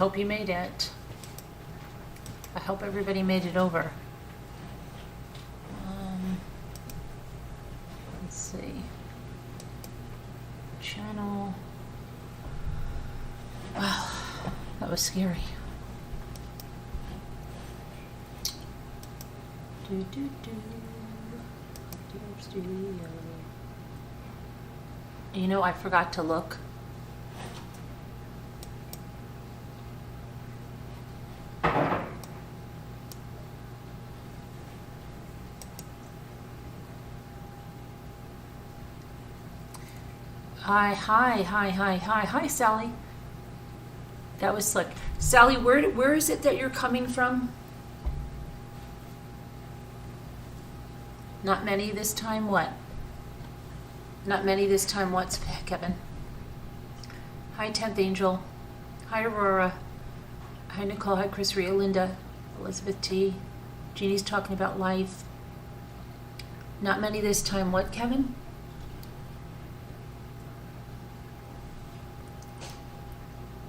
hope you made it. I hope everybody made it over. Let's see. Channel. Wow, that was scary. You know, I forgot to look. Hi, Sally. That was slick. Sally, where is it that you're coming from? Not many this time, what? Not many this time, what, Kevin? Hi, 10th Angel. Hi, Aurora. Hi, Nicole. Hi, Chris, Ria, Linda, Elizabeth T. Jeannie's talking about life. Not many this time, what, Kevin?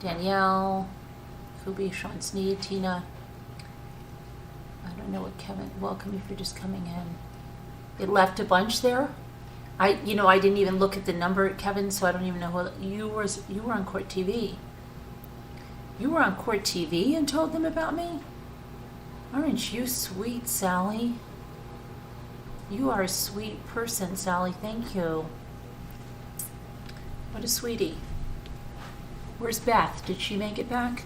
Danielle, Phoebe, Sean Sneed, Tina. I don't know what Kevin, welcome if you're just coming in. It left a bunch there. I didn't even look at the number, Kevin, so I don't even know who you were on Court TV. You were on Court TV and told them about me? Aren't you sweet, Sally? You are a sweet person, Sally. Thank you. What a sweetie. Where's Beth? Did she make it back?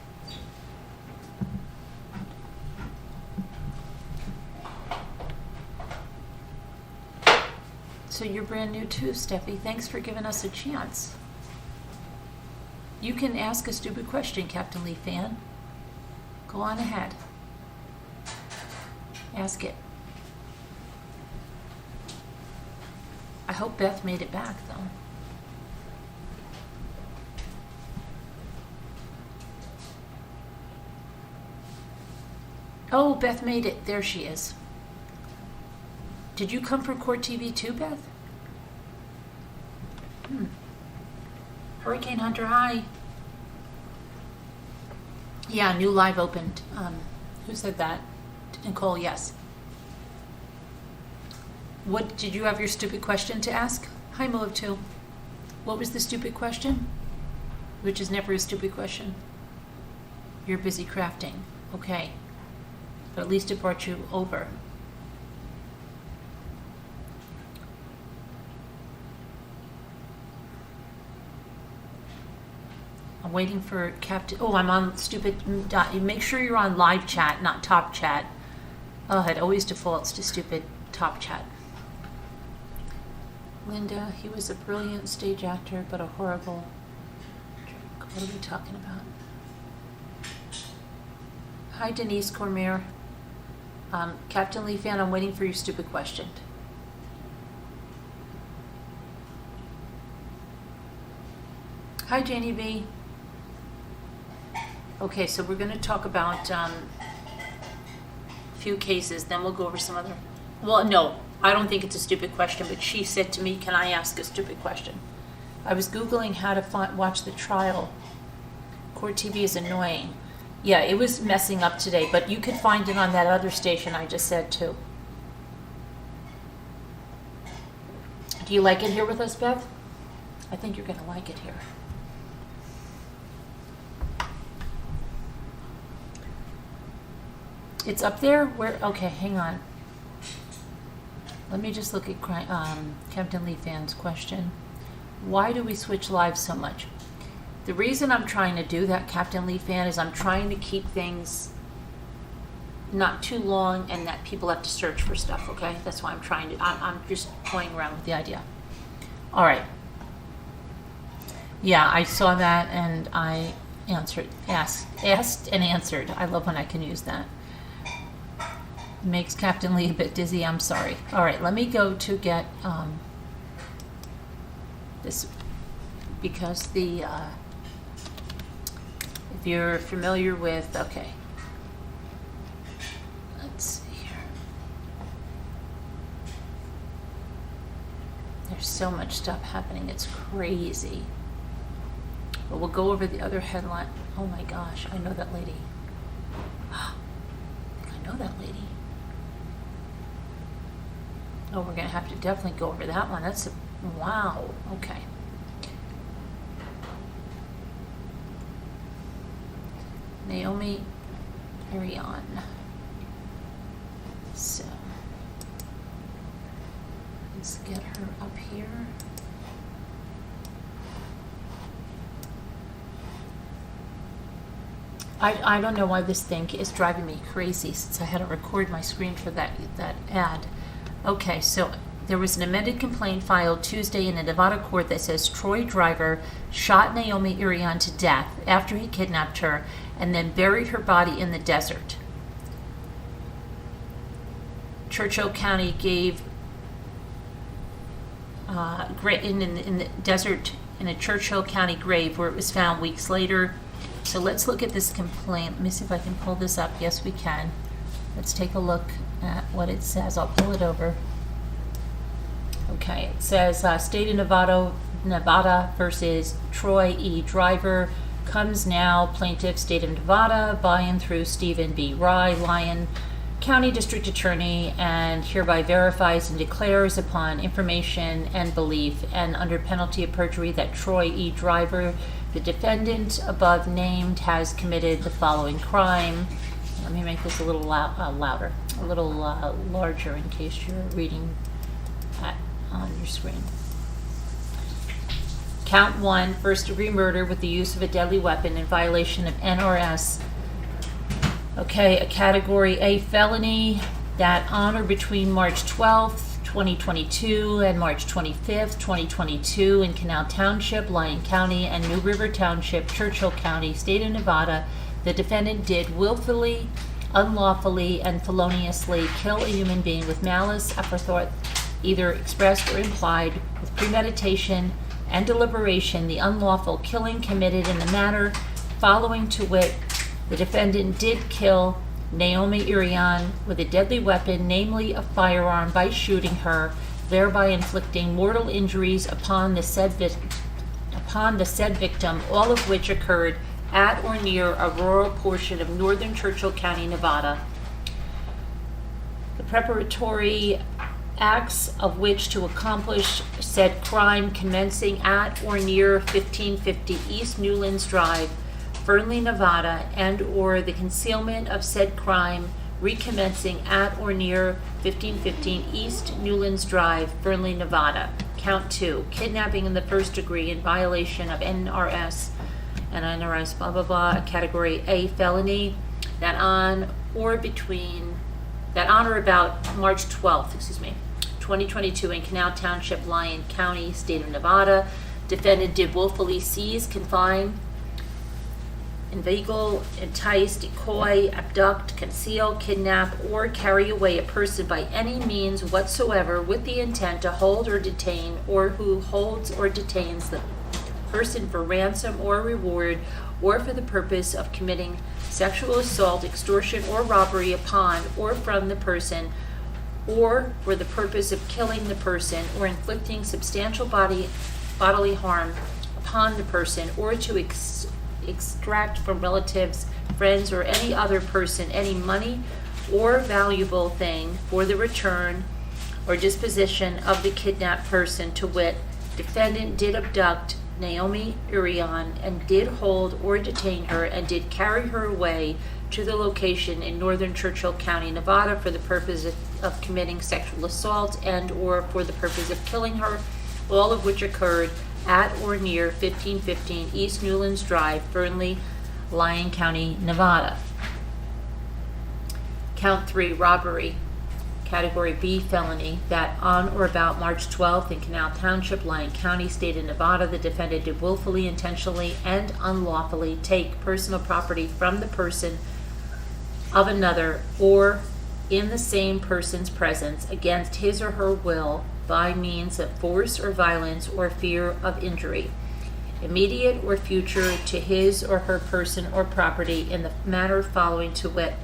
So you're brand new too, Steffi. Thanks for giving us a chance. You can ask a stupid question, Captain Lee fan. Go on ahead. Ask it. I hope Beth made it back, though. Oh, Beth made it. There she is. Did you come from Court TV too, Beth? Hurricane Hunter, hi. Yeah, new live opened. Who said that? Nicole, yes. What, did you have your stupid question to ask? Hi, Mo of 2. What was the stupid question? Which is never a stupid question. You're busy crafting. Okay. But at least it brought you over. I'm waiting for Captain. Oh, I'm on stupid. Make sure you're on live chat, not top chat. Oh, it always defaults to stupid top chat. Linda, he was a brilliant stage actor, but a horrible jerk. What are we talking about? Hi, Denise Cormier. Captain Lee fan, I'm waiting for your stupid question. Hi, Janie B. Okay, so we're going to talk about a few cases, then we'll go over some other. Well, no, I don't think it's a stupid question, but she said to me, can I ask a stupid question? I was Googling how to watch the trial. Court TV is annoying. Yeah, it was messing up today, but you could find it on that other station I just said too. Do you like it here with us, Beth? I think you're going to like it here. It's up there? Where? Okay, hang on. Let me just look at Captain Lee fan's question. Why do we switch lives so much? The reason I'm trying to do that, Captain Lee fan, is I'm trying to keep things not too long and that people have to search for stuff, okay? That's why I'm trying to, I'm just toying around with the idea. All right. Yeah, I saw that and I asked and answered. I love when I can use that. Makes Captain Lee a bit dizzy, I'm sorry. All right, let me go to get this, because the, if you're familiar with, okay. Let's see here. There's so much stuff happening, it's crazy. But we'll go over the other headline. Oh my gosh, I know that lady. I know that lady. Oh, we're going to have to definitely go over that one. That's wow. Okay. Naomi Irion. So, let's get her up here. I don't know why this thing is driving me crazy since I had to record my screen for that ad. Okay, so there was an amended complaint filed Tuesday in a Nevada court that says Troy Driver shot Naomi Irion to death after he kidnapped her and then buried her body in the desert. Churchill County gave in the desert in a Churchill County grave where it was found weeks later. So let's look at this complaint. Let me see if I can pull this up. Yes, we can. Let's take a look at what it says. I'll pull it over. Okay, it says State of Nevada versus Troy E. Driver. Comes now, plaintiff, State of Nevada, by and through Stephen B. Rye, Lyon County District Attorney, and hereby verifies and declares upon information and belief and under penalty of perjury that Troy E. Driver, the defendant above named, has committed the following crime. Let me make this a little louder, a little larger in case you're reading on your screen. Count 1, first-degree murder with the use of a deadly weapon in violation of NRS. Okay, a Category A felony that on or between March 12th, 2022 and March 25th, 2022 in Canal Township, Lyon County, and New River Township, Churchill County, State of Nevada, the defendant did willfully, unlawfully, and feloniously kill a human being with malice aforethought, either expressed or implied, with premeditation and deliberation, the unlawful killing committed in the manner following, to wit, the defendant did kill Naomi Irion with a deadly weapon, namely a firearm, by shooting her, thereby inflicting mortal injuries upon the said victim, all of which occurred at or near a rural portion of northern Churchill County, Nevada. The preparatory acts of which to accomplish said crime commencing at or near 1550 East Newlands Drive, Fernley, Nevada, and or the concealment of said crime recommencing at or near 1515 East Newlands Drive, Fernley, Nevada. Count 2, kidnapping in the first degree in violation of NRS and NRS blah blah blah, a Category A felony that on or about March 12th, 2022 in Canal Township, Lyon County, State of Nevada. Defendant did willfully seize, confine, inveigle, entice, decoy, abduct, conceal, kidnap, or carry away a person by any means whatsoever with the intent to hold or detain, or who holds or detains the person for ransom or reward, or for the purpose of committing sexual assault, extortion, or robbery upon or from the person, or for the purpose of killing the person or inflicting substantial bodily harm upon the person, or to extract from relatives, friends, or any other person any money or valuable thing for the return or disposition of the kidnapped person, to wit, defendant did abduct Naomi Irion and did hold or detain her and did carry her away to the location in northern Churchill County, Nevada, for the purpose of committing sexual assault and or for the purpose of killing her, all of which occurred at or near 1515 East Newlands Drive, Fernley, Lyon County, Nevada. Count 3, robbery, Category B felony, that on or about March 12th in Canal Township, Lyon County, State of Nevada, the defendant did willfully, intentionally, and unlawfully take personal property from the person of another or in the same person's presence against his or her will by means of force or violence or fear of injury, immediate or future, to his or her person or property in the manner following, to wit,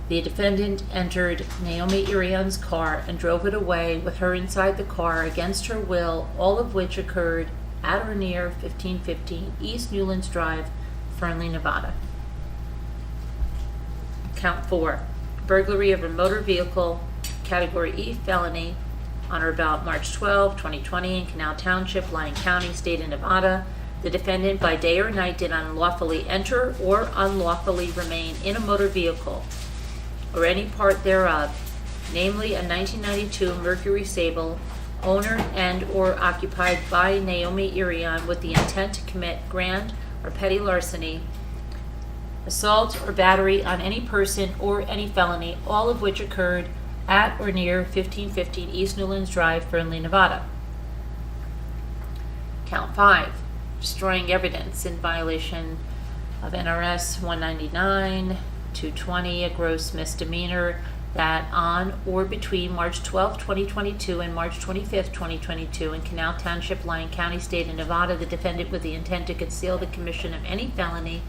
the defendant entered Naomi Irion's car and drove it away with her inside the car against her will, all of which occurred at or near 1515 East Newlands Drive, Fernley, Nevada. Count 4, burglary of a motor vehicle, category E felony, on or about March 12, 2020 in Canal Township, Lyon County, State of Nevada. The defendant by day or night did unlawfully enter or unlawfully remain in a motor vehicle or any part thereof, namely a 1992 Mercury Sable, owner and or occupied by Naomi Irion with the intent to commit grand or petty larceny, assault or battery on any person or any felony, all of which occurred at or near 1515 East Newlands Drive, Fernley, Nevada. Count 5, destroying evidence in violation of NRS 199-220, a gross misdemeanor, that on or between March 12, 2022 and March 25, 2022 in Canal Township, Lyon County, State of Nevada, the defendant with the intent to conceal the commission of any felony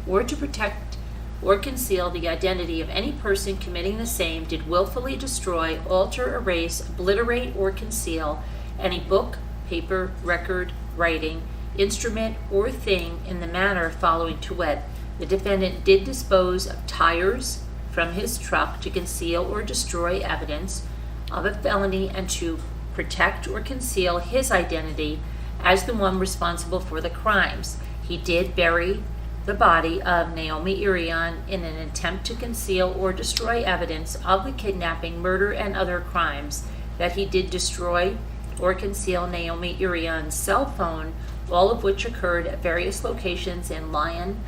or to protect or conceal the identity of any person committing the same did willfully destroy, alter, erase, obliterate, or conceal any book, paper, record, writing, instrument, or thing in the manner following to wit. The defendant did dispose of tires from his truck to conceal or destroy evidence of a felony and to protect or conceal his identity as the one responsible for the crimes. He did bury the body of Naomi Irion in an attempt to conceal or destroy evidence of the kidnapping, murder, and other crimes. That he did destroy or conceal Naomi Irion's cell phone, all of which occurred at various locations in Lyon,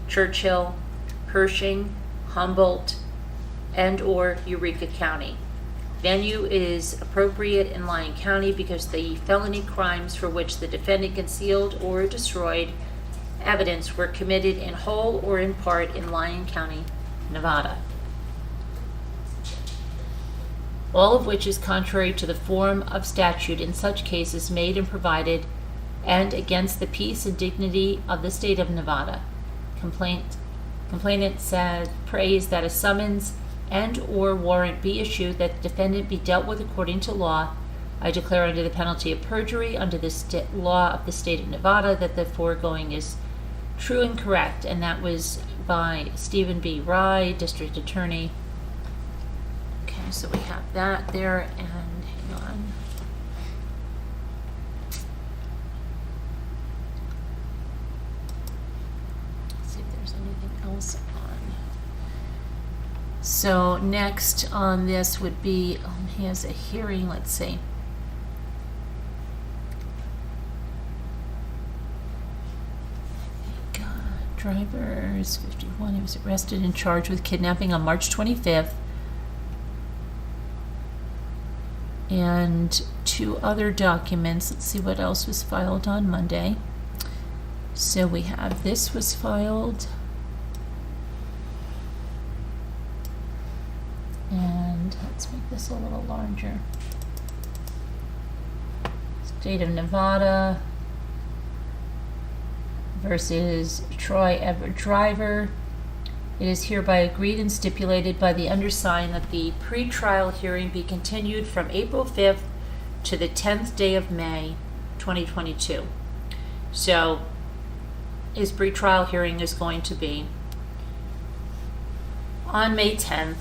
Churchill, Pershing, Humboldt, and or Eureka County. Venue is appropriate in Lyon County because the felony crimes for which the defendant concealed or destroyed evidence were committed in whole or in part in Lyon County, Nevada. All of which is contrary to the form of statute in such cases made and provided and against the peace and dignity of the state of Nevada. Complainant said, prays that a summons and or warrant be issued, that the defendant be dealt with according to law. I declare under the penalty of perjury, under the law of the state of Nevada, that the foregoing is true and correct. And that was by Stephen B. Rye, District Attorney. Okay, so we have that there, and hang on. Let's see if there's anything else on. So next on this would be, he has a hearing, let's see. Drivers 51, he was arrested and charged with kidnapping on March 25th. And 2 other documents. Let's see what else was filed on Monday. So we have this was filed. And let's make this a little larger. State of Nevada versus Troy Everett Driver. It is hereby agreed and stipulated by the undersigned that the pre-trial hearing be continued from April 5th to the 10th day of May 2022. So his pre-trial hearing is going to be on May 10th.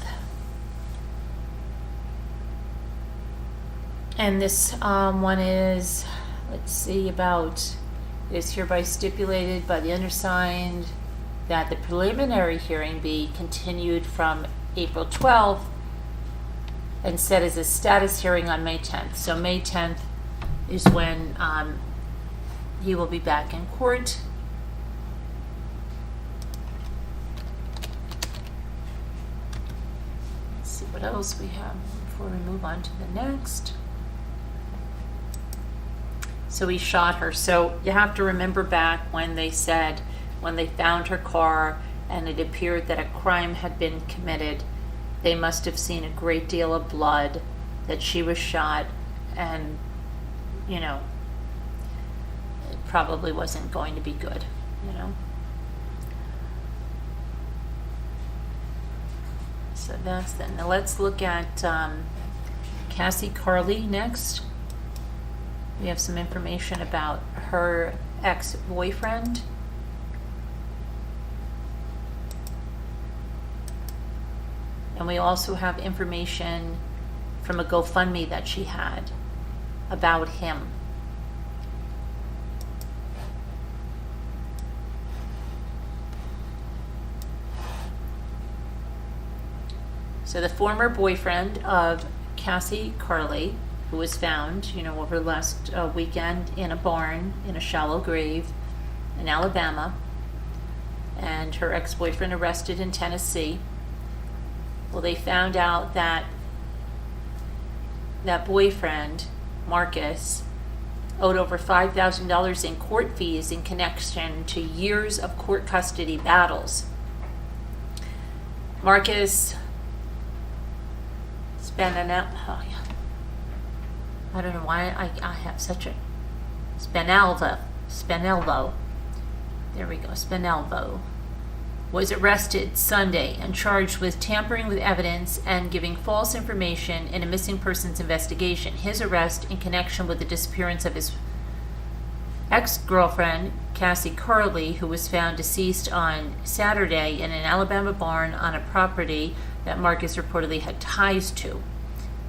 And this one is, let's see, about, it is hereby stipulated by the undersigned that the preliminary hearing be continued from April 12th and set as a status hearing on May 10th. So May 10th is when he will be back in court. Let's see what else we have before we move on to the next. So he shot her. So you have to remember back when they said, when they found her car and it appeared that a crime had been committed, they must have seen a great deal of blood, that she was shot, and, you know, it probably wasn't going to be good, you know. So that's that. Now let's look at Cassie Carli next. We have some information about her ex-boyfriend. And we also have information from a GoFundMe that she had about him. So the former boyfriend of Cassie Carli, who was found, over last weekend in a barn in a shallow grave in Alabama, and her ex-boyfriend arrested in Tennessee. Well, they found out that that boyfriend, Marcus, owed over $5,000 in court fees in connection to years of court custody battles. Marcus spent I don't know why I have such a Spinelvo. There we go. Spinelvo was arrested Sunday and charged with tampering with evidence and giving false information in a missing persons investigation. His arrest in connection with the disappearance of his ex-girlfriend, Cassie Carli, who was found deceased on Saturday in an Alabama barn on a property that Marcus reportedly had ties to.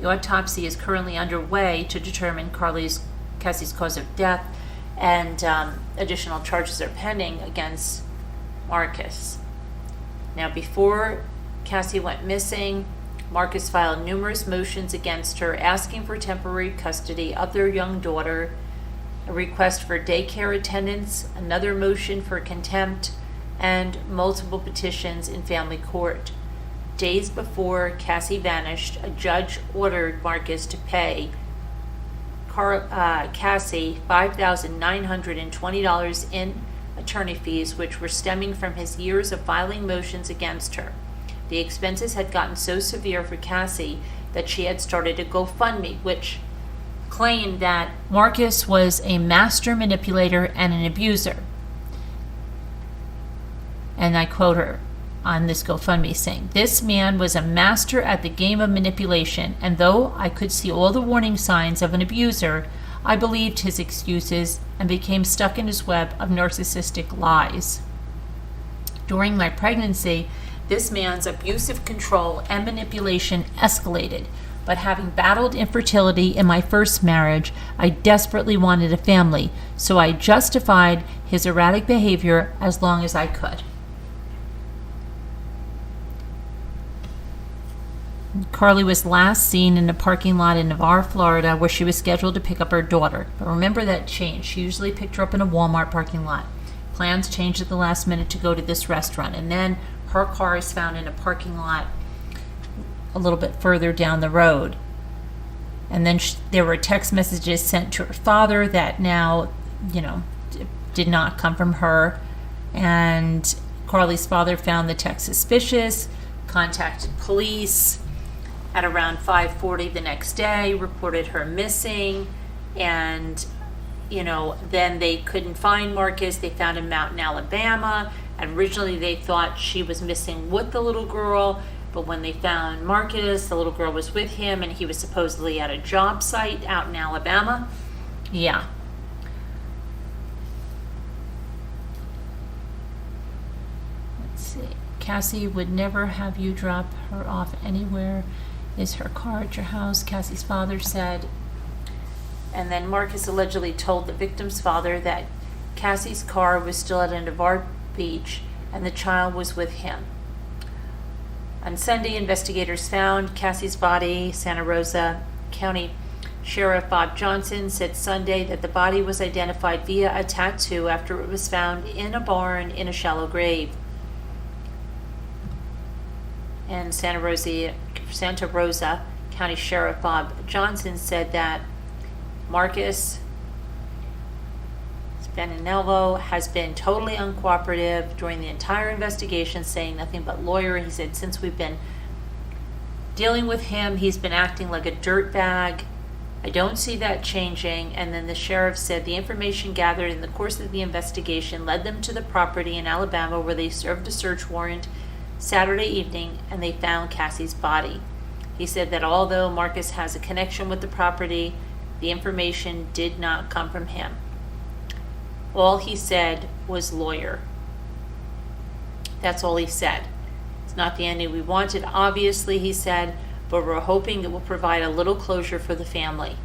The autopsy is currently underway to determine Cassie's cause of death, and additional charges are pending against Marcus. Now, before Cassie went missing, Marcus filed numerous motions against her, asking for temporary custody of their young daughter, a request for daycare attendance, another motion for contempt, and multiple petitions in family court. Days before Cassie vanished, a judge ordered Marcus to pay Cassie $5,920 in attorney fees, which were stemming from his years of filing motions against her. The expenses had gotten so severe for Cassie that she had started a GoFundMe, which claimed that Marcus was a master manipulator and an abuser. And I quote her on this GoFundMe saying, "This man was a master at the game of manipulation, and though I could see all the warning signs of an abuser, I believed his excuses and became stuck in his web of narcissistic lies. During my pregnancy, this man's abusive control and manipulation escalated, but having battled infertility in my first marriage, I desperately wanted a family, so I justified his erratic behavior as long as I could." Carli was last seen in a parking lot in Navarre, Florida, where she was scheduled to pick up her daughter. But remember that changed. She usually picked her up in a Walmart parking lot. Plans changed at the last minute to go to this restaurant. And then her car is found in a parking lot a little bit further down the road. And then there were text messages sent to her father that now, did not come from her. And Carli's father found the text suspicious, contacted police at around 5:40 the next day, reported her missing, and then they couldn't find Marcus. They found him out in Alabama, and originally they thought she was missing with the little girl, but when they found Marcus, the little girl was with him, and he was supposedly at a job site out in Alabama. Yeah. Let's see. Cassie would never have you drop her off anywhere. Is her car at your house? Cassie's father said. And then Marcus allegedly told the victim's father that Cassie's car was still at a Navarre beach and the child was with him. On Sunday, investigators found Cassie's body. Santa Rosa County Sheriff Bob Johnson said Sunday that the body was identified via a tattoo after it was found in a barn in a shallow grave. And Santa Rosa County Sheriff Bob Johnson said that Marcus Spinelvo has been totally uncooperative during the entire investigation, saying nothing but lawyer. He said since we've been dealing with him, he's been acting like a dirtbag. I don't see that changing. And then the sheriff said the information gathered in the course of the investigation led them to the property in Alabama where they served a search warrant Saturday evening, and they found Cassie's body. He said that although Marcus has a connection with the property, The information did not come from him. All he said was lawyer. That's all he said. It's not the ending we wanted, obviously, he said, but we're hoping it will provide a little closure for the family.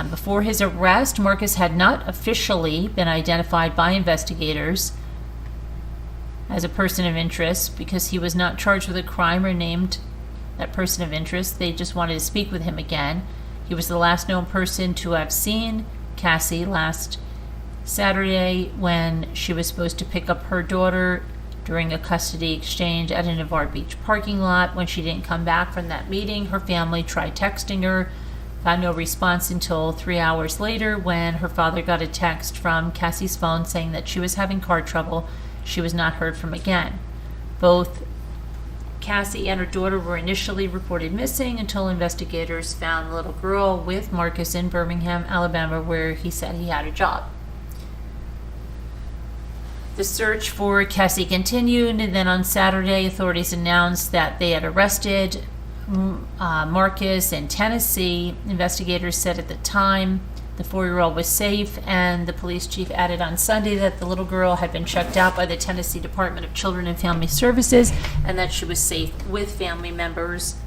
Before his arrest, Marcus had not officially been identified by investigators as a person of interest because he was not charged with a crime or named that person of interest. They just wanted to speak with him again. He was the last known person to have seen Cassie last Saturday when she was supposed to pick up her daughter during a custody exchange at a Navarre Beach parking lot. When she didn't come back from that meeting, her family tried texting her, got no response until 3 hours later when her father got a text from Cassie's phone saying that she was having car trouble. She was not heard from again. Both Cassie and her daughter were initially reported missing until investigators found the little girl with Marcus in Birmingham, Alabama, where he said he had a job. The search for Cassie continued, and then on Saturday, authorities announced that they had arrested Marcus in Tennessee. Investigators said at the time the 4-year-old was safe, and the police chief added on Sunday that the little girl had been checked out by the Tennessee Department of Children and Family Services and that she was safe with family members.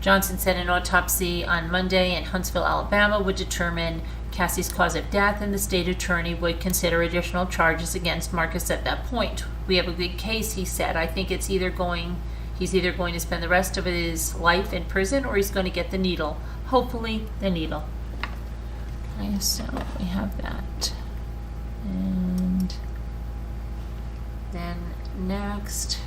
Johnson said an autopsy on Monday in Huntsville, Alabama would determine Cassie's cause of death, and the state attorney would consider additional charges against Marcus at that point. We have a good case, he said. I think he's either going to spend the rest of his life in prison or he's going to get the needle. Hopefully, the needle. Okay, so we have that. And then next,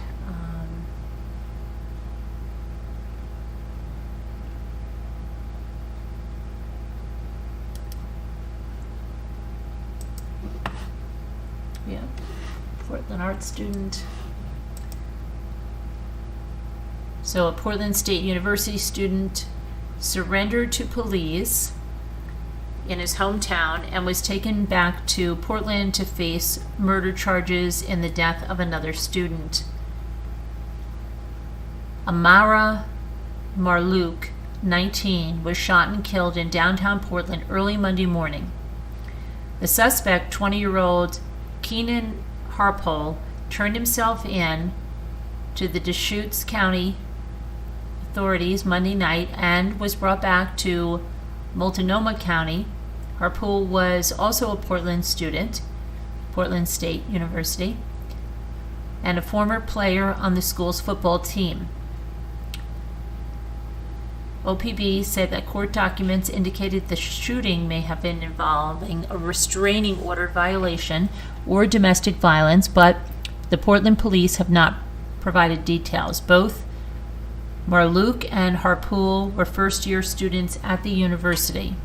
Portland art student. So a Portland State University student surrendered to police in his hometown and was taken back to Portland to face murder charges in the death of another student. Amara Marlouk, 19, was shot and killed in downtown Portland early Monday morning. The suspect, 20-year-old Keenan Harpole, turned himself in to the Deschutes County authorities Monday night and was brought back to Multnomah County. Harpole was also a Portland student, Portland State University, and a former player on the school's football team. OPB said that court documents indicated the shooting may have been involving a restraining order violation or domestic violence, but the Portland police have not provided details. Both Marlouk and Harpole were first-year students at the university.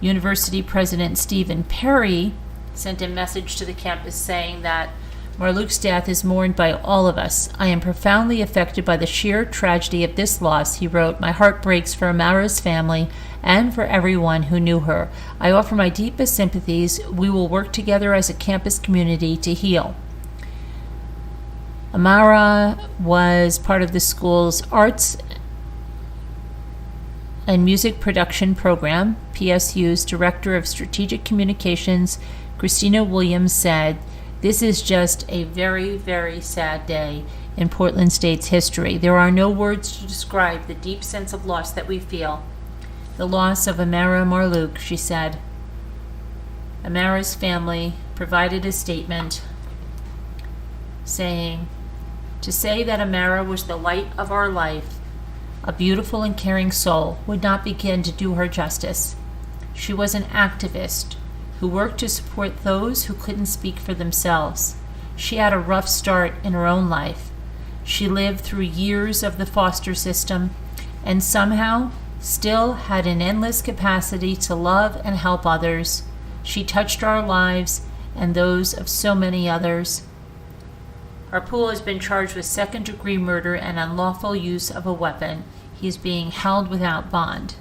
University President Stephen Perry sent a message to the campus saying that Marlouk's death is mourned by all of us. I am profoundly affected by the sheer tragedy of this loss, he wrote. My heart breaks for Amara's family and for everyone who knew her. I offer my deepest sympathies. We will work together as a campus community to heal. Amara was part of the school's arts and music production program. PSU's Director of Strategic Communications, Christina Williams, said, "This is just a very, very sad day in Portland State's history. There are no words to describe the deep sense of loss that we feel. The loss of Amara Marlouk," she said. Amara's family provided a statement saying, "To say that Amara was the light of our life, a beautiful and caring soul, would not begin to do her justice. She was an activist who worked to support those who couldn't speak for themselves. She had a rough start in her own life. She lived through years of the foster system and somehow still had an endless capacity to love and help others. She touched our lives and those of so many others." Harpole has been charged with second-degree murder and unlawful use of a weapon. He is being held without bond.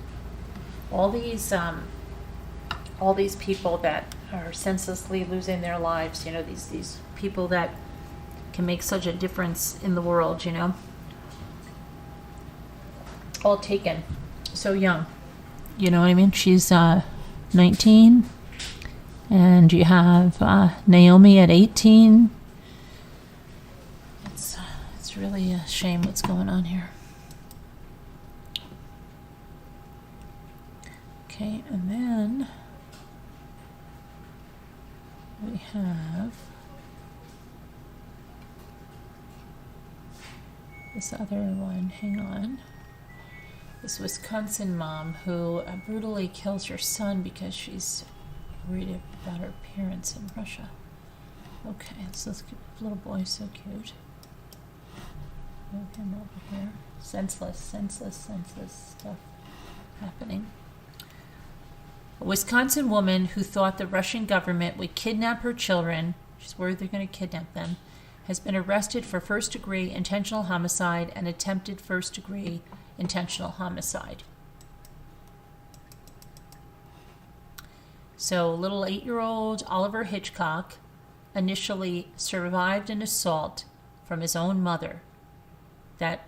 All these people that are senselessly losing their lives, these people that can make such a difference in the world, all taken so young. You know what I mean? She's 19, and you have Naomi at 18. It's really a shame what's going on here. Okay, and then we have this other one. Hang on. This Wisconsin mom who brutally kills her son because she's worried about her parents in Russia. Okay, so this little boy, so cute. Move him over here. Senseless stuff happening. A Wisconsin woman who thought the Russian government would kidnap her children, she's worried they're going to kidnap them, has been arrested for first-degree intentional homicide and attempted first-degree intentional homicide. So little 8-year-old Oliver Hitchcock initially survived an assault from his own mother that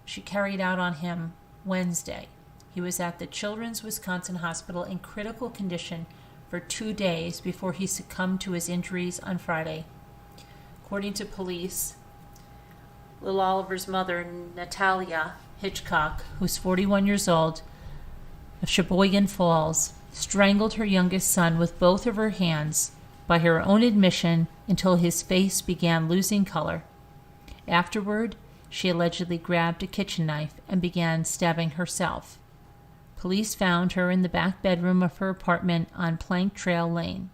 she carried out on him Wednesday. He was at the Children's Wisconsin Hospital in critical condition for 2 days before he succumbed to his injuries on Friday. According to police, little Oliver's mother, Natalia Hitchcock, who's 41 years old, of Sheboygan Falls, strangled her youngest son with both of her hands, by her own admission, until his face began losing color. Afterward, she allegedly grabbed a kitchen knife and began stabbing herself. Police found her in the back bedroom of her apartment on Plank Trail Lane.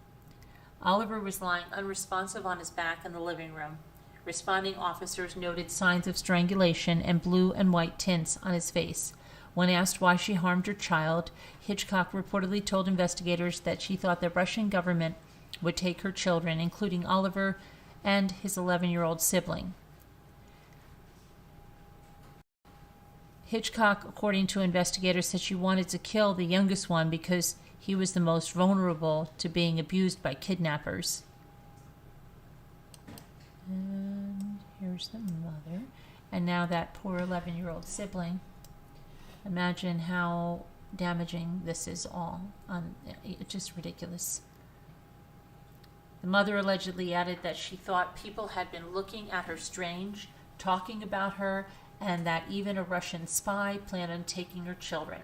Oliver was lying unresponsive on his back in the living room. Responding officers noted signs of strangulation and blue and white tints on his face. When asked why she harmed her child, Hitchcock reportedly told investigators that she thought the Russian government would take her children, including Oliver and his 11-year-old sibling. Hitchcock, according to investigators, said she wanted to kill the youngest one because he was the most vulnerable to being abused by kidnappers. And here's the mother. And now that poor 11-year-old sibling. Imagine how damaging this is all. It's just ridiculous. The mother allegedly added that she thought people had been looking at her strange, talking about her, and that even a Russian spy planned on taking her children.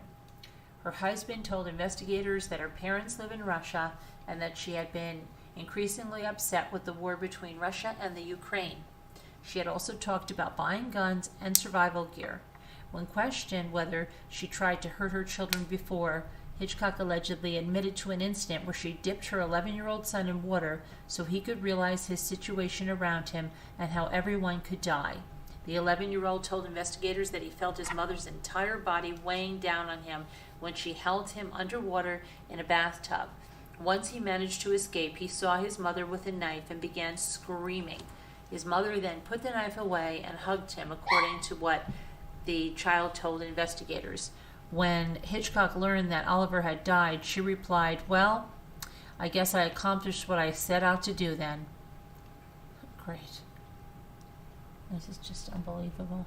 Her husband told investigators that her parents live in Russia and that she had been increasingly upset with the war between Russia and the Ukraine. She had also talked about buying guns and survival gear. When questioned whether she tried to hurt her children before, Hitchcock allegedly admitted to an incident where she dipped her 11-year-old son in water so he could realize his situation around him and how everyone could die. The 11-year-old told investigators that he felt his mother's entire body weighing down on him when she held him underwater in a bathtub. Once he managed to escape, he saw his mother with a knife and began screaming. His mother then put the knife away and hugged him, according to what the child told investigators. When Hitchcock learned that Oliver had died, she replied, "Well, I guess I accomplished what I set out to do then." Great. This is just unbelievable.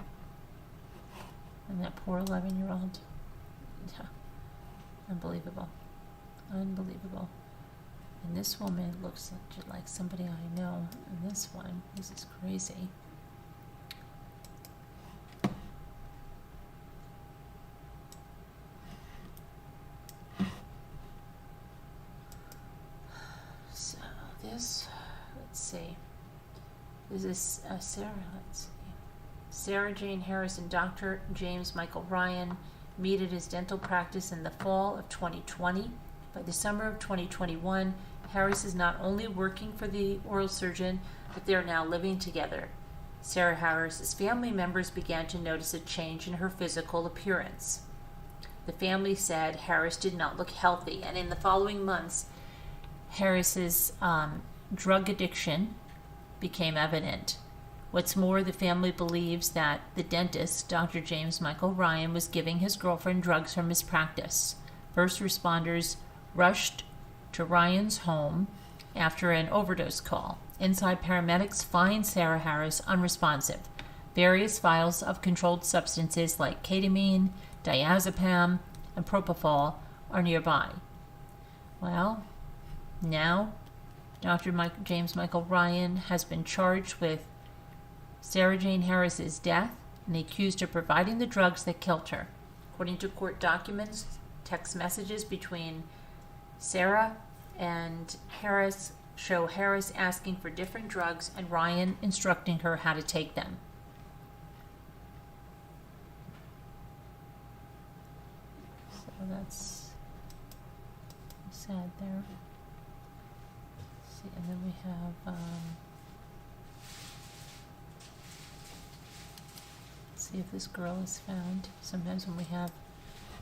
And that poor 11-year-old. Yeah. Unbelievable. Unbelievable. And this woman looks like somebody I know. And this one, this is crazy. So this, let's see. This is Sarah Jane Harris and Dr. James Michael Ryan meet at his dental practice in the fall of 2020. By the summer of 2021, Harris is not only working for the oral surgeon, but they are now living together. Sarah Harris's family members began to notice a change in her physical appearance. The family said Harris did not look healthy, and in the following months, Harris's drug addiction became evident. What's more, the family believes that the dentist, Dr. James Michael Ryan, was giving his girlfriend drugs from his practice. First responders rushed to Ryan's home after an overdose call. Inside, paramedics find Sarah Harris unresponsive. Various vials of controlled substances like ketamine, diazepam, and propofol are nearby. Well, now Dr. James Michael Ryan has been charged with Sarah Jane Harris's death and accused of providing the drugs that killed her. According to court documents, text messages between Sarah and Harris show Harris asking for different drugs and Ryan instructing her how to take them. So that's sad there. Let's see, and then we have see if this girl is found. Sometimes when we have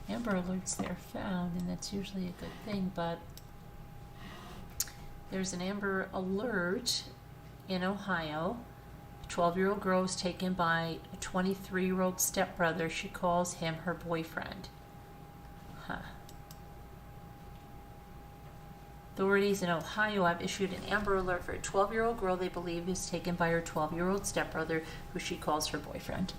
Amber Alerts, they're found, and that's usually a good thing, but there's an Amber Alert in Ohio. A 12-year-old girl was taken by a 23-year-old stepbrother. She calls him her boyfriend. Authorities in Ohio have issued an Amber Alert for a 12-year-old girl they believe is taken by her 12-year-old stepbrother, who she calls her boyfriend.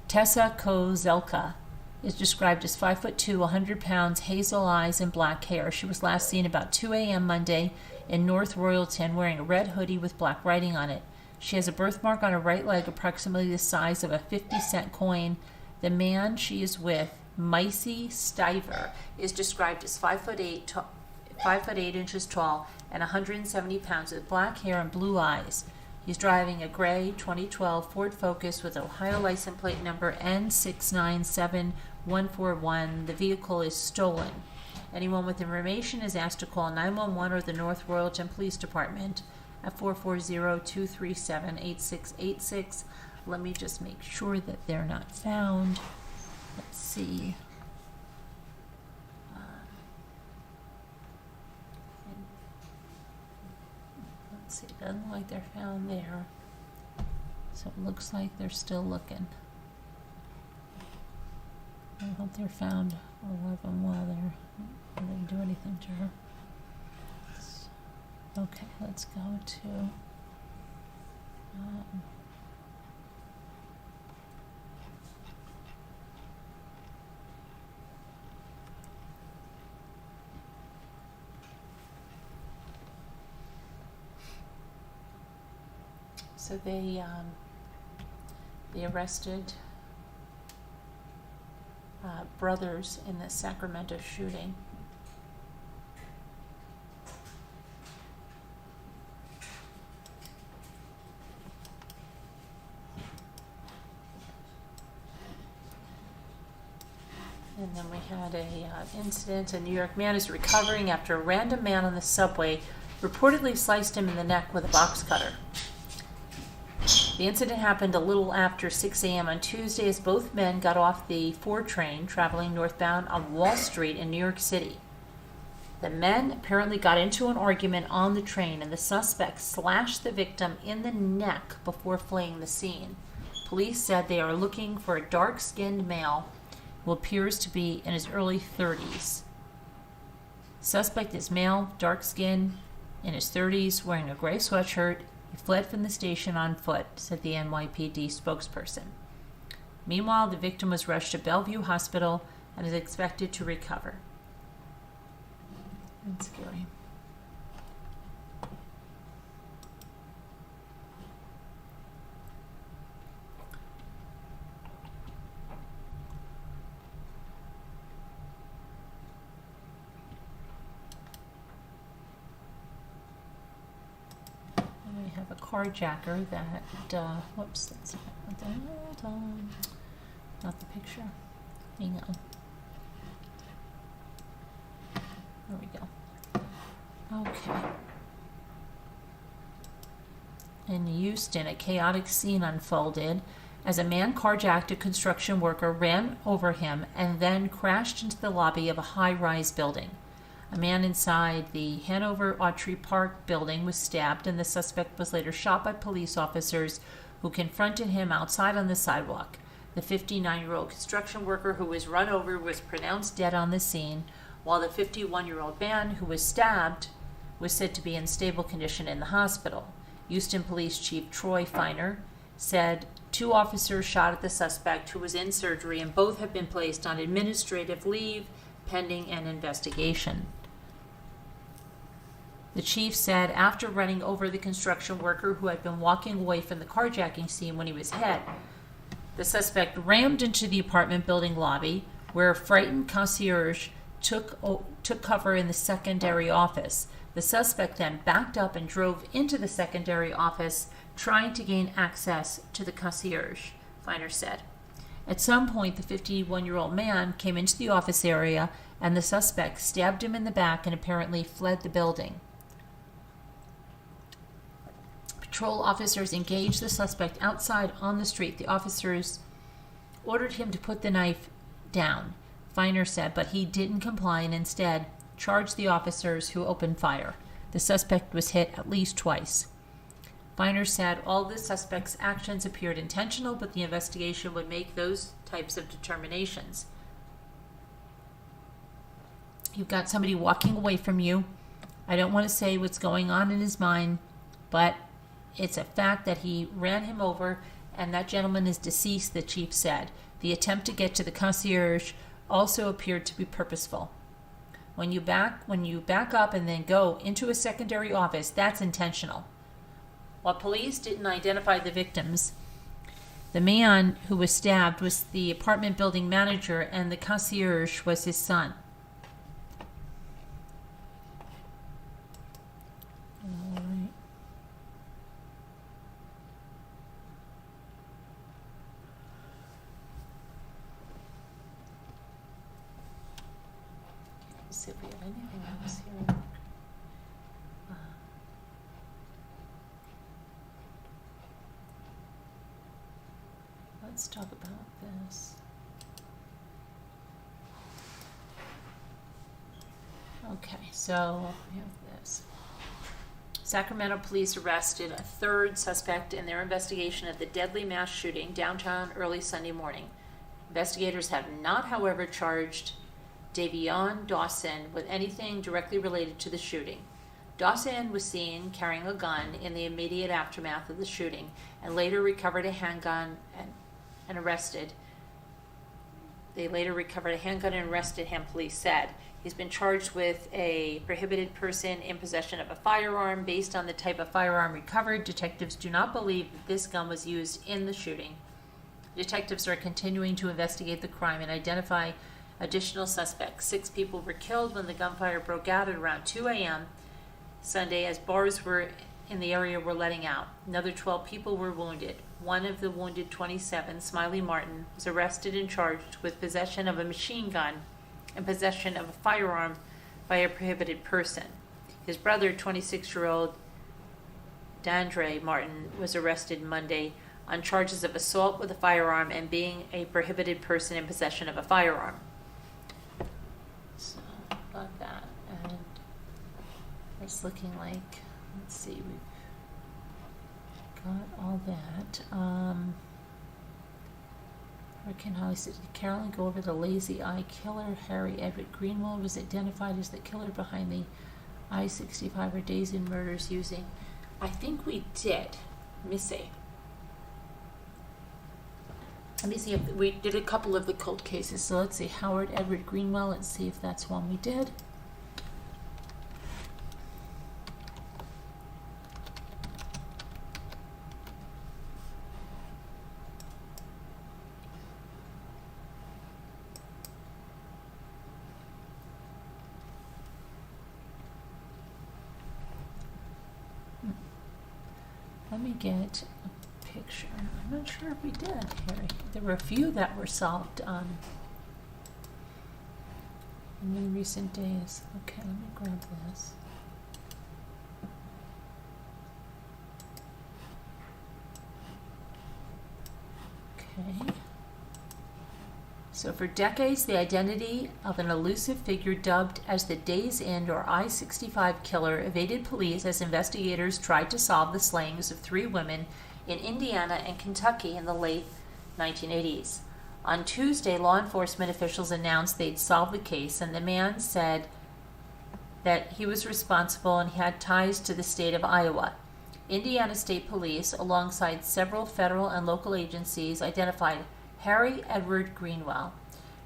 Tessa Kozelka is described as 5'2", 100 pounds, hazel eyes, and black hair. She was last seen about 2 a.m. Monday in North Royalton wearing a red hoodie with black writing on it. She has a birthmark on her right leg approximately the size of a 50-cent coin. The man she is with, Micey Stiver, is described as 5'8" inches tall and 170 pounds with black hair and blue eyes. He's driving a gray 2012 Ford Focus with Ohio license plate number N697141. The vehicle is stolen. Anyone with information is asked to call 911 or the North Royalton Police Department at 440-237-8686. Let me just make sure that they're not found. Let's see. Let's see, it doesn't look like they're found there. So it looks like they're still looking. I hope they're found 11 while they didn't do anything to her. Okay, let's go to so they arrested brothers in the Sacramento shooting. And then we had a incident. A New York man is recovering after a random man on the subway reportedly sliced him in the neck with a box cutter. The incident happened a little after 6 a.m. on Tuesday as both men got off the 4 train traveling northbound on Wall Street in New York City. The men apparently got into an argument on the train, and the suspect slashed the victim in the neck before fleeing the scene. Police said they are looking for a dark-skinned male who appears to be in his early 30s. Suspect is male, dark-skinned, in his 30s, wearing a gray sweatshirt. He fled from the station on foot, said the NYPD spokesperson. Meanwhile, the victim was rushed to Bellevue Hospital and is expected to recover. That's scary. We have a carjacker that, whoops, that's not the picture. Hang on. There we go. Okay. In Houston, a chaotic scene unfolded as a man carjacked a construction worker, ran over him, and then crashed into the lobby of a high-rise building. A man inside the Hanover Autry Park building was stabbed, and the suspect was later shot by police officers who confronted him outside on the sidewalk. The 59-year-old construction worker who was run over was pronounced dead on the scene, while the 51-year-old man who was stabbed was said to be in stable condition in the hospital. Houston Police Chief Troy Feiner said 2 officers shot at the suspect who was in surgery, and both have been placed on administrative leave pending an investigation. The chief said after running over the construction worker who had been walking away from the carjacking scene when he was hit, the suspect rammed into the apartment building lobby, where a frightened concierge took cover in the secondary office. The suspect then backed up and drove into the secondary office, trying to gain access to the concierge, Feiner said. At some point, the 51-year-old man came into the office area, and the suspect stabbed him in the back and apparently fled the building. Patrol officers engaged the suspect outside on the street. The officers ordered him to put the knife down, Feiner said, but he didn't comply and instead charged the officers who opened fire. The suspect was hit at least twice. Feiner said all the suspect's actions appeared intentional, but the investigation would make those types of determinations. You've got somebody walking away from you. I don't want to say what's going on in his mind, but it's a fact that he ran him over, and that gentleman is deceased, the chief said. The attempt to get to the concierge also appeared to be purposeful. When you back up and then go into a secondary office, that's intentional. While police didn't identify the victims, the man who was stabbed was the apartment building manager, and the concierge was his son. All right. Let's see if we have anything else here. Let's talk about this. Okay, so we have this. Sacramento police arrested a 3rd suspect in their investigation of the deadly mass shooting downtown early Sunday morning. Investigators have not, however, charged Davion Dawson with anything directly related to the shooting. Dawson was seen carrying a gun in the immediate aftermath of the shooting and later recovered a handgun and arrested. They later recovered a handgun and arrested him, police said. He's been charged with a prohibited person in possession of a firearm. Based on the type of firearm recovered, detectives do not believe that this gun was used in the shooting. Detectives are continuing to investigate the crime and identify additional suspects. 6 people were killed when the gunfire broke out at around 2 a.m. Sunday as bars in the area were letting out. Another 12 people were wounded. One of the wounded 27, Smiley Martin, was arrested and charged with possession of a machine gun and possession of a firearm by a prohibited person. His brother, 26-year-old Dandre Martin, was arrested Monday on charges of assault with a firearm and being a prohibited person in possession of a firearm. So, got that. And it's looking like, let's see, we've got all that. Hurricane Holly said, did Carolyn go over the lazy eye killer? Harry Edward Greenwald was identified as the killer behind the I-65 or Days in Murders using. I think we did. Let me see. Let me see if we did a couple of the cold cases. So let's see, Howard Edward Greenwell. Let's see if that's one we did. Let me get a picture. I'm not sure if we did, Harry. There were a few that were solved in the recent days. Okay, let me grab this. Okay. So for decades, the identity of an elusive figure dubbed as the Days End or I-65 killer evaded police as investigators tried to solve the slayings of 3 women in Indiana and Kentucky in the late 1980s. On Tuesday, law enforcement officials announced they'd solved the case, and the man said that he was responsible and he had ties to the state of Iowa. Indiana State Police, alongside several federal and local agencies, identified Harry Edward Greenwell,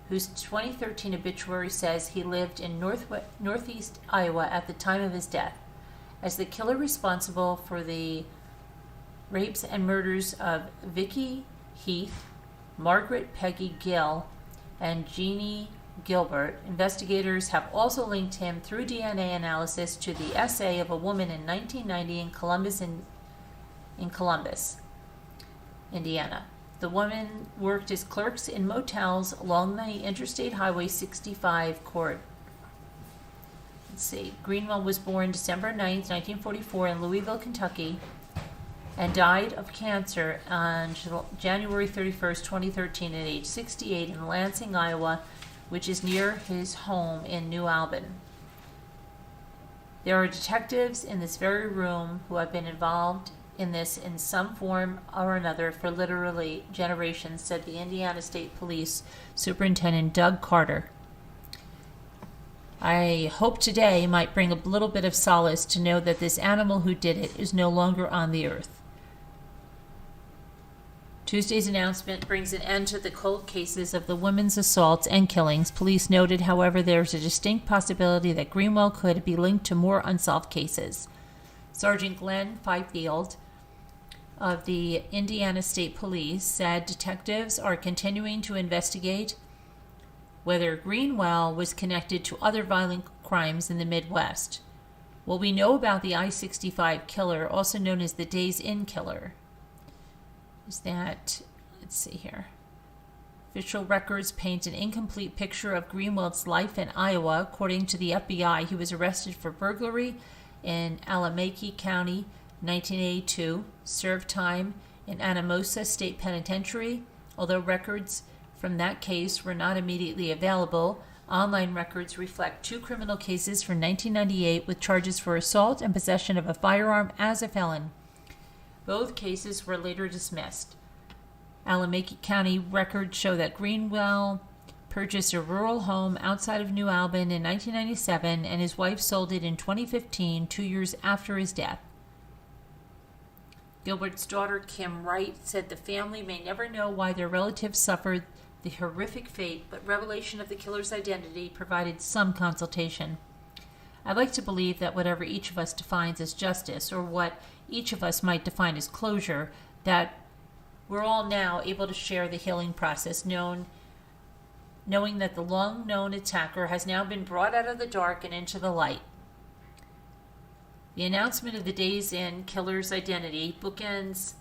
whose 2013 obituary says he lived in northeast Iowa at the time of his death, as the killer responsible for the rapes and murders of Vicki Heath, Margaret Peggy Gill, and Jeannie Gilbert. Investigators have also linked him through DNA analysis to the essay of a woman in 1990 in Columbus, Indiana. The women worked as clerks in motels along the Interstate Highway 65 corridor. Let's see. Greenwell was born December 9th, 1944 in Louisville, Kentucky, and died of cancer on January 31st, 2013 at age 68 in Lansing, Iowa, which is near his home in New Albin. There are detectives in this very room who have been involved in this in some form or another for literally generations, said the Indiana State Police Superintendent Doug Carter. I hope today might bring a little bit of solace to know that this animal who did it is no longer on the earth. Tuesday's announcement brings an end to the cold cases of the women's assaults and killings. Police noted, however, there's a distinct possibility that Greenwell could be linked to more unsolved cases. Sergeant Glenn Fifield of the Indiana State Police said detectives are continuing to investigate whether Greenwell was connected to other violent crimes in the Midwest. What we know about the I-65 killer, also known as the Days Inn killer, is that, let's see here, official records paint an incomplete picture of Greenwell's life in Iowa. According to the FBI, he was arrested for burglary in Alameda County, 1982, served time in Anamosa State Penitentiary. Although records from that case were not immediately available, online records reflect 2 criminal cases from 1998 with charges for assault and possession of a firearm as a felon. Both cases were later dismissed. Alameda County records show that Greenwell purchased a rural home outside of New Albin in 1997, and his wife sold it in 2015, 2 years after his death. Gilbert's daughter, Kim Wright, said the family may never know why their relatives suffered the horrific fate, but revelation of the killer's identity provided some consultation. I'd like to believe that whatever each of us defines as justice, or what each of us might define as closure, that we're all now able to share the healing process, knowing that the long-known attacker has now been brought out of the dark and into the light. The announcement of the Days Inn killer's identity bookends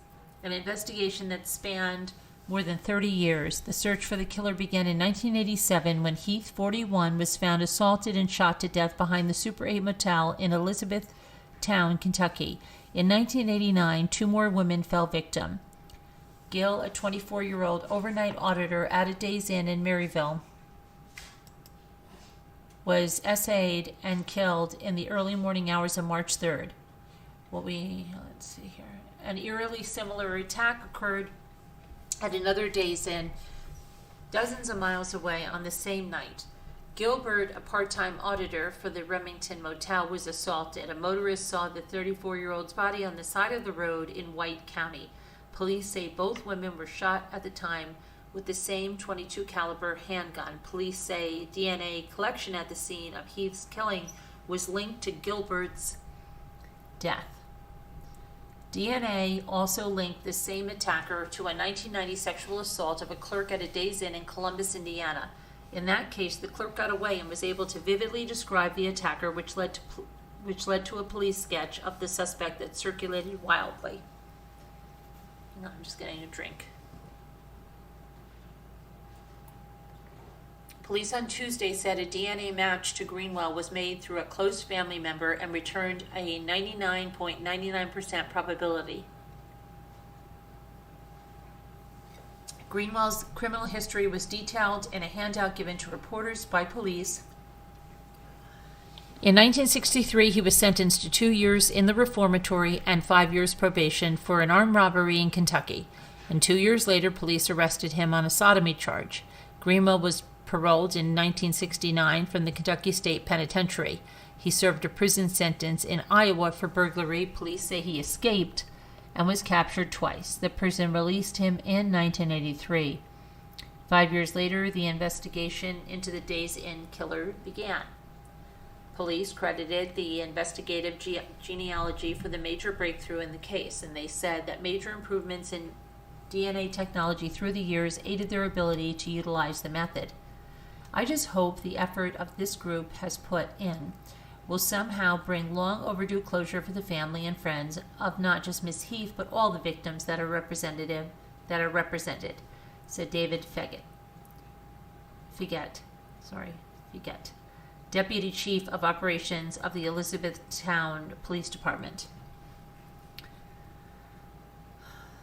an investigation that spanned more than 30 years. The search for the killer began in 1987 when Heath, 41, was found assaulted and shot to death behind the Super 8 motel in Elizabethtown, Kentucky. In 1989, 2 more women fell victim. Gill, a 24-year-old overnight auditor at a Days Inn in Maryville, was essayed and killed in the early morning hours of March 3rd. Let's see here. An eerily similar attack occurred at another Days Inn dozens of miles away on the same night. Gilbert, a part-time auditor for the Remington Motel, was assaulted. A motorist saw the 34-year-old's body on the side of the road in White County. Police say both women were shot at the time with the same .22 caliber handgun. Police say DNA collection at the scene of Heath's killing was linked to Gilbert's death. DNA also linked the same attacker to a 1990 sexual assault of a clerk at a Days Inn in Columbus, Indiana. In that case, the clerk got away and was able to vividly describe the attacker, which led to a police sketch of the suspect that circulated wildly. Hang on, I'm just getting a drink. Police on Tuesday said a DNA match to Greenwell was made through a close family member and returned a 99.99% probability. Greenwell's criminal history was detailed in a handout given to reporters by police. In 1963, he was sentenced to 2 years in the reformatory and 5 years probation for an armed robbery in Kentucky. And 2 years later, police arrested him on a sodomy charge. Greenwell was paroled in 1969 from the Kentucky State Penitentiary. He served a prison sentence in Iowa for burglary. Police say he escaped and was captured twice. The prison released him in 1983. 5 years later, the investigation into the Days Inn killer began. Police credited the investigative genealogy for the major breakthrough in the case, and they said that major improvements in DNA technology through the years aided their ability to utilize the method. I just hope the effort of this group has put in will somehow bring long overdue closure for the family and friends of not just Miss Heath, but all the victims that are represented, said David Figet, Deputy Chief of Operations of the Elizabethtown Police Department.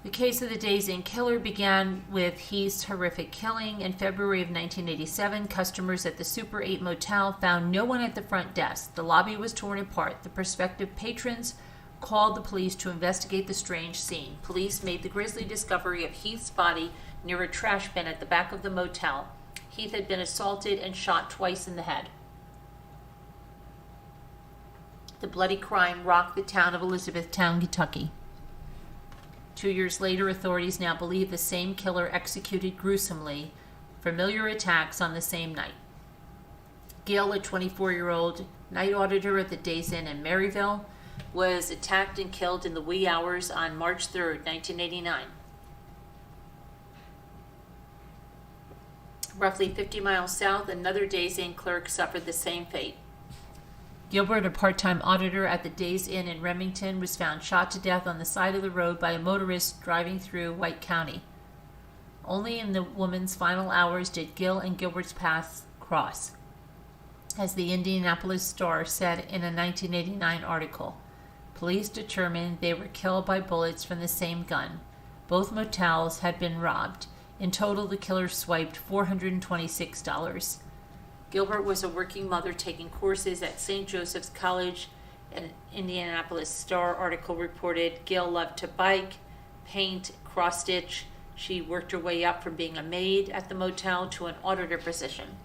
The case of the Days Inn killer began with Heath's horrific killing. In February of 1987, customers at the Super 8 motel found no one at the front desk. The lobby was torn apart. The prospective patrons called the police to investigate the strange scene. Police made the grisly discovery of Heath's body near a trash bin at the back of the motel. Heath had been assaulted and shot twice in the head. The bloody crime rocked the town of Elizabethtown, Kentucky. 2 years later, authorities now believe the same killer executed gruesomely familiar attacks on the same night. Gail, a 24-year-old night auditor at the Days Inn in Maryville, was attacked and killed in the wee hours on March 3, 1989. Roughly 50 miles south, another Days Inn clerk suffered the same fate. Gilbert, a part-time auditor at the Days Inn in Remington, was found shot to death on the side of the road by a motorist driving through White County. Only in the woman's final hours did Gil and Gilbert's paths cross, as the Indianapolis Star said in a 1989 article. Police determined they were killed by bullets from the same gun. Both motels had been robbed. In total, the killer swiped $426. Gilbert was a working mother taking courses at St. Joseph's College. An Indianapolis Star article reported Gil loved to bike, paint, cross-stitch. She worked her way up from being a maid at the motel to an auditor position.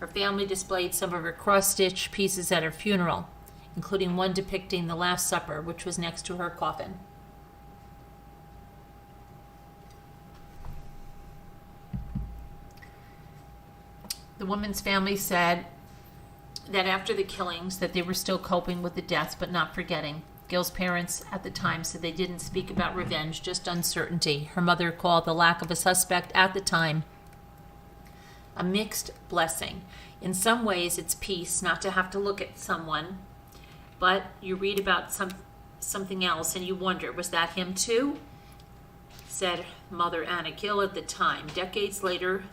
Her family displayed some of her cross-stitch pieces at her funeral, including one depicting the Last Supper, which was next to her coffin. The woman's family said that after the killings that they were still coping with the deaths but not forgetting. Gil's parents at the time said they didn't speak about revenge, just uncertainty. Her mother called the lack of a suspect at the time a mixed blessing. In some ways, it's peace not to have to look at someone, but you read about something else and you wonder, was that him too? Said mother Anna Gill at the time. Decades later,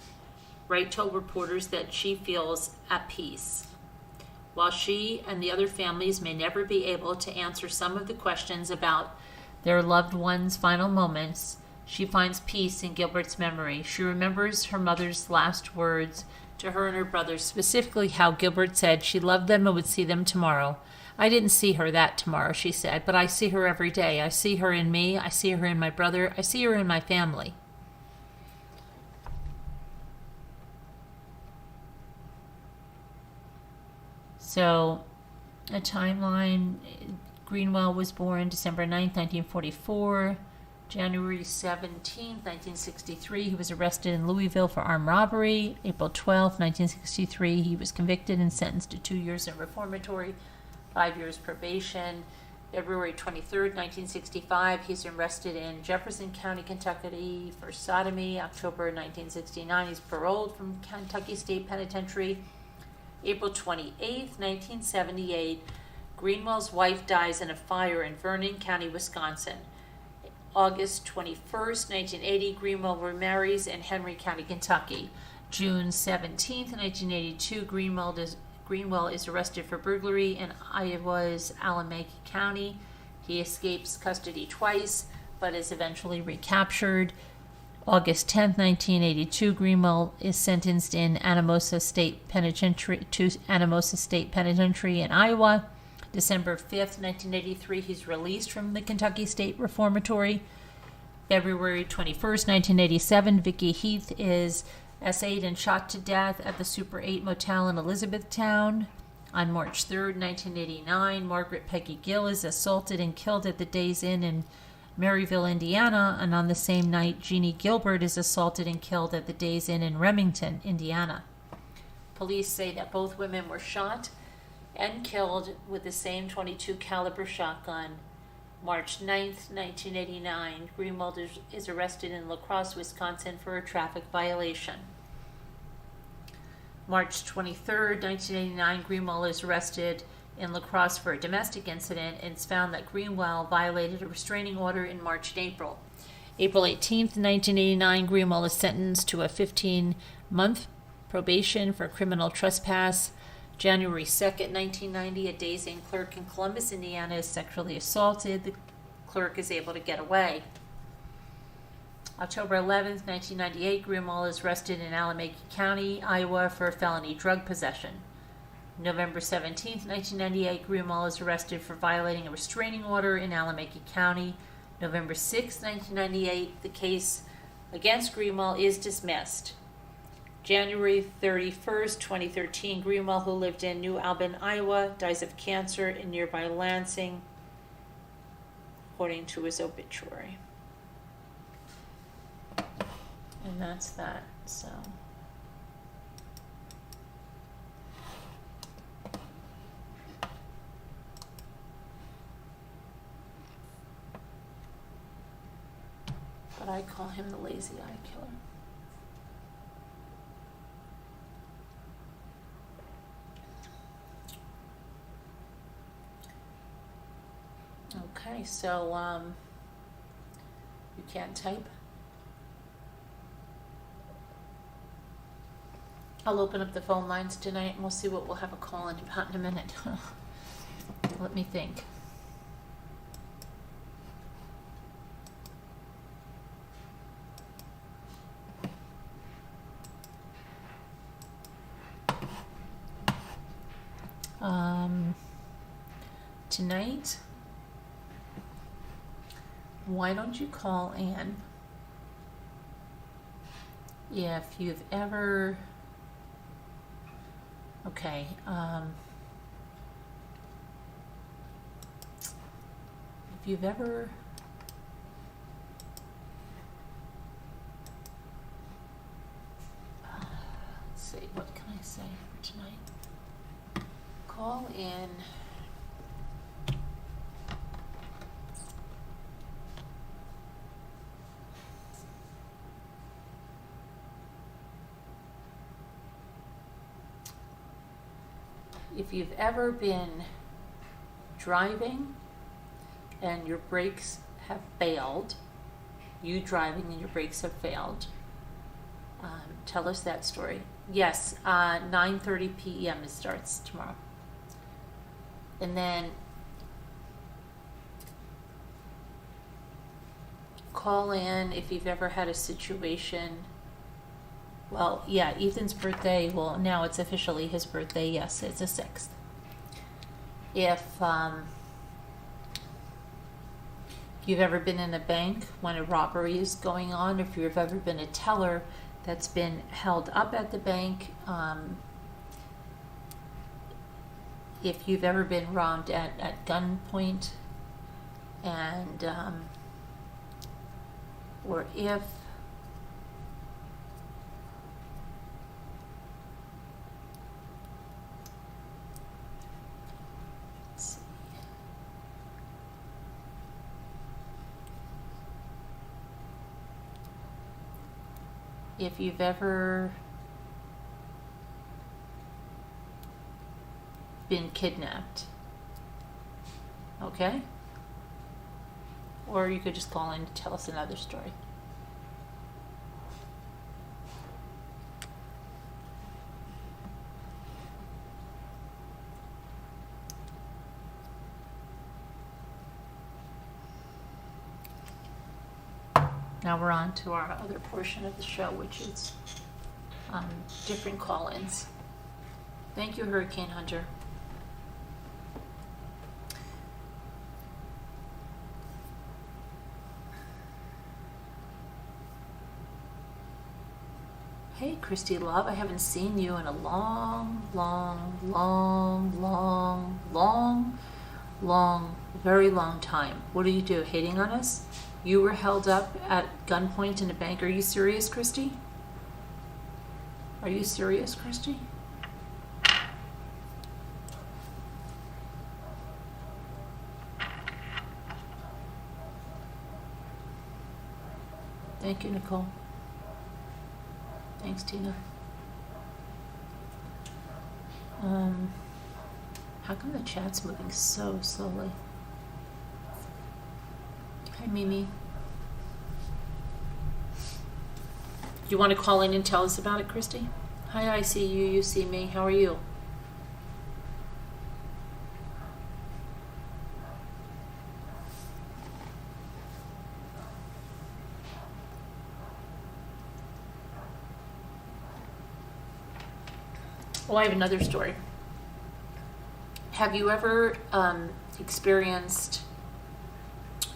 Wright told reporters that she feels at peace. While she and the other families may never be able to answer some of the questions about their loved ones' final moments, she finds peace in Gilbert's memory. She remembers her mother's last words to her and her brothers, specifically how Gilbert said she loved them and would see them tomorrow. I didn't see her that tomorrow, she said, but I see her every day. I see her in me. I see her in my brother. I see her in my family. So, a timeline, Greenwell was born December 9th, 1944. January 17th, 1963, he was arrested in Louisville for armed robbery. April 12th, 1963, he was convicted and sentenced to 2 years in reformatory, 5 years probation. February 23rd, 1965, he's arrested in Jefferson County, Kentucky for sodomy. October 1969, he's paroled from Kentucky State Penitentiary. April 28th, 1978, Greenwell's wife dies in a fire in Vernon County, Wisconsin. August 21st, 1980, Greenwell remarries in Henry County, Kentucky. June 17th, 1982, Greenwell is arrested for burglary in Iowa's Alameda County. He escapes custody twice, but is eventually recaptured. August 10th, 1982, Greenwell is sentenced in Anamosa State Penitentiary in Iowa. December 5th, 1983, he's released from the Kentucky State Reformatory. February 21st, 1987, Vicki Heath is essayed and shot to death at the Super 8 motel in Elizabethtown. On March 3rd, 1989, Margaret Peggy Gill is assaulted and killed at the Days Inn in Maryville, Indiana. And on the same night, Jeannie Gilbert is assaulted and killed at the Days Inn in Remington, Indiana. Police say that both women were shot and killed with the same .22 caliber shotgun. March 9th, 1989, Greenwald is arrested in La Crosse, Wisconsin for a traffic violation. March 23rd, 1989, Greenwald is arrested in La Crosse for a domestic incident, and it's found that Greenwald violated a restraining order in March and April. April 18th, 1989, Greenwald is sentenced to a 15-month probation for criminal trespass. January 2nd, 1990, a Days Inn clerk in Columbus, Indiana is sexually assaulted. The clerk is able to get away. October 11th, 1998, Greenwald is arrested in Alameda County, Iowa for felony drug possession. November 17th, 1998, Greenwald is arrested for violating a restraining order in Alameda County. November 6th, 1998, the case against Greenwald is dismissed. January 31st, 2013, Greenwald, who lived in New Albin, Iowa, dies of cancer in nearby Lansing, according to his obituary. And that's that, so. But I call him the lazy eye killer. Okay, so you can't type. I'll open up the phone lines tonight and we'll see what we'll have a call in about in a minute. Let me think. Tonight, why don't you call Ann if you've ever, okay, if you've ever let's see, what can I say for tonight? Call in if you've ever been driving and your brakes have failed, you driving and your brakes have failed, tell us that story. Yes, 9:30 p.m. it starts tomorrow. And then call in if you've ever had a situation. Well, yeah, Ethan's birthday, well, now it's officially his birthday. Yes, it's the 6th. If you've ever been in a bank when a robbery is going on, if you've ever been a teller that's been held up at the bank, if you've ever been robbed at gunpoint, and or if if you've ever been kidnapped, okay? Or you could just call in to tell us another story. Now we're on to our other portion of the show, which is different call-ins. Thank you, Hurricane Hunter. Hey, Christy Love, I haven't seen you in a very long time. What do you do, hating on us? You were held up at gunpoint in a bank. Are you serious, Christy? Are you serious, Christy? Thank you, Nicole. Thanks, Tina. How come the chat's moving so slowly? Hi, Mimi. You want to call in and tell us about it, Christy? Hi, I see you, you see me. How are you? Oh, I have another story. Have you ever experienced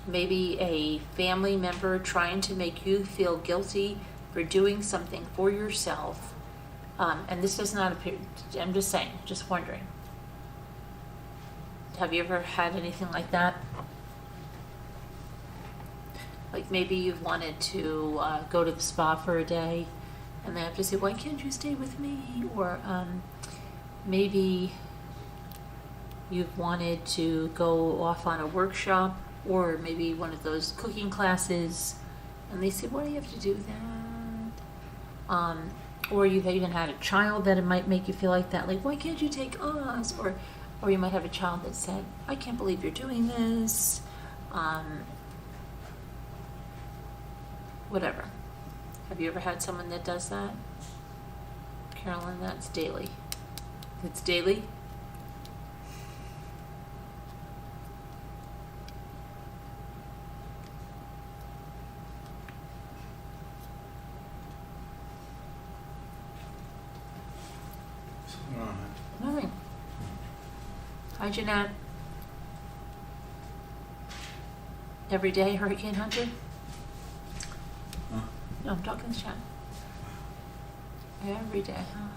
maybe a family member trying to make you feel guilty for doing something for yourself? And this does not appear, I'm just saying, just wondering. Have you ever had anything like that? Like maybe you've wanted to go to the spa for a day, and they have to say, why can't you stay with me? Or maybe you've wanted to go off on a workshop, or maybe one of those cooking classes, and they say, why do you have to do that? Or you've even had a child that it might make you feel like that, like, why can't you take us? Or you might have a child that said, I can't believe you're doing this. Whatever. Have you ever had someone that does that? Carolyn, that's daily. It's daily? Nothing. Hi, Jeanette. Every day, Hurricane Hunter? Huh? No, I'm talking to chat. Every day, huh?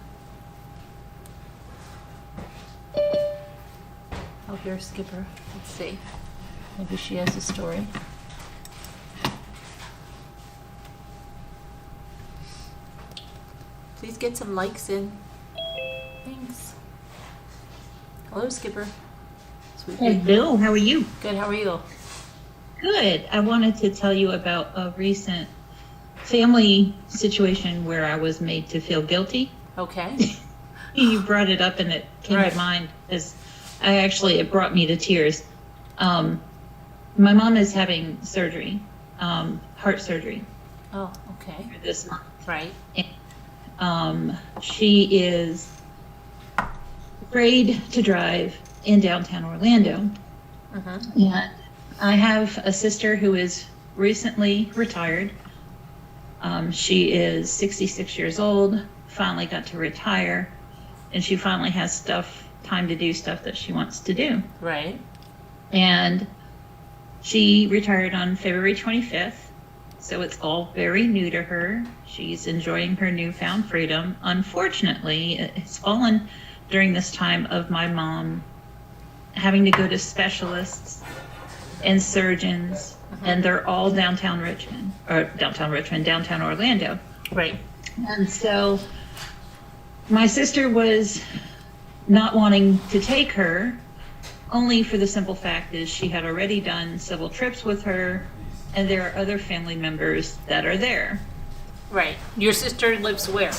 Oh, here's Skipper. Let's see. Maybe she has a story. Please get some likes in. Thanks. Hello, Skipper. Sweet baby. Hello, how are you? Good, how are you? Good. I wanted to tell you about a recent family situation where I was made to feel guilty. Okay. You brought it up and it came Right. to mind as it brought me to tears. My mom is having surgery, heart surgery Oh, okay. this month. Right. She is afraid to drive in downtown Orlando. Mm-hmm. And I have a sister who is recently retired. She is 66 years old, finally got to retire, and she finally has time to do stuff that she wants to do. Right. And she retired on February 25th, so it's all very new to her. She's enjoying her newfound freedom. Unfortunately, it's fallen during this time of my mom having to go to specialists and surgeons, and they're all downtown Orlando. Right. And so my sister was not wanting to take her, only for the simple fact is she had already done several trips with her, and there are other family members that are there. Right. Your sister lives where?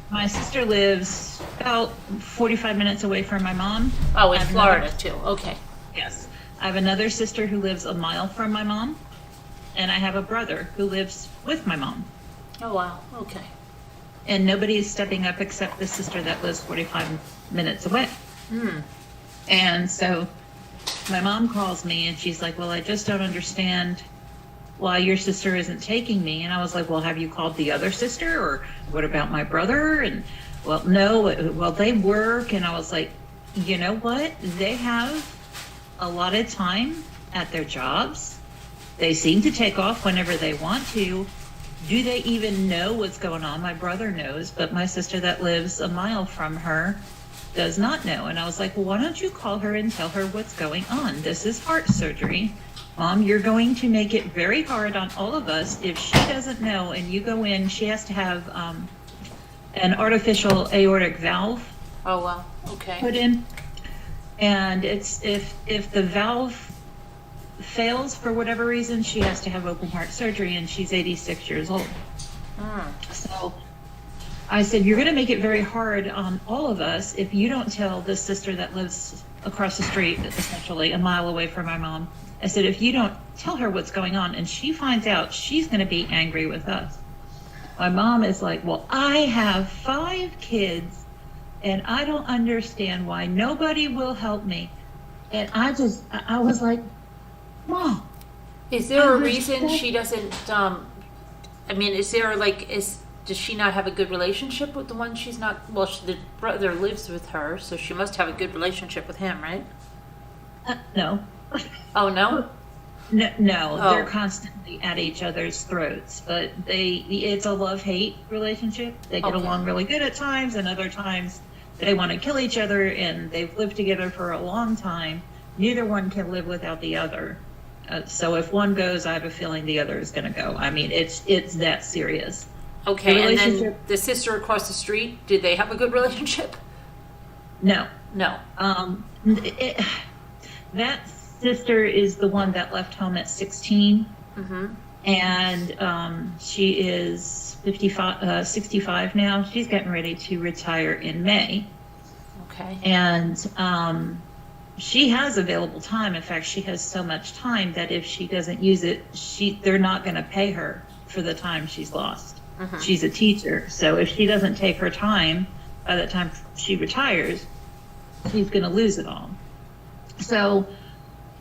My sister lives about 45 minutes away from my mom. Oh, in I have Florida too. Okay. Yes. I have another sister who lives a mile from my mom, and I have a brother who lives with my mom. Oh, wow. Okay. And nobody is stepping up except the sister that lives 45 minutes away. And so my mom calls me and she's like, well, I just don't understand why your sister isn't taking me. And I was like, well, have you called the other sister, or what about my brother? And well, no, well, they work. And I was like, you know what? They have a lot of time at their jobs. They seem to take off whenever they want to. do they even know what's going on? My brother knows, but my sister that lives a mile from her does not know. And I was like, well, why don't you call her and tell her what's going on? This is heart surgery. Mom, you're going to make it very hard on all of us. If she doesn't know and you go in, she has to have an artificial aortic valve Oh, well, okay. put in. And it's if the valve fails for whatever reason, she has to have open heart surgery, and she's 86 years old. So I said, you're going to make it very hard on all of us if you don't tell this sister that lives across the street, essentially a mile away from my mom. I said, if you don't tell her what's going on and she finds out, she's going to be angry with us. My mom is like, well, I have 5 kids and I don't understand why nobody will help me. And I was like, Mom. Is there a reason she doesn't, I mean, is there like, does she not have a good relationship with the one she's not, well, the brother lives with her, so she must have a good relationship with him, right? No. Oh, no? No, Oh. they're constantly at each other's throats, but it's a love-hate relationship. They get Okay. along really good at times, and other times they want to kill each other, and they've lived together for a long time. Neither one can live without the other. So if one goes, I have a feeling the other is going to go. I mean, it's that serious. Okay, The and then relationship- the sister across the street, did they have a good relationship? No. No. That sister is the one that left home at 16. Mm-hmm. And she is 65 now. She's getting ready to retire in May. Okay. And she has available time. In fact, she has so much time that if she doesn't use it, they're not going to pay her for the time she's lost. Mm-hmm. She's a teacher, so if she doesn't take her time, by the time she retires, she's going to lose it all. So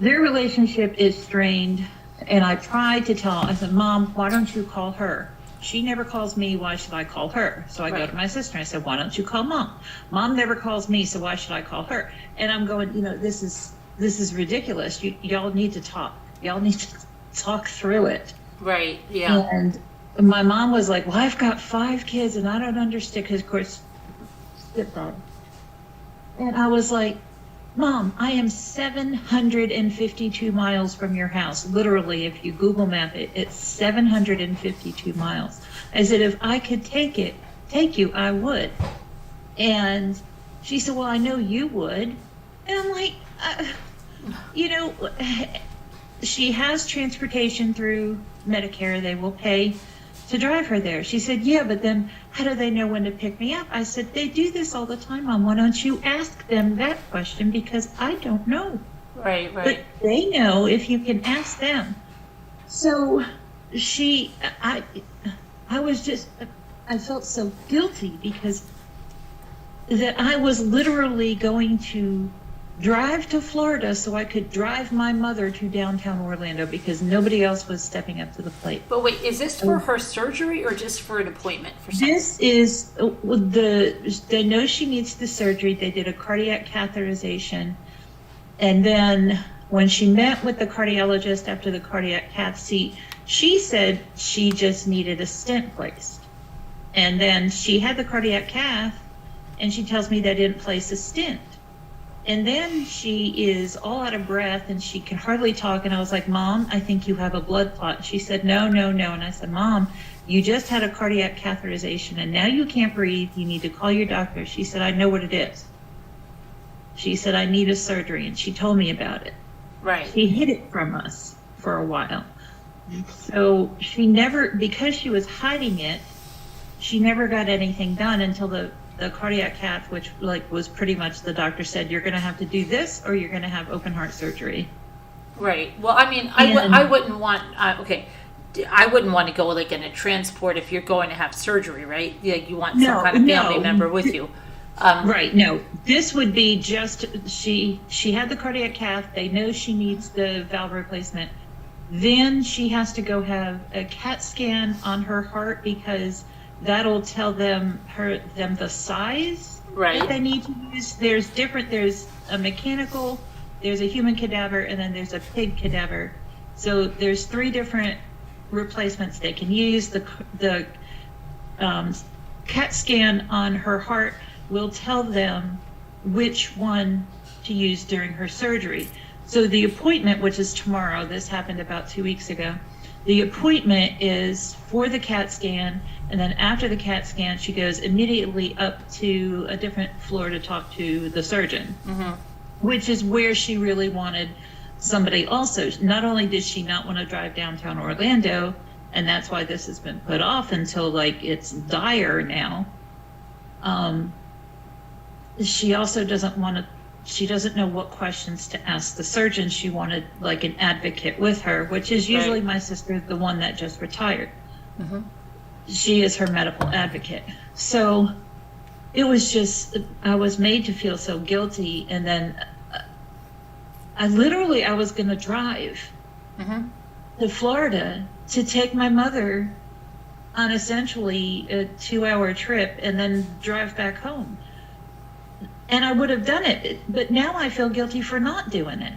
their relationship is strained, and I tried to tell, I said, Mom, why don't you call her? She never calls me, why should I call her? So I go Right. to my sister, and I said, why don't you call Mom? Mom never calls me, so why should I call her? And I'm going, this is ridiculous. Y'all need to talk. Y'all need to talk through it. Right, yeah. And my mom was like, well, I've got 5 kids, and I don't understand, because of course, stepdad. And I was like, Mom, I am 752 miles from your house. Literally, if you Google map it, it's 752 miles. I said, if I could take you, I would. And she said, well, I know you would. And I'm like, she has transportation through Medicare. They will pay to drive her there. She said, yeah, but then how do they know when to pick me up? I said, they do this all the time, Mom. Why don't you ask them that question? Because I don't know. Right, But right. they know if you can ask them. So I felt so guilty because that I was literally going to drive to Florida so I could drive my mother to downtown Orlando because nobody else was stepping up to the plate. But wait, is this for her surgery or just for an appointment for something? This is they know she needs the surgery. They did a cardiac catheterization. And then when she met with the cardiologist after the cardiac cath, she said she just needed a stent placed. And then she had the cardiac cath and she tells me they didn't place a stent. And then she is all out of breath and she can hardly talk. And I was like, Mom, I think you have a blood clot. She said, no. And I said, Mom, you just had a cardiac catheterization and now you can't breathe. You need to call your doctor. She said, I know what it is. She said, I need a surgery. And she told me about it. Right. She hid it from us for a while. So she never, because she was hiding it, she never got anything done until the cardiac cath, which was pretty much the doctor said, you're going to have to do this or you're going to have open heart surgery. Right. Well, I mean, I wouldn't want, okay, I wouldn't want to go like in a transport if you're going to have surgery, right? Like you want some kind of family member with you. Right. No, this would be just, she had the cardiac cath. They know she needs the valve replacement. Then she has to go have a CAT scan on her heart because that'll tell them the size that they need to use. There's a mechanical, there's a human cadaver, and then there's a pig cadaver. So there's 3 different replacements they can use. The CAT scan on her heart will tell them which one to use during her surgery. So the appointment, which is tomorrow, this happened about 2 weeks ago, the appointment is for the CAT scan, and then after the CAT scan, she goes immediately up to a different floor to talk to the surgeon, which is where she really wanted somebody also. Not only did she not want to drive downtown Orlando, and that's why this has been put off until like it's dire now, she also doesn't want to, she doesn't know what questions to ask the surgeon. She wanted like an advocate with her, which is usually my sister, the one that just retired. She is her medical advocate. So it was just, I was made to feel so guilty. And then I was going to drive to Florida to take my mother on essentially a 2-hour trip and then drive back home. And I would have done it, but now I feel guilty for not doing it.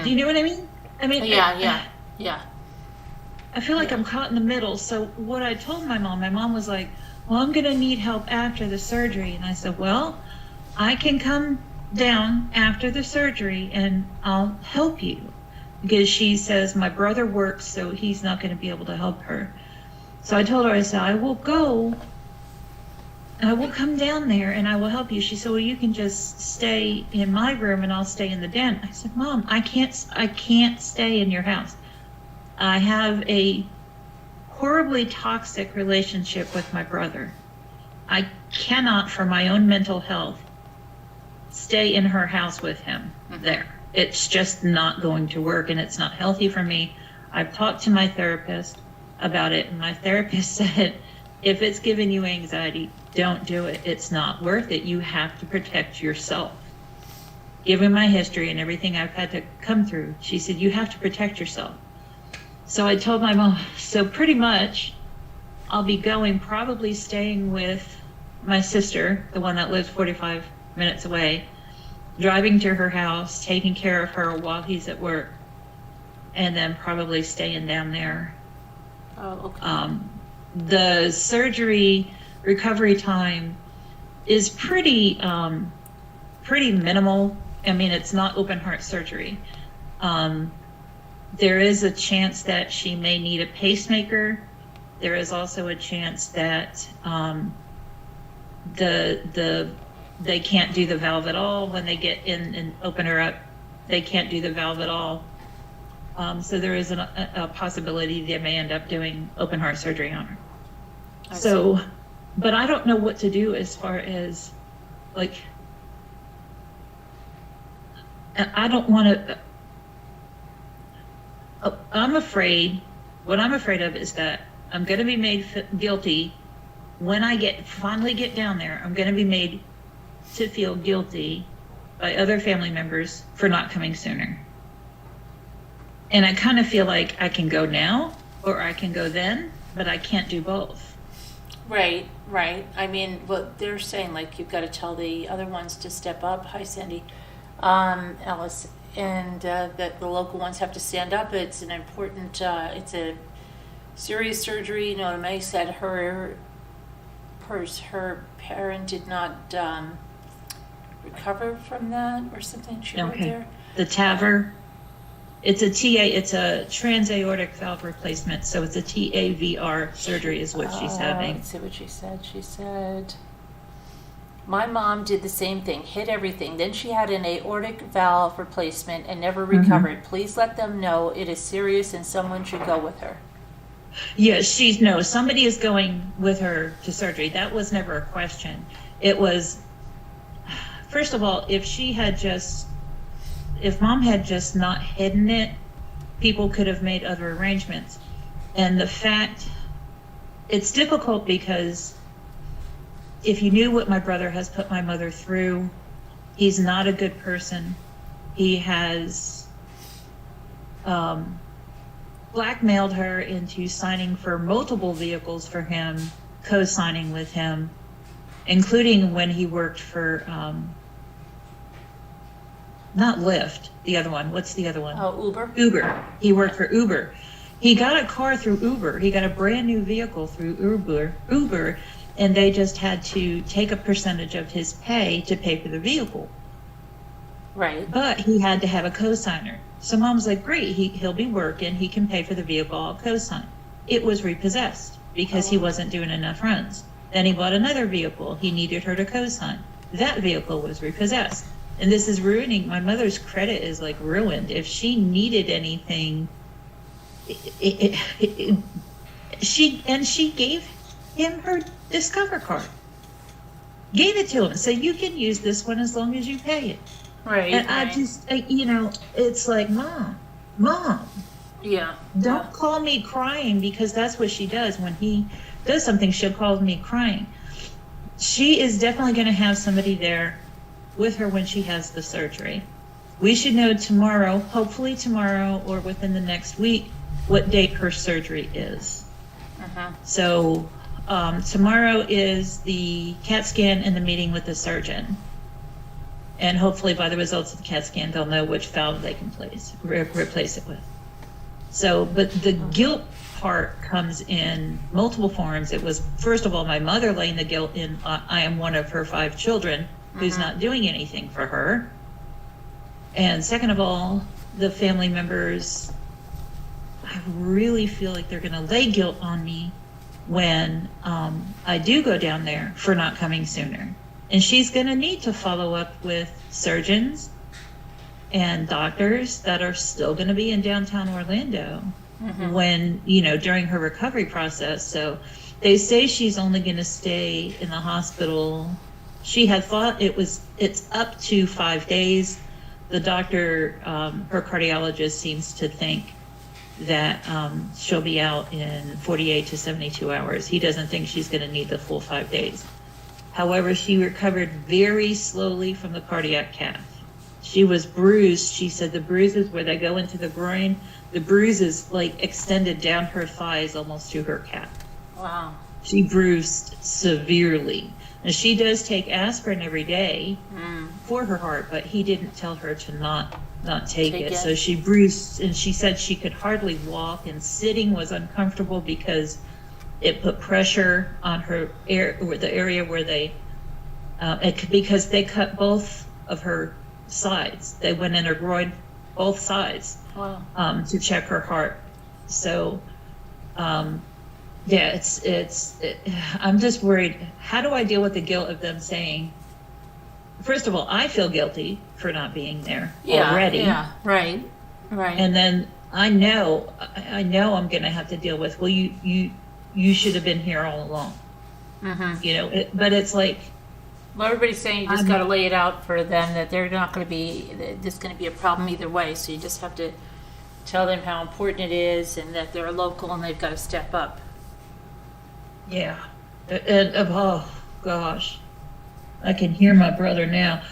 Do you know what I mean? I mean, Yeah. I feel like I'm caught in the middle. So what I told my mom was like, well, I'm going to need help after the surgery. And I said, well, I can come down after the surgery and I'll help you. Because she says my brother works, so he's not going to be able to help her. So I told her, I said, I will come down there and I will help you. She said, well, you can just stay in my room and I'll stay in the den. I said, Mom, I can't stay in your house. I have a horribly toxic relationship with my brother. I cannot, for my own mental health, stay in her house with him there. It's just not going to work and it's not healthy for me. I've talked to my therapist about it and my therapist said, if it's giving you anxiety, don't do it. It's not worth it. You have to protect yourself. Given my history and everything I've had to come through, she said, you have to protect yourself. So I told my mom, so pretty much I'll be going, probably staying with my sister, the one that lives 45 minutes away, driving to her house, taking care of her while he's at work, and then probably staying down there. Oh, okay. The surgery recovery time is pretty minimal. I mean, it's not open heart surgery. There is a chance that she may need a pacemaker. There is also a chance that they can't do the valve at all when they get in and open her up. They can't do the valve at all. So there is a possibility they may end up doing open heart surgery on her. So, but I don't know what to do as far as, like, I don't want to, I'm afraid, what I'm afraid of is that I'm going to be made guilty when I finally get down there. I'm going to be made to feel guilty by other family members for not coming sooner. And I kind of feel like I can go now or I can go then, but I can't do both. Right. I mean, what they're saying, like, you've got to tell the other ones to step up. Hi, Sandy. Alice. And that the local ones have to stand up. It's an important, it's a serious surgery. You know, May said her parent did not recover from that or something. She wrote there. The TAVR. It's a it's a transaortic valve replacement, so it's a TAVR surgery is what she's having. Let's see what she said. She said, my mom did the same thing, hit everything. Then she had an aortic valve replacement and never recovered. Please let them know it is serious and someone should go with her. Yes, somebody is going with her to surgery. That was never a question. It was, first of all, if mom had just not hidden it, people could have made other arrangements. And the fact, it's difficult because if you knew what my brother has put my mother through, he's not a good person. He has blackmailed her into signing for multiple vehicles for him, co-signing with him, including when he worked for not Lyft, the other one. What's the other one? Oh, Uber? Uber. He worked for Uber. He got a car through Uber. He got a brand new vehicle through Uber, and they just had to take a percentage of his pay to pay for the vehicle. Right. But he had to have a cosigner. So mom's like, great, he'll be working, he can pay for the vehicle, I'll cosign. It was repossessed because he wasn't doing enough runs. Then he bought another vehicle. He needed her to cosign. That vehicle was repossessed. And this is ruining, my mother's credit is like ruined. If she needed anything, she gave him her Discover card. Gave it to him. So you can use this one as long as you pay it. Right. And I just, it's like, Mom, Yeah. don't call me crying, because that's what she does. When he does something, she'll call me crying. She is definitely going to have somebody there with her when she has the surgery. We should know tomorrow, hopefully tomorrow or within the next week, what date her surgery is. Uh-huh. So tomorrow is the CAT scan and the meeting with the surgeon. And hopefully by the results of the CAT scan, they'll know which valve they can replace it with. So, but the guilt part comes in multiple forms. It was, first of all, my mother laying the guilt in, I am one of her 5 children who's not doing anything for her. And second of all, the family members, I really feel like they're going to lay guilt on me when I do go down there for not coming sooner. And she's going to need to follow up with surgeons and doctors that are still going to be in downtown Orlando when, during her recovery process. So they say she's only going to stay in the hospital. She had thought it's up to 5 days. The doctor, her cardiologist, seems to think that she'll be out in 48 to 72 hours. He doesn't think she's going to need the full 5 days. However, she recovered very slowly from the cardiac cath. She was bruised. She said the bruises where they go into the groin, the bruises like extended down her thighs almost to her calf. Wow. She bruised severely. And she does take aspirin every day for her heart, but he didn't tell her to not take it. So she bruised, and she said she could hardly walk, and sitting was uncomfortable because it put pressure on her the area where they, because they cut both of her sides. They went in her groin, both sides, to check her heart. So, I'm just worried. How do I deal with the guilt of them saying, first of all, I feel guilty for not being there already. Yeah, right. And then I know I'm going to have to deal with, well, you should have been here all along. But it's like, well, everybody's saying you just got to lay it out for them that they're not going to be, there's going to be a problem either way. So you just have to tell them how important it is and that they're local and they've got to step up. Yeah. Oh, gosh. I can hear my brother now.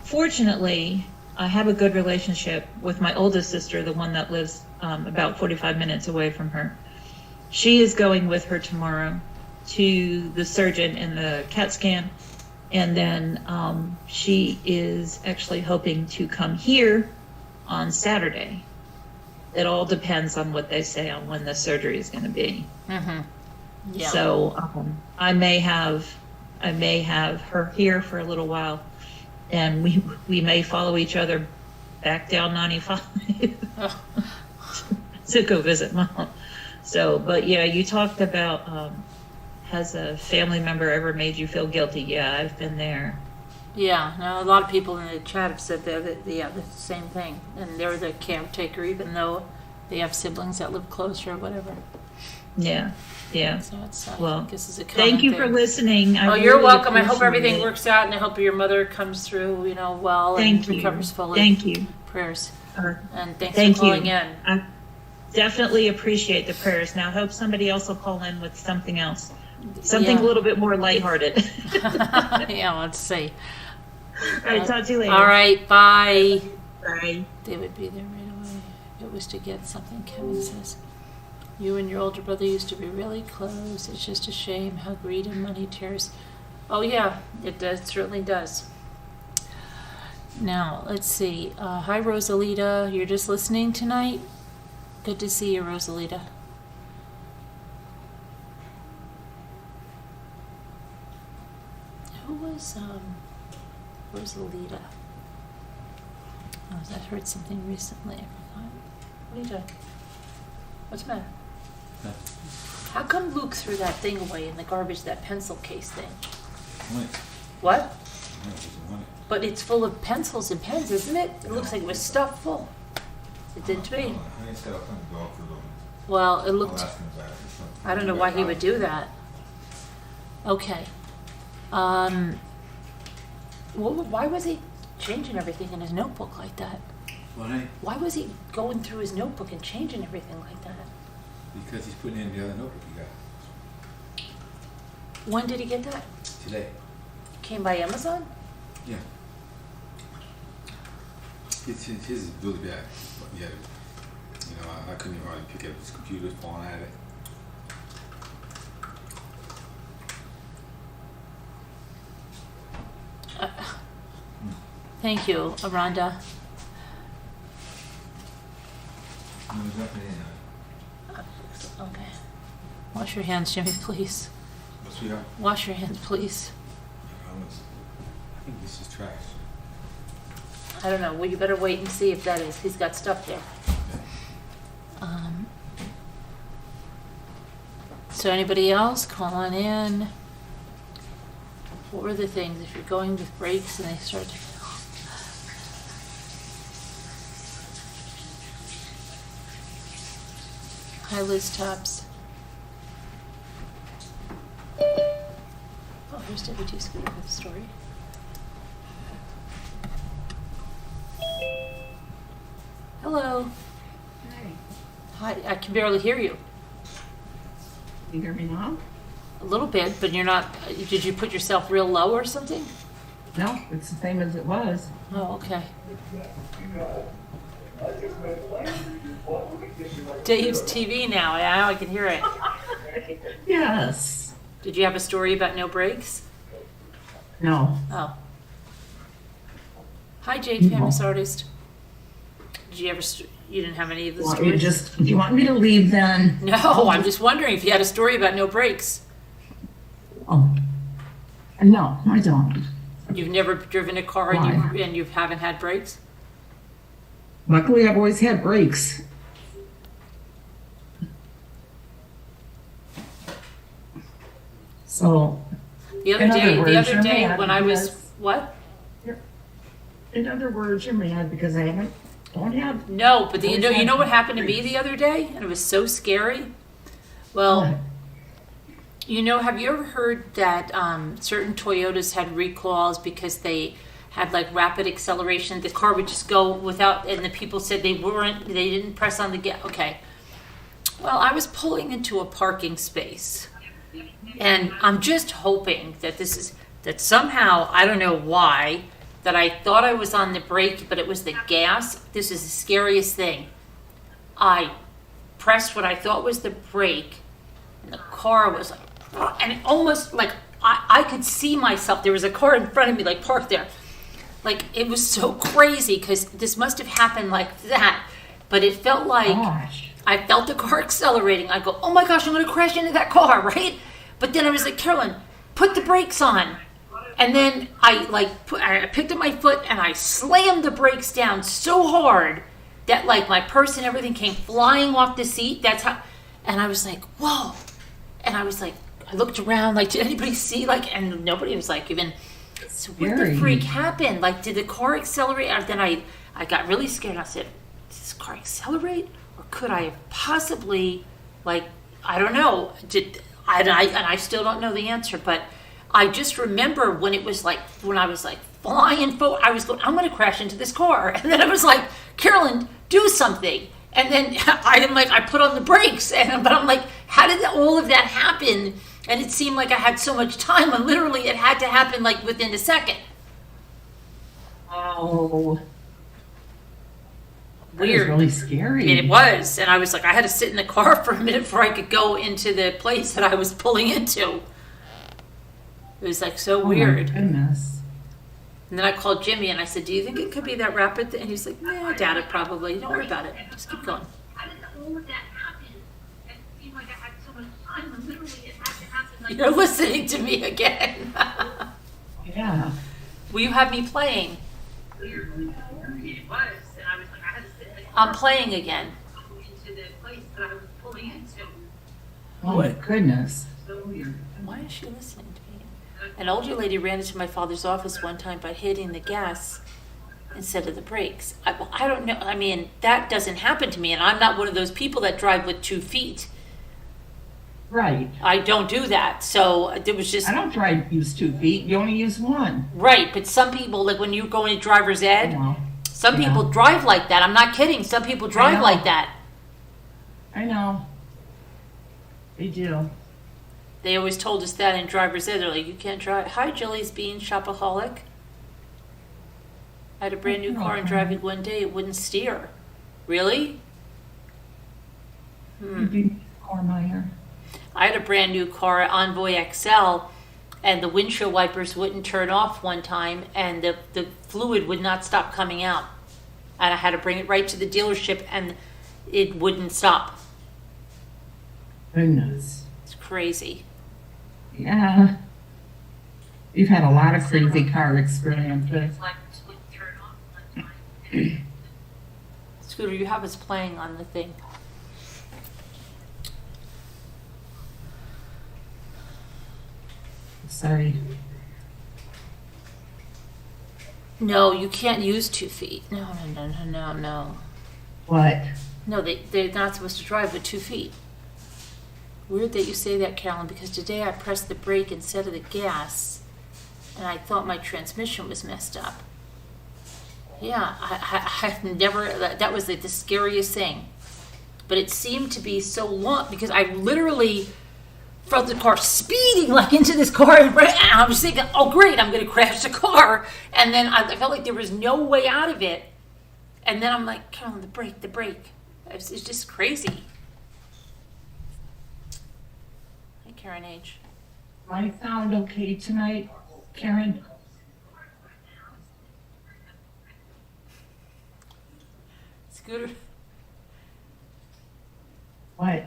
Fortunately, I have a good relationship with my oldest sister, the one that lives about 45 minutes away from her. She is going with her tomorrow to the surgeon in the CAT scan. And then she is actually hoping to come here on Saturday. It all depends on what they say on when the surgery is going to be. Yeah. So I may have her here for a little while, and we may follow each other back down 95 to go visit Mom. So, but yeah, you talked about has a family member ever made you feel guilty? Yeah, I've been there. Yeah, no, a lot of people in the chat have said the same thing, and they're the caretaker, even though they have siblings that live closer or whatever. Yeah. So it's, well, this is a thank you thing. for listening. You're really welcome. I hope everything works out, and I hope your mother comes through, well, and recovers fully. Thank you. Prayers. And thanks for calling in. I definitely appreciate the prayers. Now, I hope somebody else will call in with something else. Something a little bit more lighthearted. Yeah, let's see. All right, talk to you later. All right, bye. Bye. They would be there right away. It was to get something, Kevin says. You and your older brother used to be really close. It's just a shame how greed and money tears. Oh, yeah, it does. Certainly does. Now, let's see. Hi, Rosalita. You're just listening tonight? Good to see you, Rosalita. Who was Rosalita? Oh, I heard something recently. What are you doing? What's the matter? Huh? How come Luke threw that thing away in the garbage, that pencil case thing? Money. What? No, it wasn't money. But it's full of pencils and pens, isn't it? It looks like it was stuffed full. It did to me. I ain't said I'll come to go through them. Well, it I'll looked, ask him about it or something. I don't know why he would do that. Okay. Why was he changing everything in his notebook like that? Why? Why was he going through his notebook and changing everything like that? Because he's putting in the other notebook he got When did he get that? today. Came by Amazon? Yeah. His is really bad. But yeah, you know, I couldn't even hardly pick up his computer, falling at it. Thank you, Aranda. There's nothing in there. Okay. Wash your hands, Jimmy, please. What's we got? Wash your hands, please. I think this is trash. I don't know. Well, you better wait and see if that is. He's got stuff there. So anybody else? Call on in. What were the things? If you're going with brakes and they start to... Hi, Liz Tops. Oh, here's WT Scooter with the story. Hello. Hey, Hi, I can barely hear you. you hear me now? A little bit, but you're not... Did you put yourself real low or something? No, it's the same as it was. Oh, okay. Dave's TV now. Now I can hear it. Yes. Did you have a story about no brakes? No. Oh. Hi, Jade, famous artist. Did you ever... You didn't have any of the Want stories? you just, do you want me to leave then? No, I'm just wondering if you had a story about no brakes. Oh. No, I don't. You've never driven a car and you haven't had brakes? Luckily, I've always had brakes. So, The other In other day, words, you're mad when I was... because- What? in other words, you're mad because I don't have. No, but Always you had know what happened to me brakes. the other day? And it was so scary. Well, you know, have you ever heard that certain Toyotas had recalls because they had like rapid acceleration? The car would just go without, and the people said they didn't press on the gas. Okay. Well, I was pulling into a parking space, and I'm just hoping that that somehow, I don't know why, that I thought I was on the brake, but it was the gas. This is the scariest thing. I pressed what I thought was the brake, and the car was like, and it almost like I could see myself. There was a car in front of me, like parked there. Like it was so crazy because this must have happened like that, but it felt like Gosh. I felt the car accelerating. I go, oh my gosh, I'm going to crash into that car, right? But then I was like, Carolyn, put the brakes on. And then I picked up my foot and I slammed the brakes down so hard that like my purse and everything came flying off the seat. That's how, and I was like, whoa. And I was like, I looked around, like, did anybody see? Like, and nobody was like even, so what the Scary. freak happened? Like, did the car accelerate? And then I got really scared. I said, did this car accelerate? Or could I have possibly, like, I don't know. And I still don't know the answer, but I just remember when it was like, when I was like flying forward, I was going, I'm going to crash into this car. And then I was like, Carolyn, do something. And then I put on the brakes, but I'm like, how did all of that happen? And it seemed like I had so much time, and literally it had to happen like within a second. Oh. That is Weird. really scary. It was. And I was like, I had to sit in the car for a minute before I could go into the place that I was pulling into. It was like so Oh, weird. my goodness. And then I called Jimmy and I said, do you think it could be that rapid? And he's like, nah, I doubt it probably. Don't worry about it. Just keep going. You're listening to me again. Yeah. Will you have me playing? It was, and I was like, I had to sit in the I'm playing again. into the place that I was pulling into. Oh my goodness. So weird. Why is she listening to me? An older lady ran into my father's office one time by hitting the gas instead of the brakes. I don't know. I mean, that doesn't happen to me, and I'm not one of those people that drive with 2 feet. Right. I don't do that. So it was just I don't try to use 2 feet. You only use one. right. But some people, like when you go into driver's ed, Well, some yeah. people drive like that. I'm not kidding. Some people drive know. like that. I know. They do. They always told us that in driver's ed. They're like, you can't drive. Hi, Jilly's Bean, shopaholic. I had a brand new car and driving one day, it wouldn't steer. Really? Cormeyer. I had a brand new car, Envoy XL, and the windshield wipers wouldn't turn off one time, and the fluid would not stop coming out. And I had to bring it right to the dealership, and it wouldn't stop. Goodness. It's crazy. Yeah. You've had a lot of crazy car experiences. Like, it wouldn't turn off one time. Scooter, you have us playing on the thing. Sorry. No, you can't use 2 feet. No. What? No, they're not supposed to drive with 2 feet. Weird that you say that, Carolyn, because today I pressed the brake instead of the gas, and I thought my transmission was messed up. Yeah, I've never, that was like the scariest thing. But it seemed to be so long, because I literally felt the car speeding like into this car, and I was thinking, oh great, I'm going to crash the car. And then I felt like there was no way out of it. And then I'm like, Carolyn, the brake. It's just crazy. Hi, Karen H. My sound okay tonight, Karen? Scooter, What?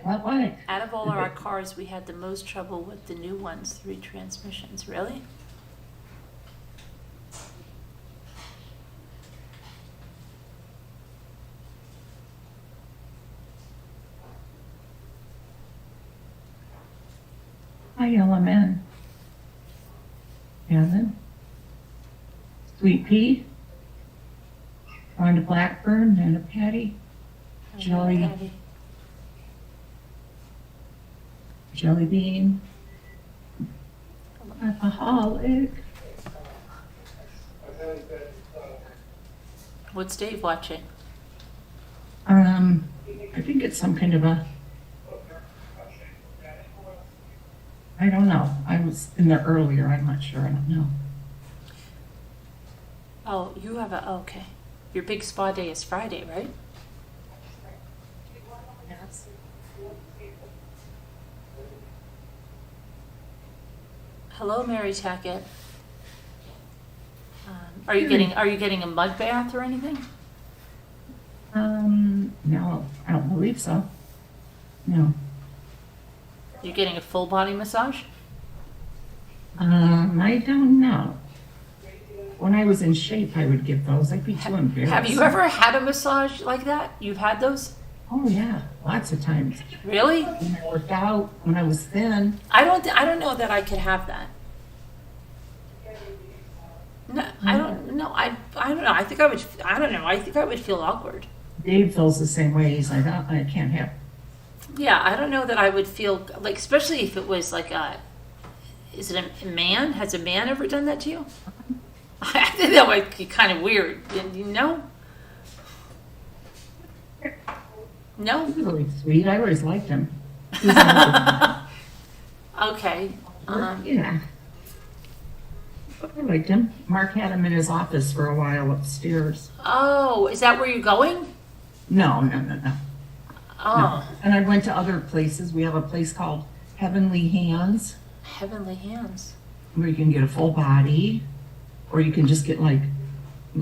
out of all our cars, we had the most trouble with the new ones, 3 transmissions. Really? Hi, LMN. Kevin. Sweet Pea. Rhonda Blackburn, Nana Patty. Jelly. Jelly Bean. Alcoholic. What's Dave watching? I think it's some kind of a, I don't know. I was in there earlier. I'm not sure. I don't know. Oh, you have a, okay. Your big spa day is Friday, right? Yes. Hello, Mary Tackett. Are you getting a mud bath or anything? No, I don't believe so. No. You're getting a full body massage? I don't know. When I was in shape, I would give those. I'd be too embarrassed. Have you ever had a massage like that? You've had those? Oh yeah, lots of times. Really? When I worked out, when I was thin. I don't know that I could have that. No, I don't know. I don't know. I think I would feel awkward. Dave feels the same way. He's like, oh, I can't have. Yeah, I don't know that I would feel like, especially if it was like is it a man? Has a man ever done that to you? I think that would be kind of weird. You know? No? He's really sweet. I always liked him. Okay. Yeah. I liked him. Mark had him in his office for a while upstairs. Oh, is that where you're going? No. Oh, No. And I went to other places. We have a place called Heavenly Hands Heavenly Hands. where you can get a full body, or you can just get like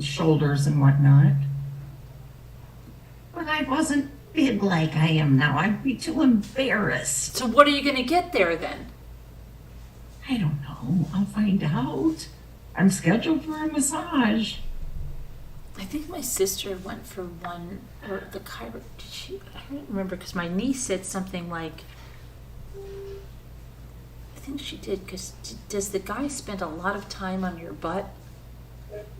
shoulders and whatnot. But I wasn't big like I am now. I'd be too embarrassed. So what are you going to get there then? I don't know. I'll find out. I'm scheduled for a massage. I think my sister went for one, or the chiro. Did she? I don't remember because my niece said something like, I think she did. Because does the guy spend a lot of time on your butt?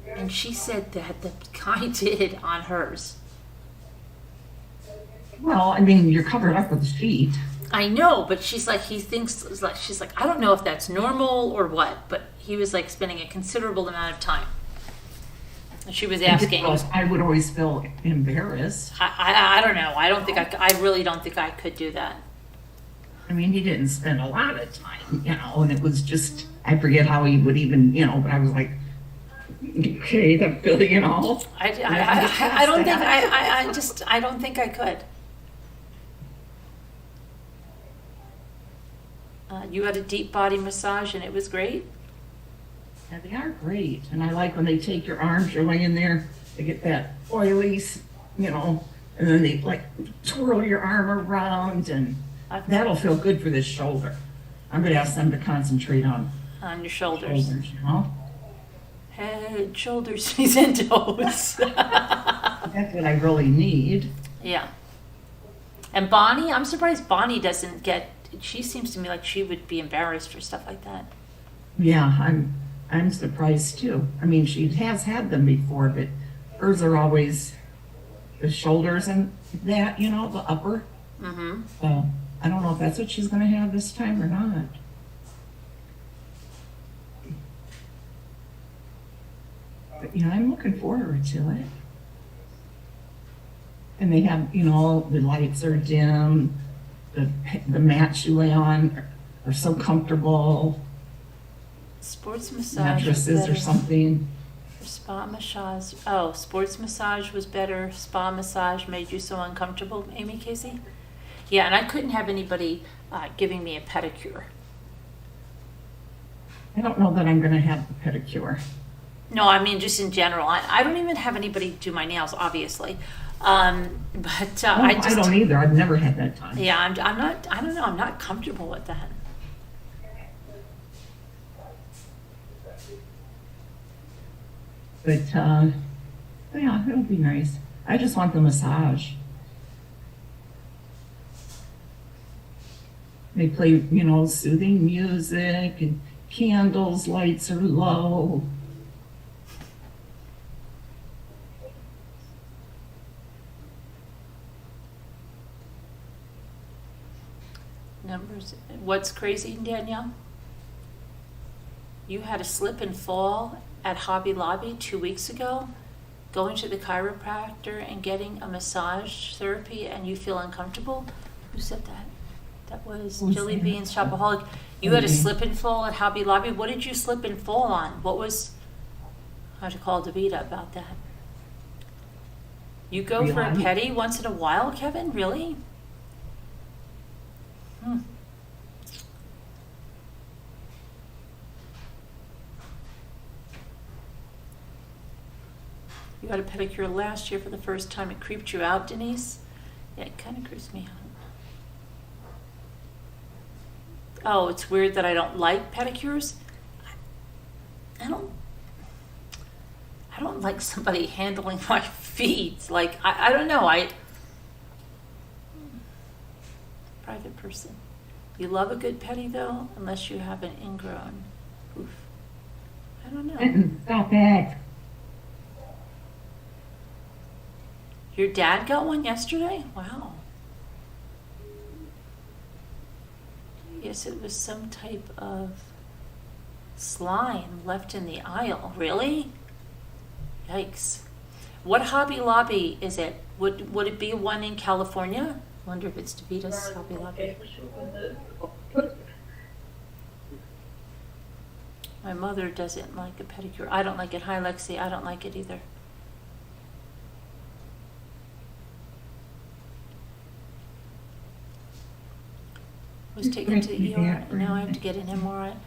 And she said that the guy did on hers. Well, I mean, you're covered up with a sheet. I know, but she's like, he thinks, she's like, I don't know if that's normal or what, but he was like spending a considerable amount of time. And she was asking. I would always feel embarrassed. I don't know. I don't think I really don't think I could do that. I mean, he didn't spend a lot of time, and it was just, I forget how he would even, but I was like, okay, I don't think I don't think I could. You had a deep body massage and it was great. Yeah, they are great. And I like when they take your arms, you're laying there, they get that oily, and then they like twirl your arm around, and that'll feel good for this shoulder. I'm going to ask them to concentrate on your shoulders. Shoulders. Head, shoulders, knees, and toes. That's what I really need. Yeah. And Bonnie, I'm surprised Bonnie doesn't get, she seems to me like she would be embarrassed for stuff like that. Yeah, I'm surprised too. I mean, she has had them before, but hers are always the shoulders and that, the upper. Mm-hmm. So I don't know if that's what she's going to have this time or not. But I'm looking forward to it. And they have, the lights are dim, the mats you lay on are so comfortable. Sports massage Mattresses or something. Spa massage. Oh, sports massage was better. Spa massage made you so uncomfortable, Amy Casey? Yeah, and I couldn't have anybody giving me a pedicure. I don't know that I'm going to have the pedicure. No, I mean just in general. I don't even have anybody do my nails, obviously. But I don't either. I've never had that time. Yeah, I'm not. I don't know. I'm not comfortable with that. But yeah, it'll be nice. I just want the massage. They play, soothing music and candles, lights are low. Numbers. What's crazy, Danielle? You had a slip and fall at Hobby Lobby 2 weeks ago, going to the chiropractor and getting a massage therapy, and you feel uncomfortable? Who said that? That was Jilly Beans Shopaholic. You had a slip and fall at Hobby Lobby. What did you slip and fall on? What was? I had to call Davida about that. You go for a pedi once in a while, Kevin? Really? You got a pedicure last year for the first time. It creeped you out, Denise? Yeah, it kind of creeps me out. Oh, it's weird that I don't like pedicures. I don't like somebody handling my feet. Like, I don't know. Private person. You love a good pedi though, unless you have an ingrown. Oof. I don't know. Stop it. Your dad got one yesterday? Wow. Yes, it was some type of slime left in the aisle. Really? Yikes. What Hobby Lobby is it? Would it be one in California? Wonder if it's DeVita's Hobby Lobby. My mother doesn't like a pedicure. I don't like it. Hi, Lexi. I don't like it either. Was taken to the ER, and now I have to get an MRI.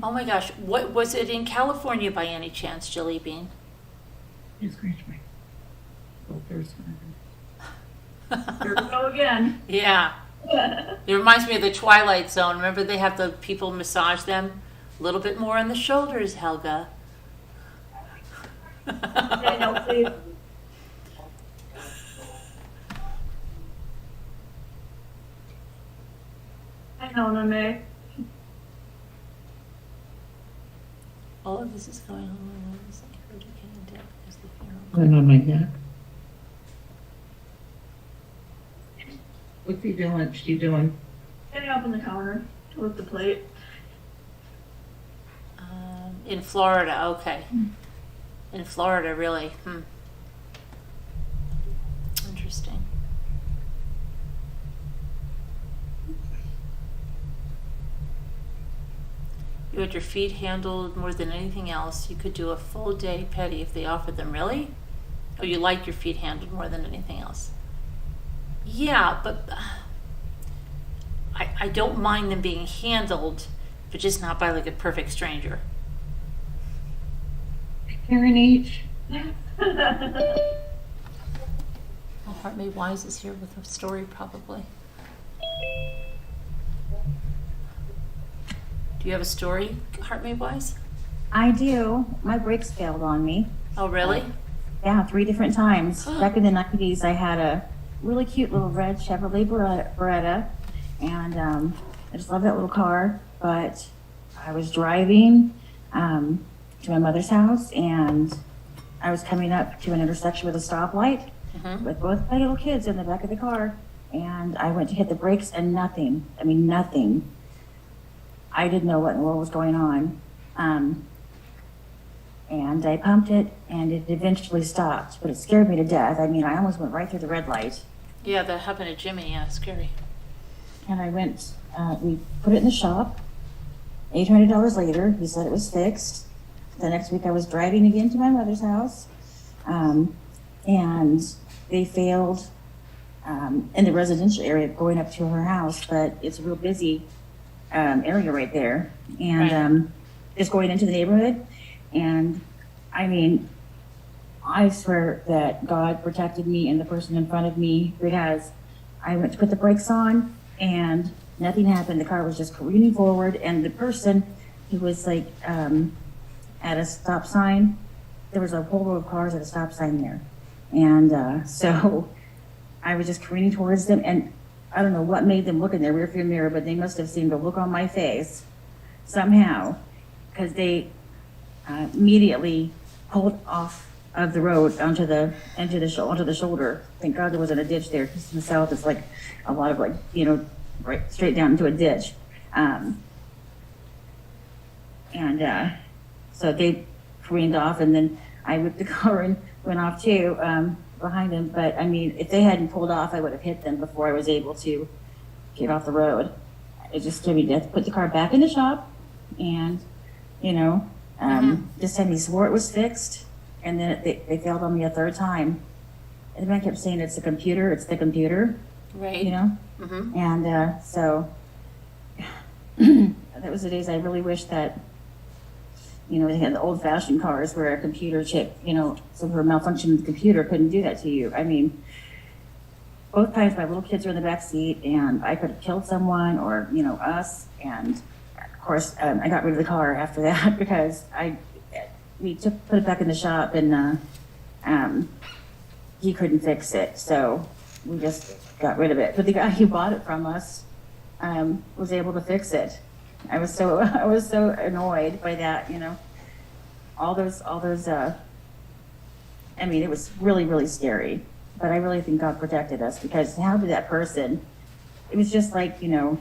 Oh my gosh, what was it in California by any chance, Jilly Bean? You scratched my. Oh, there's one. Here we go again. Yeah. It reminds me of the Twilight Zone. Remember they have the people massage them A little bit more on the shoulders, Helga. I know, please. I know, Name. All of this is going on. It's like her decaying death because the funeral. Going on my neck. What's he doing? What's she doing? Getting up on the counter with the plate. In Florida, okay. In Florida, really. Interesting. You had your feet handled more than anything else. You could do a full day pedi if they offered them. Really? Oh, you like your feet handled more than anything else? Yeah, but I don't mind them being handled, but just not by like a perfect stranger. Karen H. Oh, Heart Made Wise is here with a story, probably. Do you have a story, Heart Made Wise? I do. My brakes failed on me. Oh, really? Yeah, 3 different times. Back in the 90s, I had a really cute little red Chevrolet Beretta, and I just love that little car. But I was driving to my mother's house, and I was coming up to an intersection with a stoplight with both my little kids in the back of the car, and I went to hit the brakes, and nothing. I mean, nothing. I didn't know what in the world was going on. And I pumped it, and it eventually stopped, but it scared me to death. I mean, I almost went right through the red light. Yeah, that happened to Jimmy. Yeah, scary. And I went, we put it in the shop. $800 later, he said it was fixed. The next week I was driving again to my mother's house, and they failed in the residential area going up to her house, but it's a real busy area right there. And just going into the neighborhood. And I mean, I swear that God protected me and the person in front of me, because I went to put the brakes on and nothing happened. The car was just careening forward, and the person who was like at a stop sign, there was a whole row of cars at a stop sign there. And so I was just careening towards them, and I don't know what made them look in their rearview mirror, but they must have seen the look on my face somehow, because they immediately pulled off of the road onto the shoulder. Thank God there wasn't a ditch there, because in the south it's like a lot of like, you know, right straight down into a ditch. So they careened off, and then I whipped the car and went off too behind them. But I mean, if they hadn't pulled off, I would have hit them before I was able to get off the road. It just scared me to death. Put the car back in the shop, and you know, this time he swore it was fixed, and then they failed on me a third time. And then I kept saying, it's the computer, Right. you know? And so that was the days I really wish that, you know, they had the old-fashioned cars where a computer chip, you know, so for a malfunction of the computer couldn't do that to you. I mean, both times my little kids were in the back seat, and I could have killed someone or, you know, us. And of course, I got rid of the car after that because we put it back in the shop, and he couldn't fix it, so we just got rid of it. But the guy who bought it from us was able to fix it. I was so annoyed by that, you know. All those. I mean, it was really, really scary. But I really think God protected us, because how did that person? It was just like, you know,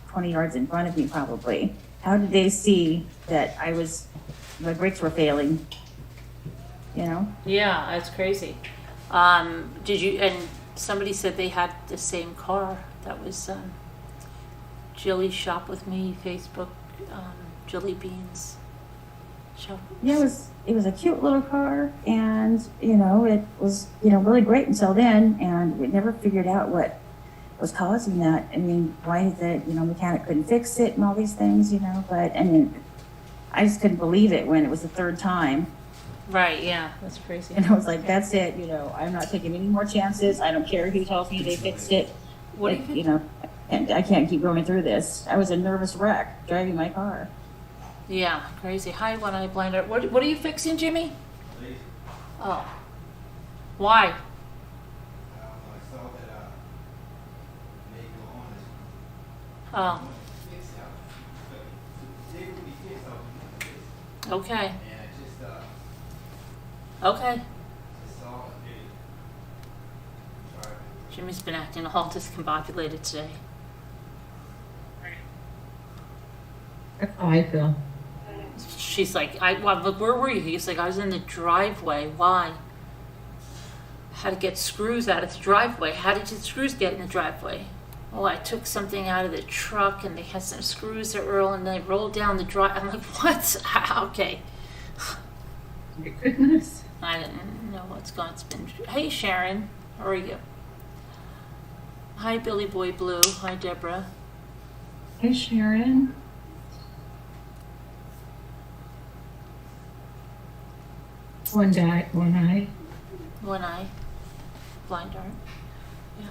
20 yards in front of me probably. How did they see that my brakes were failing? You know? Yeah, that's crazy. Did you? And somebody said they had the same car. That was Jilly Shop with Me Facebook. Jilly Beans Shop. Yeah, it was a cute little car, and you know, it was, you know, really great until then, and we never figured out what was causing that. I mean, why the, you know, mechanic couldn't fix it and all these things, you know. But I mean, I just couldn't believe it when it was the third time. Right. Yeah, that's crazy. And I was like, that's it, you know, I'm not taking any more chances. I don't care who tells me they fixed it. What do you You know, and I can't keep going through this. I was a nervous wreck driving my car. Yeah, crazy. Hi, one-eye blinder. What are you fixing, Jimmy? Oh. Why? Oh. Okay. Okay. Jimmy's been acting all discombobulated today. That's how I feel. She's like, well, look, where were you? He's like, I was in the driveway. Why? How to get screws out of the driveway? How did the screws get in the driveway? Oh, I took something out of the truck and they had some screws that roll and they rolled down the drive. I'm like, what? Okay. My goodness. I didn't know what's going on. It's been. Hey, Sharon. How are you? Hi, Billy Boy Blue. Hi, Deborah. Hey, Sharon. One eye. One eye. Blind art. Yeah.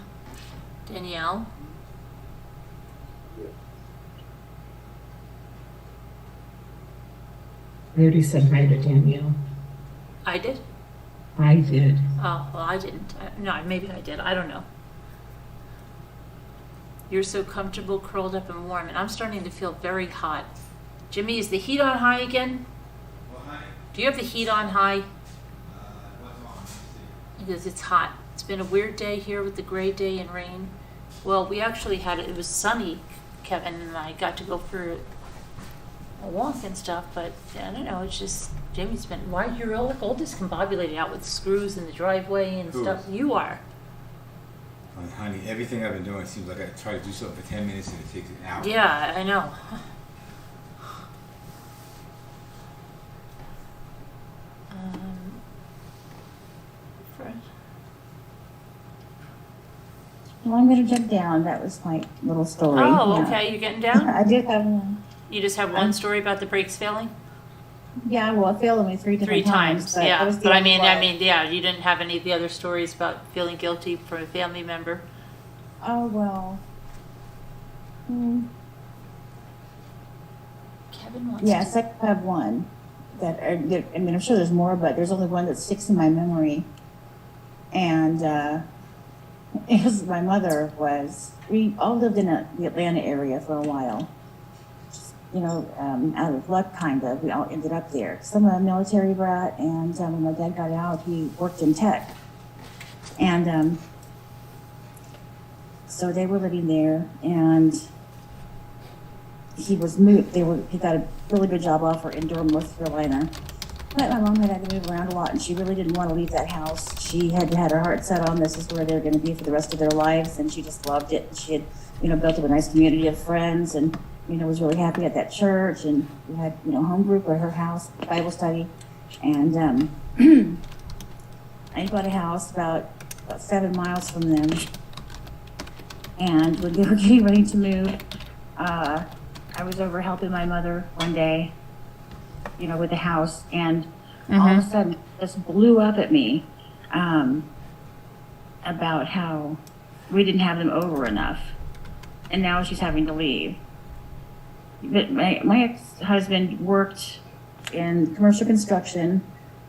Danielle. I already said hi to Danielle. I did? I did. Oh, well, I didn't. No, maybe I did. I don't know. You're so comfortable, curled up and warm, and I'm starting to feel very hot. Jimmy, is the heat on high again? Do you have the heat on high? Because it's hot. It's been a weird day here with the gray day and rain. Well, we actually had it was sunny. Kevin and I got to go for a walk and stuff, but I don't know. It's just Jamie's been. Why you're all discombobulated out with screws in the driveway and Who? stuff? You are. Honey, everything I've been doing seems like I try to do something for 10 minutes and it takes an hour. Yeah, I know. For- Well, I'm gonna jump down. That was my little story. Oh, Yeah. okay. You're getting down. I did have one. You just have one story about the brakes failing. Yeah, well, it failed on me three different 3 times. that Yeah, was the but I only mean, one. yeah. You didn't have any of the other stories about feeling guilty for a family member. Oh, well. Hmm. Kevin wants. Yes, I have one. I mean, I'm sure there's more, but there's only one that sticks in my memory. And it was my mother we all lived in the Atlanta area for a while. You know, out of luck, kind of. We all ended up there. I'm a military brat, and when my dad got out, he worked in tech. And so they were living there, and he was moved. He got a really good job offer in Durham, North Carolina. But my mom had to move around a lot, and she really didn't want to leave that house. She had her heart set on this is where they were going to be for the rest of their lives, and she just loved it. And she had, built up a nice community of friends, and was really happy at that church. And we had, home group at her house, Bible study, and I bought a house about 7 miles from them. And when they were getting ready to move, I was over helping my mother one day, with the house, and all of a sudden this blew up at me about how we didn't have them over enough, and now she's having to leave. But my ex-husband worked in commercial construction,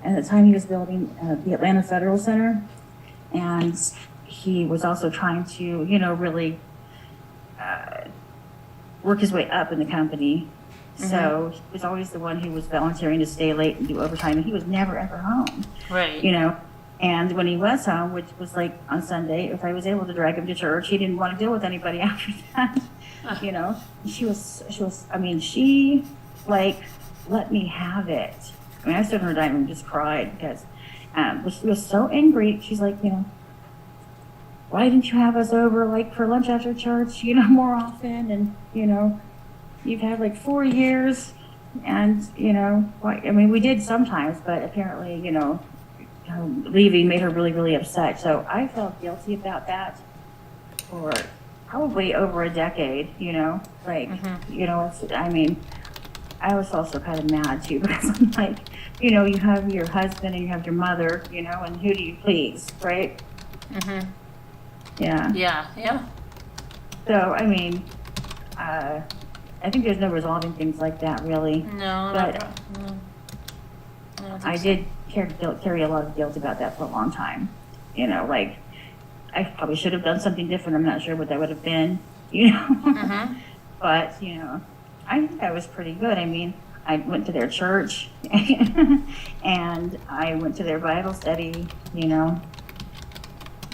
and at the time he was building the Atlanta Federal Center, and he was also trying to, really work his way up in the company. So he was always the one who was volunteering to stay late and do overtime, and he was never ever home. Right. And when he was home, which was like on Sunday, if I was able to drag him to church, he didn't want to deal with anybody after that. She let me have it. I mean, I stood in her dining room and just cried because she was so angry. She's like, why didn't you have us over for lunch after church, more often? And, you've had 4 years, and, we did sometimes, but apparently, leaving made her really, really upset. So I felt guilty about that for probably over a decade, I was also kind of mad too, because I'm like, you have your husband and you have your mother, and who do you please, right? Yeah. Yeah. So, I think there's no resolving things like that really. No, But no. I don't think I so. did carry a lot of guilt about that for a long time. You know, like I probably should have done something different. I'm not sure what that would have been, you know. Mm-hmm. But, you know, I think I was pretty good. I mean, I went to their church and I went to their Bible study, you know.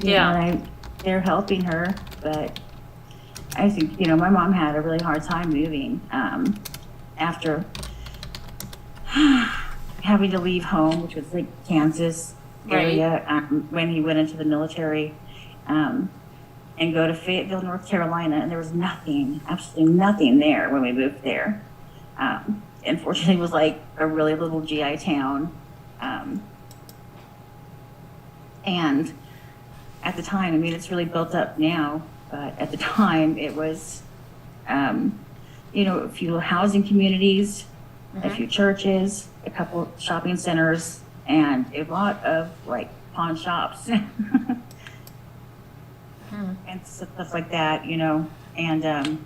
Yeah. And they're helping her, but I think, you know, my mom had a really hard time moving after having to leave home, which was like Kansas area, when he went into the military, and go to Fayetteville, North Carolina, and there was nothing, absolutely nothing there when we moved there. Unfortunately, it was like a really little GI town, and at the time, I mean, it's really built up now, but at the time, it was, you know, a few housing communities, a few churches, a couple shopping centers, and a lot of like pawn shops and stuff like that, you know. And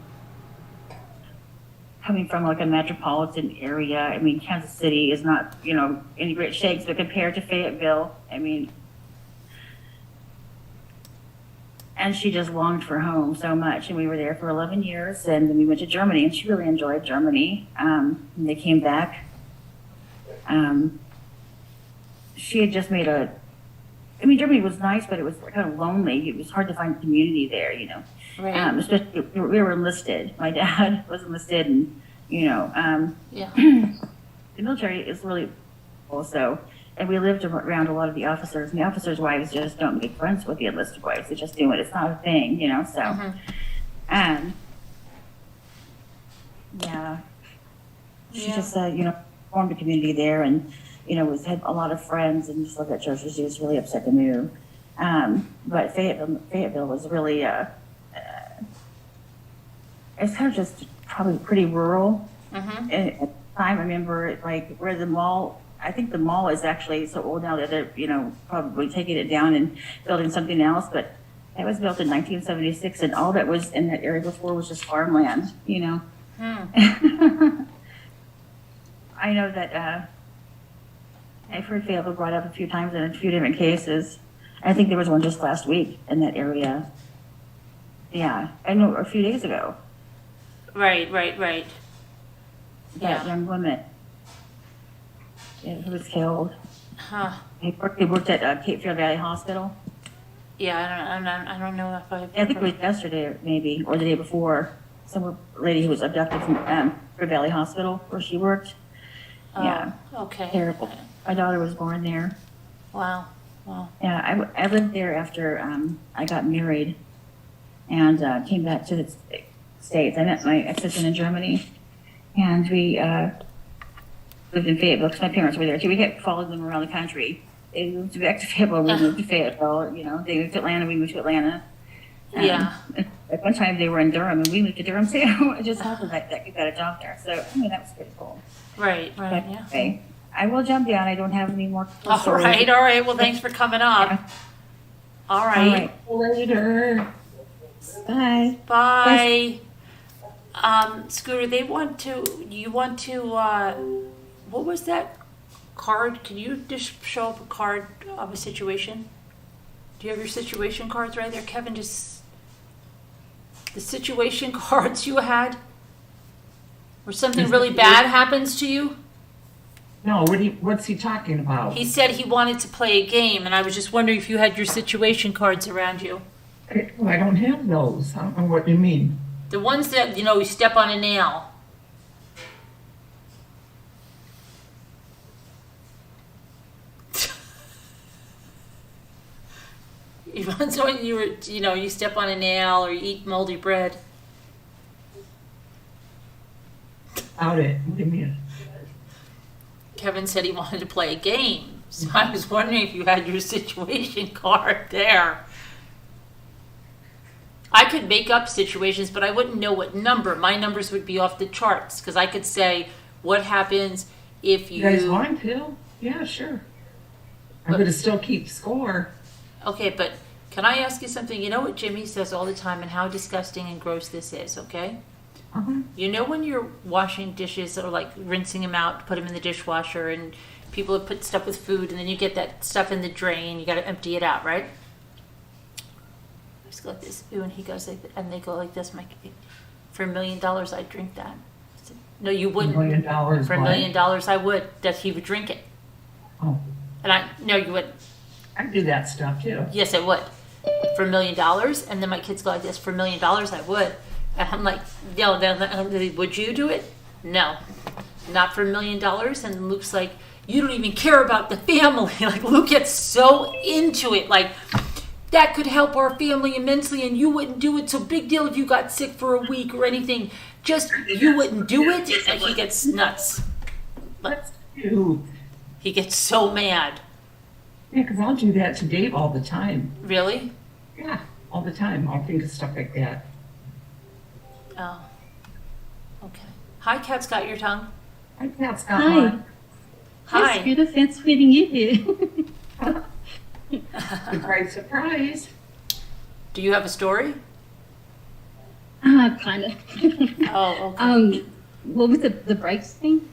coming from like a metropolitan area, I mean, Kansas City is not, you know, any great shakes, but compared to Fayetteville, I mean, and she just longed for home so much. And we were there for 11 years, and then we went to Germany, and she really enjoyed Germany. And they came back. She had just made I mean, Germany was nice, but it was kind of lonely. It was hard to find community there, you know. Right. Especially, we were enlisted. My dad was enlisted, and, you know, Yeah. the military is really also, and we lived around a lot of the officers, and the officers' wives just don't make friends with the enlisted wives. They just do it. It's not a thing, you know, so. And, yeah. She just, you know, formed a community there, and, you know, had a lot of friends, and just lived at church. She was really upset to move. But Fayetteville was really, it's kind of just probably pretty rural. And at the time, I remember, like, where the mall, I think the mall is actually so old now that they're, you know, probably taking it down and building something else, but it was built in 1976, and all that was in that area before was just farmland, you know. I know that I've heard Fayetteville brought up a few times in a few different cases. I think there was one just last week in that area. Yeah, I know, a few days ago. Right. That Yeah. young woman, who was killed. Huh. He worked at Cape Fear Valley Hospital. Yeah, I don't know if I've. I think it was yesterday, maybe, or the day before. Some lady who was abducted from Fear Valley Hospital, where she worked. Yeah, Okay. terrible. My daughter was born there. Wow. Yeah, I lived there after I got married, and came back to the States. I met my ex-husband in Germany, and we lived in Fayetteville because my parents were there too. We kept following them around the country. They moved back to Fayetteville, we moved to Fayetteville. You know, they moved to Atlanta, we moved to Atlanta. Yeah. At one time they were in Durham, and we moved to Durham too. It just happened that we got a job there. So I mean, that was pretty cool. Right. But Yeah. anyway, I will jump down. I don't have any more. All stories. right. Well, thanks for coming up. All All right. right. Later. Bye. Bye. Scooter, you want to, what was that card? Can you just show up a card of a situation? Do you have your situation cards right there, Kevin? Just the situation cards you had? Where something really bad happens to you? No, what's he talking about? He said he wanted to play a game, and I was just wondering if you had your situation cards around you. I don't have those. I don't know what you mean. The ones that, you know, you step on a nail. Once when you step on a nail or you eat moldy bread. Out it. What do you mean? Kevin said he wanted to play a game. So I was wondering if you had your situation card there. I could make up situations, but I wouldn't know what number. My numbers would be off the charts because I could say what happens if You guys want to? Yeah, sure. I'm going to still keep score. Okay, but can I ask you something? You know what Jimmy says all the time and how disgusting and gross this is, okay? You know when you're washing dishes or like rinsing them out to put them in the dishwasher, and people have put stuff with food, and then you get that stuff in the drain, you got to empty it out, right? I just go like this, ooh, and he goes like, and they go like this. I'm like, for $1 million, I'd drink that. I said, no, you wouldn't. $1 million For $1 what? million, I would. That he would drink it. Oh, And no, you wouldn't. I do that stuff too. Yes, I would. For $1 million, and then my kids go like this. For $1 million, I would. And I'm like, no, would you do it? No, not for $1 million. And Luke's like, you don't even care about the family. Like Luke gets so into it, like that could help our family immensely, and you wouldn't do it. So big deal if you got sick for a week or anything. Just you wouldn't do it. Like he gets nuts. That's cute. He gets so mad. Yeah, because I'll do that to Dave all the time. Really? Yeah, all the time. I'll think of stuff like that. Oh. Okay. Hi, Cat's got your tongue. My cat's got Hi. one. Hi. Scooter, fancy meeting you here. Surprise, surprise. Do you have a story? Kind of. Oh, okay. Well, with the brakes thing,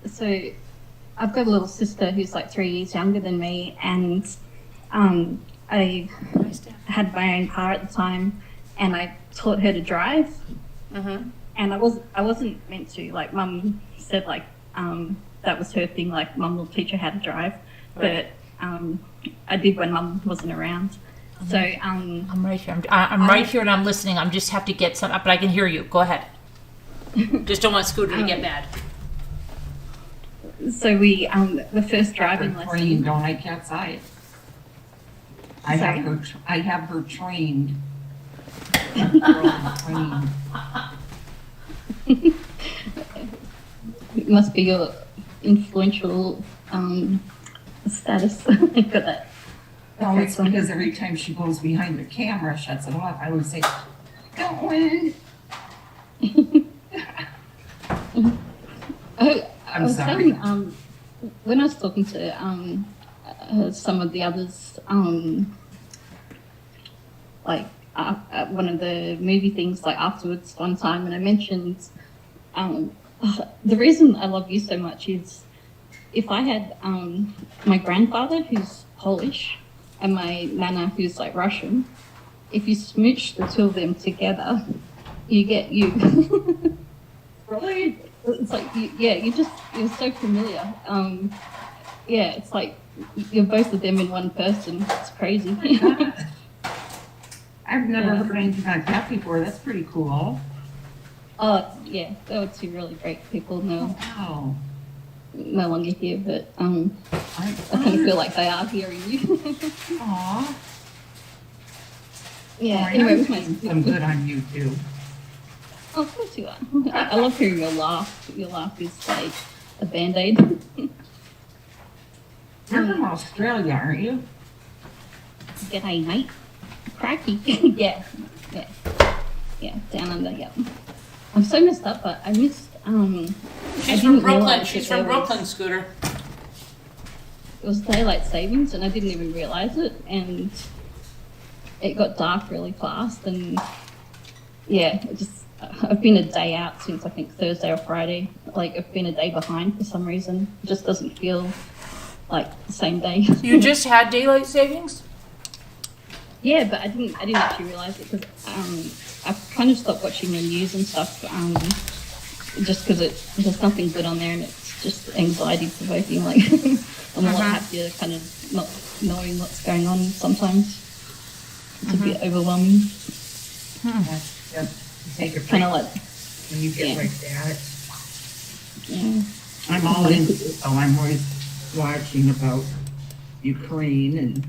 so I've got a little sister who's like 3 years younger than me, and I Nice to have- had my own car at the time, and I taught her to drive, Mhm. and I wasn't meant to. Like, Mum said, like that was her thing. Like, Mum will teach her how to drive, Right. but I did when Mum wasn't around. So I'm right here. I'm right here and I'm listening. I just have to get some, but I can hear you. Go ahead. Just don't want Scooter to get mad. So we, the first driving Her trained, lesson. don't I, Cat's eye? Sorry? I have her trained. Trained. It must be your influential status for that. No, it's because every time she goes behind the camera, shuts it off, I would say, go in. I I'm was sorry. saying, when I was talking to some of the others, like at one of the movie things, like afterwards one time, and I mentioned the reason I love you so much is if I had my grandfather who's Polish and my nana who's like Russian, if you smooch the two of them together, you get you. Really? It's like, you're so familiar. Yeah, it's like you're both of them in one person. It's crazy. I've never Yeah. heard anything like that before. That's pretty cool. Oh, yeah, they were two really great people. Wow. No longer here, but I I kind of feel like they are hearing you. Aw. Yeah, Well, anyway, I'm with my, seeing some good on you too. oh, of course you are. I love hearing your laugh. Your laugh is like a Band-Aid. You're from Australia, aren't you? G'day, mate. Cracky. yeah, down under, yeah. I'm so messed up, but I missed, I She's from didn't Brooklyn. realize She's that from there was- Brooklyn, Scooter. It was daylight savings, and I didn't even realize it, and it got dark really fast, and yeah, I've been a day out since I think Thursday or Friday. Like, I've been a day behind for some reason. It just doesn't feel like the same day. You just had daylight savings? Yeah, but I didn't actually realize it because I've kind of stopped watching the news and stuff, just because there's nothing good on there, and it's just anxiety provoking. Like, I'm a lot happier kind of not knowing what's going on sometimes. It's a bit overwhelming. Yep. Take a Kind break of like, when you get yeah. like that. yeah. I'm all into it, so I'm always watching about Ukraine and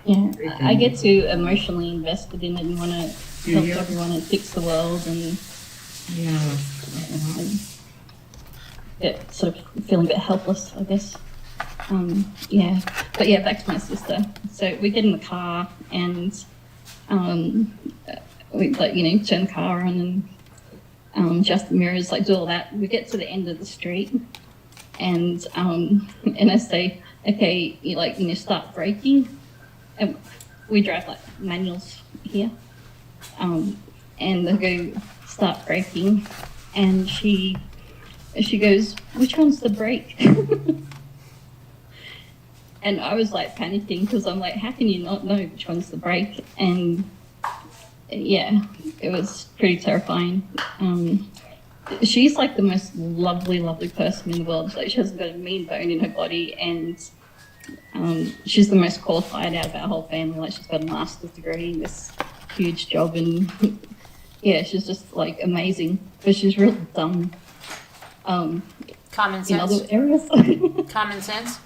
Yeah, I get too emotionally invested in it and want to Do help you? everyone and fix the world, and yeah. get sort of feeling a bit helpless, I guess. Yeah, but yeah, back to my sister. So we get in the car and we like turn the car on and adjust the mirrors, like do all that. We get to the end of the street and I say, okay, you start braking. And we drive like manuals here. and I go start braking, and she goes, "Which one's the brake?" And I was like panicking because I'm like, how can you not know which one's the brake? And yeah, it was pretty terrifying. She's like the most lovely, lovely person in the world. Like, she hasn't got a mean bone in her body, and she's the most qualified out of our whole family. Like, she's got a master's degree in this huge job, and yeah, she's just like amazing. But she's really dumb. Common In other sense. areas. Common sense.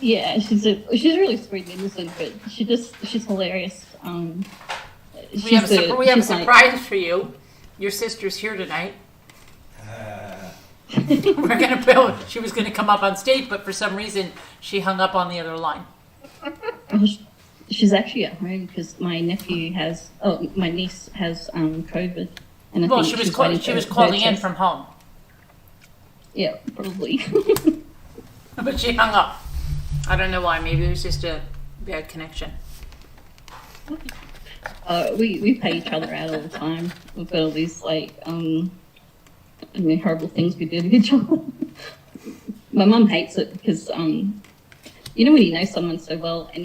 Yeah, she's really sweet and innocent, but she's hilarious. We have a she's like- surprise for you. Your sister's here tonight. We're gonna build. She was gonna come up on stage, but for some reason she hung up on the other line. She's actually at home because my niece has COVID, and I Well, think she was she's waiting she for was her calling in test. from home, Yeah, probably. but she hung up. I don't know why. Maybe it was just a bad connection. We pay each other out all the time. We've got all these horrible things we do to each other. My mum hates it because when you know someone so well and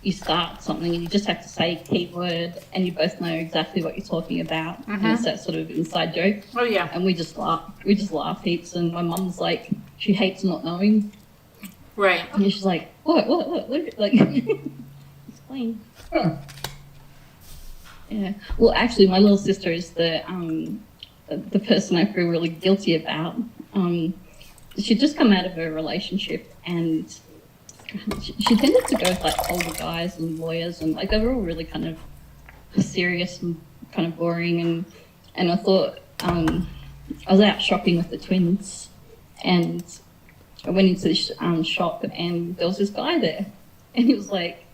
you start something and you just have to say a keyword and you both know exactly what you're talking about, and it's that sort of inside joke. Oh yeah. And we just laugh heaps. And my mum's like, she hates not knowing. Right. And she's like, what, like, explain. Yeah. Well, actually, my little sister is the person I feel really guilty about. She'd just come out of a relationship, and she tended to go with like older guys and lawyers, and like they were all really kind of serious and kind of boring. And I thought I was out shopping with the twins, and I went into this shop, and there was this guy there, and he was like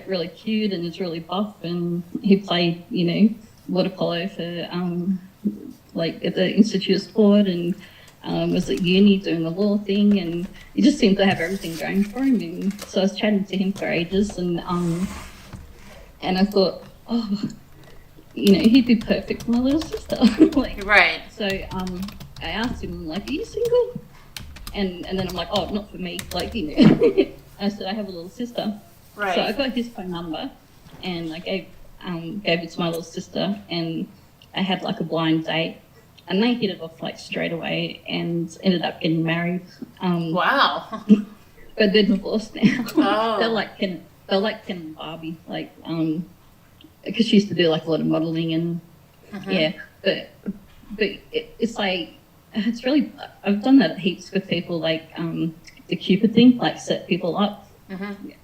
really cute, and he's really buff, and he played water polo for like at the Institute of Sport, and was at uni doing the law thing, and he just seemed to have everything going for him. And so I was chatting to him for ages, and I thought, he'd be perfect for my little sister. Like, Right. so I asked him, like, are you single? And then I'm like, oh, not for me. Like, I said, I have a little sister. Right. So I got his phone number, and I gave it to my little sister, and I had like a blind date, and they hit it off like straight away and ended up getting married. Wow. But they're divorced now. Oh. They're like Ken and Barbie, like because she used to do like a lot of modeling and yeah, but it's like it's really I've done that heaps with people, like the Cupid thing, like set people up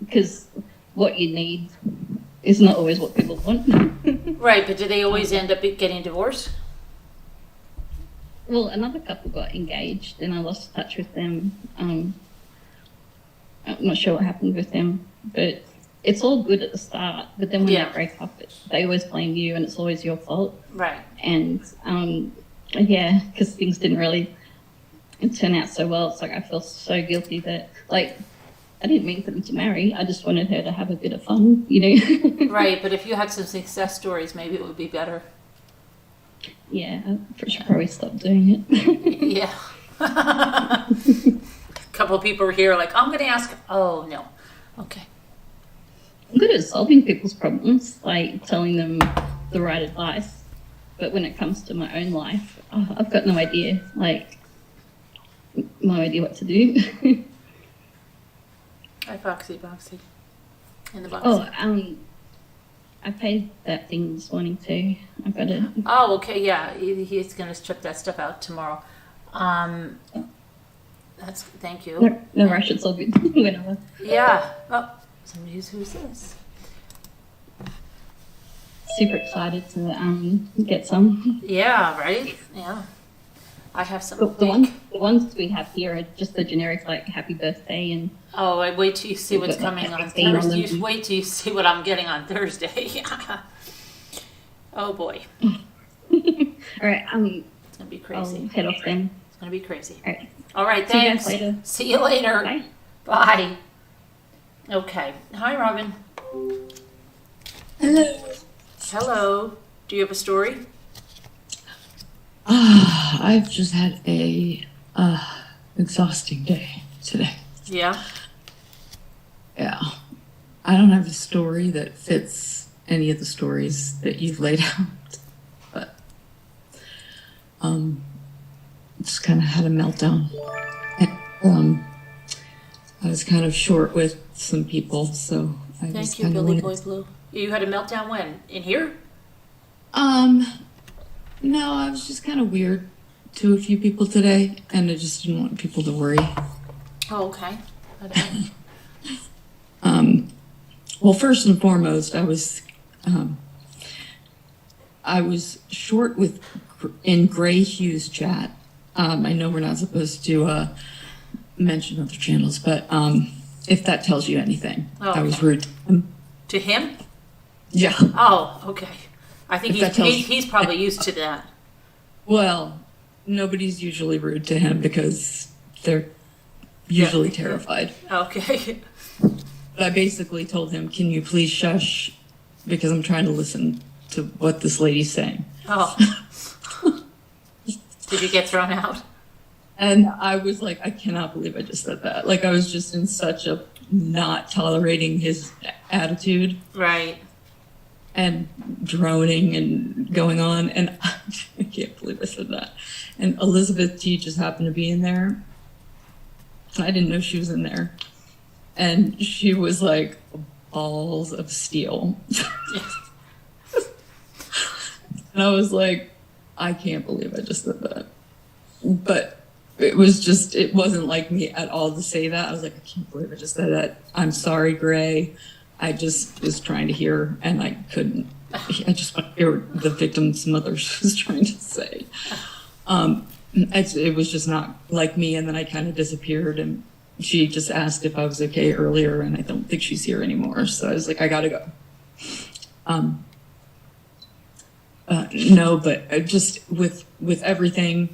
because what you need is not always what people want. Right, but do they always end up getting divorced? Well, another couple got engaged, and I lost touch with them. I'm not sure what happened with them, but it's all good at the start. But then when they break up, they always blame you, and it's always your fault. Right. And yeah, because things didn't really turn out so well. It's like I feel so guilty that, like, I didn't mean for them to marry. I just wanted her to have a bit of fun, Right, but if you had some success stories, maybe it would be better. Yeah, I should probably stop doing it. Yeah. A couple of people are here like, I'm going to ask. Oh, no. Okay. I'm good at solving people's problems, like telling them the right advice. But when it comes to my own life, I've got no idea, what to do. Hi, Boxy. In the box. Oh, I paid that thing this morning too. I've got it. Oh, okay, yeah. He's going to chip that stuff out tomorrow. Thank you. No rush, it's all good. Whenever. Yeah. Oh, who's this? Super excited to get some. Yeah, right? Yeah. I have some. The ones we have here are just the generic, like, happy birthday and... Oh, I wait till you see what's coming on Thursday. You wait till you see what I'm getting on Thursday. Oh, boy. All right, It's going to be crazy. I'll head off then. It's going to be crazy. All right. All right, See you thanks. guys later. See you later. Bye. Bye. Okay. Hi, Robin. Hello. Hello. Do you have a story? I've just had a exhausting day today. Yeah. Yeah. I don't have a story that fits any of the stories that you've laid out, but just kind of had a meltdown. And, I was kind of short with some people, so I just Thank you, kind of Billy wanted. Boy Blue. You had a meltdown when? In here? No, I was just kind of weird to a few people today, and I just didn't want people to worry. Oh, okay. Okay. Well, first and foremost, I was short with in Gray Hughes chat. I know we're not supposed to mention other channels, but if that tells you anything, Oh, I was okay. rude to him. To him? Yeah. Oh, okay. I think If that tells- he's probably used to that. Well, nobody's usually rude to him because they're usually Yeah. terrified. Okay. But I basically told him, "Can you please shush? Because I'm trying to listen to what this lady's saying." Oh. Did you get thrown out? And I was like, I cannot believe I just said that. Like, I was just in such a not tolerating his attitude Right. and droning and going on. And I can't believe I said that. And Elizabeth T just happened to be in there. I didn't know she was in there. And she was like balls of steel. And I was like, I can't believe I just said that. But it wasn't like me at all to say that. I was like, I can't believe I just said that. I'm sorry, Gray. I just was trying to hear, and I couldn't. I just want to hear what the victim's mother was trying to say. It was just not like me, and then I kind of disappeared, and she just asked if I was okay earlier, and I don't think she's here anymore. So I was like, I gotta go. No, but just with everything,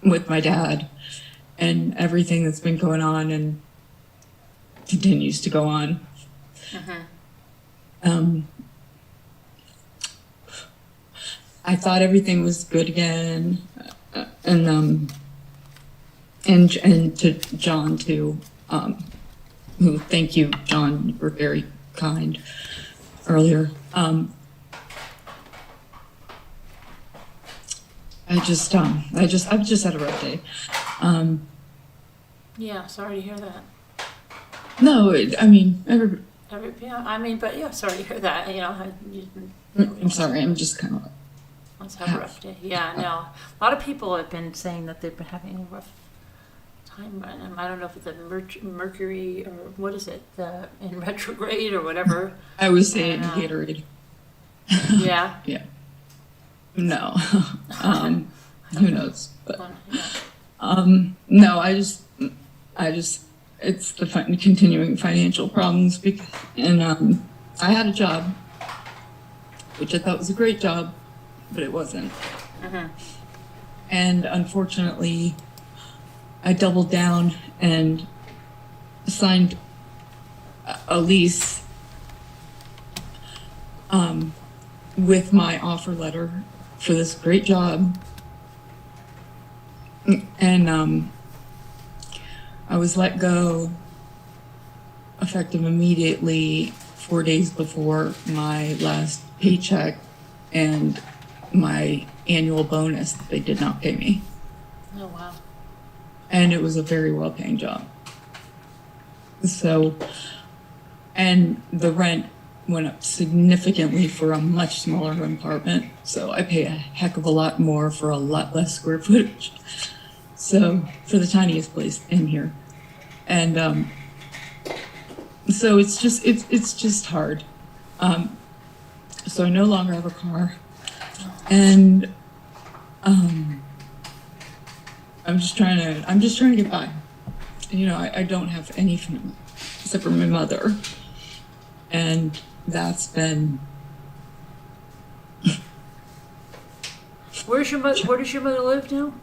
with my dad, and everything that's been going on and continues to go on. I thought everything was good again, and to John too, who, thank you, John, you were very kind earlier. I've just had a rough day. Yeah, sorry to hear that. No, I mean, Yeah, I mean, but yeah, sorry to hear that. You know, I'm sorry, I'm just kind of. let's have a rough day. Yeah, no. A lot of people have been saying that they've been having a rough time. I don't know if it's the Mercury or what is it, in retrograde or whatever. I was saying And, Gatorade. Yeah. Yeah. No. Who knows? But Yeah. no, I just it's the continuing financial problems and I had a job, which I thought was a great job, but it wasn't. And unfortunately, I doubled down and signed a lease with my offer letter for this great job. And I was let go effective immediately 4 days before my last paycheck and my annual bonus that they did not pay me. Oh, wow. And it was a very well-paying job. So, and the rent went up significantly for a much smaller apartment. So I pay a heck of a lot more for a lot less square footage. So for the tiniest place in here. And so it's just hard. So I no longer have a car. And I'm just trying to get by. You know, I don't have anything except for my mother. And that's been. Where does your mother live now?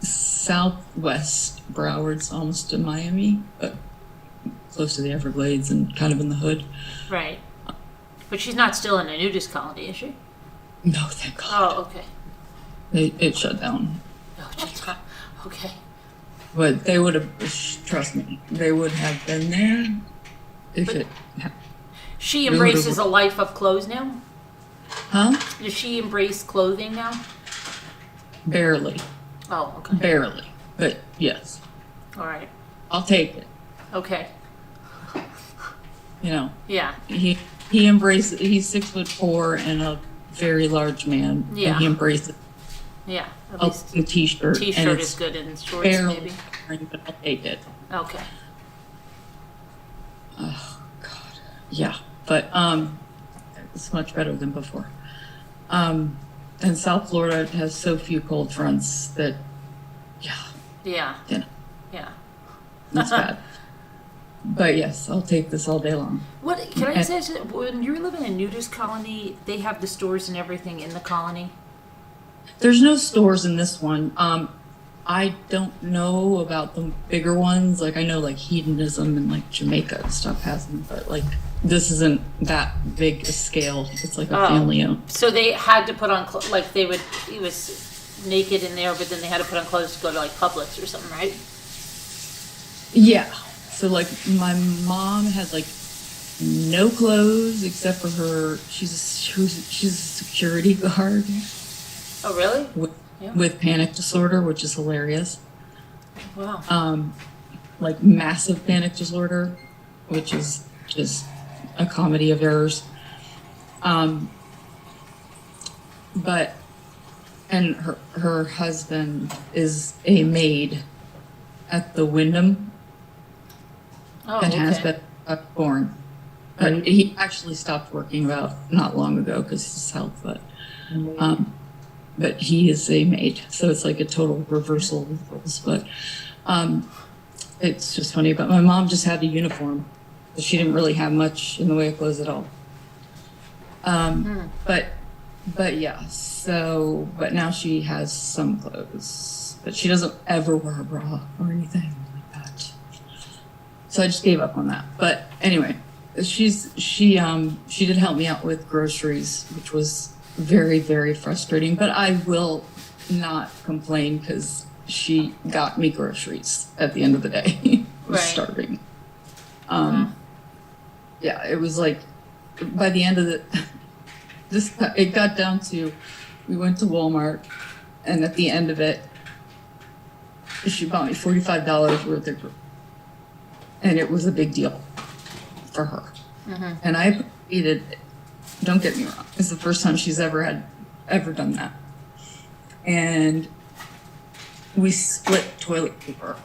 Southwest Broward's almost to Miami, but close to the Everglades and kind of in the hood. Right. But she's not still in a nudist colony, is she? No, thank God. Oh, okay. It shut down. Oh, she's not. Okay. But they would have, trust me, they would have been there if But- it. She They would've- embraces a life of clothes now? Huh? Does she embrace clothing now? Barely. Oh, okay. Barely. But yes, All right. I'll take it. Okay. You know, Yeah. he embraces, he's 6'4" and a very large man. Yeah. And he embraces Yeah. At a least t-shirt. t-shirt and is it's good and shorts barely maybe. wearing, but I'll take it. Okay. Oh God. Yeah. But it's much better than before. And South Florida has so few cold fronts that, yeah, Yeah. you know, Yeah. it's bad. But yes, I'll take this all day long. What can I say? When you live in a nudist colony, they have the stores and everything in the colony. There's no stores in this one. I don't know about the bigger ones. Like I know like hedonism and like Jamaica and stuff has them, but like this isn't that big a scale. It's like a family owned. So they had to put on like they would. He was naked in there, but then they had to put on clothes to go to like Publix or something, right? Yeah. So like my mom had like no clothes except for her. She's a security guard Oh, really? with panic disorder, which is hilarious. Wow. Like massive panic disorder, which is just a comedy of errors. But and her husband is a maid at the Wyndham Oh, and has okay. been born. But he actually stopped working about not long ago because of his health. But he is a maid, so it's like a total reversal of roles. But it's just funny. But my mom just had a uniform. She didn't really have much in the way of clothes at all. But yeah, so, but now she has some clothes, but she doesn't ever wear a bra or anything like that. So I just gave up on that. But anyway, she did help me out with groceries, which was very, very frustrating, but I will not complain because she got me groceries at the end of the day. I was Right. starving. Yeah, it was like by the end of it got down to, we went to Walmart and at the end of it, she bought me $45 worth of, and it was a big deal for her. And I appreciated it. Don't get me wrong. It's the first time she's ever done that. And we split toilet paper,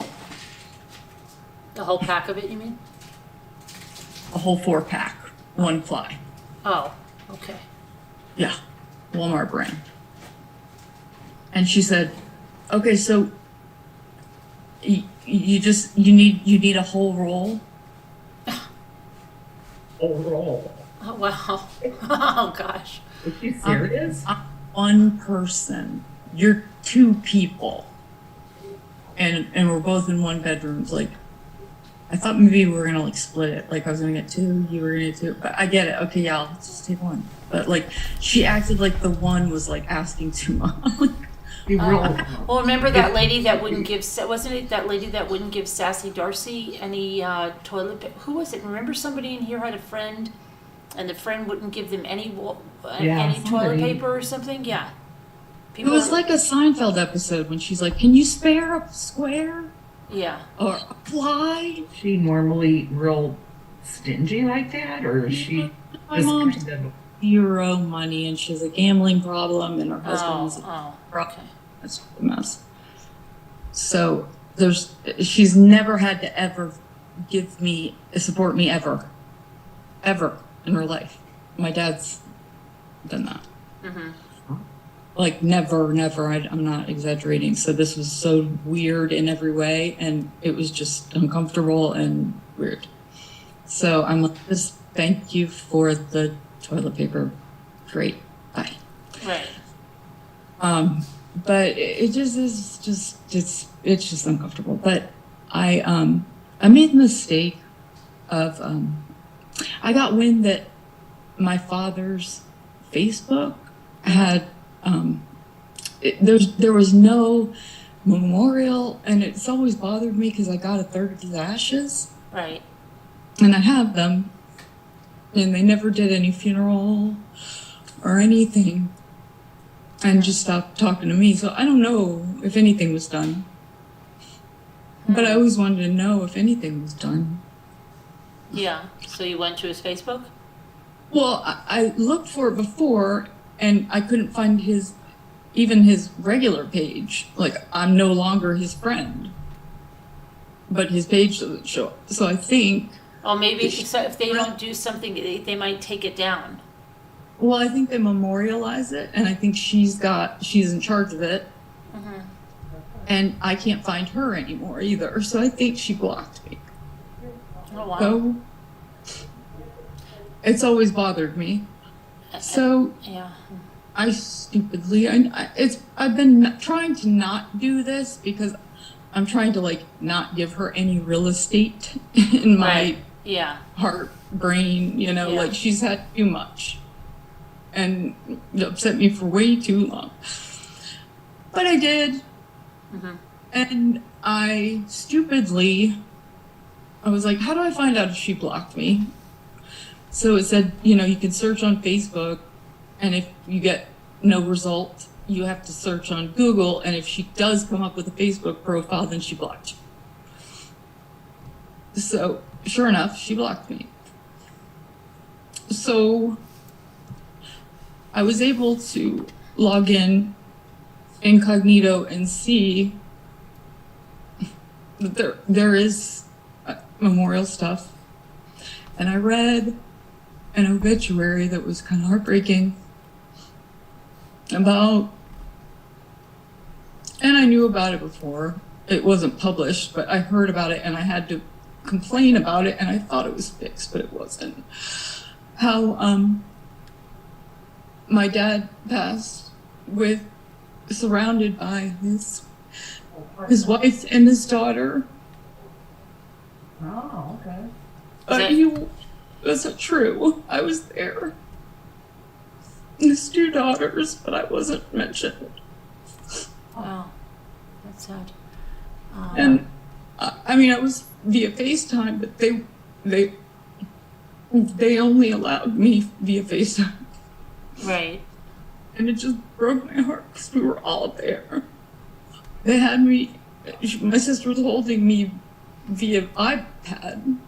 The whole pack of it, you mean? a whole 4-pack, one ply. Oh, okay. Yeah, Walmart brand. And she said, "Okay, so you need a whole roll." Oh, roll. Oh, wow. Oh, gosh. Is she serious? I'm one person. You're 2 people. And we're both in one bedroom. It's like, I thought maybe we were gonna like split it. Like I was gonna get 2, you were gonna get 2. But I get it. Okay, yeah, let's just take one. But like she acted like the one was like asking too much. Well, remember that lady that wouldn't give, wasn't it that lady that wouldn't give Sassy Darcy any toilet paper? Who was it? Remember somebody in here had a friend and the friend wouldn't give them any toilet somebody. paper or something? Yeah. It was like a Seinfeld episode when she's like, "Can you spare a square Yeah. or a ply?" Is she normally real stingy like that, or is she My just mom kind of... zero money and she has a gambling problem and her husband's Oh, problem. okay. It's a mess. So she's never had to ever support me ever in her life. My dad's done that. Like never. I'm not exaggerating. So this was so weird in every way, and it was just uncomfortable and weird. So I'm like, just thank you for the toilet paper. Great. Bye. Right. But it just is it's just uncomfortable. But I made the mistake of, I got wind that my father's Facebook had, there was no memorial, and it's always bothered me because I got a third of his ashes, Right. and I have them, and they never did any funeral or anything, and just stopped talking to me. So I don't know if anything was done, but I always wanted to know if anything was done. Yeah. So you went to his Facebook? Well, I looked for it before, and I couldn't find even his regular page. Like, I'm no longer his friend, but his page doesn't show up. So I think, Oh, maybe if they don't do something, they might take it down. well, I think they memorialize it, and I think she's in charge of it, and I can't find her anymore either. So I think she blocked me. Oh, wow. So it's always bothered me. So Yeah. I stupidly, I've been trying to not do this because I'm trying to like not give her any real estate in my Right. Yeah. heart, brain, Yeah. like she's had too much and it upset me for way too long. But I did. And I was like, how do I find out if she blocked me? So it said, you can search on Facebook, and if you get no result, you have to search on Google, and if she does come up with a Facebook profile, then she blocked you. So, sure enough, she blocked me. So, I was able to log in incognito and see that there is memorial stuff. And I read an obituary that was kind of heartbreaking about, and I knew about it before. It wasn't published, but I heard about it and I had to complain about it, and I thought it was fixed, but it wasn't. How my dad passed surrounded by his wife and his daughter. Oh, okay. Wasn't true. I was there. His two daughters, but I wasn't mentioned. Wow. That's sad. And I was via FaceTime, but they only allowed me via FaceTime, Right. and it just broke my heart because we were all there. They had me. My sister was holding me via iPad.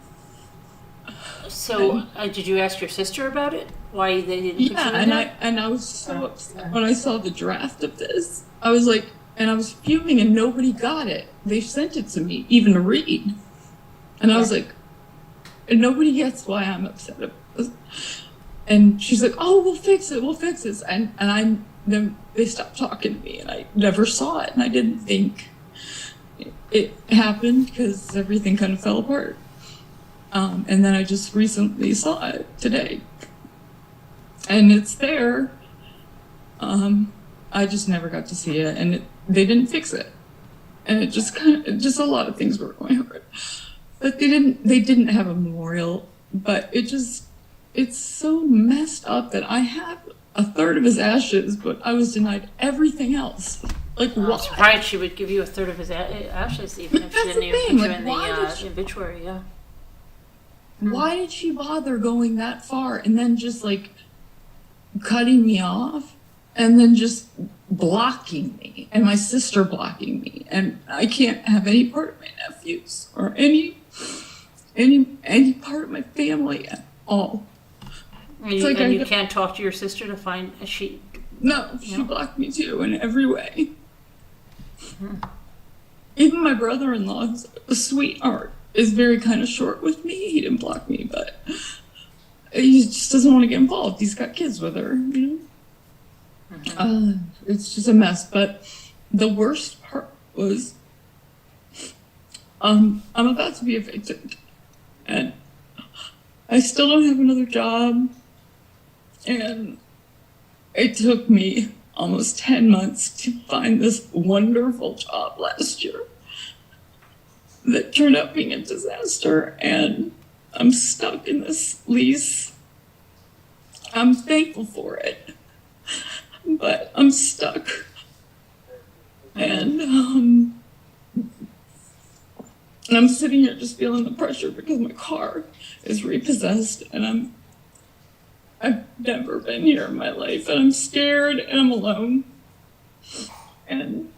So, did you ask your sister about it? Why they didn't put you in there? And I was so upset when I saw the draft of this. I was like, and I was fuming, and nobody got it. They sent it to me, even to read, and I was like, and nobody gets why I'm upset about this. And she's like, "Oh, we'll fix it. We'll fix this." And then they stopped talking to me, and I never saw it, and I didn't think it happened because everything kind of fell apart. And then I just recently saw it today, and it's there. I just never got to see it, and they didn't fix it, and it just a lot of things were going on. But they didn't have a memorial, but it's so messed up that I have a third of his ashes, but I was denied everything else. Like, I'm why? surprised she would give you a third of his ashes, even if she That's didn't the even thing, put you like, in why did the she- obituary. Yeah. Why did she bother going that far and then just like cutting me off and then just blocking me and my sister blocking me, and I can't have any part of my nephews or any part of my family at all. And It's like I you don't- can't talk to your sister to find she. No, she Yeah. blocked me too in every way. Even my brother-in-law, who's a sweetheart, is very kind of short with me. He didn't block me, but he just doesn't want to get involved. He's got kids with her, It's just a mess. But the worst part was, I'm about to be evicted, and I still don't have another job, and it took me almost 10 months to find this wonderful job last year that turned out being a disaster, and I'm stuck in this lease. I'm thankful for it, but I'm stuck. And I'm sitting here just feeling the pressure because my car is repossessed, and I've never been here in my life, and I'm scared, and I'm alone. And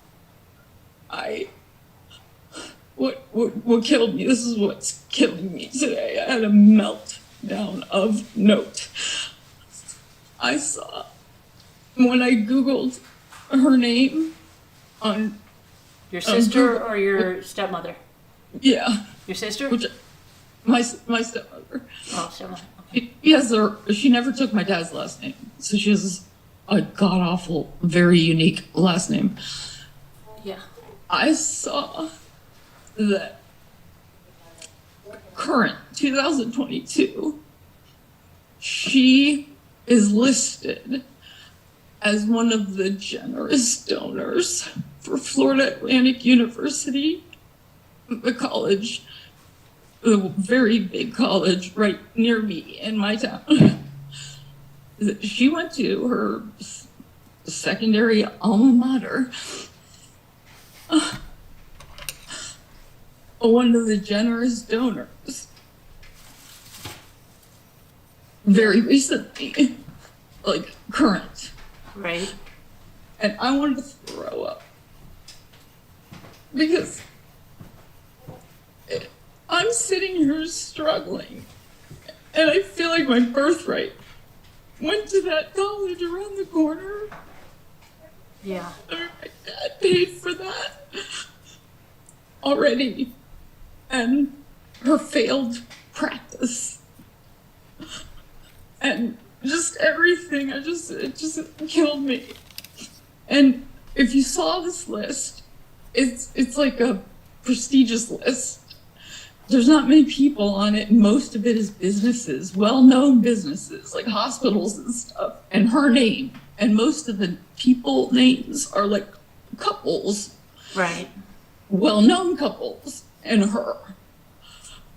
what killed me, this is what's killing me today. I had a meltdown of note. I saw, when I Googled her name on... Your sister or your stepmother? Yeah. Your sister? My stepmother. Oh, stepmother. Okay. She never took my dad's last name. So she has a god-awful, very unique last name. Yeah. I saw that current 2022, she is listed as one of the generous donors for Florida Atlantic University, the college, a very big college right near me in my town. She went to her secondary alma mater. One of the generous donors very recently, like current. Right. And I wanted to throw up because I'm sitting here struggling, and I feel like my birthright went to that college around the corner. Yeah. I mean, my dad paid for that already, and her failed practice, and just everything. It just killed me. And if you saw this list, it's like a prestigious list. There's not many people on it, and most of it is businesses, well-known businesses, like hospitals and stuff, and her name. And most of the people names are like couples. Right. Well-known couples, and her.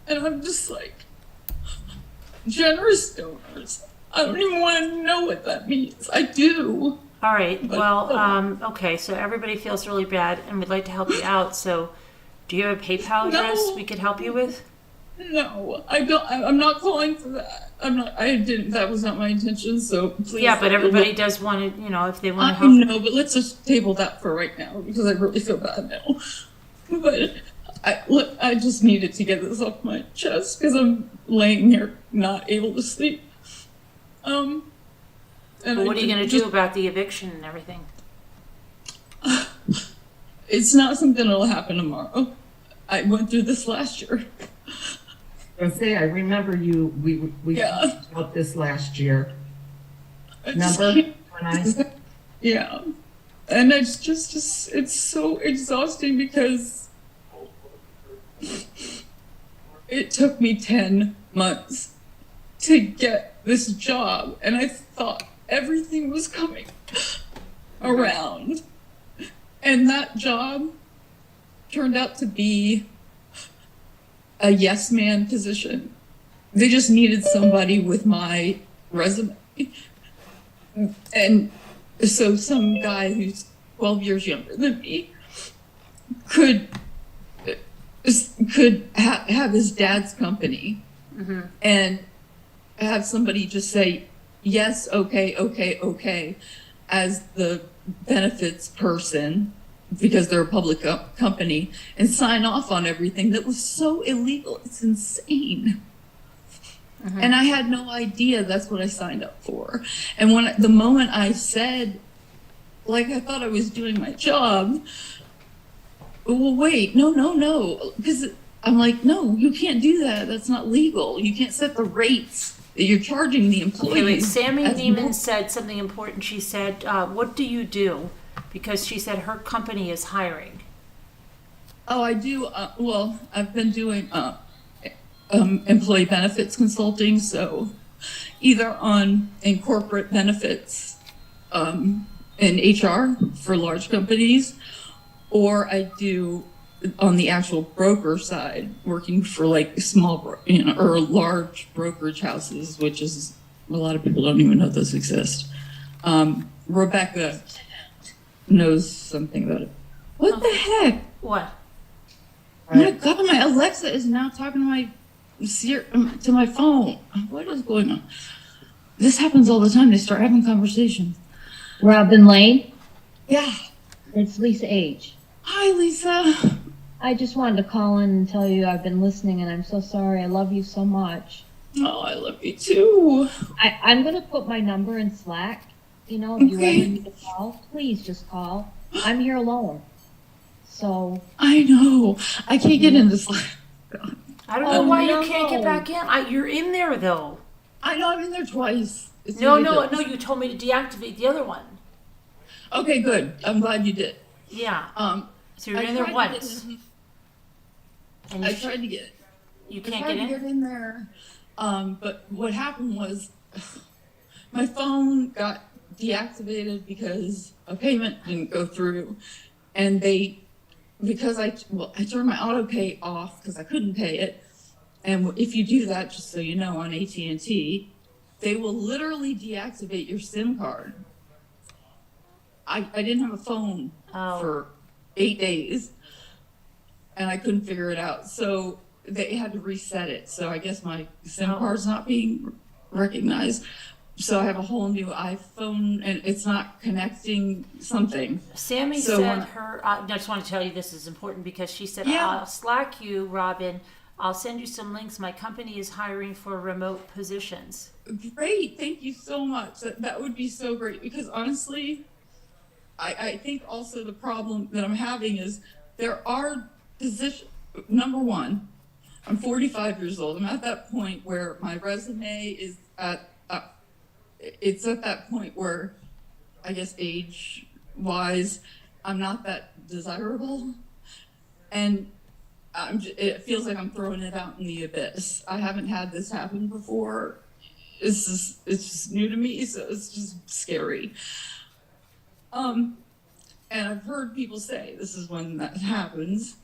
And I'm just like, generous donors. I don't even want to know what that means. I do. All right. But- Well, okay. So everybody feels really bad, and we'd like to help you out. So, do you have a PayPal address No. we could help you with? No, I don't. I'm not calling for that. I'm not. I didn't. That was not my intention. So please. Yeah, but everybody does want to. If they want to I help. know, but let's just table that for right now because I really feel bad now. But I just needed to get this off my chest because I'm laying here not able to sleep. And But what are you going to do about the eviction and everything? It's not something that'll happen tomorrow. I went through this last year. I remember we Yeah. talked about this last year. I just Remember? can't- Yeah. And it's so exhausting because it took me 10 months to get this job, and I thought everything was coming around. And that job turned out to be a yes man position. They just needed somebody with my resume. And so some guy who's 12 years younger than me could have his dad's company and have somebody just say, yes, okay, as the benefits person, because they're a public company, and sign off on everything that was so illegal. It's insane. And I had no idea that's what I signed up for. And the moment I said, like, I thought I was doing my job, well, wait, no, because I'm like, no, you can't do that. That's not legal. You can't set the rates that you're charging the employees. Okay, wait. Sammy as Neiman more- said something important. She said, "What do you do?" Because she said her company is hiring. Oh, I do. Well, I've been doing employee benefits consulting, so either in corporate benefits in HR for large companies, or I do on the actual broker side, working for like small, or large brokerage houses, which is a lot of people don't even know those exist. Rebecca knows something about it. What the heck? What? My God, my Alexa is now talking to my phone. What is going on? This happens all the time. They start having conversations. Robin Lane, Yeah. it's Lisa H. Hi, Lisa. I just wanted to call in and tell you I've been listening and I'm so sorry. I love you so much. Oh, I love you too. I'm going to put my number in Slack. You know, if you Okay. ever need to call, please just call. I'm here alone. So, I know. I can't get into Slack. I don't know Oh, why no. you can't get back in. You're in there though. I know I'm in there twice. It's No, ridiculous. you told me to deactivate the other one. Okay, good. I'm glad you did. Yeah. So you're I in there tried to once. get in- And I you, tried to get. you I can't tried get to in? get in there. But what happened was my phone got deactivated because a payment didn't go through, and because I turned my auto pay off because I couldn't pay it. And if you do that, just so you know, on AT&T, they will literally deactivate your SIM card. I didn't have a phone for 8 days, and I couldn't figure it out. So they had to reset it. So I guess my SIM card's not being recognized. So I have a whole new iPhone, and it's not connecting something. Sammy So said when- I just want to tell you this is important because she said, Yeah. I'll Slack you, Robin. I'll send you some links. My company is hiring for remote positions. Great, thank you so much. That would be so great, because honestly, I think also the problem that I'm having is there are positions. Number one, I'm 45 years old. I'm at that point where my resume is it's at that point where, I guess age wise, I'm not that desirable, and it feels like I'm throwing it out in the abyss. I haven't had this happen before. It's just new to me, so it's just scary. And I've heard people say this is when that happens.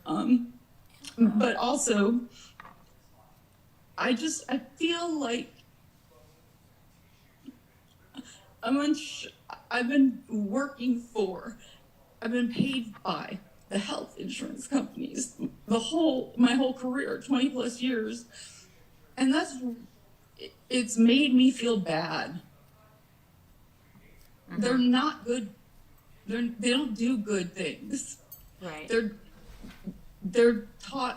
But also, I feel like I've been paid by the health insurance companies my whole career, 20 plus years. And it's made me feel bad. Mm-hmm. They're not good. They don't do good things. Right.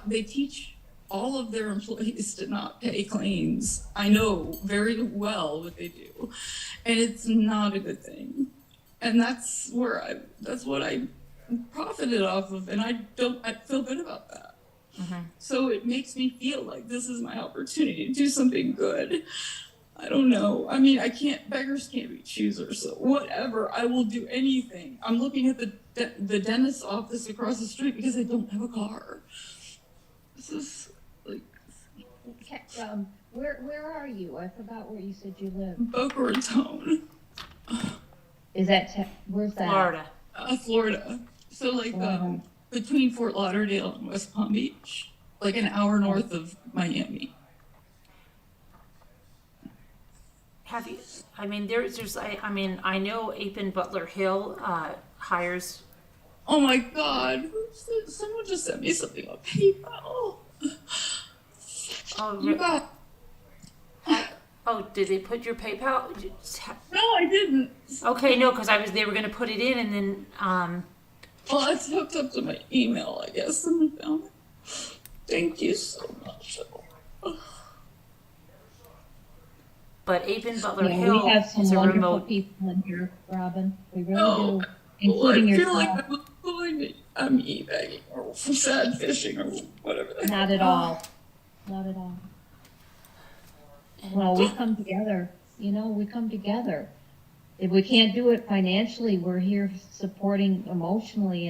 They teach all of their employees to not pay claims. I know very well what they do, and it's not a good thing. And that's what I profited off of, and I feel good about that. Mm-hmm. So it makes me feel like this is my opportunity to do something good. I don't know. I mean, beggars can't be choosers, so whatever. I will do anything. I'm looking at the dentist's office across the street because I don't have a car. This is like where are you? I forgot where you said you live. Boca Raton, Is that, where's that? Florida. Florida. So like Florida. between Fort Lauderdale and West Palm Beach, like an hour north of Miami. Have you? I mean, I know Apen Butler Hill hires. Oh my God! Someone just sent me something on PayPal. Oh, You got? oh, did they put your PayPal? No, I didn't. Okay, no, because they were going to put it in, and then Well, it's hooked up to my email, I guess, and I found it. Thank you so much. but Apen Butler Yeah, Hill we have some is a wonderful remote. people in here, Robin. We really Oh, do, Well, I including feel yourself. like I'm e-bagging or sad fishing or whatever. the heck. Not at all. Not at all. Well, we come together, we come together. If we can't do it financially, we're here supporting emotionally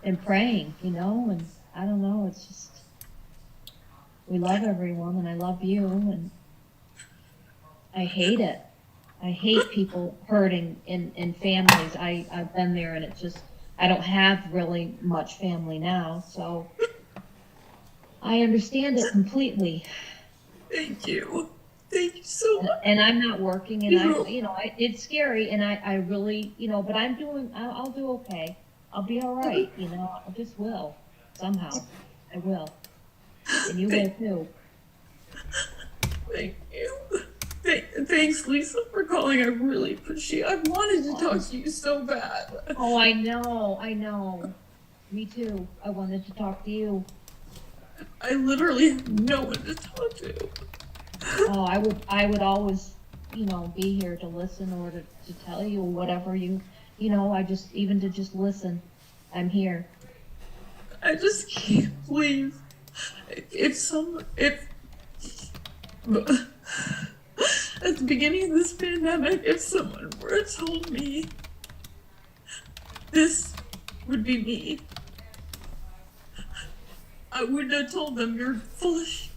and praying, and I don't know, it's just, we love everyone, and I love you, and I hate it. I hate people hurting in families. I've been there, and it just I don't have really much family now, so I understand it completely. Thank you. Thank you so much. And I'm not working, and it's scary, and I really, but I'll do okay. I'll be all right, I just will, somehow. I will. And you will too. Thank you. Thanks, Lisa, for calling. I really appreciate it. I wanted to talk to you so bad. Oh, I know. Me too. I wanted to talk to you. I literally have no one to talk to. Oh, I would always, be here to listen or to tell you whatever even to just listen. I'm here. I just can't believe at the beginning of this pandemic, if someone were to told me this would be me, I would have told them you're full of shit.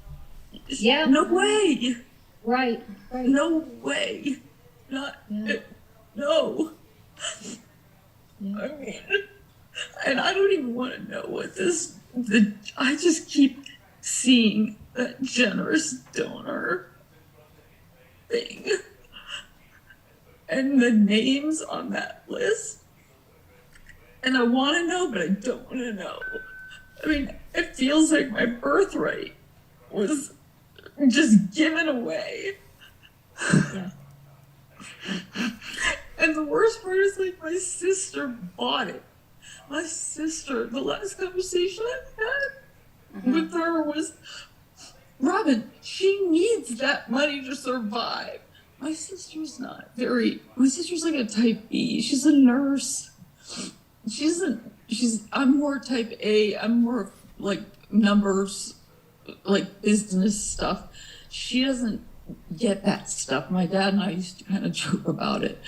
Yeah. No way. Right. No way. Not. Yeah. No. Yeah. I mean, and I don't even want to know what I just keep seeing that generous donor thing. And the names on that list. And I want to know, but I don't want to know. I mean, it feels like my birthright was just given away. Yeah. And the worst part is, like, my sister bought it. My sister, the last conversation I had with her was, Robin, she needs that money to survive. My sister's like a type B. She's a nurse. I'm more type A. I'm more like numbers, like business stuff. She doesn't get that stuff. My dad and I used to kind of joke about it.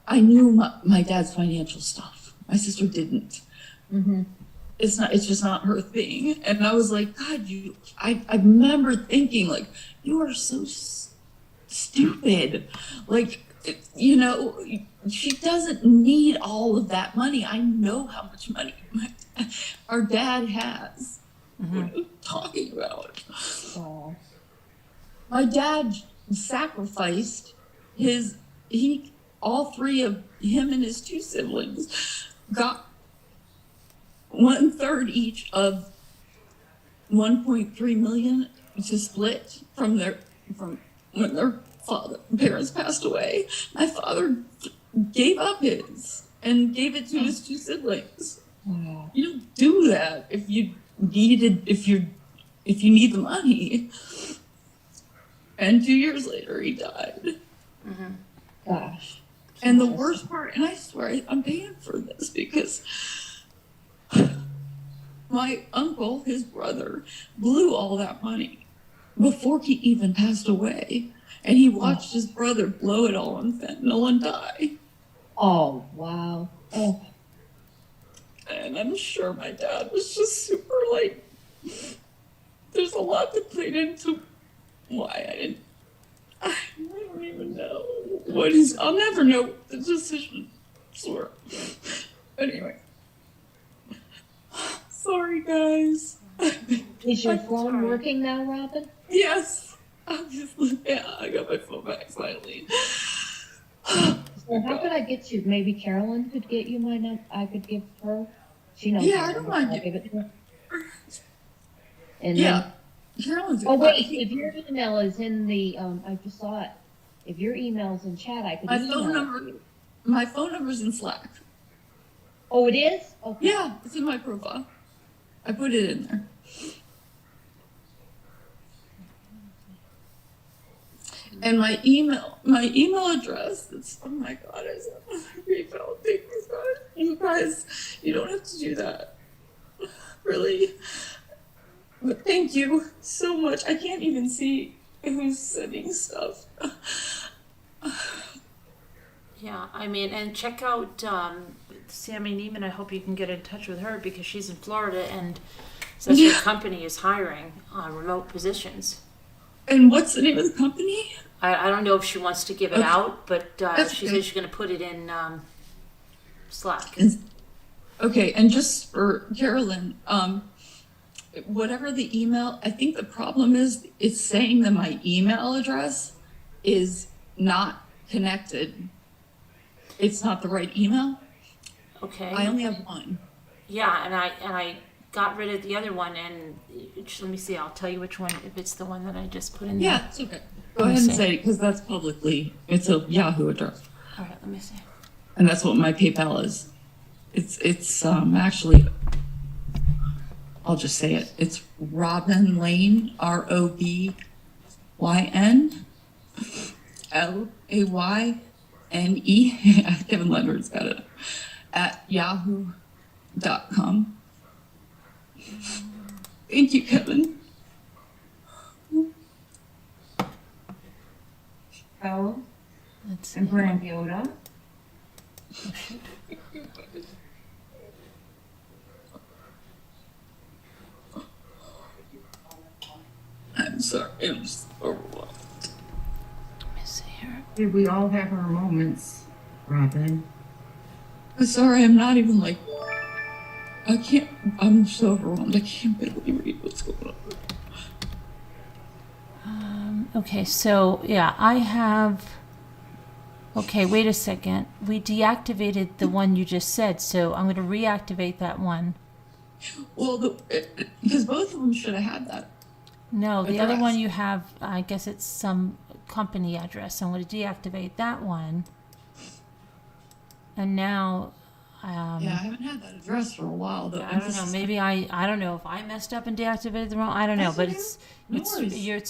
I knew my dad's financial stuff. My sister didn't. Mm-hmm. It's just not her thing. And I was like, God, I remember thinking, like, you are so stupid. Like, she doesn't need all of that money. I know how much money our dad has. Mm-hmm. What are you talking about? Oh. My dad sacrificed all three of him and his two siblings got 1/3 each of 1.3 million to split from when their parents passed away. My father gave up his and gave it to his two siblings. Wow. You don't do that if you need the money. And 2 years later, he died. Mm-hmm. Gosh. And the worst part, and I swear I'm paying for this because my uncle, his brother, blew all that money before he even passed away. And he watched his brother blow it all on fentanyl and die. Oh, wow. Oh. And I'm sure my dad was just super, like, there's a lot that played into why I don't even know I'll never know what the decisions were. Anyway. Sorry, guys. Is your phone working now, Robin? Yes. Obviously. Yeah, I got my phone back finally. So how could I get you? Maybe Carolyn could get you my number. I could give her. She knows. Yeah, I don't mind. I'll give it to her. And Yeah. Carolyn's then, wait, if your email is in the, I just saw it. If your email's in chat, I could email my phone number's in Slack. Oh, it is? Okay. Yeah, it's in my profile. I put it in there. And my email address, oh my God, I said, thank you guys, you don't have to do that. Really. But thank you so much. I can't even see who's sending stuff. Yeah, I mean, and check out Sammy Neiman. I hope you can get in touch with her because she's in Florida and says her company is hiring remote positions. And what's the name of the company? I don't know if she wants to give it out, but she okay. said she's going to put it in Slack. Okay, and just for Carolyn, whatever the email, I think the problem is it's saying that my email address is not connected. It's not the right email. Okay. I only have one. Yeah, and I got rid of the other one, and let me see. I'll tell you which one. If it's the one that I just put in there. Yeah, it's okay. Go ahead and say it, because that's publicly, it's a Yahoo address. All right, let me see. And that's what my PayPal is. It's actually, I'll just say it. It's Robin Lane, ROBYN LAYNE. Kevin Leonard's got it at yahoo.com. Thank you, Kevin. Oh, Let's and see. Grand Yoda. I'm sorry, I'm just overwhelmed. Let me see here. Did we all have our moments, Robin? I'm sorry, I'm not even like, I'm so overwhelmed. I can't barely read what's going on. Okay, so yeah, I have. Okay, wait a second. We deactivated the one you just said, so I'm going to reactivate that one. Well, because both of them should have had that. No, the other Address. one you have, I guess it's some company address. So I'm going to deactivate that one. And now, Yeah, I haven't had that address for a while, though. I don't know. Maybe I don't know if I messed up and deactivated the wrong. I don't know, That's but okay. you're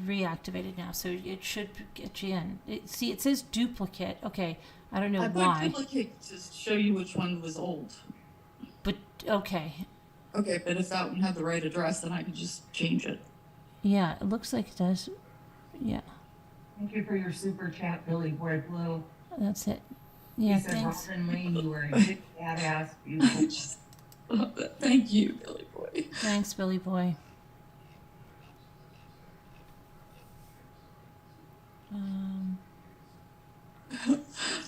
reactivated now, so it should get you in. See, it says duplicate. Okay, I don't know I put why, duplicate to show you which one was old. but okay, Okay, but if that one had the right address, then I could just change it. yeah, it looks like it does. Yeah, Thank you for your super chat, Billy Boy Blue. that's it. Yeah, He said, thanks. Robin Lane, you were a big badass, beautiful. Love that. Thank you, Billy Boy. Thanks, Billy Boy.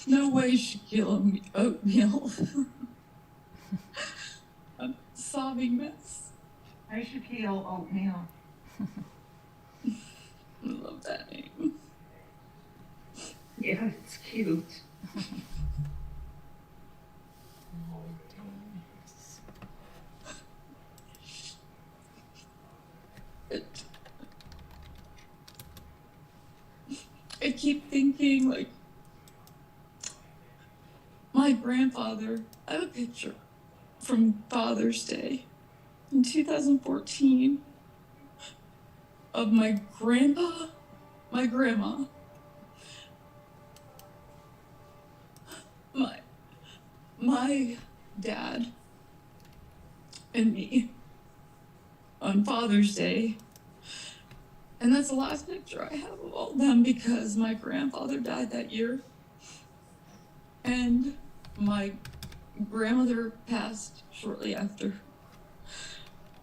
No way, Shaquille Oatmeal. A sobbing mess. I should kill oatmeal. I love that name. Yeah, it's cute. I keep thinking, like, my grandfather, I have a picture from Father's Day in 2014 of my grandpa, my grandma, my dad, and me on Father's Day. And that's the last picture I have of all of them because my grandfather died that year. And my grandmother passed shortly after.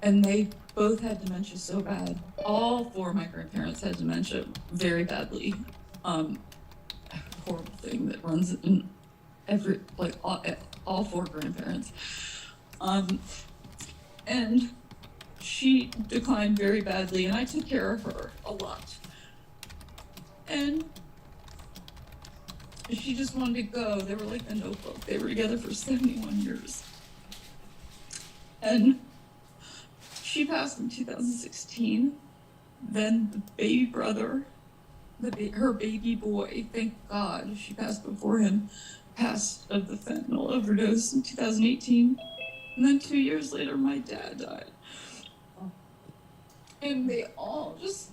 And they both had dementia so bad. All four of my grandparents had dementia very badly. Horrible thing that runs in every, like, all four grandparents. And she declined very badly, and I took care of her a lot. And she just wanted to go. They were like the Notebook. They were together for 71 years. And she passed in 2016. Then the baby brother, her baby boy, thank God she passed before him, passed of the fentanyl overdose in 2018. And then 2 years later, my dad died. And they all just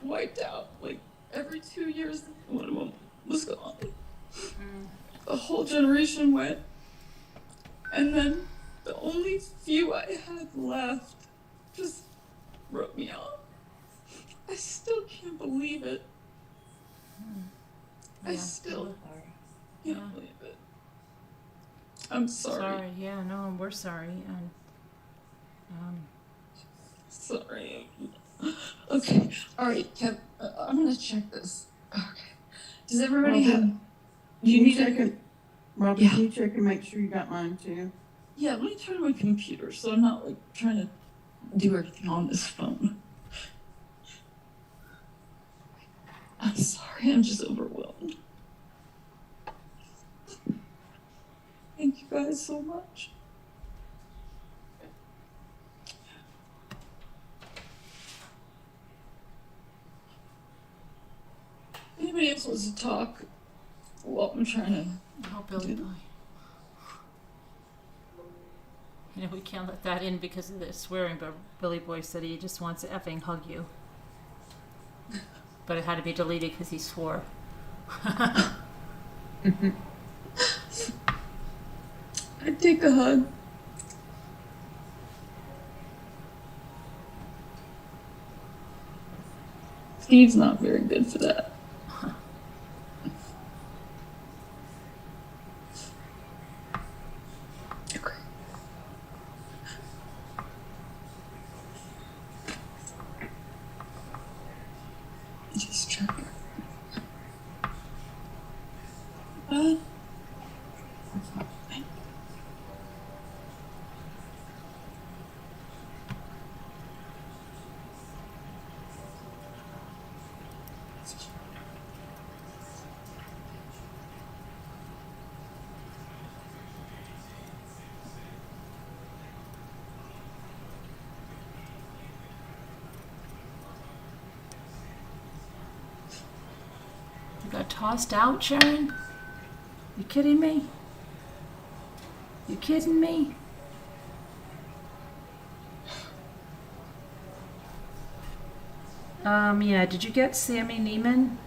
wiped out. Like, every 2 years, one of them was gone. The whole generation went. And then the only few I had left just wrote me off. I still can't believe it. I still can't believe it. I'm sorry. Yeah, no, we're sorry. And Sorry. Okay. All right, Kev. I'm gonna check this. Okay. Does everybody have? Do you need check to? it? Robin, Yeah. can you check and make sure you got mine too? Yeah, let me turn my computer so I'm not like trying to do everything on this phone. I'm sorry, I'm just overwhelmed. Thank you guys so much. Anybody else wants to talk? Well, I'm trying to. Oh, Billy Boy. You know, we can't let that in because of the swearing, but Billy Boy said he just wants to effing hug you. But it had to be deleted because he swore. I'd take a hug. Steve's not very good for that. Okay. Just trying. You got tossed out, Sharon? You kidding me? You kidding me? Yeah, did you get Sammy Neiman?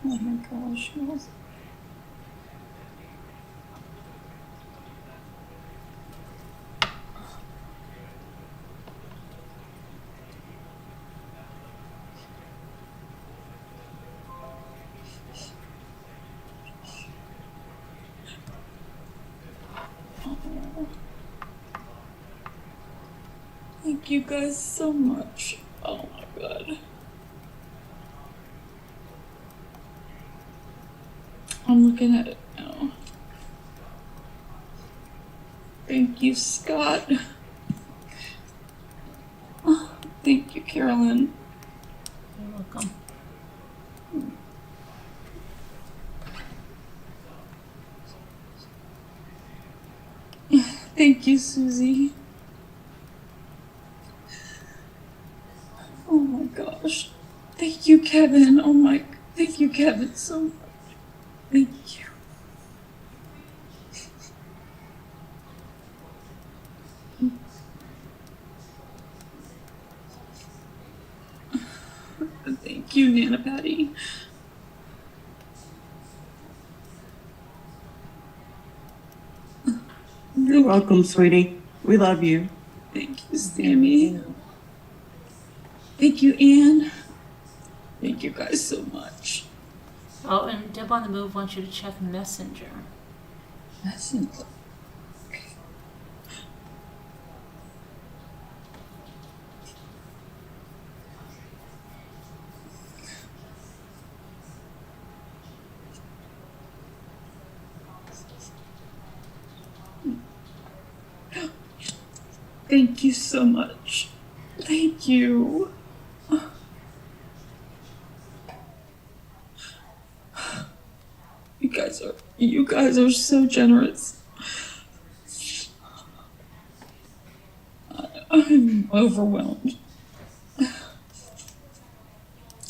Oh my gosh. Thank you guys so much. Oh my god. I'm looking at it now. Thank you, Scott. Oh, thank you, Carolyn. You're welcome. Thank you, Susie. Oh my gosh. Thank you, Kevin. Oh my, thank you, Kevin, so much. Thank you. Thank you, Nana Patty. You're welcome, sweetie. We love you. Thank you, Sammy. Thank you, Anne. Thank you guys so much. Oh, and Deb on the Move wants you to check Messenger. Messenger. Thank you so much. Thank you. You guys are so generous. I'm overwhelmed.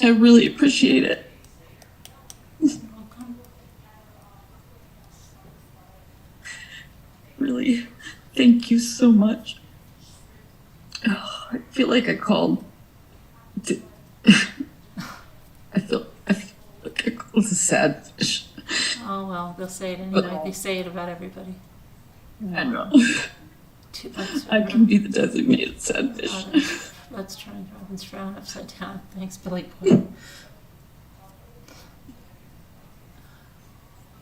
I really appreciate it. You're welcome. Really, thank you so much. Oh, I feel like I called. I feel like I called a sad fish. Oh, well, they'll say it anyway. They say it about everybody. I know. I can be the designated sad fish. Let's try Robin's frown upside down. Thanks, Billy Boy.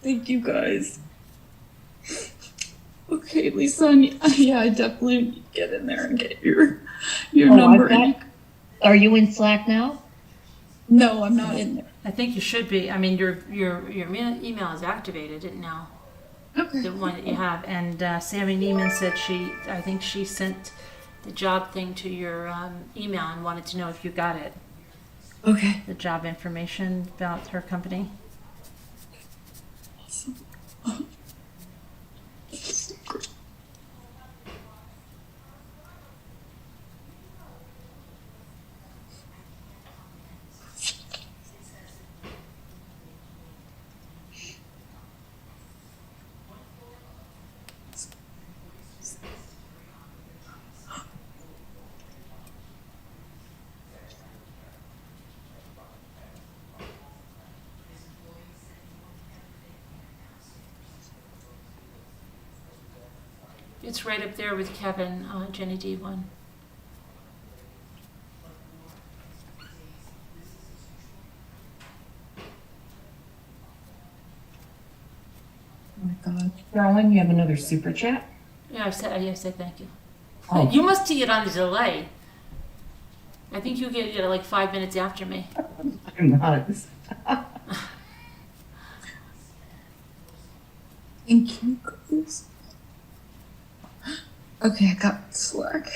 Thank you guys. Okay, Lisa, yeah, I definitely need to get in there and get your Oh, number. Are you in Slack now? No, I'm not in there. I think you should be. I mean, your email is activated now. Okay. The one that you have. And Sammy Neiman said I think she sent the job thing to your email and wanted to know if you got it. Okay. The job information about her company. Awesome. It's right up there with Kevin, Jenny D1. Oh my God. Carolyn, you have another super chat? Yeah, I said thank you. Oh. You must see it on a delay. I think you get it like 5 minutes after me. I'm not. Thank you, Chris. Okay, I got Slack.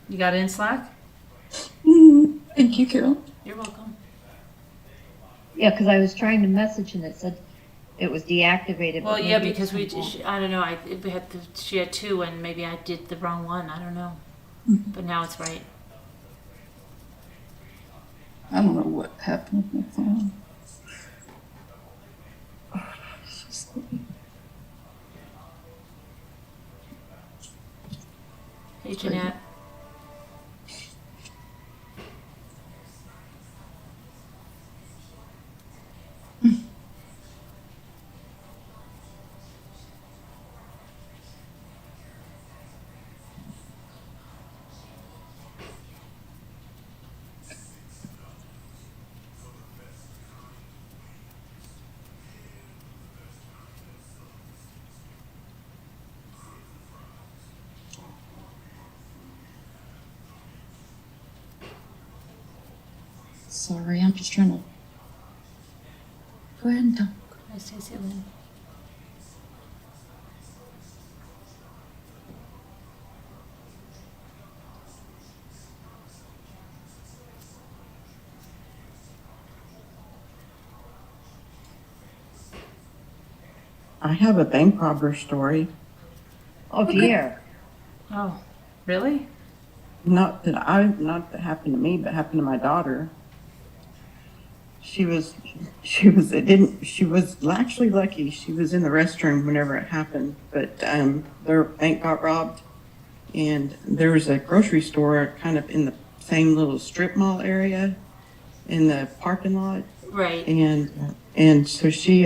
You got it in Slack? Thank you, Carol. You're welcome. Yeah, because I was trying to message and it said it was deactivated. Well, but yeah, maybe because it's- I don't know. She had two, and maybe I did the wrong one. I don't know. But now it's right. I don't know what happened with my phone. Hey, Jeanette. Sorry, I'm just trying to. Go ahead and talk. Hi, Stacey Lynn. I have a bank robber story. Oh dear. Oh, really? Not that happened to me, but happened to my daughter. She was actually lucky. She was in the restroom whenever it happened, but their bank got robbed, and there was a grocery store kind of in the same little strip mall area in the parking lot, Right. and so she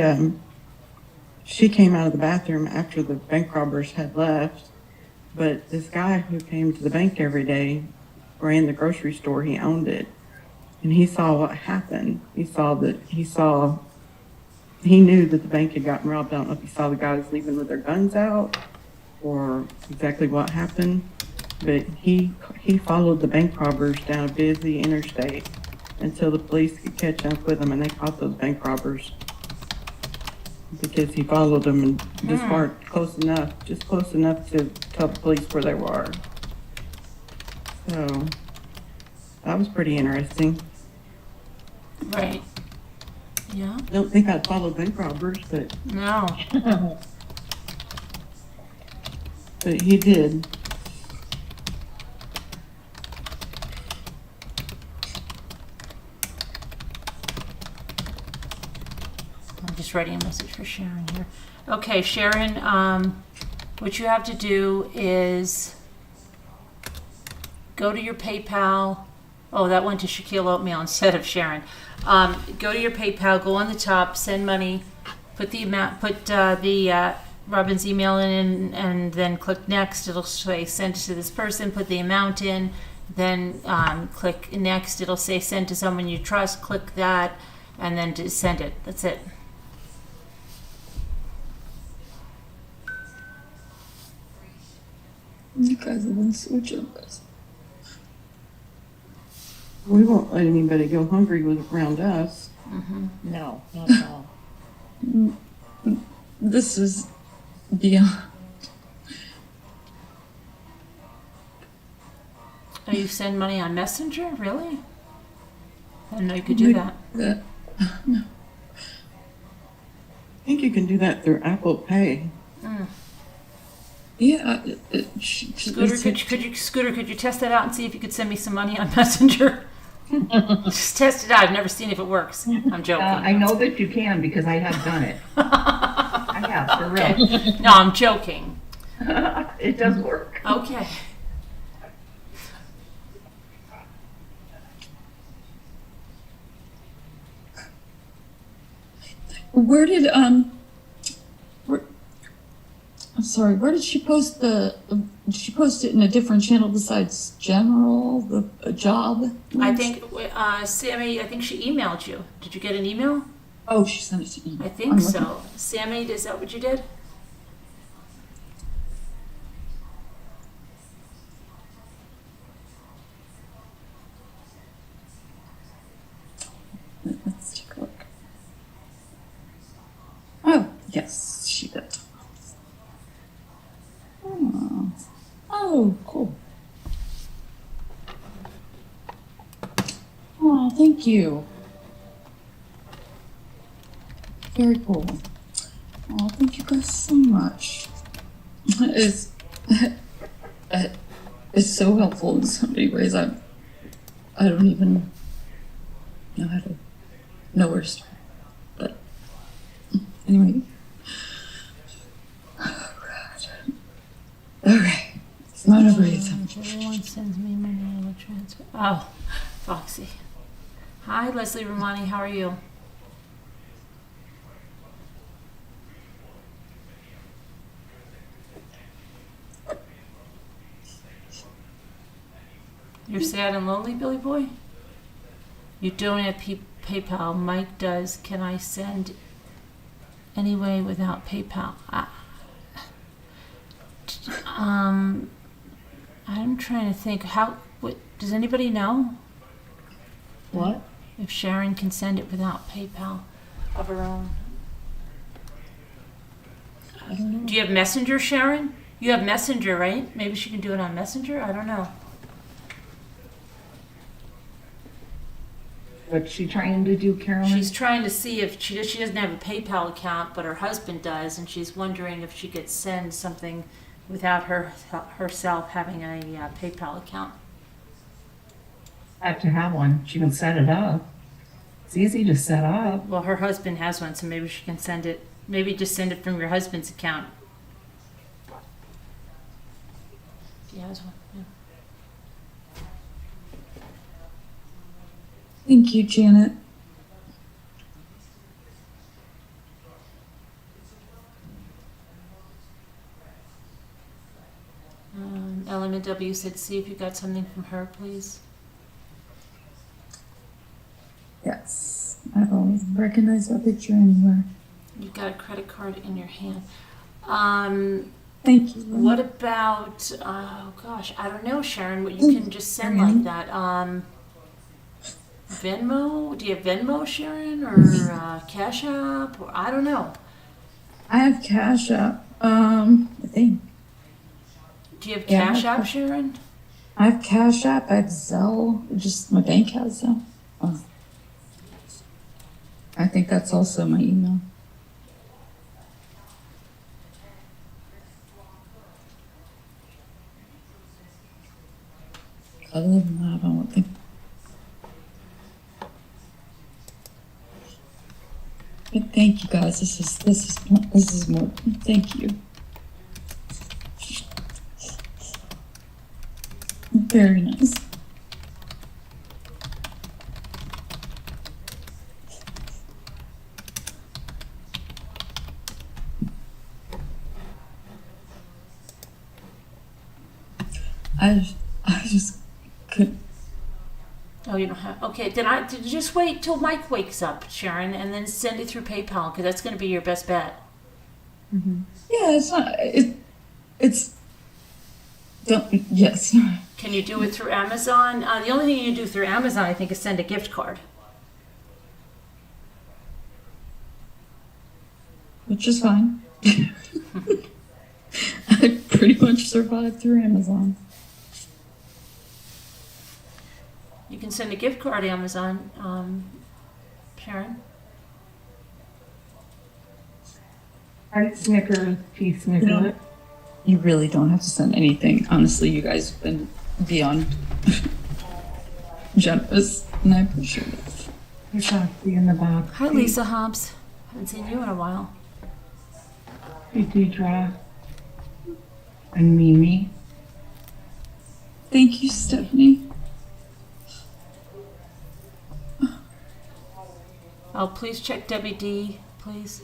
came out of the bathroom after the bank robbers had left, but this guy who came to the bank every day ran the grocery store. He owned it. And he saw what happened. He knew that the bank had gotten robbed. I don't know if he saw the guys leaving with their guns out or exactly what happened, but he followed the bank robbers down a busy interstate until the police could catch up with them, and they caught those bank robbers because he followed them and just weren't close enough to tell the police where they were. So that was pretty interesting. Right. Yeah. I don't think I'd follow bank robbers, but No. he did. I'm just writing a message for Sharon here. Okay, Sharon, what you have to do is go to your PayPal. Oh, that went to Shaquille Oatmeal instead of Sharon. Go to your PayPal, go on the top, send money, put the amount, put the Robin's email in, and then click next. It'll say send to this person, put the amount in, then click next. It'll say send to someone you trust, click that, and then just send it. That's it. You guys have been so generous. We won't let anybody go hungry around us. No, not at all. This is beyond. Oh, you send money on Messenger? Really? I didn't know you could do that. No. I think you can do that through Apple Pay. Yeah. Scooter, could you test that out and see if you could send me some money on Messenger? Just test it out. I've never seen if it works. I'm joking. I know that you can because I have done it. I have, for real. No, I'm joking. It does work. Okay. Where did I'm sorry. Where did she post did she post it in a different channel besides general, the job? I think, Sammy, I think she emailed you. Did you get an email? Oh, she sent it to email. I think so. Sammy, is that what you did? Let's take a look. Oh, yes, she did. Oh, cool. Oh, thank you. Very cool. Oh, thank you guys so much. It's so helpful in so many ways. I don't even know how to know where to start. But anyway. Oh God. Okay. It's not a breathe. Everyone sends me money. I will transfer. Oh, Foxy. Hi, Leslie Romani. How are you? You're sad and lonely, Billy Boy? You don't have PayPal. Mike does. Can I send anyway without PayPal? I'm trying to think. What does anybody know? What? If Sharon can send it without PayPal of her own. I don't know. Do you have Messenger, Sharon? You have Messenger, right? Maybe she can do it on Messenger? I don't know. What's she trying to do, Carolyn? She's trying to see if she doesn't have a PayPal account, but her husband does, and she's wondering if she could send something without herself having a PayPal account. I have to have one. She can set it up. It's easy to set up. Well, her husband has one, so maybe she can send it. Maybe just send it from your husband's account. He has one. Yeah. Thank you, Janet. Element W said, see if you got something from her, please. Yes, I don't recognize that picture anywhere. You've got a credit card in your hand. Thank you. What about, oh gosh, I don't know, Sharon, what you can just send like that. Venmo? Do you have Venmo, Sharon? Or Cash App? Or, I don't know. I have Cash App, I think. Do you have Yeah, Cash App, Sharon? I have Cash App, I have Zelle, just my bank has Zelle. Oh. I think that's also my email. Other than that, I don't think. But thank you guys. This is more. Thank you. Very nice. I just couldn't. Oh, you don't have. Okay, then just wait till Mike wakes up, Sharon, and then send it through PayPal because that's going to be your best bet. Yeah, it's not. It's Yes. Can you do it through Amazon? The only thing you can do through Amazon, I think, is send a gift card. Which is fine. I pretty much survived through Amazon. You can send a gift card Amazon, Sharon. Heart Snickers, peace Snickers. You really don't have to send anything. Honestly, you guys have been beyond generous, and I appreciate it. Your coffee in the box. Hi, Lisa Hobbs. Haven't seen you in a while. Hey, Deidre. And Mimi. Thank you, Stephanie. Oh, please check Debbie D, please.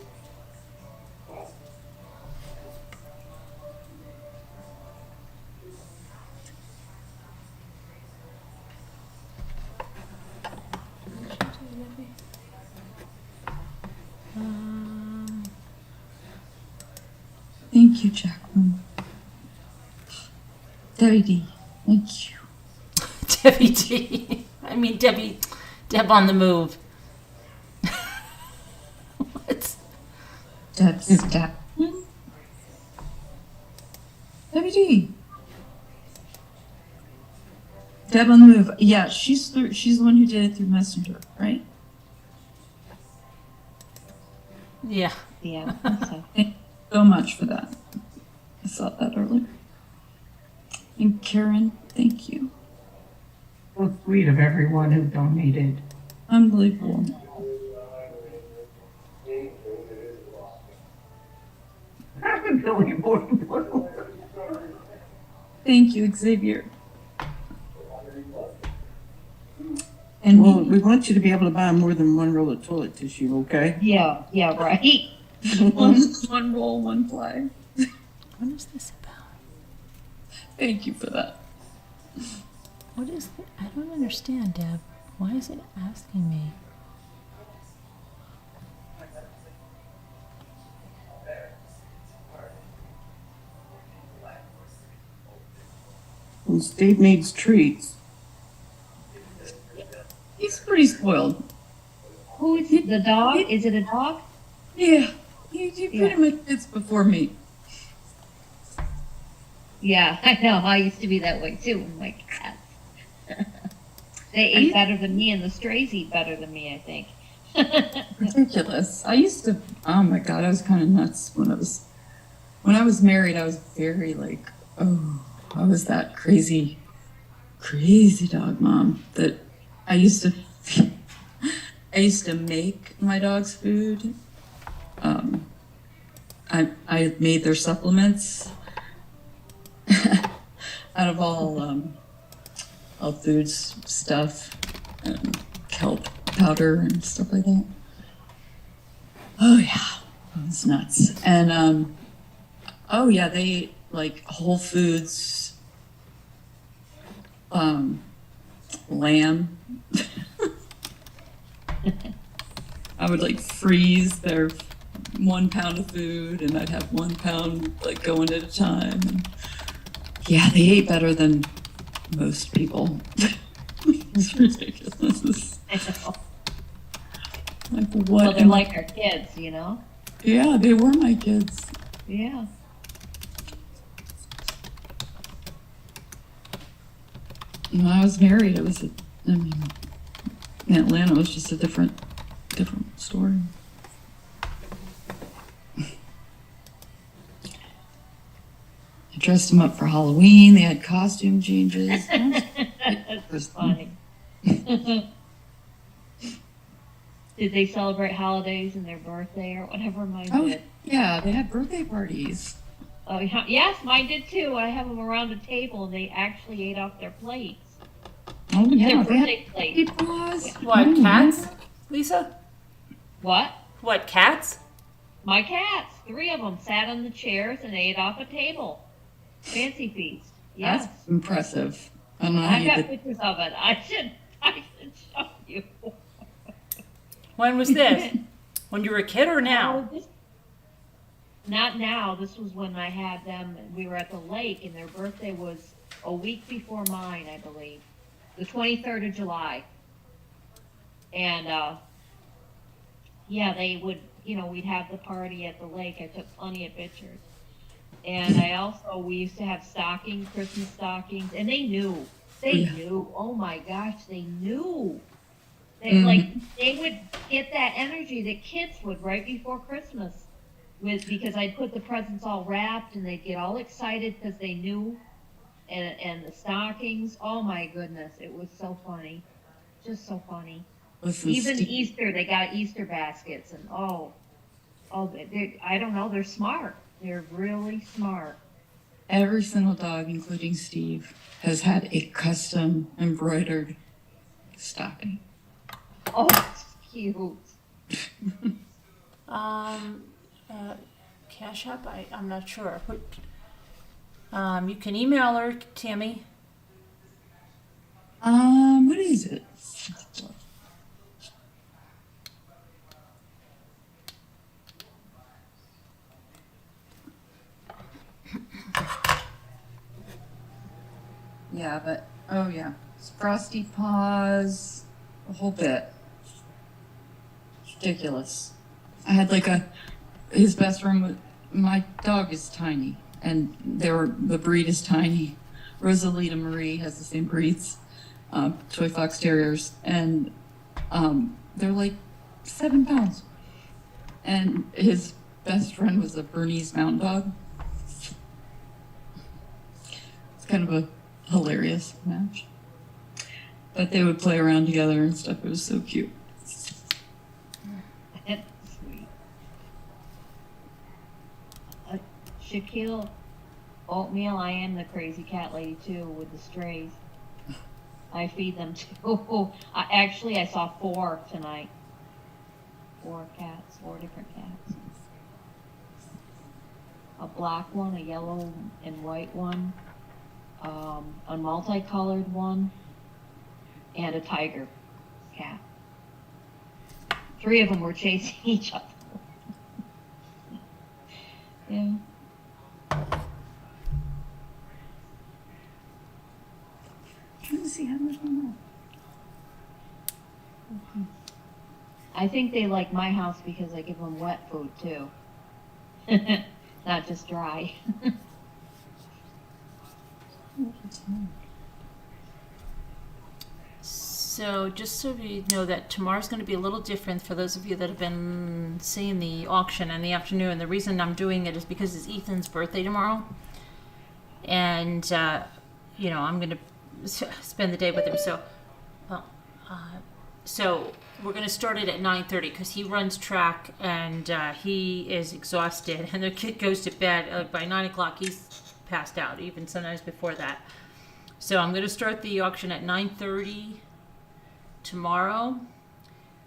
Thank you, Jacqueline. Debbie D, thank you. Debbie D. I mean, Deb on the move. What? That's Jacqueline? Debbie D. Deb on the move. Yeah, she's the one who did it through Messenger, right? Yeah. Yeah. So. Thank you so much for that. I saw that earlier. And Karen, thank you. So sweet of everyone who donated. Unbelievable. I'm Billy Boy. Thank you, Xavier. And Well, we want you to be able to buy more than one roll of toilet tissue, okay? Yeah, right. one roll, one ply. What is this about? Thank you for that. What is it? I don't understand, Deb. Why is it asking me? Well, Steve needs treats. He's pretty spoiled. Who is it? The dog? Is it a dog? Yeah, he pretty much fits before me. Yeah, I know. I used to be that way too with my cats. They ate better than me, and the strays eat better than me, I think. Ridiculous. I used to. Oh my god, I was kind of nuts when I was married. I was very like, oh, I was that crazy dog mom that I used to make my dog's food. I made their supplements out of all foods stuff and kelp powder and stuff like that. Oh yeah, it was nuts. And oh yeah, they ate like Whole Foods lamb. I would like freeze their 1 pound of food, and I'd have 1 pound like going at a time. And yeah, they ate better than most people. It's ridiculous. I know. Like what? Well, they're like our kids, you know? Yeah, they were my kids. Yeah. When I was married, in Atlanta, it was just a different story. I dressed them up for Halloween. They had costume changes. That's funny. Did they celebrate holidays and their birthday or whatever mine Oh, did? yeah, they had birthday parties. Oh, yeah. Yes, mine did too. I have them around a table and they actually ate off their plates. Oh, yeah. Their birthday plates. What, cats, Lisa? What? What, cats? My cats. 3 of them sat on the chairs and ate off a table. Fancy feast. Yes. That's impressive. I don't know how I've you got did. pictures of it. I should show you. When was this? When you were a kid or now? not now, this was when I had them, we were at the lake, and their birthday was a week before mine, I believe, the 23rd of July. And, yeah, they would, we'd have the party at the lake. I took plenty of pictures. And we used to have Christmas stockings, and they knew. Oh my gosh, they knew. They would get that energy that kids would right before Christmas, because I'd put the presents all wrapped, and they'd get all excited because they knew, and the stockings. Oh my goodness, it was so funny, just so funny. Listen, Even Easter, they got Easter baskets, and I don't know, they're smart. They're really smart. every single dog, including Steve, has had a custom embroidered stocking. Oh, it's cute. Cash App? I'm not sure. You can email her, Tammy. What is it? Yeah, but, oh yeah, it's Frosty Paws, a whole bit. Ridiculous. I had his best friend, my dog is tiny, and the breed is tiny. Rosalita Marie has the same breeds, Toy Fox Terriers, and they're like 7 pounds. And his best friend was a Bernese Mountain Dog. It's kind of a hilarious match. But they would play around together and stuff. It was so cute. That's sweet. Shaquille Oatmeal, I am the crazy cat lady too with the strays. I feed them too. I saw 4 tonight. 4 different cats. A black one, a yellow and white one, a multicolored one, and a tiger cat. 3 of them were chasing each other. Yeah. Trying to see how much more. I think they like my house because I give them wet food too. Not just dry. So just so you know that tomorrow's going to be a little different for those of you that have been seeing the auction in the afternoon. The reason I'm doing it is because it's Ethan's birthday tomorrow. And, I'm going to spend the day with him. So we're going to start it at 9:30 because he runs track and he is exhausted. And the kid goes to bed by 9 o'clock. He's passed out, even sometimes before that. So I'm going to start the auction at 9:30 tomorrow.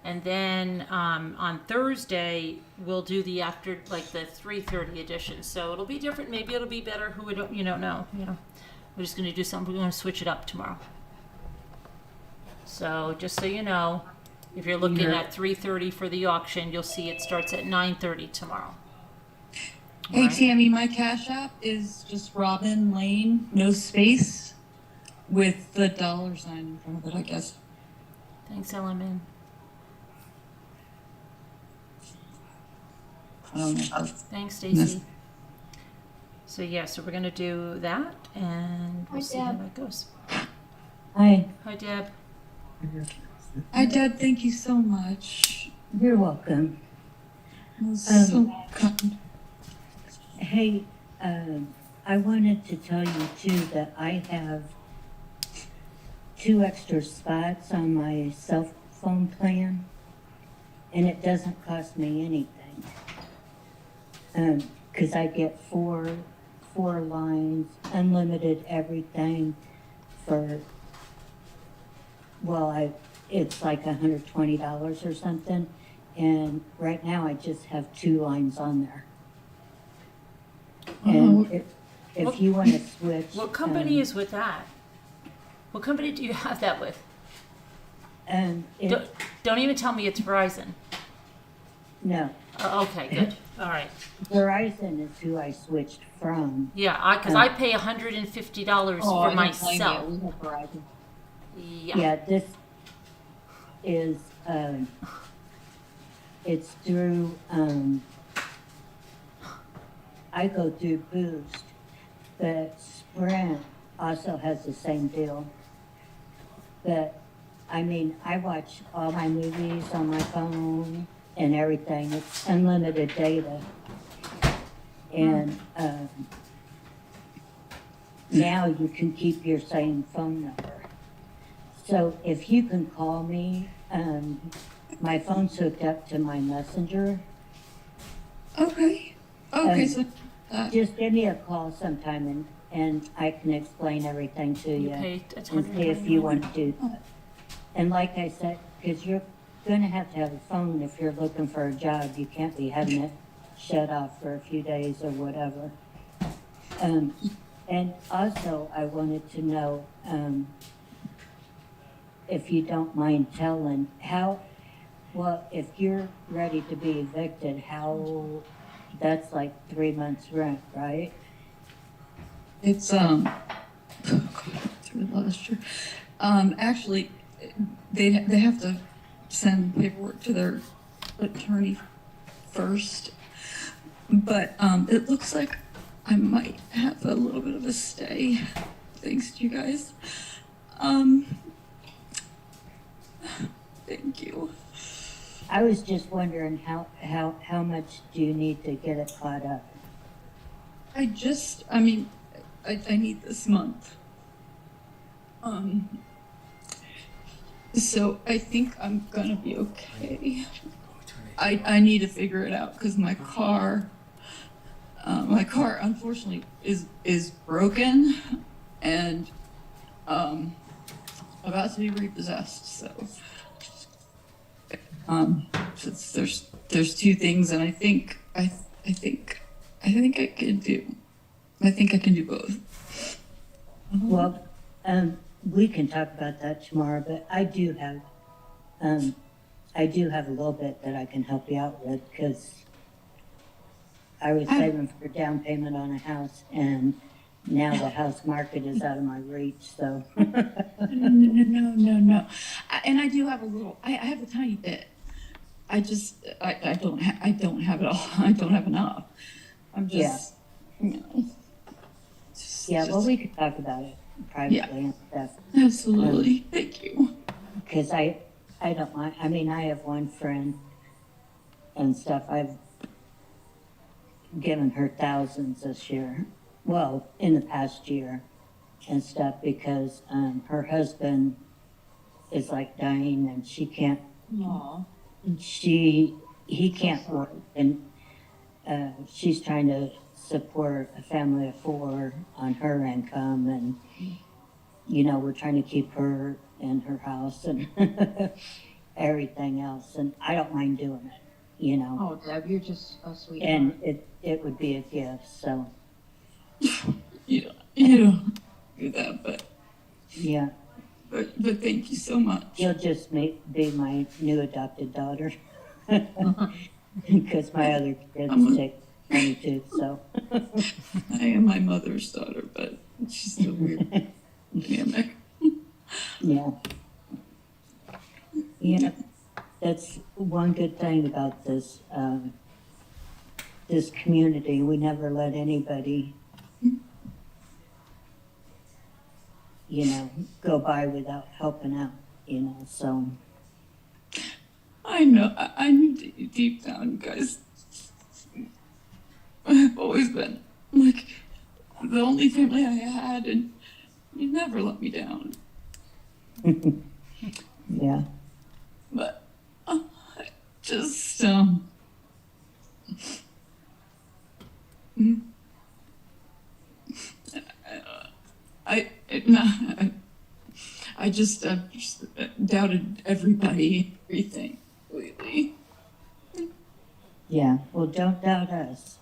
And then on Thursday, we'll do the after, the 3:30 edition. So it'll be different. Maybe it'll be better. You don't know. We're just going to do something. We're going to switch it up tomorrow. So just so you know, if you're looking at 3:30 for the auction, you'll see it starts at 9:30 tomorrow. Hey, right. Tammy, my Cash App is just Robin Lane, no space, with the $sign in front of it, I guess. Thanks, Ellen. Thanks, Stacy. So we're going to do that, and we'll see how that goes. Hi. Hi, Deb. Hi, Deb. Thank you so much. You're welcome. So kind. Hey, I wanted to tell you too that I have 2 extra spots on my cell phone plan, and it doesn't cost me anything. Because I get 4 lines, unlimited everything for, it's like $120 or something. And right now I just have 2 lines on there. And if you want to switch. What company is with that? What company do you have that with? Don't even tell me it's Verizon. No, Okay, good. All right. Verizon is who I switched from. Yeah, because I pay $150 Oh, for I don't blame myself. you. We have Verizon. Yeah. Yeah, this is, it's through, I go through Boost, but Sprint also has the same deal. But, I mean, I watch all my movies on my phone and everything. It's unlimited data. And, now you can keep your same phone number. So if you can call me, my phone's hooked up to my messenger. Okay. Okay, so Just give me a call sometime and I can explain everything to you. pay a And see if you want to do that. And like I said, because you're gonna have to have a phone if you're looking for a job. You can't be having it shut off for a few days or whatever. And also I wanted to know, if you don't mind telling, if you're ready to be evicted, that's like 3 months rent, right? it's through last year. Actually, they have to send paperwork to their attorney first, but it looks like I might have a little bit of a stay, thanks to you guys. Thank you. I was just wondering how much do you need to get it caught up? I need this month. So I think I'm gonna be okay. I need to figure it out because my car unfortunately is broken and about to be repossessed. So there's two things, and I think I can do both. Well, we can talk about that tomorrow, but I do have a little bit that I can help you out with, because I was saving for down payment on a house, and now the house market is out of my reach, so. No. And I do have a little, I have a tiny bit. I don't have it all. I don't have enough. I'm just, Well, we could talk about it privately and stuff. Absolutely. Thank you. Because I don't mind. I mean, I have one friend and stuff. I've given her thousands this year. Well, in the past year and stuff, because her husband is like dying and she can't. Aw. He can't work, and she's trying to support a family of 4 on her income, and we're trying to keep her in her house and everything else, and I don't mind doing it, Oh, Deb, you're just a sweetheart. and it would be a gift, so. You don't do that, but Yeah, but thank you so much. you'll just be my new adopted daughter. Because my other kids take money too, so. I am my mother's daughter, but she's still weird dynamic. Yeah. Yeah, that's one good thing about this, this community. We never let anybody, go by without helping out, so. I know. I knew deep down, guys. I've always been like the only family I had, and you never let me down. Yeah. But just I just doubted everybody, everything, lately. Yeah, well, don't doubt us.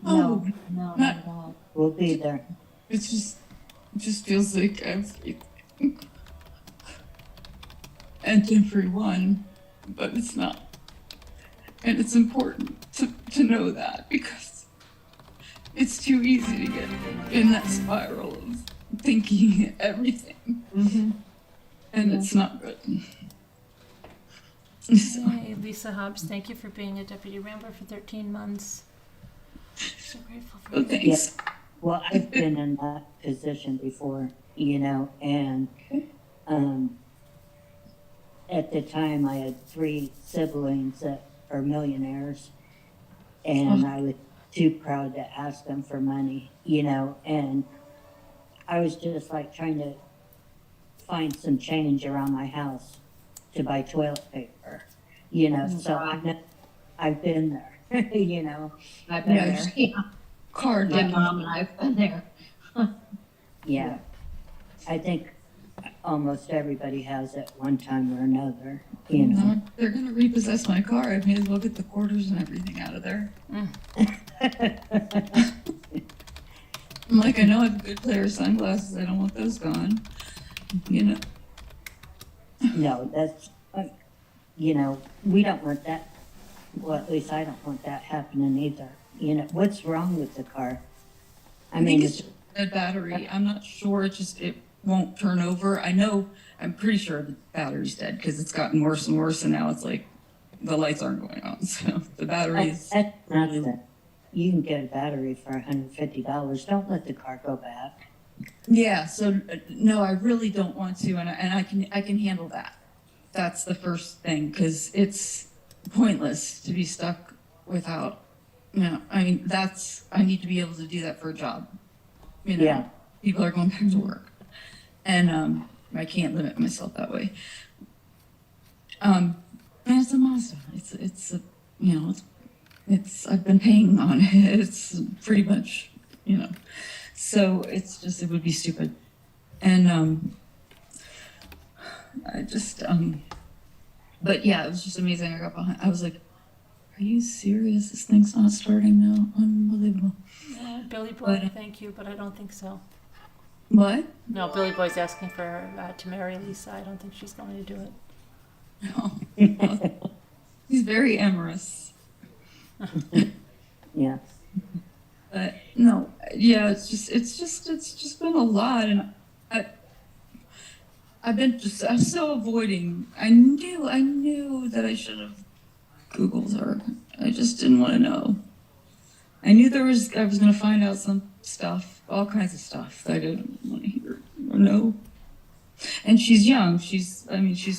No, not at all. We'll be there. It just feels like everything. And everyone, but it's not. And it's important to know that, because it's too easy to get in that spiral of thinking everything. Mm-hmm. And it's not good. So, Hey, Lisa Hobbs, thank you for being a deputy Rambler for 13 months. So grateful for oh, you. thanks. Well, I've been in that position before, you know, and at the time I had 3 siblings that are millionaires, and I was too proud to ask them for money, you know, and I was just like trying to find some change around my house to buy toilet paper, you know, so I know I've been there, you know. I've been Yeah, there. Yeah. Card My debt. mom and I've been there. Yeah. I think almost everybody has at one time or another, you know. No, they're gonna repossess my car. I may as well get the quarters and everything out of there. I'm like, I know I have a good pair of sunglasses. I don't want those gone. You know. No, that's, you know, we don't want that, well, at least I don't want that happening either. You know, what's wrong with the car? I think it's just a battery. I'm not sure. It won't turn over. I'm pretty sure the battery's dead, because it's gotten worse and worse, and now it's like the lights aren't going on. So the battery's. That's nothing. You can get a battery for $150. Don't let the car go back. Yeah. So no, I really don't want to, and I can handle that. That's the first thing, because it's pointless to be stuck without. You know, I mean, I need to be able to do that for a job. You know, Yeah. People are going back to work, and I can't limit myself that way. And it's a Mazda. It's a, you know, it's I've been paying on it. It's pretty much, you know, so it's just, it would be stupid. And I just but yeah, it was just amazing. I got behind. I was like, are you serious? This thing's not starting now. Unbelievable. Billy Boy, But, thank you, but I don't think so. What? No, Billy Boy's asking for to marry Lisa. I don't think she's going to do it. No. He's very amorous. Yeah. But no, yeah, it's just been a lot, and I'm so avoiding. I knew that I should have Googled her. I just didn't want to know. I knew I was going to find out some stuff, all kinds of stuff that I didn't want to hear or know. And she's young. She's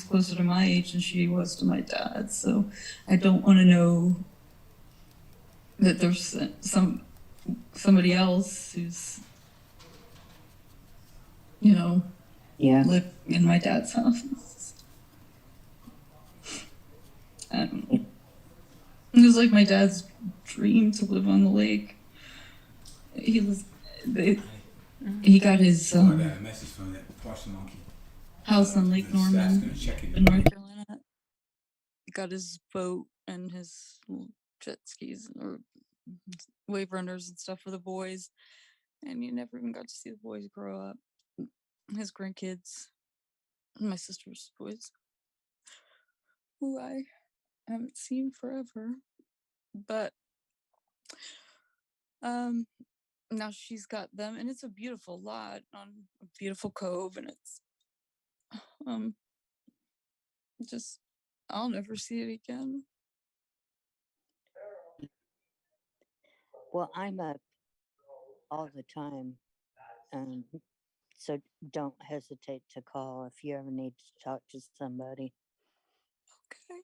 closer to my age than she was to my dad. So I don't want to know that there's somebody else who's, you know, Yeah. living in my dad's house. I don't know. It was like my dad's dream to live on the lake. He got his I got a message from that parcel monkey. house on Lake The staff's Norman gonna check it. in North Carolina. He got his boat and his little jet skis or wave runners and stuff for the boys, and you never even got to see the boys grow up. His grandkids, my sister's boys, who I haven't seen forever, but now she's got them, and it's a beautiful lot on a beautiful cove, and it's just, I'll never see it again. Well, I'm up all the time. So don't hesitate to call if you ever need to talk to somebody. Okay.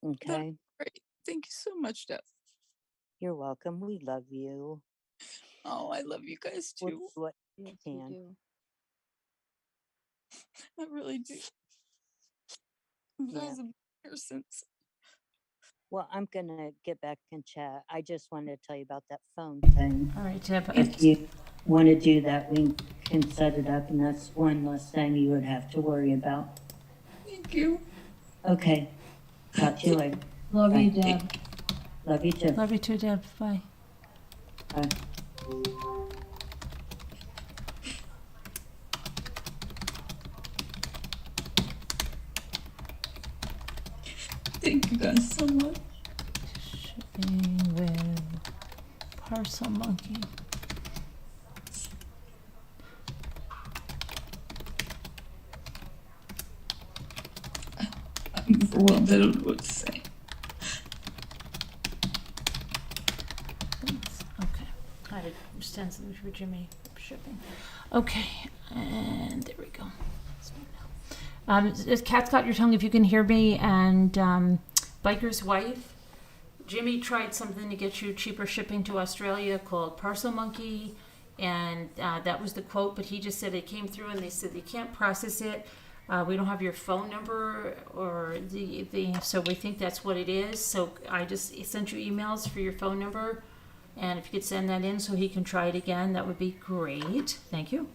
Okay? Great. Thank you so much, Deb. You're welcome. We love you. Oh, I love you guys We'll too. do what Yes, we we can. do. I really do. I Yeah. was here since. Well, I'm going to get back and chat. I just wanted to tell you about that phone thing. All right, Deb. If you want to do that, we can set it up, and that's one less thing you would have to worry about. Thank you. Okay. Talk to you later. Love Bye. you, Deb. Love you too. Love you too, Deb. Bye. Bye. Thank you guys so much. shipping with Parcel Monkey. I'm overwhelmed. I don't know what to say. Okay. I understand something for Jimmy shipping. Okay, and there we go. Cat's got your tongue if you can hear me, and Biker's Wife. Jimmy tried something to get you cheaper shipping to Australia called Parcel Monkey, and that was the quote, but he just said it came through and they said they can't process it. We don't have your phone number or so we think that's what it is. So I just sent you emails for your phone number, and if you could send that in so he can try it again, that would be great. Thank you.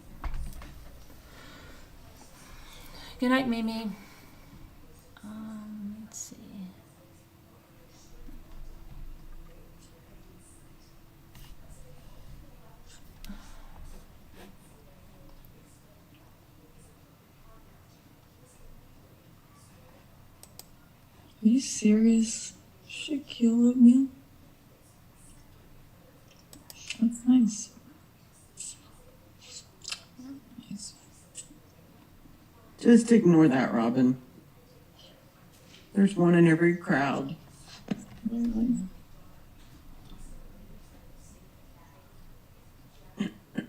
Good night, Mimi. Let's see. Are you serious? Shaquille O'Neal? That's nice. Nice. Just ignore that, Robin. There's one in every crowd.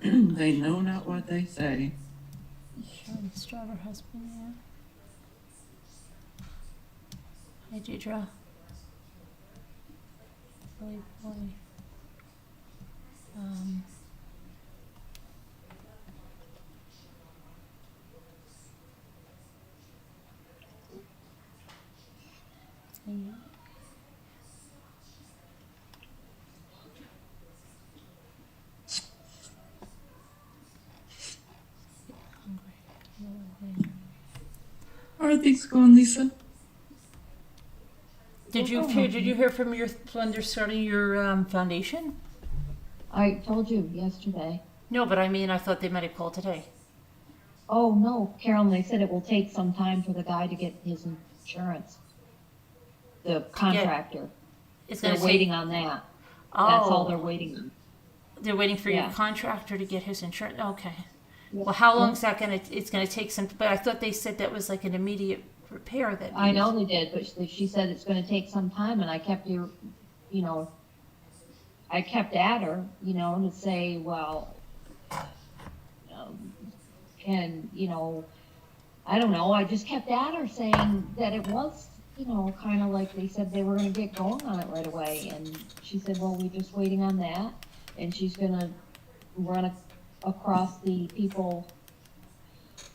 They know not what they say. Sharon Starter husband, yeah. Hi, Deidre. Boy. Yeah. How are things going, Lisa? Did you hear from your when they're starting your foundation? I told you yesterday. No, but I mean, I thought they might have called today. Oh, no, Carolyn, they said it will take some time for the guy to get his insurance. The contractor. They're waiting on that. Oh. That's all they're waiting on. They're waiting for your contractor to get his insurance. Okay. Yeah. Well, how long is that gonna? It's gonna take some. But I thought they said that was like an immediate repair. That I know they did, but she said it's going to take some time, and I kept I kept at her, to say, well, and I don't know. I just kept at her saying that it was, kind of like they said they were going to get going on it right away, and she said, well, we're just waiting on that, and she's going to run across the people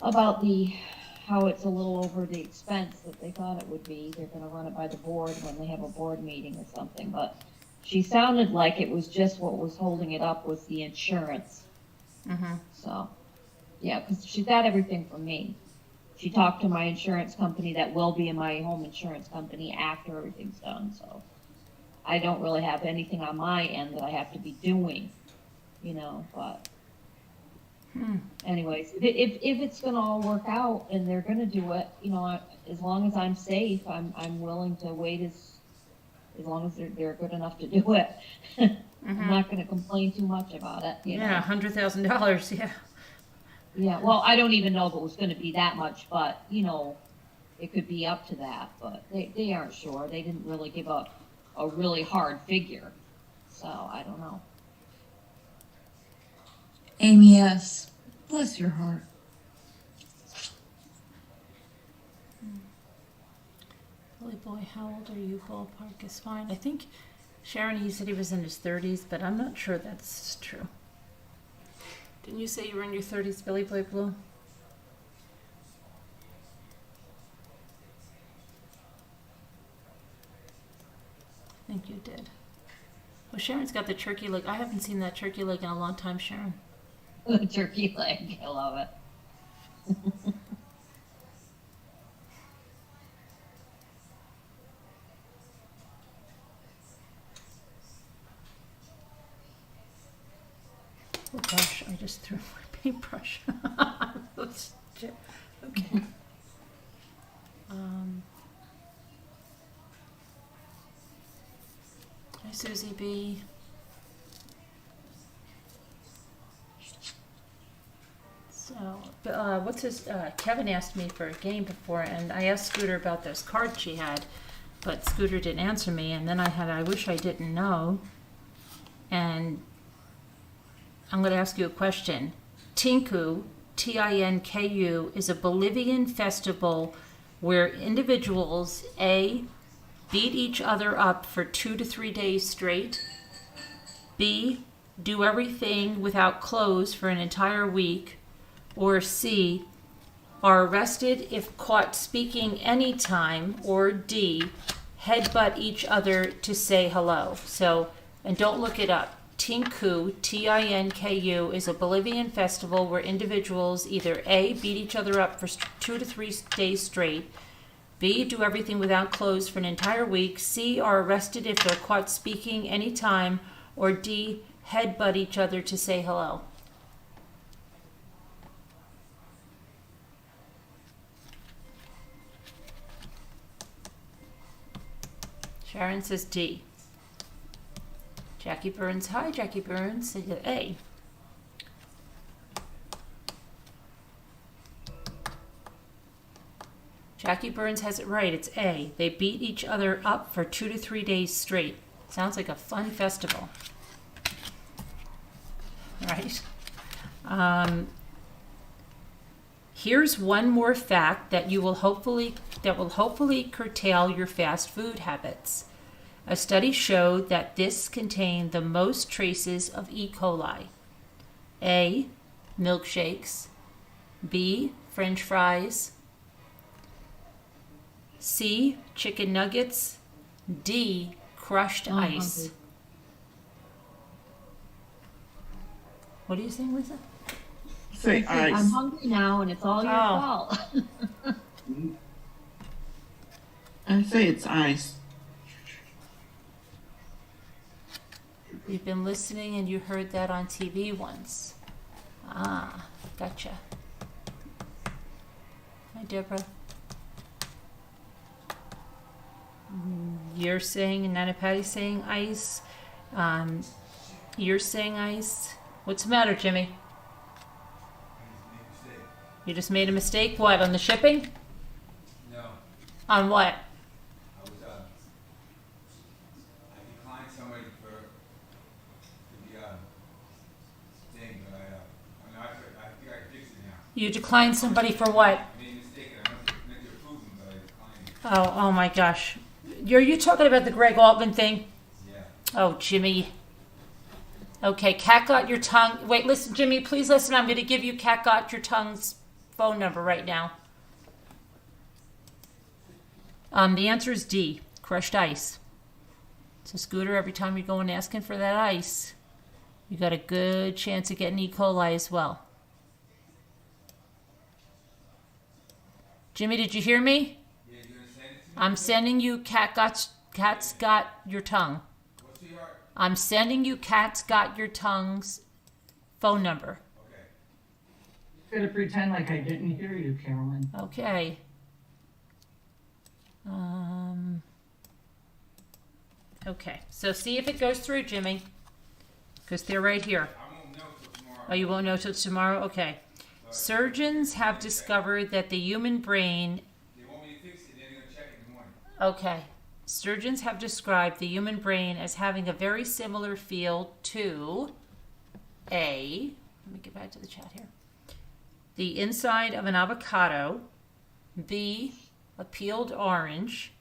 about how it's a little over the expense that they thought it would be. They're going to run it by the board when they have a board meeting or something. But she sounded like it was just what was holding it up was the insurance. Mm-hmm. So, yeah, because she got everything from me. She talked to my insurance company that will be in my home insurance company after everything's done. So I don't really have anything on my end that I have to be doing, but... Anyways, if it's gonna all work out and they're gonna do it, as long as I'm safe, I'm willing to wait as long as they're good enough to do it. I'm not gonna complain too much about it. Yeah, $100,000. Yeah. Yeah. Well, I don't even know if it was gonna be that much, but it could be up to that. But they aren't sure. They didn't really give a really hard figure, so I don't know. Amy S. Bless your heart. Billy boy, how old are you? Ballpark is fine. I think Sharon, he said he was in his 30s, but I'm not sure that's true. Didn't you say you were in your 30s, Billy Boy Blue? I think you did. Well, Sharon's got the turkey leg. I haven't seen that turkey leg in a long time, Sharon. Turkey leg. I love it. Oh gosh, I just threw my paintbrush. Okay. Hi, Susie B. So, Kevin asked me for a game before, and I asked Scooter about those cards she had, but Scooter didn't answer me, and then I wish I didn't know, and I'm going to ask you a question. Tinku, Tinku, is a Bolivian festival where individuals, A, beat each other up for 2 to 3 days straight, B, do everything without clothes for an entire week, or C, are arrested if caught speaking anytime, or D, headbutt each other to say hello. So, and don't look it up. Tinku, Tinku, is a Bolivian festival where individuals either A, beat each other up for 2 to 3 days straight, B, do everything without clothes for an entire week, C, are arrested if they're caught speaking anytime, or D, headbutt each other to say hello. Sharon says D. Jackie Burns, hi Jackie Burns, said A. Jackie Burns has it right, it's A. They beat each other up for 2 to 3 days straight. Sounds like a fun festival. Right? Here's one more fact that will hopefully curtail your fast food habits. A study showed that this contained the most traces of E. coli. A, milkshakes. B, French fries. C, chicken nuggets. D, crushed ice. Hungry. What are you saying, Lisa? Say I'm ice. hungry now, and it's all your fault. I say it's ice. You've been listening and you heard that on TV once. Ah, gotcha. Hi, Deborah. You're saying, and Nana Patty's saying ice. You're saying ice. What's the matter, Jimmy? You just made a mistake? What, on the shipping? No, On what? I declined somebody for the thing, but I think I fixed it now. You declined somebody for what? I made a mistake and I meant to approve them, but I declined it. Oh my gosh. Are you talking about the Greg Altman thing? Yeah. Oh, Jimmy. Okay, Cat Got Your Tongue. Wait, listen, Jimmy, please listen. I'm going to give you Cat Got Your Tongue's phone number right now. The answer is D, crushed ice. So, Scooter, every time you go and asking for that ice, you got a good chance of getting E. coli as well. Jimmy, did you hear me? Yeah, you're gonna send it to me? I'm sending you Cat's Got Your Tongue. What's the art? I'm sending you Cat's Got Your Tongue's phone number. Okay. Gonna pretend like I didn't hear you, Carolyn. Okay. Okay, so see if it goes through, Jimmy. Because they're right here. I won't know till tomorrow. Oh, you won't know till tomorrow? Okay. Surgeons have discovered that the human brain... They want me to fix it, then they're gonna check it in the morning. Okay. Surgeons have described the human brain as having a very similar feel to A... Let me get back to the chat here. The inside of an avocado. B, a peeled orange.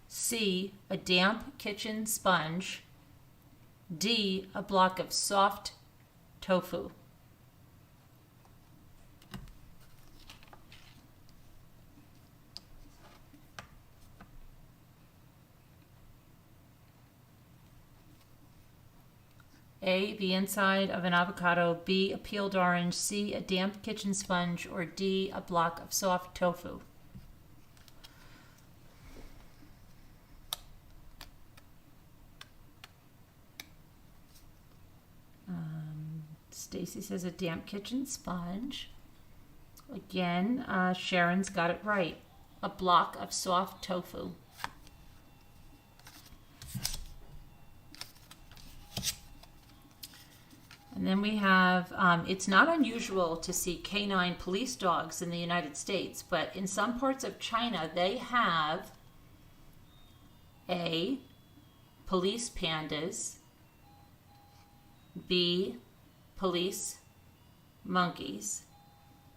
C, a damp kitchen sponge. D, a block of soft tofu. A, the inside of an avocado. B, a peeled orange. C, a damp kitchen sponge. Or D, a block of soft tofu. Stacy says a damp kitchen sponge. Again, Sharon's got it right. A block of soft tofu. then we have, it's not unusual to see canine police dogs in the United States, but in some parts of China, they have A, police pandas, B, police monkeys,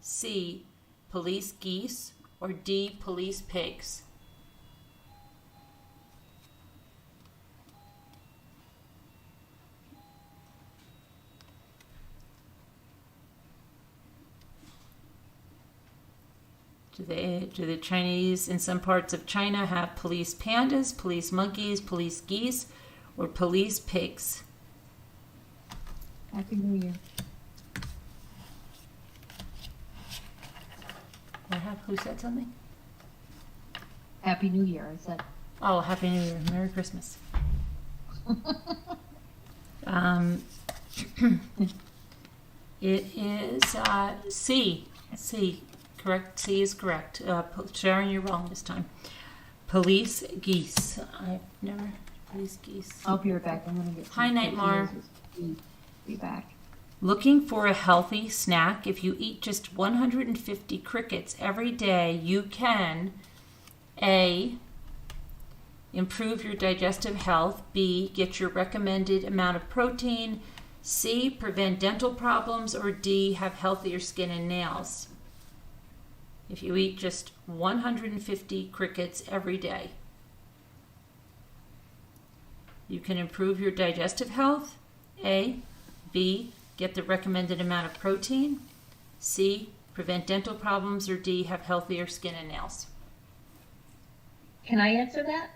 C, police geese, or D, police pigs. Do the Chinese in some parts of China have police pandas, police monkeys, police geese, or police pigs? Happy New Year. Who said something? Happy New Year, I said. Oh, Happy New Year. Merry Christmas. It is C. C. Correct. C is correct. Sharon, you're wrong this time. Police geese. I've never. Police geese. I'll be right back. I'm gonna get. Hi, Nightmare. Be back. Looking for a healthy snack? If you eat just 150 crickets every day, you can A, improve your digestive health, B, get your recommended amount of protein, C, prevent dental problems, or D, have healthier skin and nails. If you eat just 150 crickets every day, you can improve your digestive health, A, B, get the recommended amount of protein, C, prevent dental problems, or D, have healthier skin and nails. Can I answer that?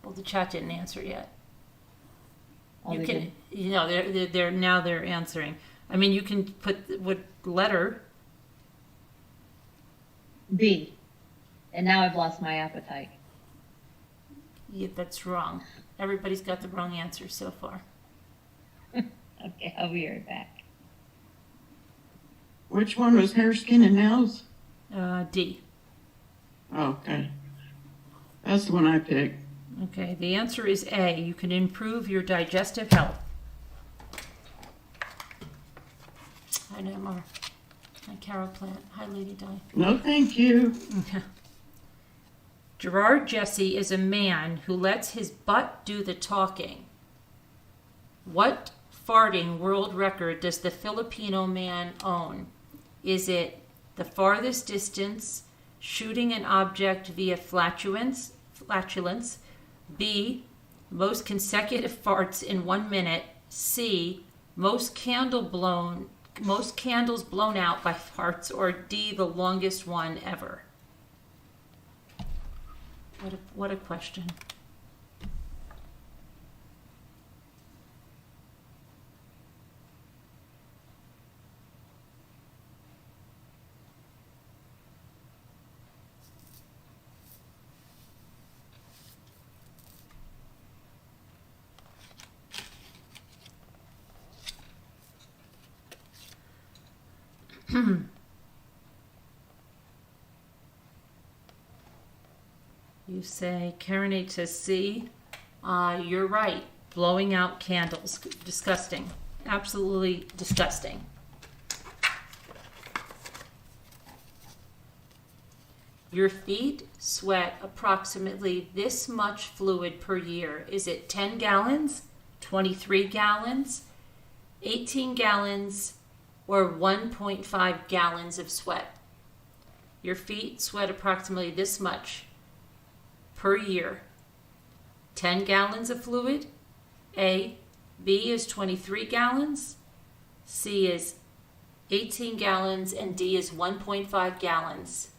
Well, the chat didn't answer yet. Oh, You they can, didn't? you know, they're now they're answering. I mean, you can put what letter. B. And now I've lost my appetite. Yeah, that's wrong. Everybody's got the wrong answer so far. Okay, I'll be right back. Which one was hair, skin, and nails? D. Oh, okay. That's the one I picked. Okay, the answer is A. You can improve your digestive health. Hi, Neymar. Hi, Carol Plant. Hi, Lady Di. No, thank you. Gerard Jesse is a man who lets his butt do the talking. What farting world record does the Filipino man own? Is it the farthest distance, shooting an object via flatulence, B, most consecutive farts in 1 minute, C, most candles blown out by farts, or D, the longest one ever? What a question. You say, Karen H says C. You're right. Blowing out candles. Disgusting. Absolutely disgusting. Your feet sweat approximately this much fluid per year. Is it 10 gallons, 23 gallons, 18 gallons, or 1.5 gallons of sweat? Your feet sweat approximately this much per year. 10 gallons of fluid, A. B is 23 gallons, C is 18 gallons, and D is 1.5 gallons.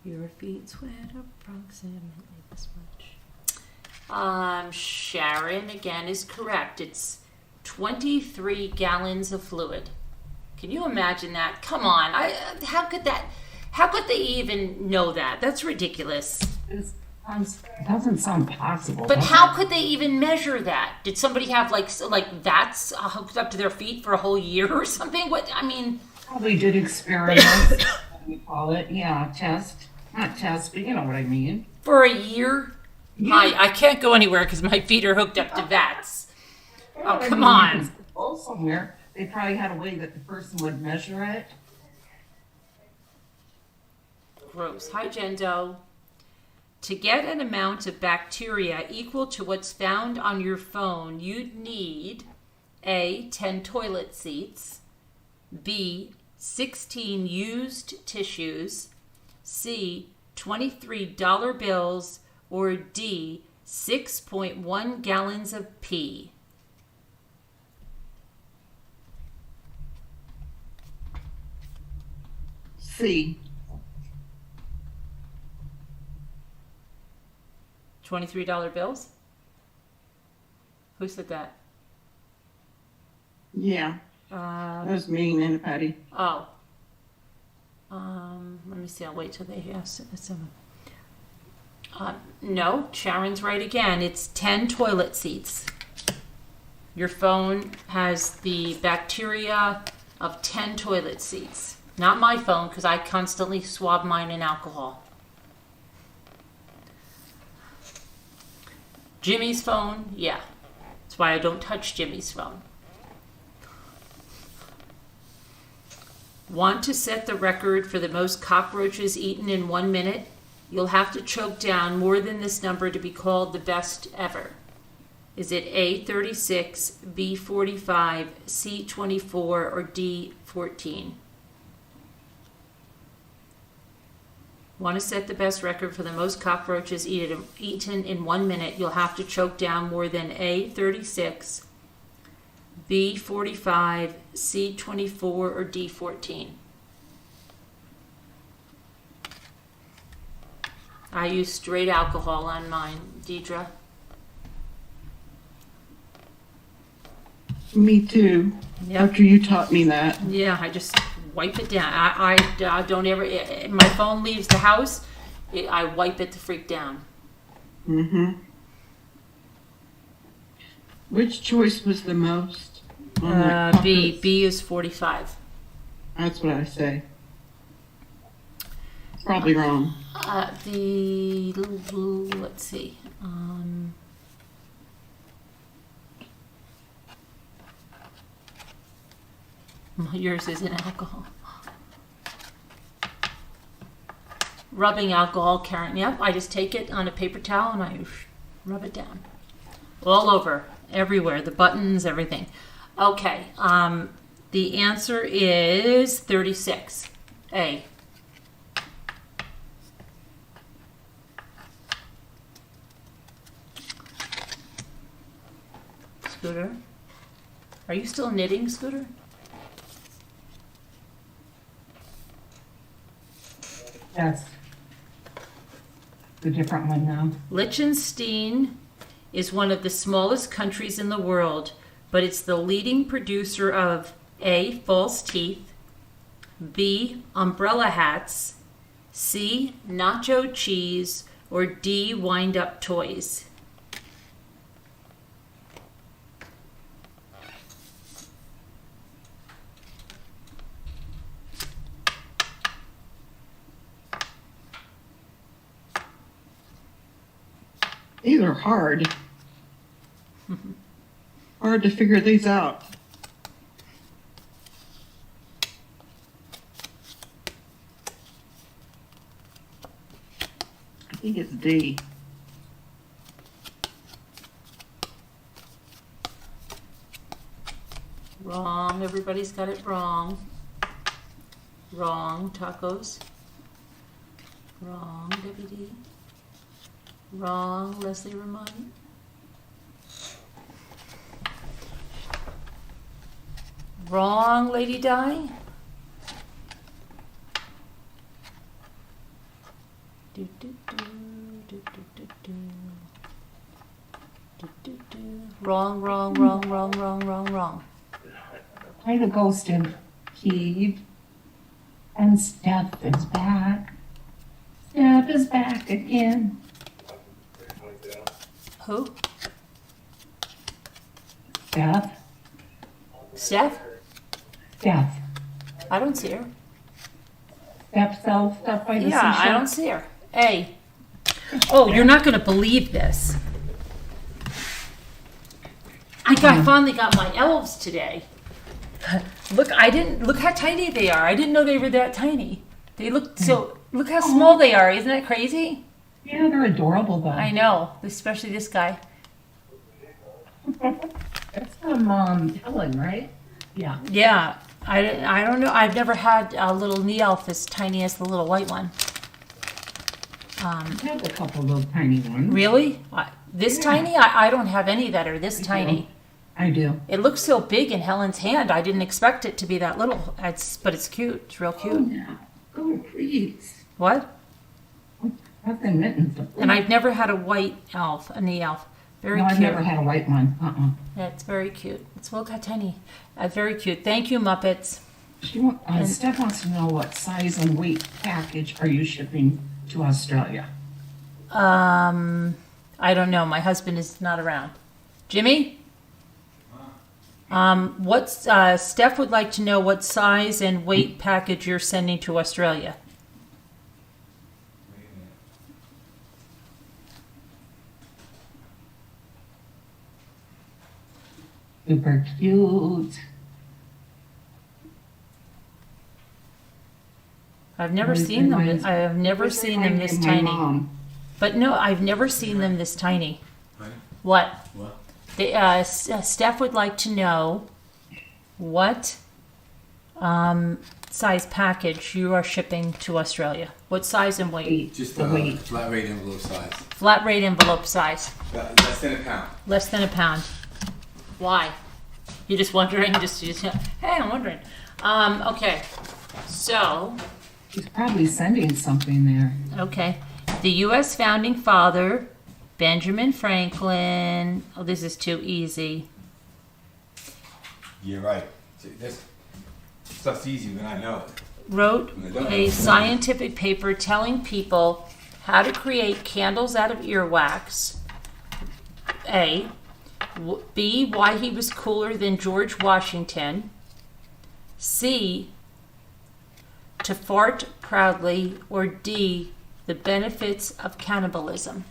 Your feet sweat approximately this much. Sharon again is correct. It's 23 gallons of fluid. Can you imagine that? Come on. How could that? How could they even know that? That's ridiculous. It doesn't sound possible. But does how it? could they even measure that? Did somebody have like vats hooked up to their feet for a whole year or something? What I mean, Probably did experiments, what we call it. Yeah, test. Not test, but you know what I mean. for a year? I can't go anywhere because my feet are hooked up to vats. Oh, come on. Go somewhere. They probably had a way that the person would measure it. Gross. Hi, Jendo. To get an amount of bacteria equal to what's found on your phone, you'd need A, 10 toilet seats, B, 16 used tissues, C, $23 bills, or D, 6.1 gallons of pee. C. $23 bills? Who said that? Yeah, that was me and Patty. Oh. Let me see. I'll wait till they ask. No, Sharon's right again. It's 10 toilet seats. Your phone has the bacteria of 10 toilet seats. Not my phone, because I constantly swab mine in alcohol. Jimmy's phone, yeah. That's why I don't touch Jimmy's phone. Want to set the record for the most cockroaches eaten in 1 minute? You'll have to choke down more than this number to be called the best ever. Is it A, 36, B, 45, C, 24, or D, 14? Want to set the best record for the most cockroaches eaten in 1 minute? You'll have to choke down more than A, 36, B, 45, C, 24, or D, 14. I use straight alcohol on mine. Deidre? Me too. Yep. After you taught me that. Yeah, I just wipe it down. I don't ever, my phone leaves the house, I wipe it the freak down. Mm-hmm. Which choice was the most? B. B is 45. That's what I say. Probably wrong. Let's see. Yours isn't alcohol. Rubbing alcohol, Karen. Yep, I just take it on a paper towel and I rub it down. All over, everywhere, the buttons, everything. Okay, the answer is 36. A. Scooter? Are you still knitting, Scooter? Yes. The different one now. Liechtenstein is one of the smallest countries in the world, but it's the leading producer of A, false teeth, B, umbrella hats, C, nacho cheese, or D, wind-up toys. These are hard. Hard to figure these out. I think it's D. Wrong. Everybody's got it wrong. Wrong. Tacos. Wrong. WD. Wrong. Leslie Ramon. Wrong. Lady Di. Do, do, do, do, do, do, do. Do, do, do. Wrong. Wrong. Wrong. Wrong. Wrong. Wrong. Wrong. Play the ghost in Kiev. And Steph is back. Steph is back again. Who? Steph. Steph? Steph. I don't see her. Steph sells stuff by the Yeah, seashore. I don't see her. Hey. Oh, you're not going to believe this. I finally got my elves today. Look how tiny they are. I didn't know they were that tiny. They look so, look how small they are. Isn't that crazy? Yeah, they're adorable though. I know, especially this guy. That's from Helen, right? Yeah. Yeah, I don't know. I've never had a little knee elf as tiny as the little white one. I have a couple of little tiny ones. Really? This tiny? I don't have any that are this tiny. I do. It looks so big in Helen's hand. I didn't expect it to be that little. But it's cute. It's real cute. Oh, yeah. Oh, please. What? Nothing mittens. And I've never had a white elf, a knee elf. Very No, cute. I've never had a white one. Yeah, it's very cute. It's look how tiny. Very cute. Thank you, Muppets. Steph wants to know what size and weight package are you shipping to Australia? I don't know. My husband is not around. Jimmy? Steph would like to know what size and weight package you're sending to Australia. Super cute. I've never seen them. I have never seen them this tiny. But no, I've never seen them this tiny. Right? What? What? Steph would like to know what size package you are shipping to Australia. What size and weight? Just The weight. flat rate envelope size. Flat rate envelope size. Less than a pound. Less than a pound. Why? You're just wondering? Hey, I'm wondering. Okay. So, He's probably sending something there. okay. The U.S. founding father, Benjamin Franklin. Oh, this is too easy. You're right. See, this stuff's easy when I know it. Wrote a scientific paper telling people how to create candles out of earwax. A. B. Why he was cooler than George Washington. C. To fart proudly. Or D. The benefits of cannibalism.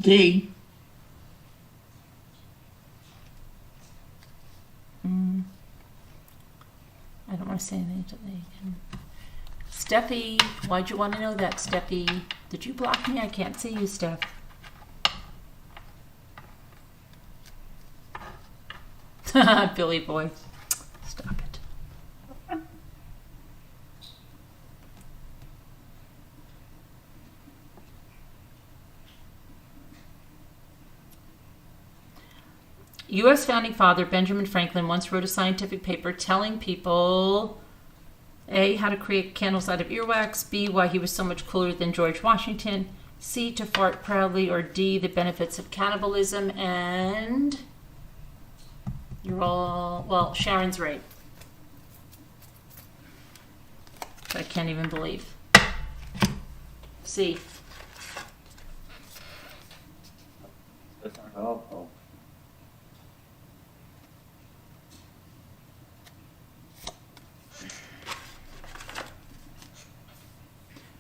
D. I don't want to say anything until they can. Steffi, why'd you want to know that, Steffi? Did you block me? I can't see you, Steph. Billy boy. Stop it. U.S. founding father Benjamin Franklin once wrote a scientific paper telling people A. How to create candles out of earwax. B. Why he was so much cooler than George Washington. C. To fart proudly. Or D. The benefits of cannibalism. And you're all, well, Sharon's right. I can't even believe. C. That's not helpful.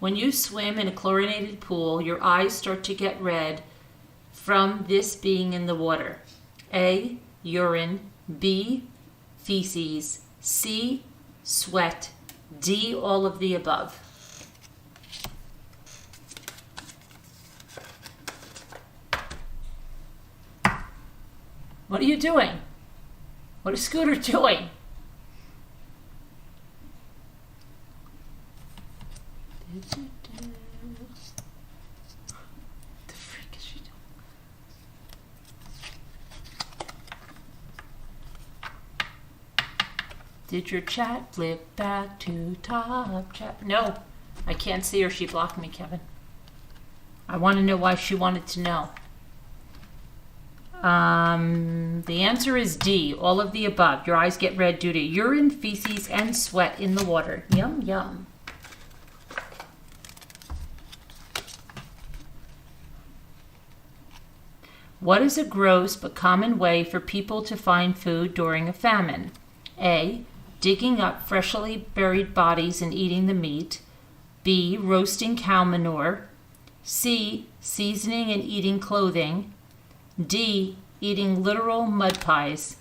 When you swim in a chlorinated pool, your eyes start to get red from this being in the water. A. Urine. B. Feces. C. Sweat. D. All of the above. What are you doing? What is Scooter doing? The freak is she doing? Did your chat flip back to top chat? No, I can't see her. She blocked me, Kevin. I want to know why she wanted to know. The answer is D, all of the above. Your eyes get red due to urine, feces, and sweat in the water. Yum, yum. What is a gross but common way for people to find food during a famine? A, digging up freshly buried bodies and eating the meat. B, roasting cow manure. C, seasoning and eating clothing. D, eating literal mud pies.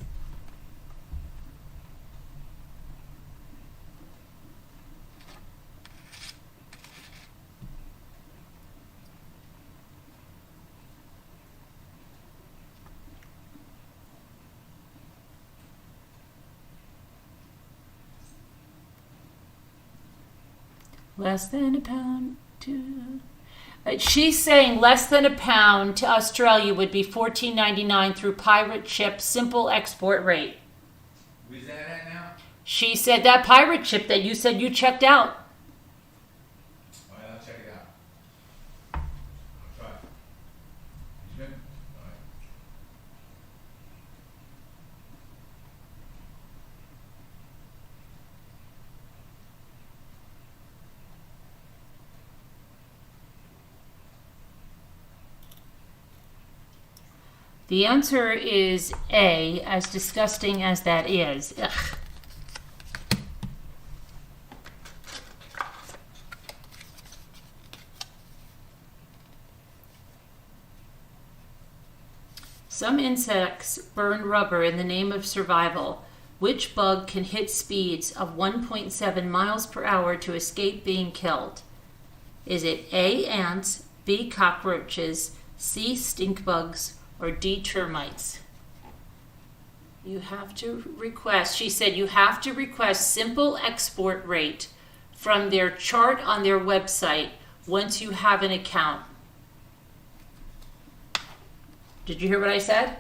Less than a pound to... She's saying less than a pound to Australia would be $14.99 through pirate ship simple export rate. Where's that at now? She said that pirate ship that you said you checked out. All right, I'll check it out. I'll try. You good? All right. The answer is A, as disgusting as that is. Ugh. Some insects burn rubber in the name of survival. Which bug can hit speeds of 1.7 miles per hour to escape being killed? Is it A, ants, B, cockroaches, C, stink bugs, or D, termites? You have to request, she said you have to request simple export rate from their chart on their website once you have an account. Did you hear what I said?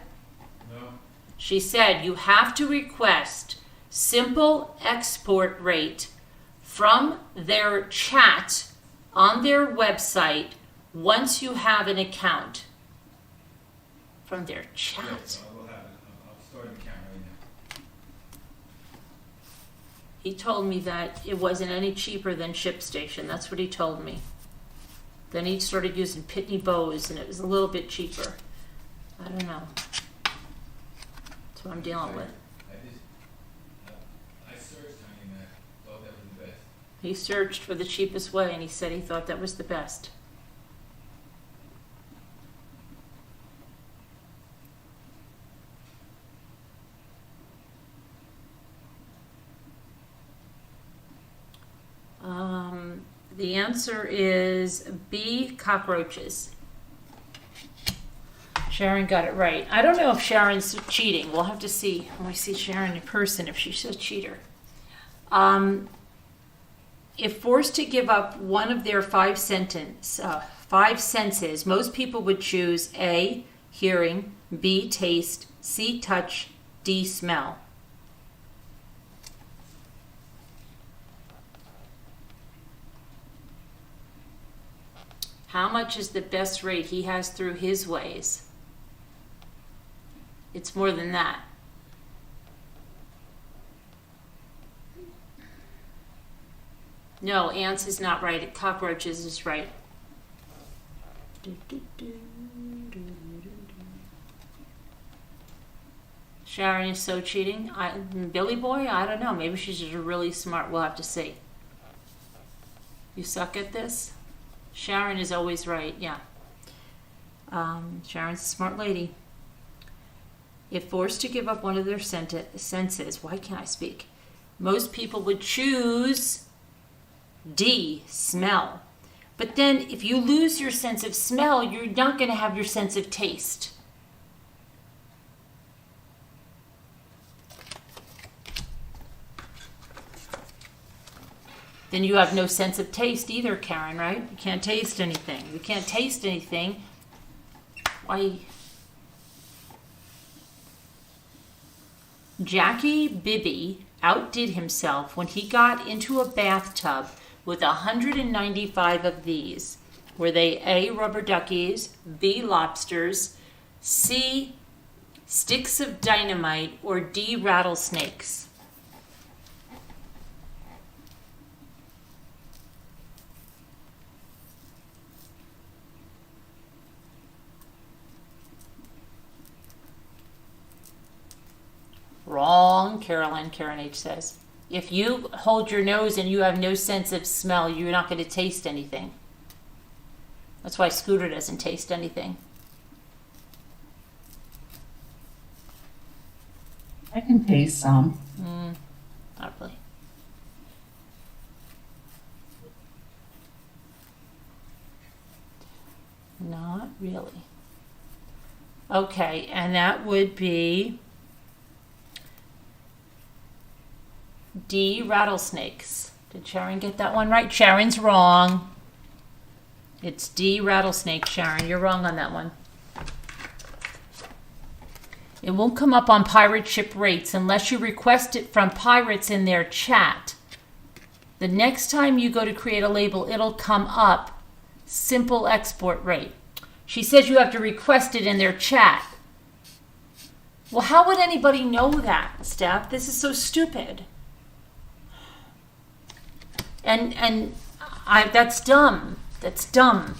No. She said you have to request simple export rate from their chat on their website once you have an account. From their chat. Yes, I will have it. I'll start an account right now. He told me that it wasn't any cheaper than ShipStation. That's what he told me. Then he started using Pitney Bowes and it was a little bit cheaper. I don't know. That's what I'm dealing with. I searched on the internet, thought that was the best. He searched for the cheapest way and he said he thought that was the best. The answer is B, cockroaches. Sharon got it right. I don't know if Sharon's cheating. We'll have to see when we see Sharon in person if she's a cheater. If forced to give up one of their five senses, most people would choose A, hearing, B, taste, C, touch, D, smell. How much is the best rate he has through his ways? It's more than that. No, ants is not right. Cockroaches is right. Sharon is so cheating. Billy Boy, I don't know. Maybe she's just really smart. We'll have to see. You suck at this? Sharon is always right, yeah. Sharon's a smart lady. If forced to give up one of their senses, why can't I speak? Most people would choose D, smell. But then if you lose your sense of smell, you're not going to have your sense of taste. Then you have no sense of taste either, Karen, right? You can't taste anything. You can't taste anything. Why? Jackie Bibby outdid himself when he got into a bathtub with 195 of these. Were they A, rubber duckies, B, lobsters, C, sticks of dynamite, or D, rattlesnakes? Wrong, Karen H says. If you hold your nose and you have no sense of smell, you're not going to taste anything. That's why Scooter doesn't taste anything. I can taste some. Not really. Not really. Okay, and that would be D, rattlesnakes. Did Sharon get that one right? Sharon's wrong. It's D, rattlesnake, Sharon. You're wrong on that one. It won't come up on pirate ship rates unless you request it from pirates in their chat. The next time you go to create a label, it'll come up simple export rate. She says you have to request it in their chat. Well, how would anybody know that, Steph? This is so stupid. And that's dumb. That's dumb.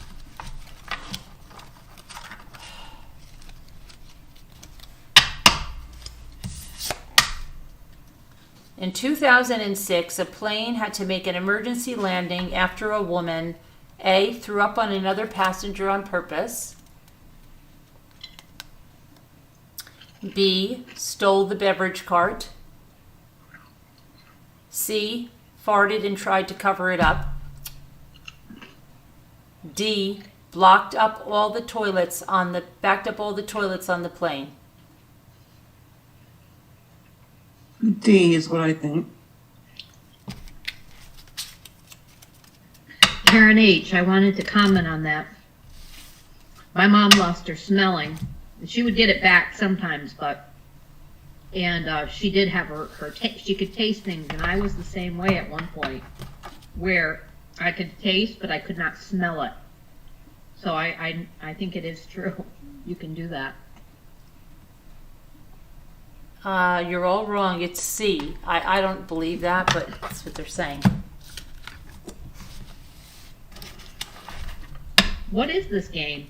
In 2006, a plane had to make an emergency landing after a woman, A, threw up on another passenger on purpose, B, stole the beverage cart, C, farted and tried to cover it up, D, backed up all the toilets on the plane. D is what I think. Karen H., I wanted to comment on that. My mom lost her smelling. She would get it back sometimes, and she did have she could taste things, and I was the same way at one point, where I could taste, but I could not smell it. So I think it is true. You can do that. You're all wrong. It's C. I don't believe that, but that's what they're saying. What is this game?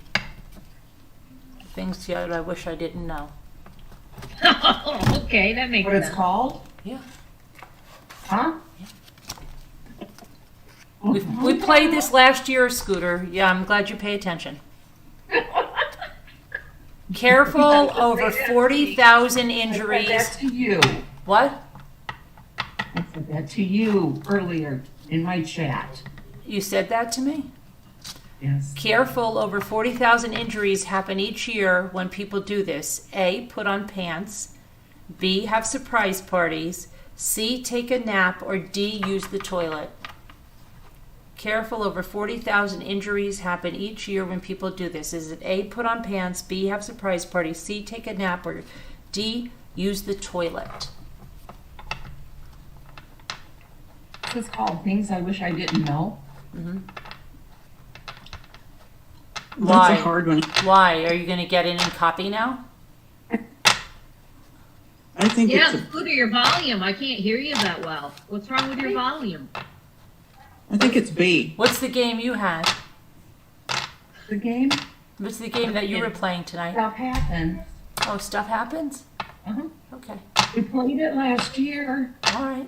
Things that I wish I didn't know. Okay, that makes What sense. it's called? Yeah. Huh? We played this last year, Scooter. Yeah, I'm glad you pay attention. Careful, over 40,000 injuries. I said that to you. What? I said that to you earlier in my chat. You said that to me? Yes. Careful, over 40,000 injuries happen each year when people do this. A, put on pants. B, have surprise parties. C, take a nap. Or D, use the toilet. Careful, over 40,000 injuries happen each year when people do this. Is it A, put on pants, B, have surprise parties, C, take a nap, or D, use the toilet? It's called Things I Wish I Didn't Know. Mm-hmm. That's a hard one. Why? Are you going to get in and copy now? I think Yeah, it's Scooter, your volume. I can't hear you that well. What's wrong with your volume? I think it's B. What's the game you had? The game? What's the game that you were playing tonight? Stuff happens. Oh, stuff happens? Uh-huh. Okay. We played it last year. All right.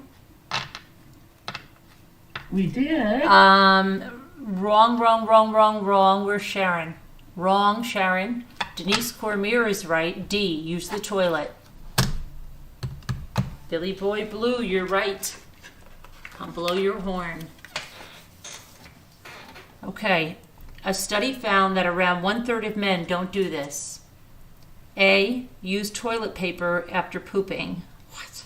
We did. Wrong. Where's Sharon? Wrong, Sharon. Denise Cormier is right. D, use the toilet. Billy Boy Blue, you're right. I'll blow your horn. Okay. A study found that around 1/3 of men don't do this. A, use toilet paper after pooping. What?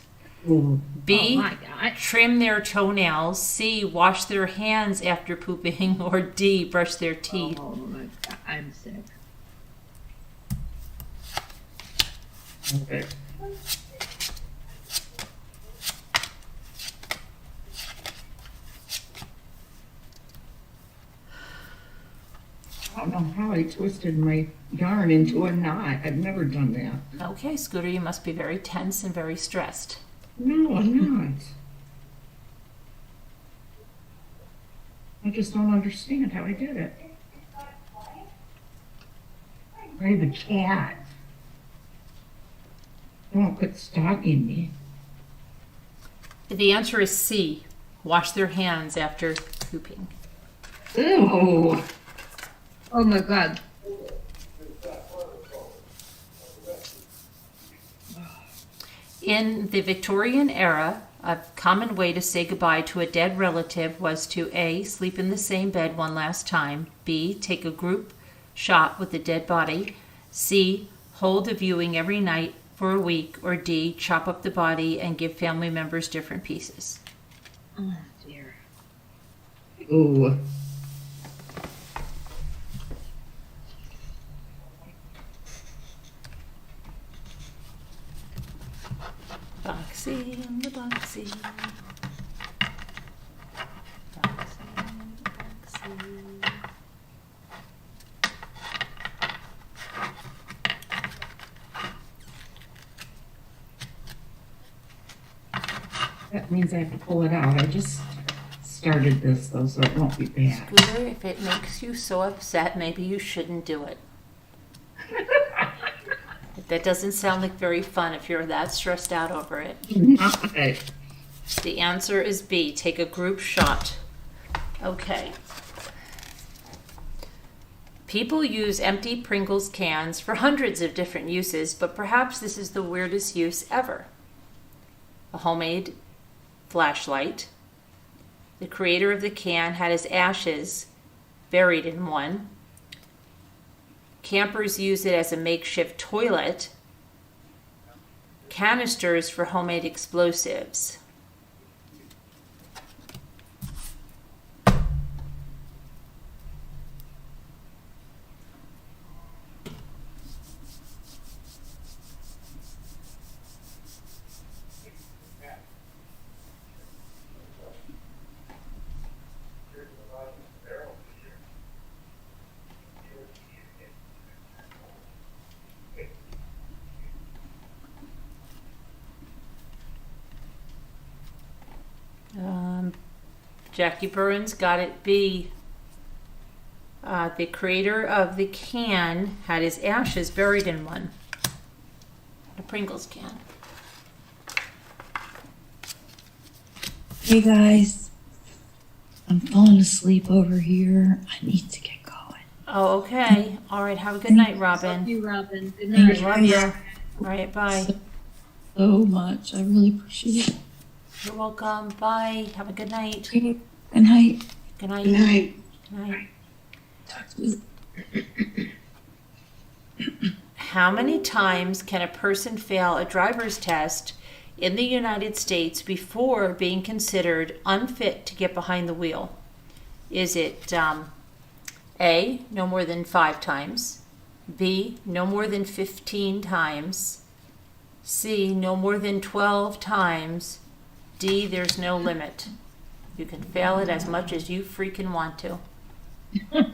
B, Oh my God. trim their toenails. C, wash their hands after pooping. Or D, brush their teeth. Oh my God, I'm sick. Okay. I don't know how I twisted my yarn into a knot. I've never done that. Okay, Scooter, you must be very tense and very stressed. No, I'm not. I just don't understand how I did it. I have a cat. They won't quit stalking me. The answer is C. Wash their hands after pooping. Ew. Oh my God. In the Victorian era, a common way to say goodbye to a dead relative was to A. Sleep in the same bed one last time, B. Take a group shot with the dead body, C. Hold a viewing every night for a week, or D. Chop up the body and give family members different pieces. Oh dear. Ooh. Boxy in the boxy. Boxy in the boxy. That means I have to pull it out. I just started this though, so it won't be bad. Scooter, if it makes you so upset, maybe you shouldn't do it. That doesn't sound like very fun if you're that stressed out over it. Okay. The answer is B. Take a group shot. Okay. People use empty Pringles cans for hundreds of different uses, but perhaps this is the weirdest use ever. A homemade flashlight. The creator of the can had his ashes buried in one. Campers use it as a makeshift toilet. Canisters for homemade explosives. Jackie Burns got it B. The creator of the can had his ashes buried in one. A Pringles can. Hey guys, I'm falling asleep over here. I need to get going. Oh, okay. All right. Have a good night, Robin. Love you, Robin. Good Thank night. Love you. All right. Bye. So much. I really appreciate it. You're welcome. Bye. Have a good night. Okay. Good night. Good night. Good night. Good night. Talk to you. How many times can a person fail a driver's test in the United States before being considered unfit to get behind the wheel? Is it A, no more than 5 times, B, no more than 15 times, C, no more than 12 times, D, there's no limit. You can fail it as much as you freaking want to. Honey,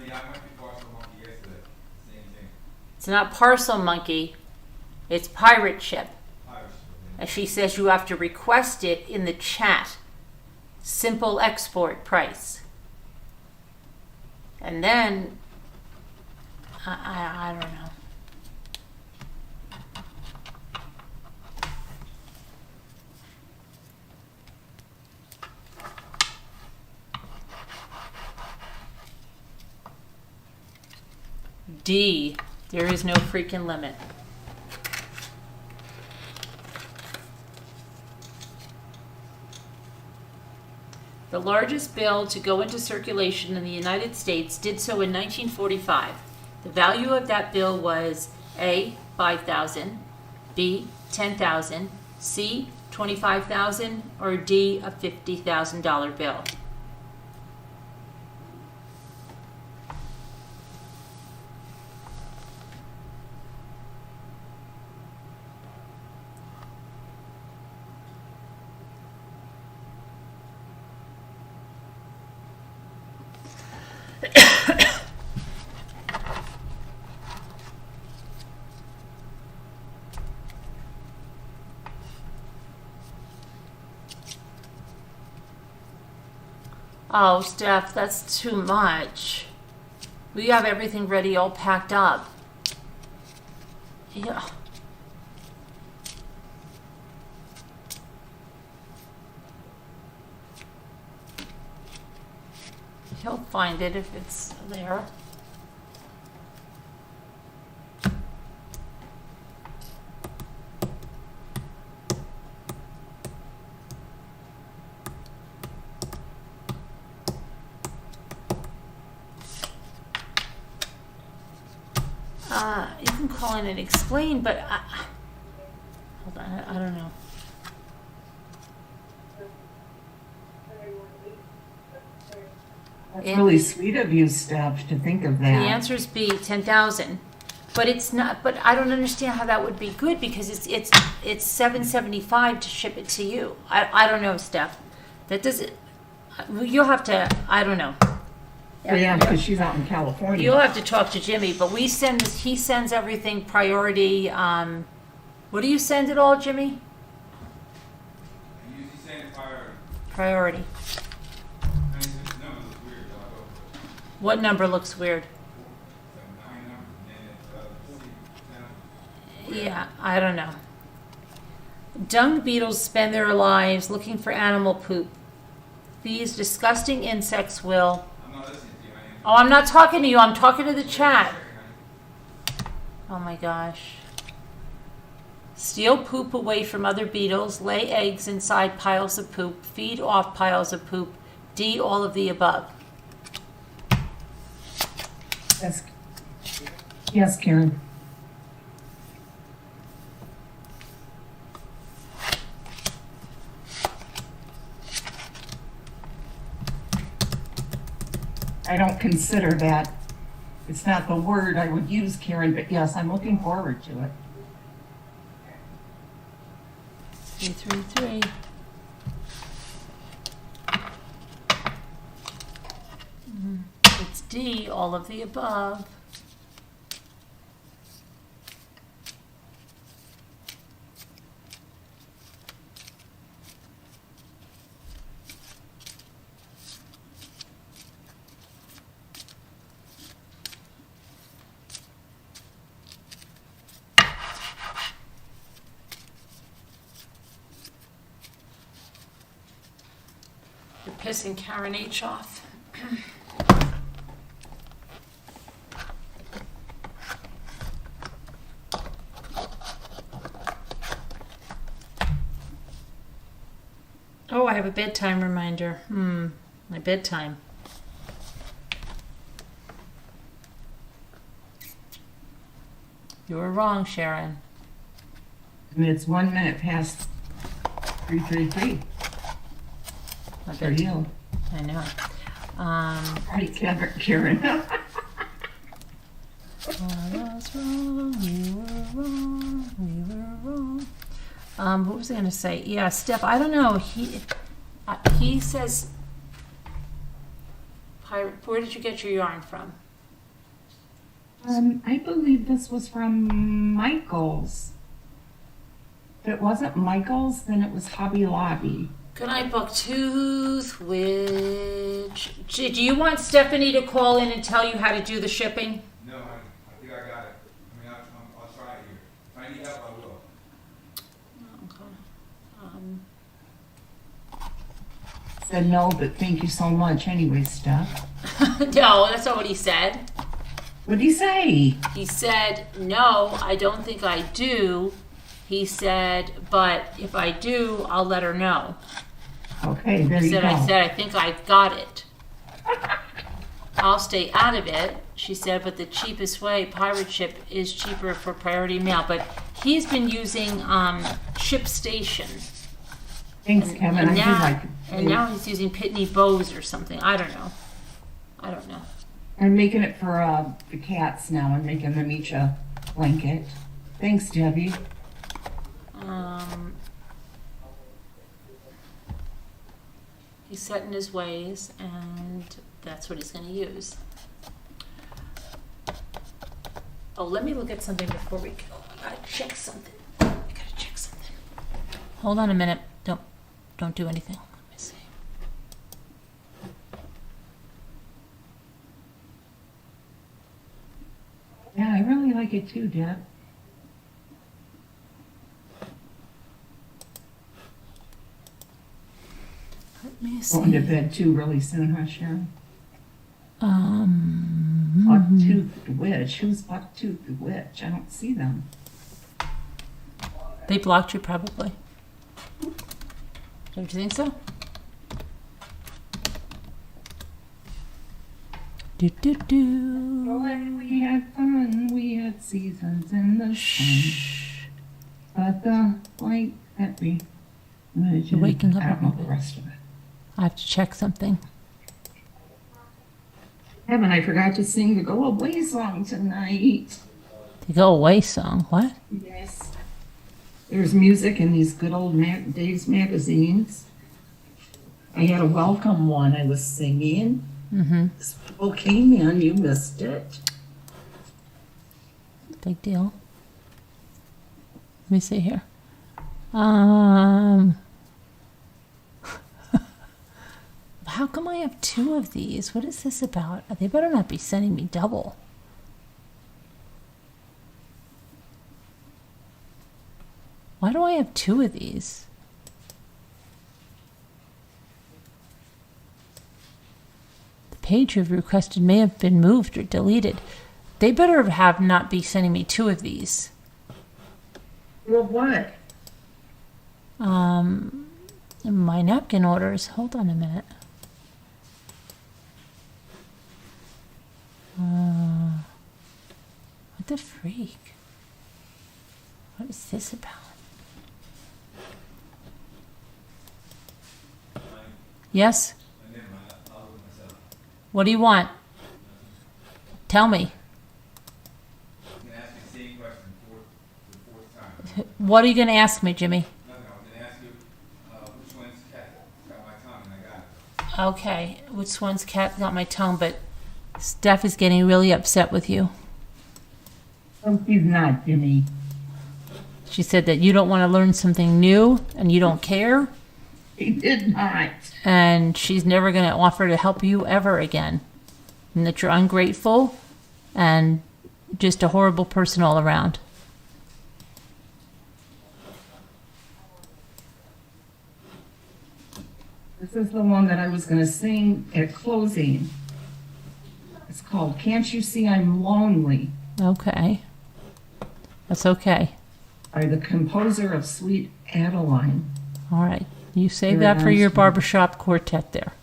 I went to Parcel Monkey yesterday. Same thing. It's not parcel monkey, it's pirate ship. Irish. And she says you have to request it in the chat. Simple export price. And then, I don't know. D, there is no freaking limit. The largest bill to go into circulation in the United States did so in 1945. The value of that bill was A, $5,000, B, $10,000, C, $25,000, or D, a $50,000 bill. Oh, Steph, that's too much. We have everything ready, all packed up. Yeah. He'll find it if it's there. You can call in and explain, but hold on, I don't know. That's really sweet of you, Steph, to think of The that. answer is B, 10,000. But it's not. But I don't understand how that would be good because it's $775 to ship it to you. I don't know, Steph. That doesn't. You'll have to. I don't know. Yeah, because she's out in California. You'll have to talk to Jimmy. But we send this. He sends everything priority. What do you send it all, Jimmy? I usually send priority. Priority. This number looks weird, so I go for What number looks weird? the 9 numbers, and then Yeah, I don't know. Dung beetles spend their lives looking for animal poop. These disgusting insects will. I'm not listening to you. Oh, I'm not talking to you. I'm talking to the chat. Oh my gosh. Steal poop away from other beetles. Lay eggs inside piles of poop. Feed off piles of poop. D, all of the above. Yes, yes, Karen. I don't consider that. It's not the word I would use, Karen, but yes, I'm looking forward to it. 333. It's D, all of the above. You're pissing Karen H off. Oh, I have a bedtime reminder. My bedtime. You were wrong, Sharon. And it's 1 minute past 3:33. My For bedtime. you. I know. Right, Karen. I was wrong, you were wrong, we were wrong. What was I going to say? Yeah, Steph, I don't know. He says, pirate, where did you get your yarn from? I believe this was from Michael's. If it wasn't Michael's, then it was Hobby Lobby. Good night, Bucktooth. Which do you want Stephanie to call in and tell you how to do the shipping? No, I think I got it. I mean, I'll try it here. If I need help, I will. Said no, but thank you so much anyway, Steph. No, that's not what he said. What did he say? He said, no, I don't think I do. He said, but if I do, I'll let her know. Okay, there you go. I said, I think I've got it. I'll stay out of it. She said, but the cheapest way, pirate ship, is cheaper for priority mail. But he's been using ShipStation. Thanks, Kevin. I do like it. And now he's using Pitney Bowes or something. I don't know. I'm making it for the cats now. I'm making them each a blanket. Thanks, Debbie. He's set in his ways, and that's what he's going to use. Oh, let me look at something before we go. I gotta check something. Hold on a minute. Don't do anything. Let me see. you too, Deb. Let me Going to see. bed too really soon, huh, Sharon? Um, Buck-toothed witch. Who's buck-toothed witch? I don't see them. they blocked you probably. Don't you think so? Do do do. When we had fun, we had seasons in the sun. But the light that we You're waking up. I don't know the rest of it. I have to check something. Kevin, I forgot to sing the Go Away song tonight. The Go Away song. What? Yes. There's music in these good old Days magazines. I had a welcome one I was singing. Mm-hmm. People came in, you missed it. Big deal. Let me see here. How come I have 2 of these? What is this about? They better not be sending me double. Why do I have 2 of these? The page you've requested may have been moved or deleted. They better have not be sending me 2 of these. Well, what? My napkin orders. Hold on a minute. What the freak? What is this about? Yes? What do you want? Tell me. What are you going to ask me, Jimmy? Okay, which one's cat got my tongue, but Steph is getting really upset with you. Oh, he's not, Jimmy. She said that you don't want to learn something new and you don't care. He did not. And she's never going to offer to help you ever again. And that you're ungrateful and just a horrible person all around. This is the one that I was going to sing at closing. It's called Can't You See I'm Lonely? Okay. That's okay. By the composer of Sweet Adeline. All right. You save that for your barbershop quartet there.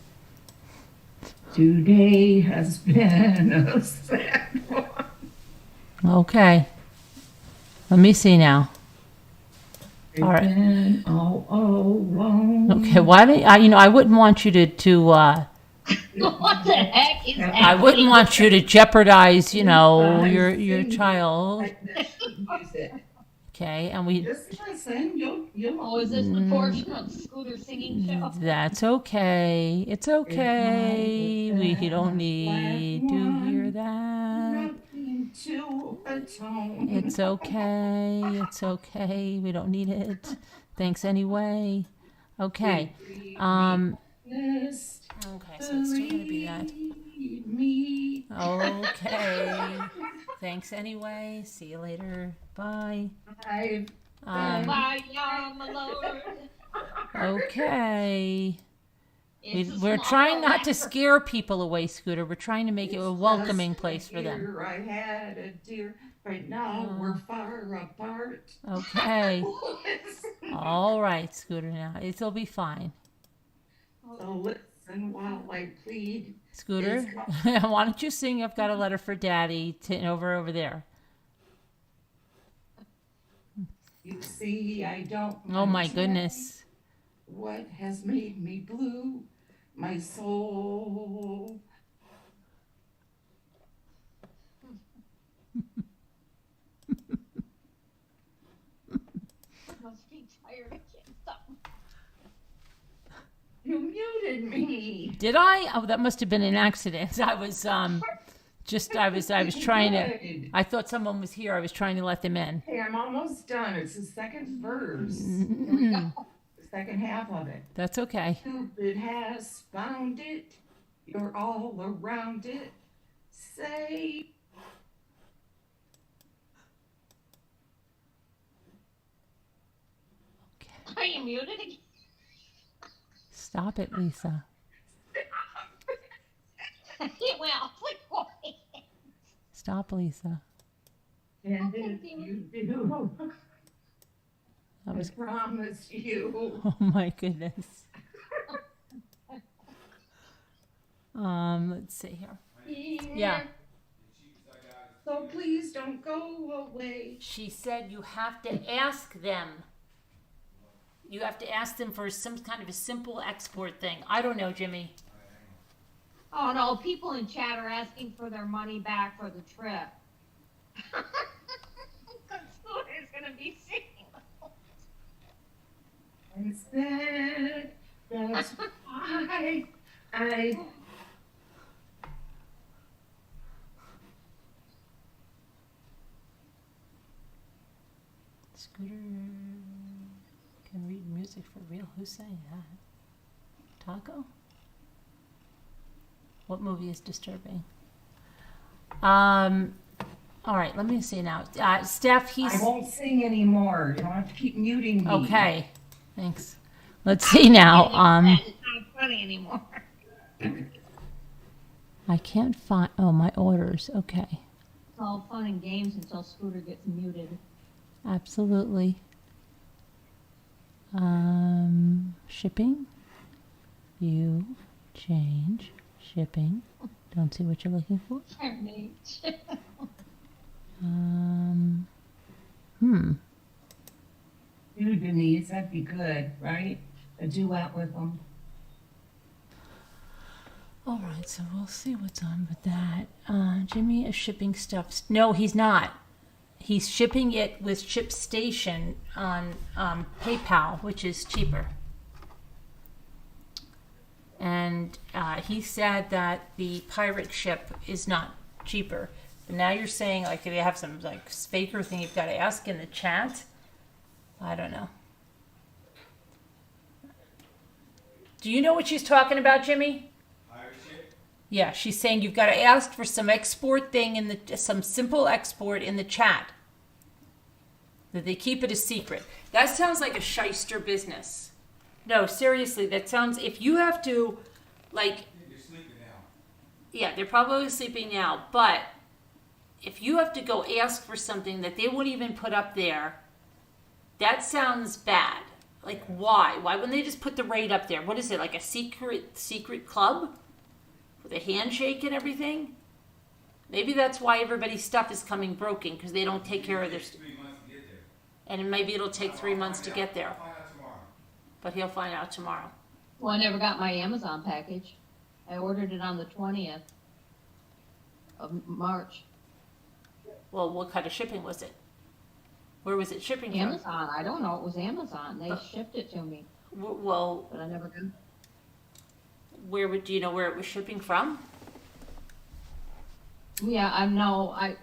Today has been a sad one. Okay. Let me see now. I've All right. been all alone. Okay. Why do I wouldn't want you to What the heck is happening? I wouldn't want you to jeopardize, your child. Okay, and we. Just listen, you'll. Oh, is this the portion of Scooter singing show? That's okay. It's okay. We don't need to hear that. It's okay. It's okay. We don't need it. Thanks anyway. Okay. Okay, so it's still gonna be that. Okay. Thanks anyway. See you later. Bye. Bye, my lord. Okay. We're trying not to scare people away, Scooter. We're trying to make it a welcoming place for them. I had a dear, right now we're far apart. Okay. All right, Scooter. Now it'll be fine. So listen while I plead. Scooter, why don't you sing? I've got a letter for Daddy over there. You see, I don't. Oh my goodness. What has made me blue? My soul. I must be tired. I can't stop. You muted me. Did I? Oh, that must have been an accident. I was trying to. I thought someone was here. I was trying to let them in. Hey, I'm almost done. It's the second verse. Here we go. The second half of it. That's okay. Cupid has found it. You're all around it. Say. Are you muted again? Stop it, Lisa. It went awfully quiet. Stop, Lisa. And if you do, That was. I promise you. Oh my goodness. Let's see here. Yeah. So please don't go away. She said you have to ask them. You have to ask them for some kind of a simple export thing. I don't know, Jimmy. Oh no, people in chat are asking for their money back for the trip. Scooter's gonna be sick. Instead, that's why I. Scooter can read music for real. Who's saying that? Taco? What movie is disturbing? All right, let me see now. Steph, I won't sing anymore. You don't have to keep muting me. Okay, thanks. Let's see now. It's not funny anymore. I can't find. Oh, my orders. Okay, It's all fun and games until Scooter gets muted. absolutely. Shipping. View. Change. Shipping. Don't see what you're looking for. You, Denise, that'd be good, right? A duet with them. All right, so we'll see what's on with that. Jimmy is shipping stuff. No, he's not. He's shipping it with ShipStation on PayPal, which is cheaper. And he said that the pirate ship is not cheaper. But now you're saying like if you have some like faker thing you've got to ask in the chat. I don't know. Do you know what she's talking about, Jimmy? Yeah, she's saying you've got to ask for some export thing in the some simple export in the chat. That they keep it a secret. That sounds like a shyster business. No, seriously, that sounds if you have to like You're sleeping now. yeah, they're probably sleeping now, but if you have to go ask for something that they won't even put up there, that sounds bad. Like why? Why wouldn't they just put the rate up there? What is it, like a secret club? With a handshake and everything? Maybe that's why everybody's stuff is coming broken, because they don't take care of their stuff. 3 months to get there. And maybe it'll take 3 months to get there. I'll find out tomorrow. But he'll find out tomorrow. Well, I never got my Amazon package. I ordered it on the 20th of March. Well, what kind of shipping was it? Where was it shipping from? Amazon. I don't know. It was Amazon. They shipped it to me, Well, but I never got. do you know where it was shipping from? Yeah, I'm not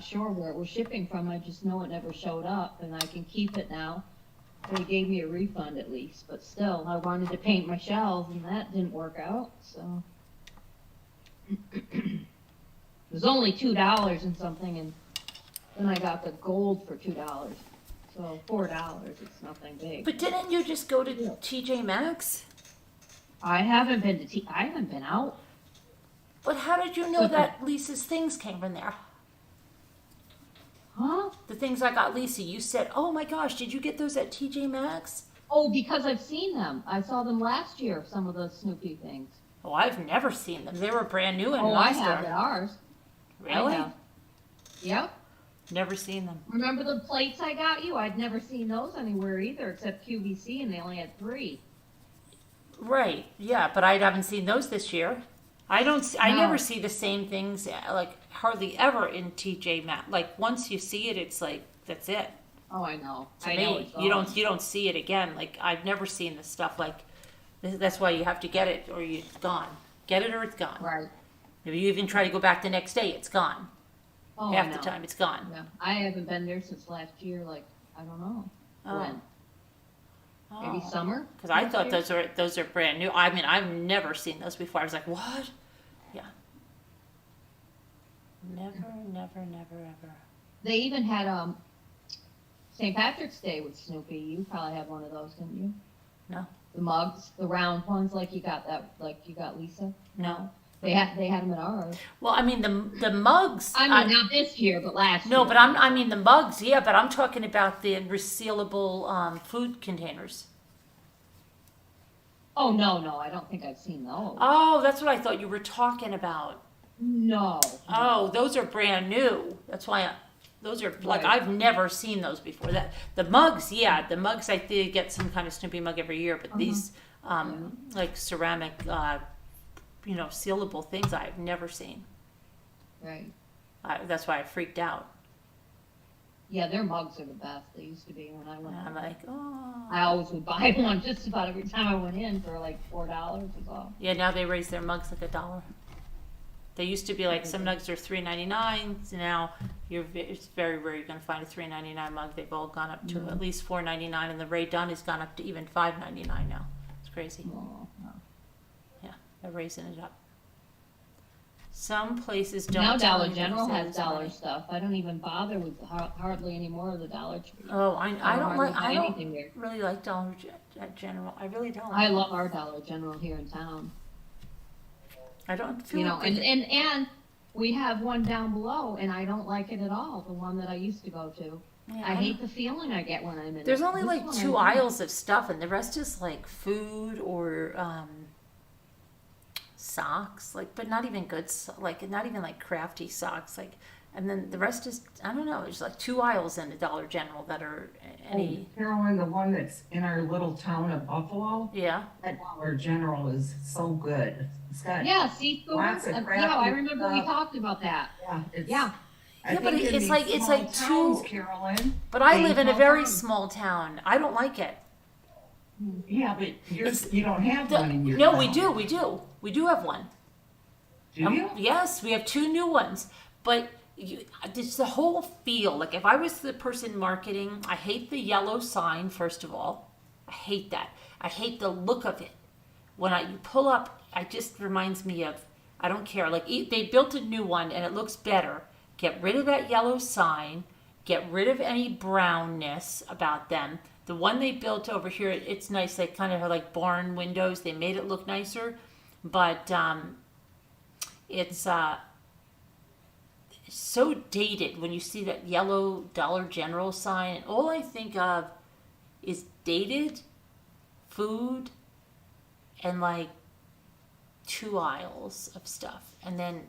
sure where it was shipping from. I just know it never showed up, and I can keep it now. They gave me a refund at least, but still, I wanted to paint my shelves, and that didn't work out. So it was only $2 and something, and then I got the gold for $2. So $4. It's nothing big. But didn't you just go to TJ Maxx? I haven't been I haven't been out. But how did you know that Lisa's things came from there? Huh? The things I got Lisa, you said, oh my gosh, did you get those at TJ Maxx? Oh, because I've seen them. I saw them last year, some of the Snoopy things. Oh, I've never seen them. They were brand new in Oh, my I store. have at ours. Really? I have. Yep. Never seen them. Remember the plates I got you? I'd never seen those anywhere either, except QVC, and they only had 3. Right. Yeah, but I haven't seen those this year. I never No. see the same things like hardly ever in TJ Maxx. Like once you see it, it's like that's it. Oh, I know. To I me, know it's you gone. don't see it again. Like I've never seen this stuff. Like that's why you have to get it or it's gone. Get it or it's gone. Right. If you even try to go back the next day, it's gone. Oh, Half I the know. time, it's gone. Yeah. I haven't been there since last year. Like I don't know when. Maybe summer. Because I last thought year? those are brand new. I mean, I've never seen those before. I was like, what? Yeah. Never, ever. They even had St. Patrick's Day with Snoopy. You probably have one of those, didn't you? No. The mugs, the round ones, like you got Lisa. No. They had them at ours. Well, I mean the mugs. I mean, not this year, but last year. No, but I mean the mugs, yeah, but I'm talking about the resealable food containers. Oh no, I don't think I've seen those. Oh, that's what I thought you were talking about. No. Oh, those are brand new. That's why those are like Right. I've never seen those before. That the mugs, yeah, the mugs I did get some kind of Snoopy mug every year, but these like ceramic, sealable things I've never seen. Right. That's why I freaked out. Yeah, their mugs are the best. They used to be when I went. And I'm like, oh. I always would buy one just about every time I went in for like $4 was all. Yeah, now they raise their mugs like $1. They used to be like some mugs are $3.99. Now it's very rare you're going to find a $3.99 mug. They've all gone up to at least $4.99, and the Ray Dunn has gone up to even $5.99 now. It's crazy. Oh, no. Yeah, they're raising it up. Some places don't. Now tell Dollar you General what it has is, dollar right? stuff. I don't even bother with hardly any more of the Dollar Tree. Oh, I don't hardly like. buy I don't anything there. really like Dollar General. I really don't. I love our Dollar General here in town. I don't feel. You know, like and we have one down below, and I don't like it at all. The one that I used to go to. Yeah, I hate the feeling I get when I'm in it. There's only This like one 2 I like. aisles of stuff, and the rest is like food or socks, like, but not even good, like, not even like crafty socks, like, and then the rest is, I don't know, there's like 2 aisles in the Dollar General that are any, Carolyn, the one that's in our little town of Buffalo, yeah. that Dollar General is so good. It's got Yeah, seafood. lots of Yeah, crafty I remember we stuff. talked about that. Yeah, it's, Yeah. I Yeah, but think in it's these like- it's small like towns, too- Carolyn. But I they live in a don't very have- small town. I don't like it. Yeah, but It's- you don't have one in your No, town. we do have one. Do you? Yes, we have 2 new ones, but it's the whole feel. Like if I was the person marketing, I hate the yellow sign. First of all, I hate that. I hate the look of it. When you pull up, it just reminds me of, I don't care. Like they built a new one and it looks better. Get rid of that yellow sign. Get rid of any brownness about them. The one they built over here, it's nice. They kind of have like barn windows. They made it look nicer, but it's so dated when you see that yellow Dollar General sign. And all I think of is dated food and like 2 aisles of stuff. And then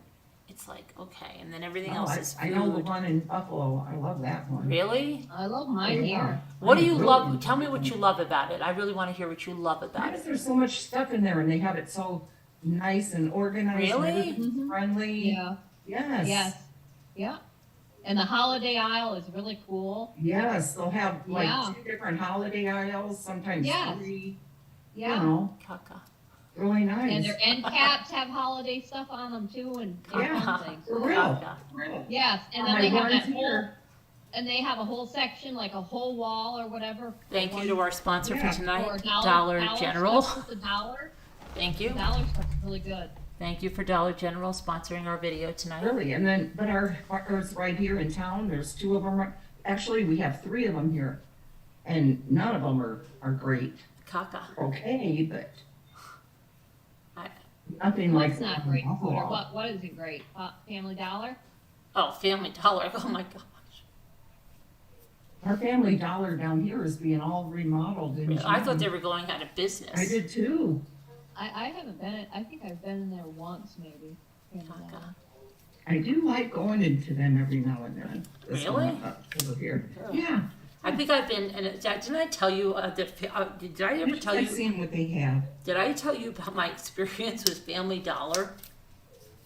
it's like, okay. And then everything else is food. I know the one in Buffalo. I love that one. Really? I love mine here. What do I you really love? do. Tell me what you love about it. I really want to hear what you love about Because it. there's so much stuff in there and they have it so nice and organized. Really? And everything's friendly. Yeah. Yes. Yes. Yeah. And the holiday aisle is really cool. Yes, they'll have like Yeah. 2 different holiday aisles, sometimes Yes. 3. Yeah. You know, Caca. really nice. And their end caps have holiday stuff on them too, and Yeah. fun things. For real. Caca. Real. Yes, and On then they my have ones that whole, here. and they have a whole section, like a whole wall or whatever. Thank you to our sponsor Yeah. for tonight, For Dollar General. stuff with $1. Thank you. Dollar stuff is really good. Thank you for Dollar General sponsoring our video tonight. Really, and then, but ours right here in town, there's 2 of them. Actually, we have 3 of them here. And none of them are great. Caca. Okay, but I- nothing like. What's not great food, or Buffalo. what isn't great? Family Dollar? Oh, Family Dollar. Oh my gosh. Our Family Dollar down here is being all remodeled. In I thought June. they were going out of business. I did too. I haven't been, I think I've been in there once maybe. Family Caca. Dollar. I do like going into them every now and then. This Really? one up over here. Oh. Yeah. I think I've been, and didn't I tell you, did I ever tell I've you, seen what they have. did I tell you about my experience with Family Dollar?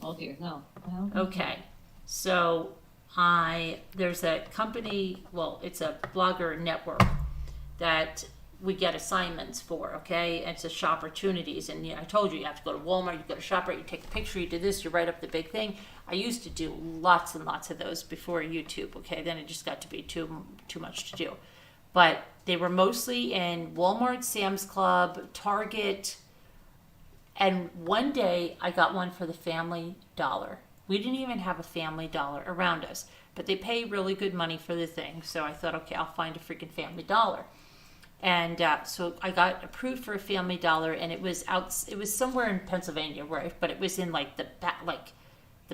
Oh dear, no. Well, Okay, so there's a company, well, it's a blogger network that we get assignments for, okay? And it's a Shopportunities, and I told you, you have to go to Walmart, you go to ShopRite, you take a picture, you do this, you write up the big thing. I used to do lots and lots of those before YouTube, okay? Then it just got to be too much to do. But they were mostly in Walmart, Sam's Club, Target, and one day I got one for the Family Dollar. We didn't even have a Family Dollar around us. but they pay really good money for the thing. So I thought, okay, I'll find a freaking Family Dollar. And so I got approved for a Family Dollar, and it was somewhere in Pennsylvania, but it was in like the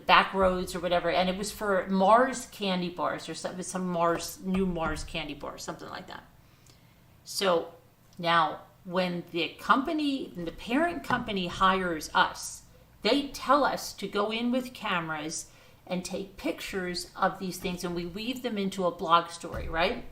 back roads or whatever, and it was for Mars candy bars or something, some new Mars candy bars, something like that. So now when the parent company hires us, they tell us to go in with cameras and take pictures of these things, and we weave them into a blog story, right?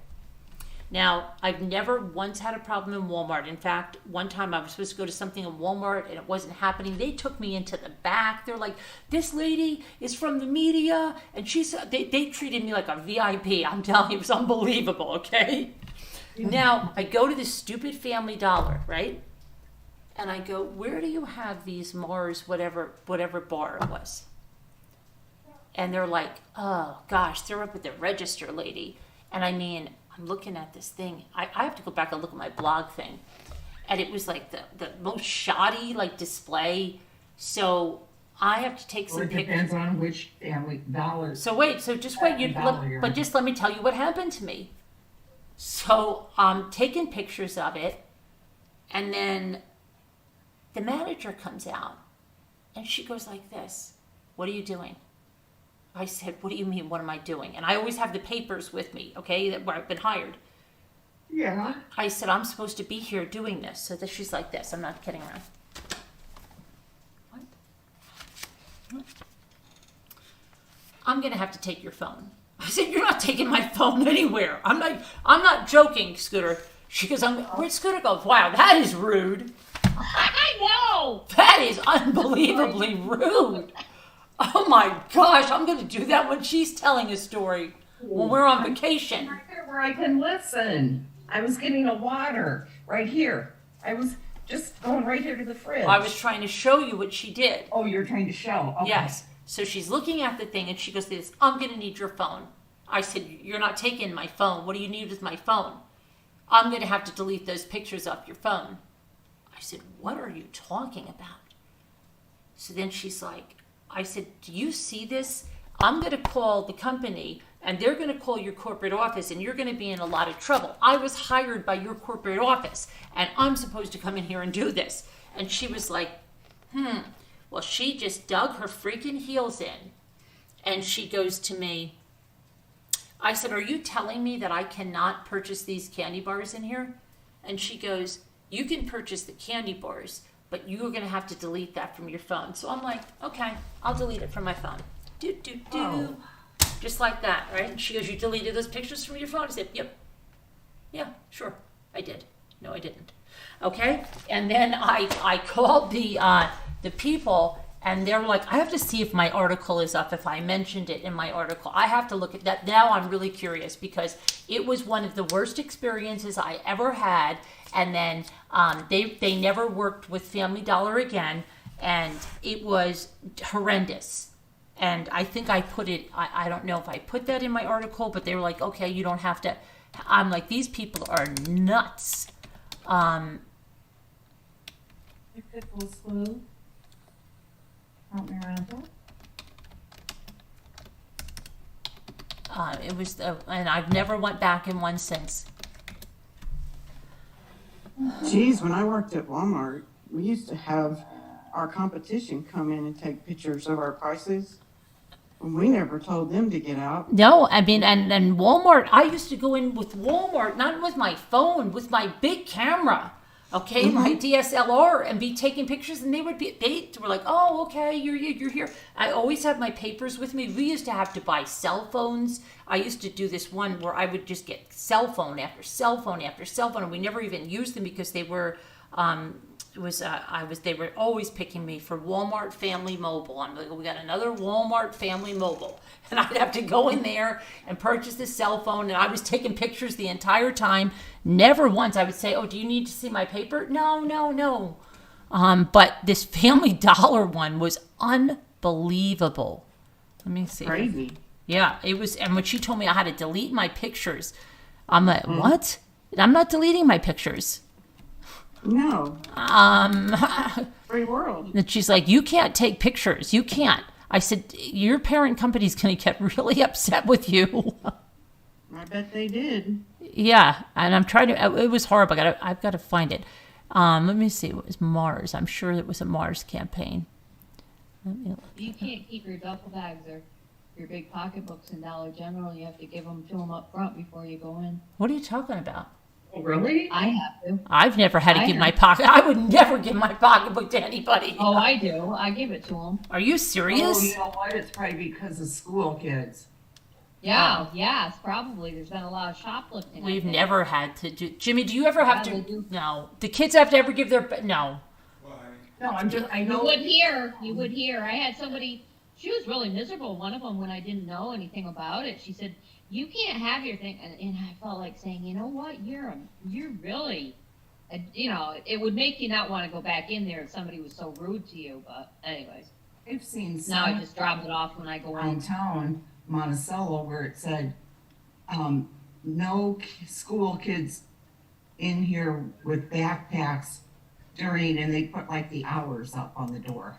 Now, I've never once had a problem in Walmart. In fact, one time I was supposed to go to something in Walmart and it wasn't happening. They took me into the back. They're like, this lady is from the media, and they treated me like a VIP. I'm telling you, it was unbelievable, okay? Now, I go to this stupid Family Dollar, right? And I go, where do you have these Mars, whatever bar it was? And they're like, oh gosh, they're up at the register, lady. And I mean, I'm looking at this thing. I have to go back and look at my blog thing. And it was like the most shoddy like display. So I have to take some pictures. It depends on which Family Dollar. So just wait. But just let me tell you what happened to me. So I'm taking pictures of it. And then the manager comes out. And she goes like this. What are you doing? I said, what do you mean, what am I doing? And I always have the papers with me, okay, where I've been hired. Yeah. I said, I'm supposed to be here doing this. So that she's like this. I'm not kidding around. What? I'm going to have to take your phone. I said, you're not taking my phone anywhere. I'm not joking, Scooter. She goes, where'd Scooter go? Wow, that is rude. I know. That is unbelievably rude. Oh my gosh, I'm going to do that when she's telling a story when we're on vacation. Right there where I can listen. I was getting a water right here. I was just going right here to the fridge. I was trying to show you what she did. Oh, you're trying to show. Okay. Yes. So she's looking at the thing and she goes, this, I'm going to need your phone. I said, you're not taking my phone. What do you need with my phone? I'm going to have to delete those pictures off your phone. I said, what are you talking about? So then she's like, I said, do you see this? I'm going to call the company and they're going to call your corporate office and you're going to be in a lot of trouble. I was hired by your corporate office and I'm supposed to come in here and do this. And she was like, Well, she just dug her freaking heels in and she goes to me, I said, are you telling me that I cannot purchase these candy bars in here? And she goes, you can purchase the candy bars, but you're going to have to delete that from your phone. So I'm like, okay, I'll delete it from my phone. Oh. Just like that, right? And she goes, you deleted those pictures from your phone? I said, yep. Yeah, sure, I did. No, I didn't. Okay? And then I called the people, and they're like, I have to see if my article is up, if I mentioned it in my article. I have to look at that. Now I'm really curious because it was one of the worst experiences I ever had. And then they never worked with Family Dollar again, and it was horrendous. And I think I put it, I don't know if I put that in my article, but they were like, okay, you don't have to. I'm like, these people are nuts. It was, and I've never went back in one since. Geez, when I worked at Walmart, we used to have our competition come in and take pictures of our prices. And we never told them to get out. No, I mean, and Walmart, I used to go in with Walmart, not with my phone, with my big camera, okay, my DSLR, and be taking pictures, and they were like, oh, okay, you're here. I always had my papers with me. We used to have to buy cell phones. I used to do this one where I would just get cell phone after cell phone after cell phone, and we never even used them because they were, they were always picking me for Walmart Family Mobile. I'm like, we got another Walmart Family Mobile. And I'd have to go in there and purchase this cell phone. And I was taking pictures the entire time. Never once I would say, oh, do you need to see my paper? No. But this Family Dollar one was unbelievable. Let me see. Crazy. Yeah, it was. And when she told me I had to delete my pictures, I'm like, what? I'm not deleting my pictures. No. Free world. And she's like, you can't take pictures. You can't. I said, your parent company's going to get really upset with you. I bet they did. Yeah, and I'm trying to. It was horrible. I've got to find it. Let me see. It was Mars. I'm sure it was a Mars campaign. Let me look. You can't keep your duffel bags or your big pocketbooks in Dollar General. You have to give them to them up front before you go in. What are you talking about? Oh, really? I have to. I've never had to I give my have. pocket. I would never give my pocketbook to anybody. Oh, I do. I give it to them. Are you serious? Oh, you know what? It's probably because of school kids. Yeah, yeah, it's probably. There's been a lot of shoplifting. I We've think. never had to do. Jimmy, do you ever have Yeah, to? they do. No. The kids have to ever give their. No. No, I You know. would hear. You would hear. I had somebody. She was really miserable. One of them, when I didn't know anything about it, she said, "You can't have your thing." And I felt like saying, "You know what? You're really, you know, it would make you not want to go back in there if somebody was so rude to you." But anyways, I've seen some now I just drop it off when I go in. downtown Monticello where it said, no school kids in here with backpacks during, and they put like the hours up on the door.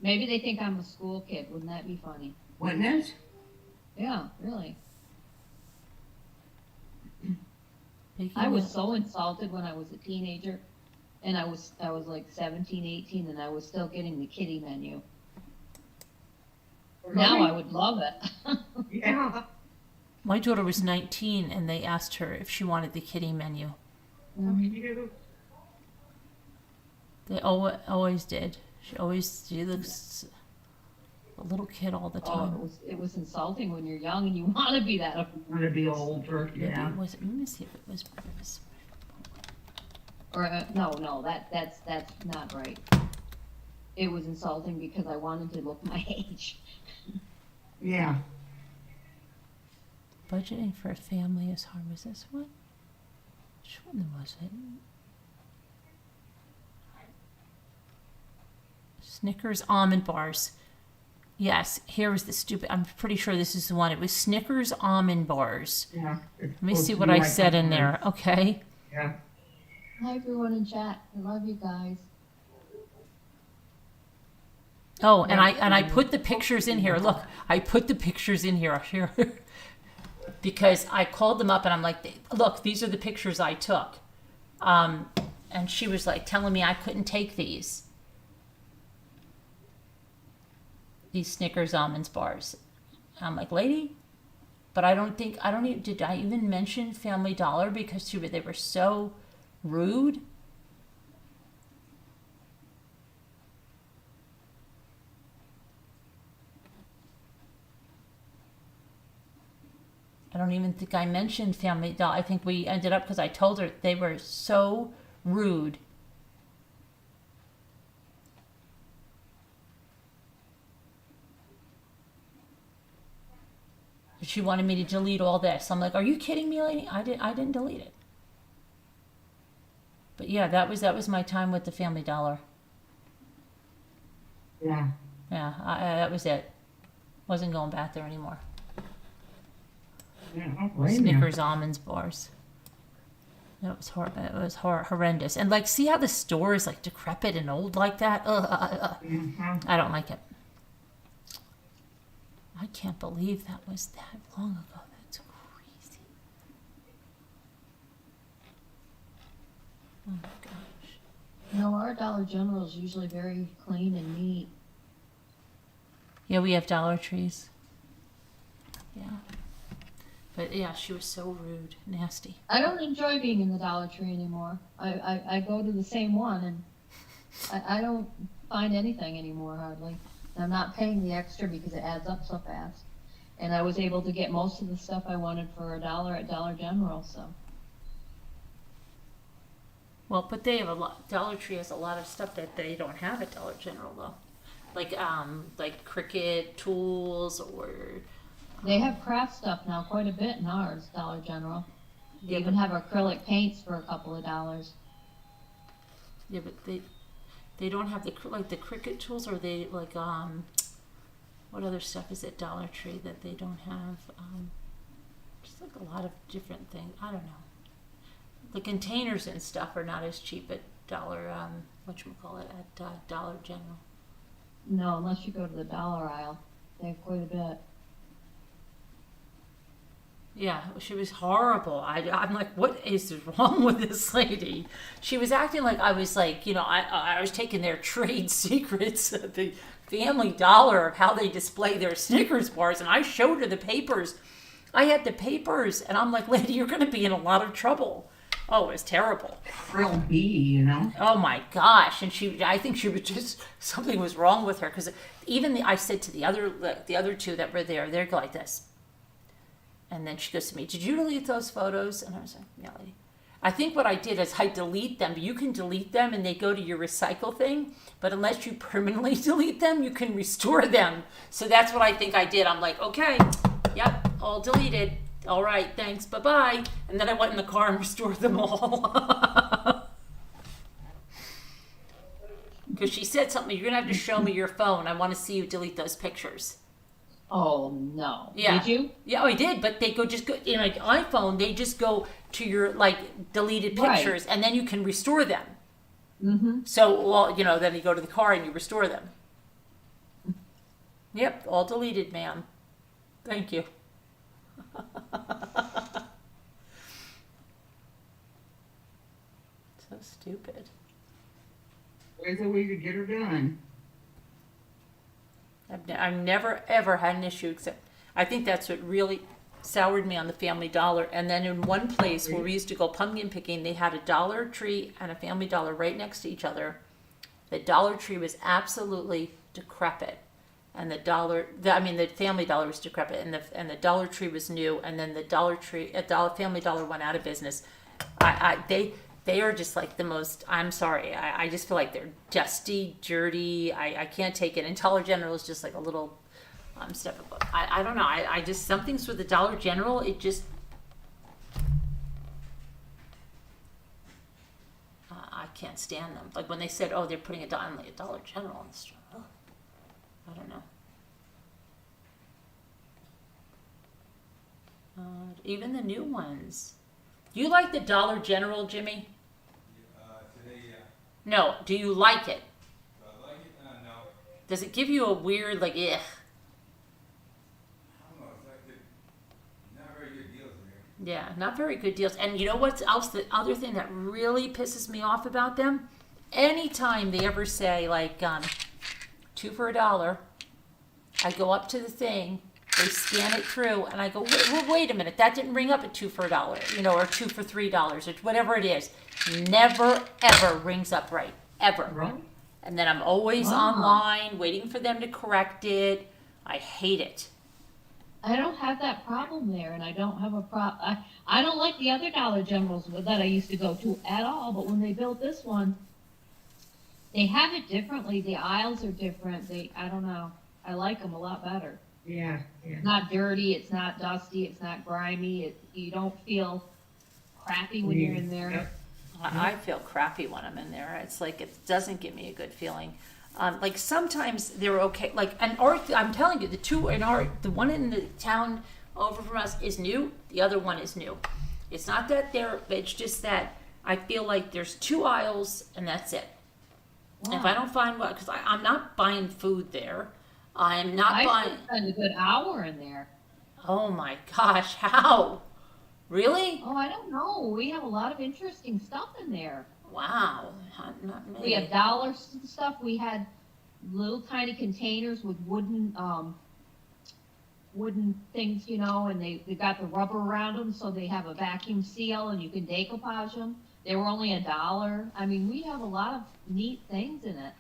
Maybe they think I'm a school kid. Wouldn't that be funny? Wouldn't it? Yeah, really. Speaking I was of- so insulted when I was a teenager, and I was like 17, 18, and I was still getting the kiddie menu. Now I would love it. Yeah. My daughter was 19, and they asked her if she wanted the kiddie menu. They always did. She looks a little kid all the Oh, time. it was insulting when you're young and you want to be that. Want to be older, Maybe yeah. it was. Let me see if it was. Or no, that's not right. It was insulting because I wanted to look my age. Yeah. Budgeting for a family is hard. Was this one? Which one was it? Snickers almond bars. Yes, here was the stupid. I'm pretty sure this is the one. It was Snickers almond bars. Yeah. Let me see what I said in there. Okay. Yeah. Hi everyone in chat. I love you guys. Oh, and I put the pictures in here. Look, I put the pictures in here because I called them up and I'm like, look, these are the pictures I took. And she was like telling me I couldn't take these Snickers almonds bars. I'm like, lady, but did I even mention Family Dollar because they were so rude? I don't even think I mentioned Family Dollar. I think we ended up because I told her they were so rude. She wanted me to delete all this. I'm like, are you kidding me, lady? I didn't delete it. But yeah, that was my time with the Family Dollar. Yeah. Yeah, that was it. Wasn't going back there anymore. Yeah, I'll blame you. Snickers almonds bars. It was horrendous. And like, see how the store is like decrepit and old like that? Mhm. I don't like it. I can't believe that was that long ago. That's crazy. Oh my gosh. You know, our Dollar General is usually very clean and neat. Yeah, we have Dollar Trees. Yeah. But yeah, she was so rude, nasty. I don't enjoy being in the Dollar Tree anymore. I go to the same one and I don't find anything anymore hardly. I'm not paying the extra because it adds up so fast. And I was able to get most of the stuff I wanted for $1 at Dollar General, so. Well, but they have a lot. Dollar Tree has a lot of stuff that they don't have at Dollar General, though, like Cricut tools or. They have craft stuff now quite a bit in ours, Dollar General. They Yeah, even but- have acrylic paints for a couple of dollars. Yeah, but they don't have the Cricut tools, or they like what other stuff is at Dollar Tree that they don't have? Just like a lot of different things. I don't know. The containers and stuff are not as cheap at Dollar at Dollar General. No, unless you go to the dollar aisle. They have quite a bit. Yeah, she was horrible. I'm like, what is wrong with this lady? She was acting like I was like, I was taking their trade secrets at the Family Dollar of how they display their Snickers bars, and I showed her the papers. I had the papers, and I'm like, lady, you're going to be in a lot of trouble. Oh, it was terrible. Real B, you know? Oh my gosh! And I think she was just something was wrong with her because even I said to the other two that were there, they go like this. And then she goes to me, did you delete those photos? And I was like, yeah, lady. I think what I did is I delete them. You can delete them and they go to your recycle thing. But unless you permanently delete them, you can restore them. So that's what I think I did. I'm like, okay, yep, all deleted. All right, thanks, bye-bye. And then I went in the car and restored them all. Because she said something, you're going to have to show me your phone. I want to see you delete those pictures. Oh, no. Yeah. Did you? Yeah, I did, but they just go in an iPhone. They just go to your deleted pictures, and then you can restore them. Mm-hmm. So, then you go to the car and you restore them. Yep, all deleted, ma'am. Thank you. So stupid. There's a way to get her done. I've never ever had an issue except I think that's what really soured me on the Family Dollar. And then in one place where we used to go pumpkin picking, they had a Dollar Tree and a Family Dollar right next to each other. The Dollar Tree was absolutely decrepit, and the Family Dollar was decrepit, and the Dollar Tree was new, and then the Family Dollar went out of business. They are just like the most, I'm sorry, I just feel like they're dusty, dirty, I can't take it. And Dollar General is just like a little step above. I don't know, I just, some things with the Dollar General, it just, I can't stand them. Like when they said, oh, they're putting a Dollar General in the store. Oh, I don't know. Even the new ones. You like the Dollar General, Jimmy? Today, yeah. No. Do you like it? Do I like it? No. Does it give you a weird, ugh? I don't know. It's like not very good deals there. Yeah, not very good deals. And you know what's else? The other thing that really pisses me off about them? Anytime they ever say, 2 for $1, I go up to the thing, they scan it through, and I go, wait a minute, that didn't ring up at 2 for $1, or 2 for $3, or whatever it is. Never, ever rings up right. Ever. Right. And then I'm always online, waiting for them to correct it. I hate it. I don't have that problem there, and I don't have a problem. I don't like the other Dollar Generals that I used to go to at all, but when they built this one, they have it differently. The aisles are different. I don't know. I like them a lot better. Yeah. It's not dirty. It's not dusty. It's not grimy. You don't feel crappy when you're in there. Yep. I feel crappy when I'm in there. It's like it doesn't give me a good feeling. Sometimes they're okay. I'm telling you, the one in the town over from us is new. The other one is new. It's not that it's just that I feel like there's 2 aisles and that's it. Wow. If I don't find one, because I'm not buying food there. I'm not I buying. spend a good hour in there. Oh my gosh, how? Really? Oh, I don't know. We have a lot of interesting stuff in there. Wow, not me. We have dollar stuff. We had little tiny containers with wooden things, and they got the rubber around them, so they have a vacuum seal, and you can decoupage them. They were only $1. I mean, we have a lot of neat things in it.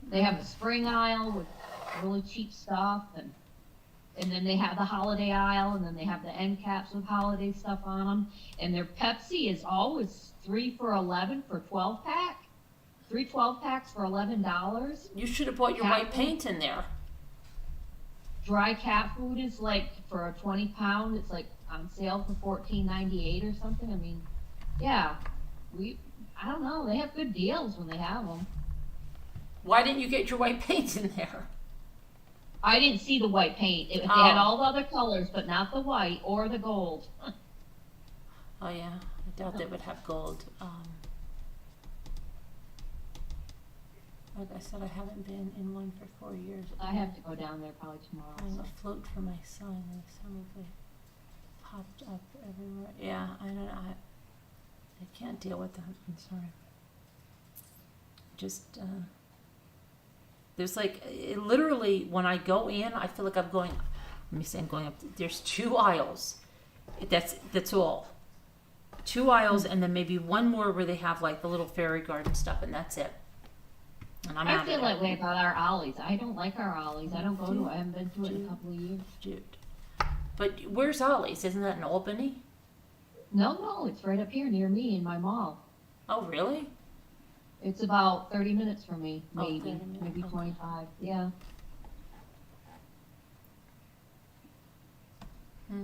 They have a spring aisle with really cheap stuff, and then they have the holiday aisle, and then they have the end caps with holiday stuff on them. And their Pepsi is always 3 for $11 for 12-pack. 3 12-packs for $11. You should have bought your white paint in there. Dry cat food is for a 20-pound. It's on sale for $14.98 or something. I mean, yeah, I don't know. They have good deals when they have them. Why didn't you get your white paint in there? I didn't see the white paint. They had all the other colors, but not the white or the gold. Oh yeah, I doubt they would have gold. Like I said, I haven't been in one for 4 years. I have to go down there probably tomorrow. I'm So. afloat for my son, and some of it popped up everywhere. Yeah, I don't know. I can't deal with that. I'm sorry. Just, there's like, literally, when I go in, I feel like I'm going, let me say I'm going up, there's 2 aisles. That's all. 2 aisles, and then maybe one more where they have like the little fairy garden stuff, and that's it. And I'm out I feel of there. that way about our Ollies. I don't like our Ollies. I don't go to it. I haven't been to it in a couple of years. Dude. But where's Ollie's? Isn't that in Albany? No, it's right up here near me in my mall. Oh, really? It's about 30 minutes from me, Oh, maybe, 30 minutes. maybe Okay. 25. Yeah. I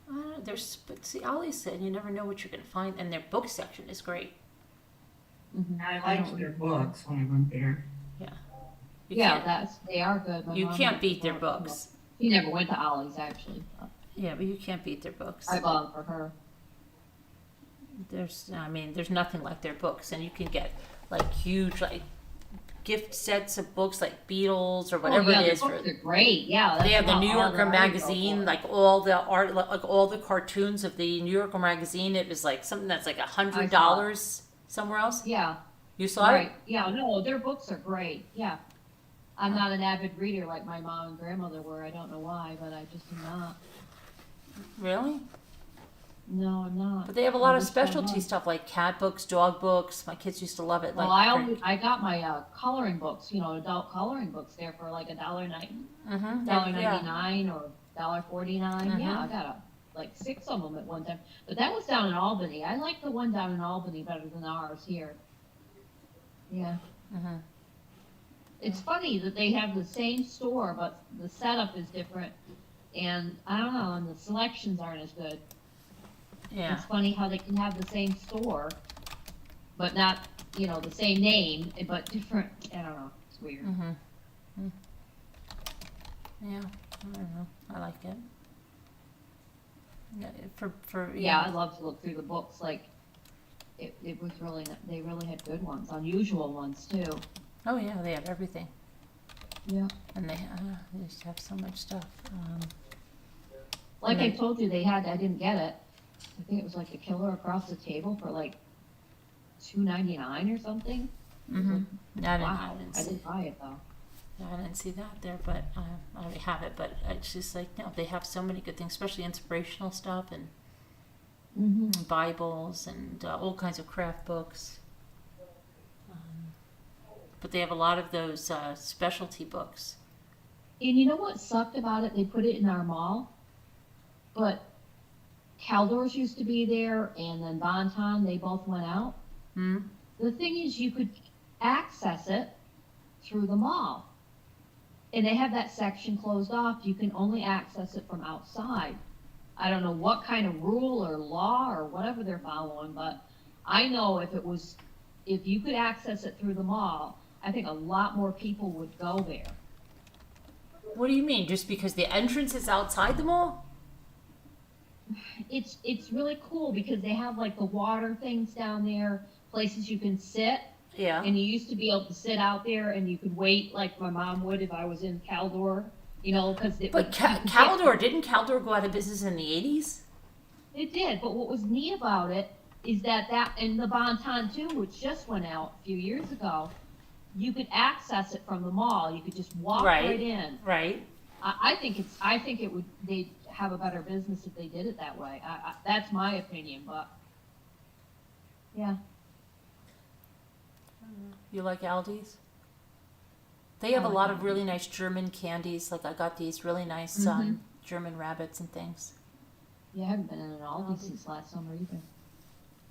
don't know, but see, Ollie's said you never know what you're going to find, and their book section is great. Mm-hmm. I liked their books when I went there. Yeah. They are good. My You mom can't likes beat the their books. She never went to Ollie's actually. Yeah, but you can't beat their books. I bought them for her. There's nothing like their books, and you can get like huge like gift sets of books like Beatles or whatever yeah, it is. the books are great. Yeah, They have the about New all Yorker that I magazine, go for. like all the art, like all the cartoons of the New Yorker magazine. It was like something that's like $100 somewhere else. Yeah. You saw Right. it? Yeah. No, their books are great. Yeah. I'm not an avid reader like my mom and grandmother were. I don't know why, but I just am not. Really? No, I'm not. But they have a lot I of wish I specialty was. stuff like cat books, dog books. My kids used to love it. Well, Like I got my coloring books, adult coloring books there for like $1.99, mm-hmm. $1.99 or $1.49. Yeah, I got like 6 of them at one time. But that was down in Albany. I like the one down in Albany better than ours here. Yeah. Mm-hmm. It's funny that they have the same store, but the setup is different. And I don't know, and the selections aren't as good. Yeah. It's funny how they can have the same store, but not, the same name, but different. I don't know. It's weird. Mm-hmm. Yeah, I don't know. I like it. Yeah, Yeah, I love to look through the books. Like, it was really, they really had good ones, unusual ones too. Oh yeah, they have everything. Yeah. And they just have so much stuff. Like I told you, I didn't get it. I think it was like The Killer Across the Table for like $2.99 or something. Mm-hmm. Wow, I didn't buy it though. No, I didn't see that there, but I already have it. But it's just like, no, they have so many good things, especially inspirational stuff and, and Bibles and all kinds of craft books. But they have a lot of those specialty books. And you know what sucked about it? They put it in our mall, but Caldor's used to be there, and then Bonton, they both went out. Hmm? The thing is, you could access it through the mall. And they have that section closed off. You can only access it from outside. I don't know what kind of rule or law or whatever they're following, but I know if you could access it through the mall, I think a lot more people would go there. What do you mean? Just because the entrance is outside the mall? It's really cool because they have like the water things down there, places you can sit. Yeah. And you used to be able to sit out there and you could wait like my mom would if I was in Caldor, because But Caldor, didn't Caldor go out of business in the 80s? It did, but what was neat about it is that and the Bonton too, which just went out a few years ago, you could access it from the mall. You could just walk right in. Right. I think they'd have a better business if they did it that way. That's my opinion, but yeah. You like Aldi's? They have a lot of really nice German candies. Like I got these really nice German rabbits and things. Yeah, I haven't been in an Aldi since last summer either.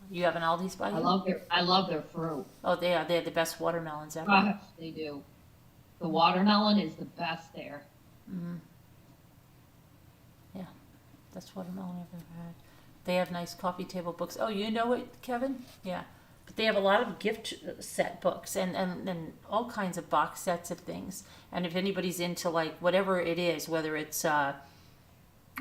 You have an Aldi's by you? I love their fruit. Oh, they are. They have the best watermelons ever. Gosh, they do. The watermelon is the best there. Mm-hmm. Yeah, best watermelon I've ever had. They have nice coffee table books. Oh, you know it, Kevin? Yeah. But they have a lot of gift set books and all kinds of box sets of things. And if anybody's into like whatever it is, whether it's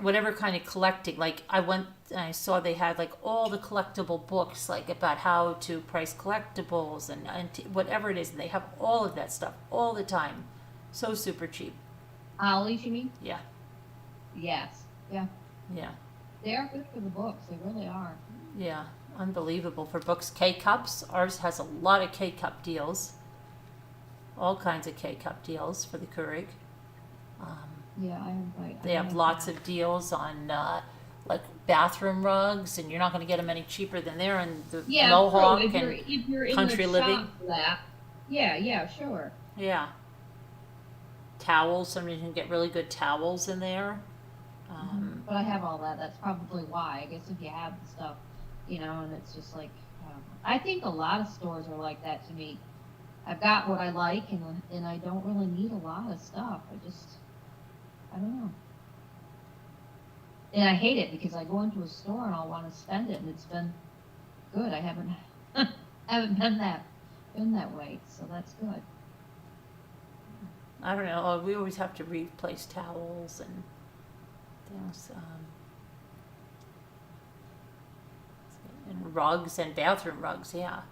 whatever kind of collecting. Like I went and I saw they had like all the collectible books, like about how to price collectibles and whatever it is. And they have all of that stuff all the time. So super cheap. Ollies, you mean? Yeah. Yes. Yeah. Yeah. They are good for the books. They really are. Yeah. Unbelievable for books. K-Cups. Ours has a lot of K-Cup deals. All kinds of K-Cup deals for the Keurig. Yeah, I invite. They have lots of deals on like bathroom rugs, and you're not going to get them any cheaper than they're in the Mohawk true. and If you're in Country the Living. shop for that. Yeah, sure. Yeah. Towels. Somebody can get really good towels in there. But I have all that. That's probably why. I guess if you have the stuff, and it's just like, I think a lot of stores are like that to me. I've got what I like, and I don't really need a lot of stuff. I don't know. And I hate it because I go into a store and I'll want to spend it, and it's been good. I haven't been that way, so that's good. I don't know. We always have to replace towels and things. And rugs and bathroom rugs, yeah.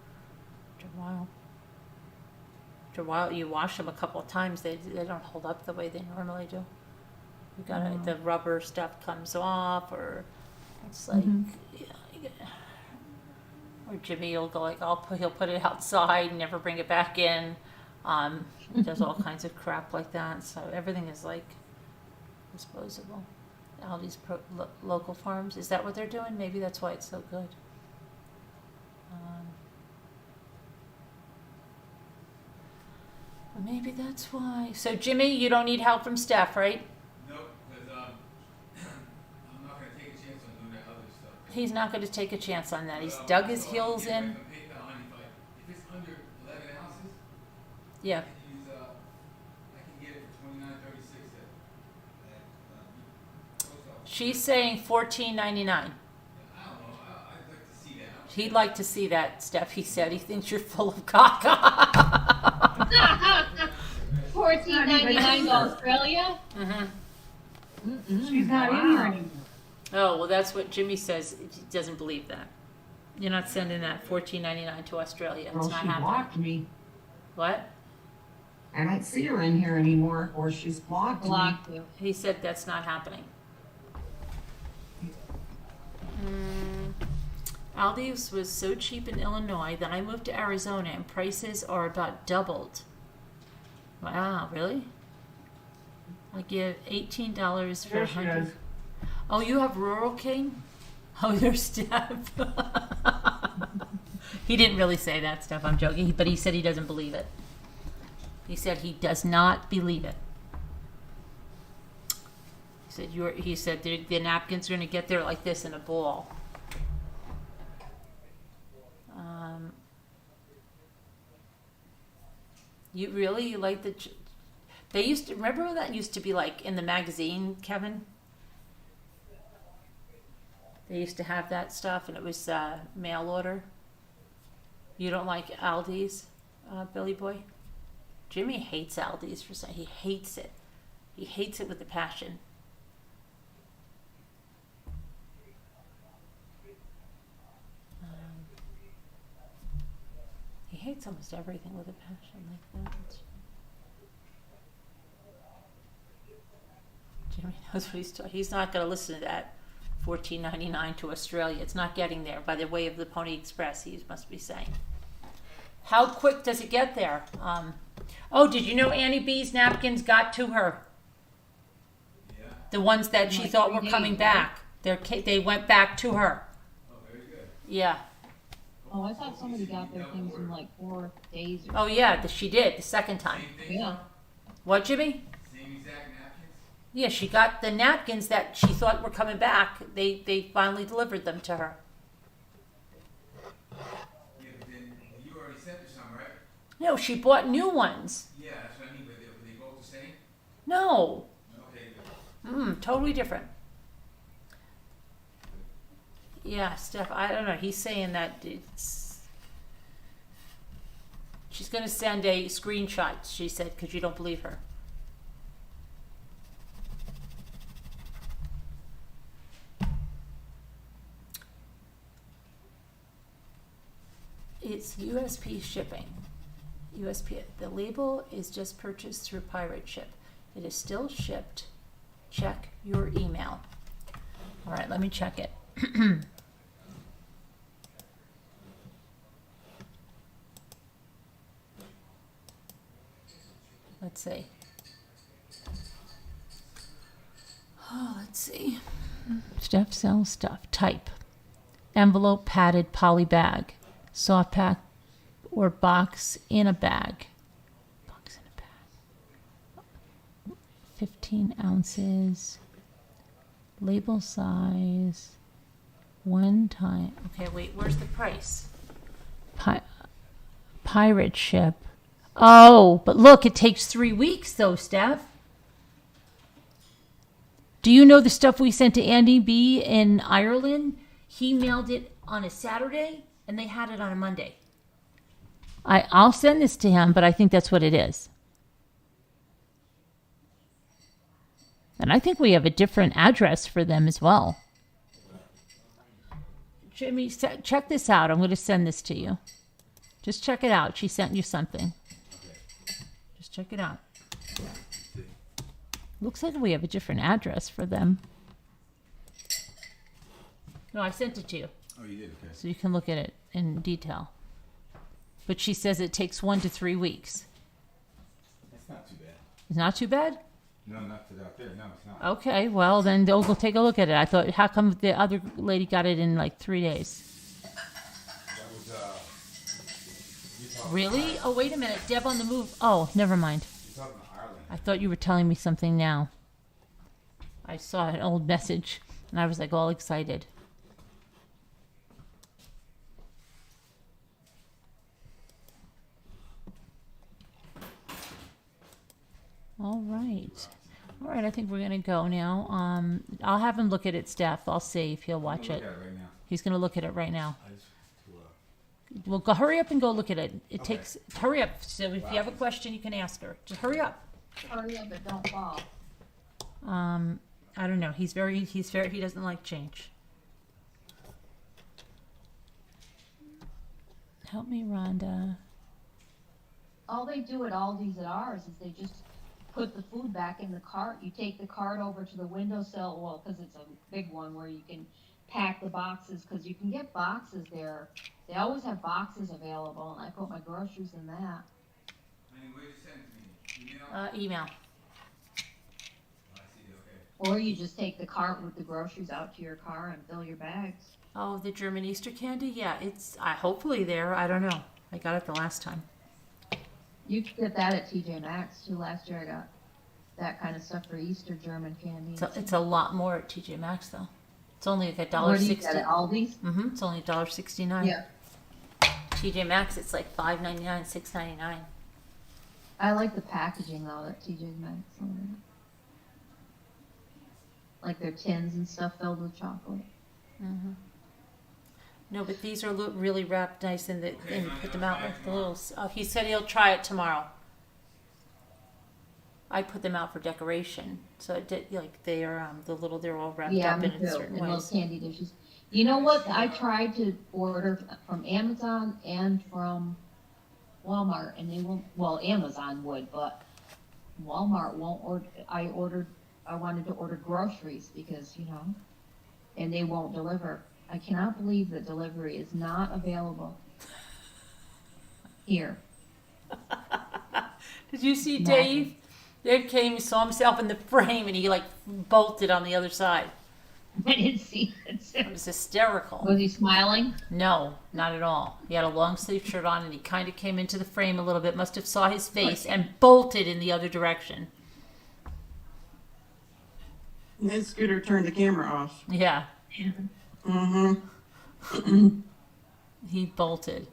After a while, you wash them a couple of times, they don't hold up the way they normally do. You gotta, the rubber stuff comes off, or it's like, or Jimmy will go like, he'll put it outside and never bring it back in. He does all kinds of crap like that. So everything is like disposable. Aldi's local farms, is that what they're doing? Maybe that's why it's so good. Maybe that's why. So Jimmy, you don't need help from Steph, right? Nope, because I'm not going to take a chance on doing that other stuff. He's not going to take a chance on that. He's dug his heels in. If it's under 11 ounces, Yeah. I can get it for $29.36 at She's saying $14.99. I don't know. I'd like to see that. He'd like to see that, Steph. He said he thinks you're full of caca. $14.99 to Australia. She's not in here anymore. Oh, well, that's what Jimmy says. He doesn't believe that. You're not sending that $14.99 to Australia. It's Well, not she happening. blocked me. What? I don't see her in here anymore, or she's blocked me. you. He said that's not happening. Aldi's was so cheap in Illinois that I moved to Arizona and prices are about doubled. Wow, really? I give $18 for There she 100. is. Oh, you have Rural King? Oh, there's Steph. He didn't really say that, Steph. I'm joking, but he said he doesn't believe it. He said he does not believe it. He said the napkins are going to get there like this in a ball. You like they used to, remember when that used to be like in the magazine, Kevin? They used to have that stuff and it was mail order. You don't like Aldi's, Billy Boy? Jimmy hates Aldi's for something. He hates it. He hates it with a passion. He hates almost everything with a passion like that. Jimmy knows what he's not going to listen to that. $14.99 to Australia. It's not getting there by the way of the Pony Express, he must be saying. How quick does it get there? Oh, did you know Annie B's napkins got to her? Yeah. The ones that she thought were coming back. They went back to her. Oh, very good. Yeah. Oh, I thought somebody got their things in like 4 days. Oh, yeah, she did the second time. Same thing, Yeah. What, Jimmy? Same exact napkins? Yeah, she got the napkins that she thought were coming back. They finally delivered them to her. Yeah, but then you already sent her some, right? No, she bought new ones. Yeah, that's what I mean, but they both the same? No. Okay, good. Totally different. Yeah, Steph, I don't know. He's saying that she's going to send a screenshot, she said, because you don't believe her. It's USP shipping. USP. The label is just purchased through pirate ship. It is still shipped. Check your email. All right, let me check it. Let's see. Oh, let's see. Steph sells stuff. Type. Envelope padded poly bag. Soft pack or box in a bag. Box in a bag. 15 ounces. Label size. One time. Okay, wait, where's the price? Pirate ship. Oh, but look, it takes 3 weeks though, Steph. Do you know the stuff we sent to Andy B in Ireland? He mailed it on a Saturday and they had it on a Monday. I'll send this to him, but I think that's what it is. And I think we have a different address for them as well. Jimmy, check this out. I'm going to send this to you. Just check it out. She sent you something. Just check it out. Looks like we have a different address for them. No, I sent it to you. Oh, you did? Okay. So you can look at it in detail. But she says it takes 1 to 3 weeks. That's not too bad. It's not too bad? No, not for out there. No, it's not. Okay, well, then they'll go take a look at it. I thought, how come the other lady got it in like 3 days? That was, Really? Oh, wait a minute. Deb on the move. Oh, never mind. You're talking about Ireland. I thought you were telling me something now. I saw an old message, and I was like all excited. All right. All right, I think we're going to go now. I'll have him look at it, Steph. I'll see if he'll watch it. Look at it right now. He's going to look at it right now. Well, go hurry up and go look at it. It takes, hurry up. So if you have a question, you can ask her. Just hurry up. Hurry up and don't fall. I don't know. He doesn't like change. Help me, Rhonda. All they do at Aldi's at ours is they just put the food back in the cart. You take the cart over to the windowsill, well, because it's a big one where you can pack the boxes, because you can get boxes there. They always have boxes available, and I put my groceries in that. Where you send it to me? Email. I see, okay. Or you just take the cart with the groceries out to your car and fill your bags. Oh, the German Easter candy? Yeah, it's hopefully there. I don't know. I got it the last time. You could get that at TJ Maxx too. Last year I got that kind of stuff for Easter, German candy. It's a lot more at TJ Maxx though. It's only like Where do you $1.60. get it, Aldi's? Mm-hmm. It's only $1.69. Yeah. TJ Maxx, it's like $5.99, $6.99. I like the packaging though at TJ Maxx. Like their tins and stuff filled with chocolate. Mm-hmm. No, but these are really wrapped nice and put them out with the little. He said he'll try it tomorrow. I put them out for decoration, so it did like they are they're all wrapped up me in too, certain in ways. those candy dishes. You know what? I tried to order from Amazon and from Walmart, and they won't. Well, Amazon would, but Walmart won't order. I wanted to order groceries because and they won't deliver. I cannot believe that delivery is not available here. Did you see Dave? Dave came, he saw himself in the frame, and he like bolted on the other side. I didn't see it. It was hysterical. Was he smiling? No, not at all. He had a long sleeve shirt on, and he kind of came into the frame a little bit. Must have saw his face and bolted in the other direction. And then Scooter turned the camera off. Yeah. Mm-hmm. He bolted.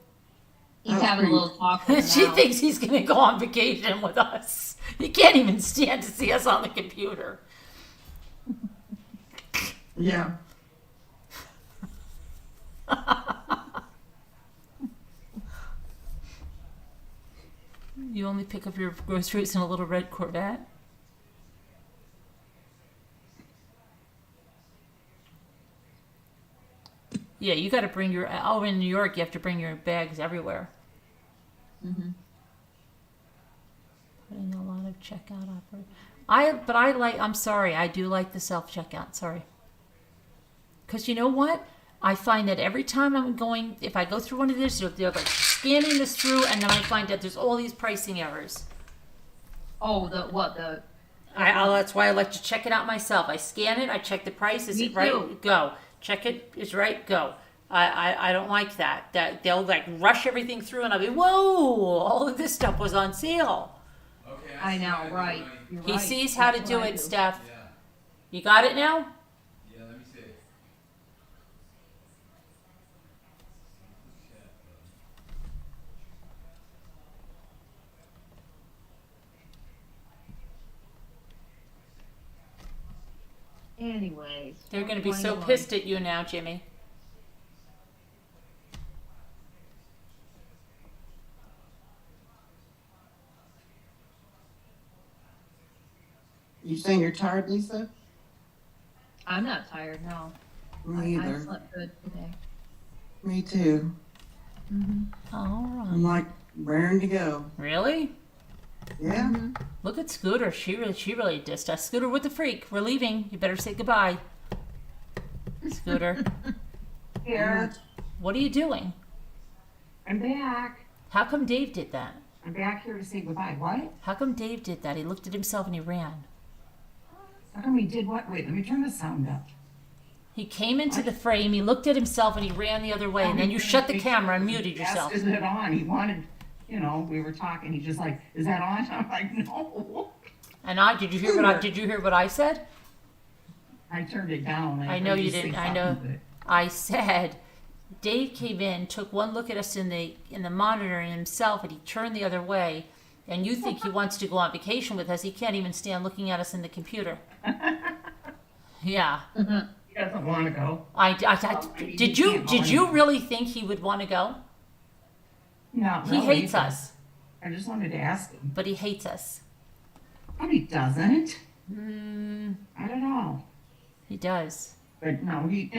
He's having a little talk with She now. thinks he's going to go on vacation with us. He can't even stand to see us on the computer. Yeah. You only pick up your groceries in a little red Corvette? Yeah, you got to bring your. Oh, in New York, you have to bring your bags everywhere. Mhm. Putting a lot of checkout operators. But I like. I'm sorry. I do like the self checkout. Sorry. Because you know what? I find that every time I'm going, if I go through one of these, they're like scanning this through, and then I find that there's all these pricing errors. Oh, the That's why I like to check it out myself. I scan it, I check the price. Is Me it right? too. Go. Check it. Is right? Go. I don't like that. That they'll like rush everything through, and I'll be whoa! All of this stuff was on sale. Okay, I know, right. You're He right. sees how to That's do what I it, Steph. You got it now? Yeah, let me see. Anyways. They're going to be so 421. pissed at you now, Jimmy. You saying you're tired, Lisa? I'm not tired, no. Me I either. slept good today. Me too. All I'm right. like raring to go. Really? Yeah. Look at Scooter. She really dissed us. Scooter with the freak. We're leaving. You better say goodbye. Scooter. Here, What are you doing? I'm back. How come Dave did that? I'm back here to say goodbye. What? How come Dave did that? He looked at himself and he ran. How come he did what? Wait, let me turn the sound up. He came into the frame, he looked at himself, and he ran the other way. And then you shut the camera and muted yourself. Asked, is it on? He wanted, we were talking. He's just like, is that on? I'm like, no. And did you hear what I said? I turned it down. I know heard you say didn't. I know. something, I said, Dave came in, took one look at us in the monitor and himself, and he turned the other way. And you think he wants to go on vacation with us? He can't even stand looking at us in the computer. Yeah. but He doesn't want to go. Did you really think he would want to go? No, He hates us, I just wanted to ask him. but he hates us. But he doesn't. Mm, I don't know. he does. But no, he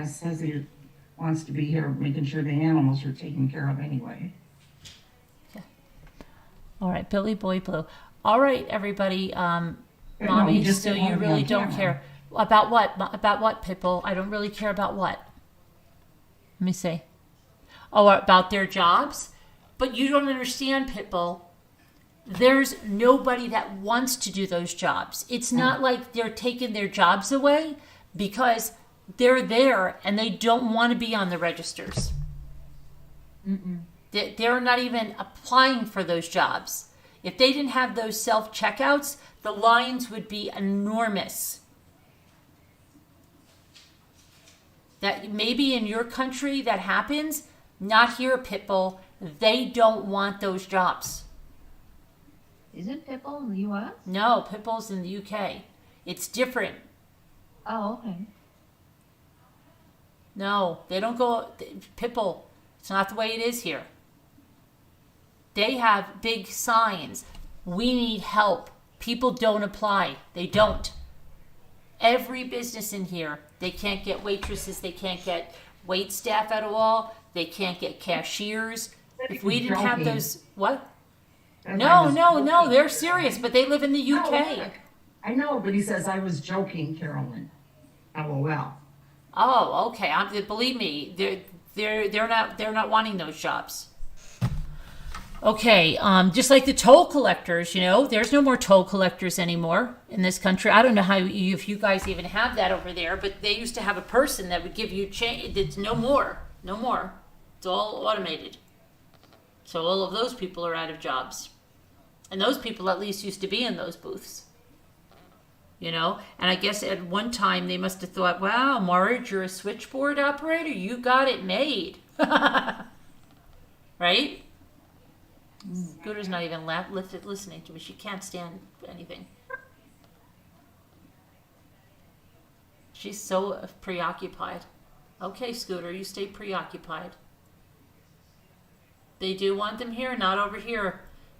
says he wants to be here making sure the animals are taken care of anyway. All right, Billy Boy Blue. All right, everybody. But no, Mommy, he just so didn't you want to be really on don't camera. care about what? About what, Pitbull? I don't really care about what. Let me see. Oh, about their jobs? But you don't understand, Pitbull. There's nobody that wants to do those jobs. It's not like they're taking their jobs away because they're there and they don't want to be on the registers. They're not even applying for those jobs. If they didn't have those self-checkouts, the lines would be enormous. That maybe in your country that happens, not here, Pitbull. They don't want those jobs. Isn't Pitbull in the U.S.? No, Pitbull's in the UK. It's different. Oh, okay. No, they don't go. Pitbull, it's not the way it is here. They have big signs. We need help. People don't apply. They don't. Every business in here, they can't get waitresses. They can't get wait staff at all. They can't get cashiers. If we didn't have those, what? No, they're serious, but they live in the UK. I know, but he says I was joking, Carolyn. LOL. Oh, okay. Believe me, they're not wanting those jobs. Okay, just like the toll collectors, there's no more toll collectors anymore in this country. I don't know if you guys even have that over there, but they used to have a person that would give you change. It's no more. It's all automated. So all of those people are out of jobs. And those people at least used to be in those booths. And I guess at one time they must have thought, wow, Marge, you're a switchboard operator? You got it made. Right? Scooter's not even listening to me. She can't stand anything. She's so preoccupied. Okay, Scooter, you stay preoccupied. They do want them here, not over here.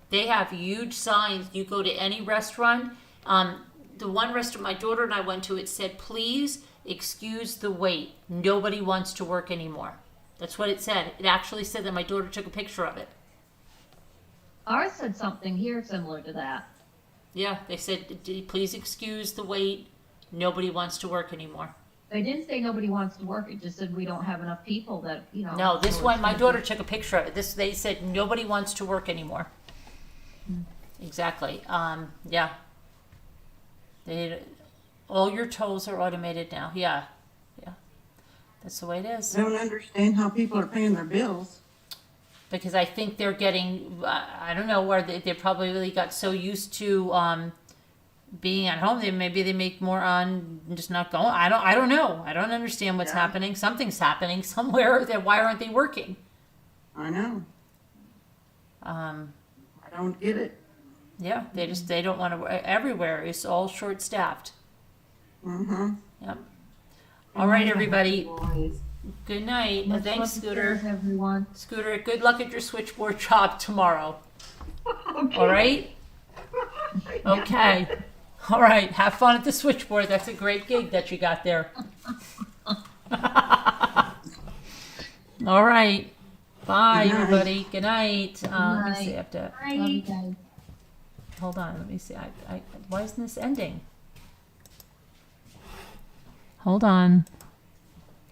They have huge signs. You go to any restaurant. The one restaurant my daughter and I went to, it said, please excuse the wait. Nobody wants to work anymore. That's what it said. It actually said that. My daughter took a picture of it. Ours said something here similar to that. Yeah, they said, please excuse the wait. Nobody wants to work anymore. They didn't say nobody wants to work. It just said we don't have enough people that, you know. No, this so one, it's my gonna daughter be- took a picture of it. They said nobody wants to work anymore. Exactly. Yeah. All your tolls are automated now. Yeah. Yeah. That's the way it is. I don't understand how people are paying their bills. Because I think they're getting, I don't know, where they probably really got so used to being at home. Maybe they make more on just not going. I don't know. I don't understand what's happening. Something's happening somewhere. Why aren't they working? I know. I don't get it. Yeah, they don't want to. Everywhere is all short staffed. Mm-hmm. Yep. All right, everybody. Good night. Much Thanks, love Scooter. to everyone. Scooter, good luck at your switchboard job tomorrow. All right? Okay. All right. Have fun at the switchboard. That's a great gig that you got there. All right. Bye, Good night. everybody. Good night. Let me see. I have to. Love you guys. Hold on. Let me see. Why isn't this ending? Hold on.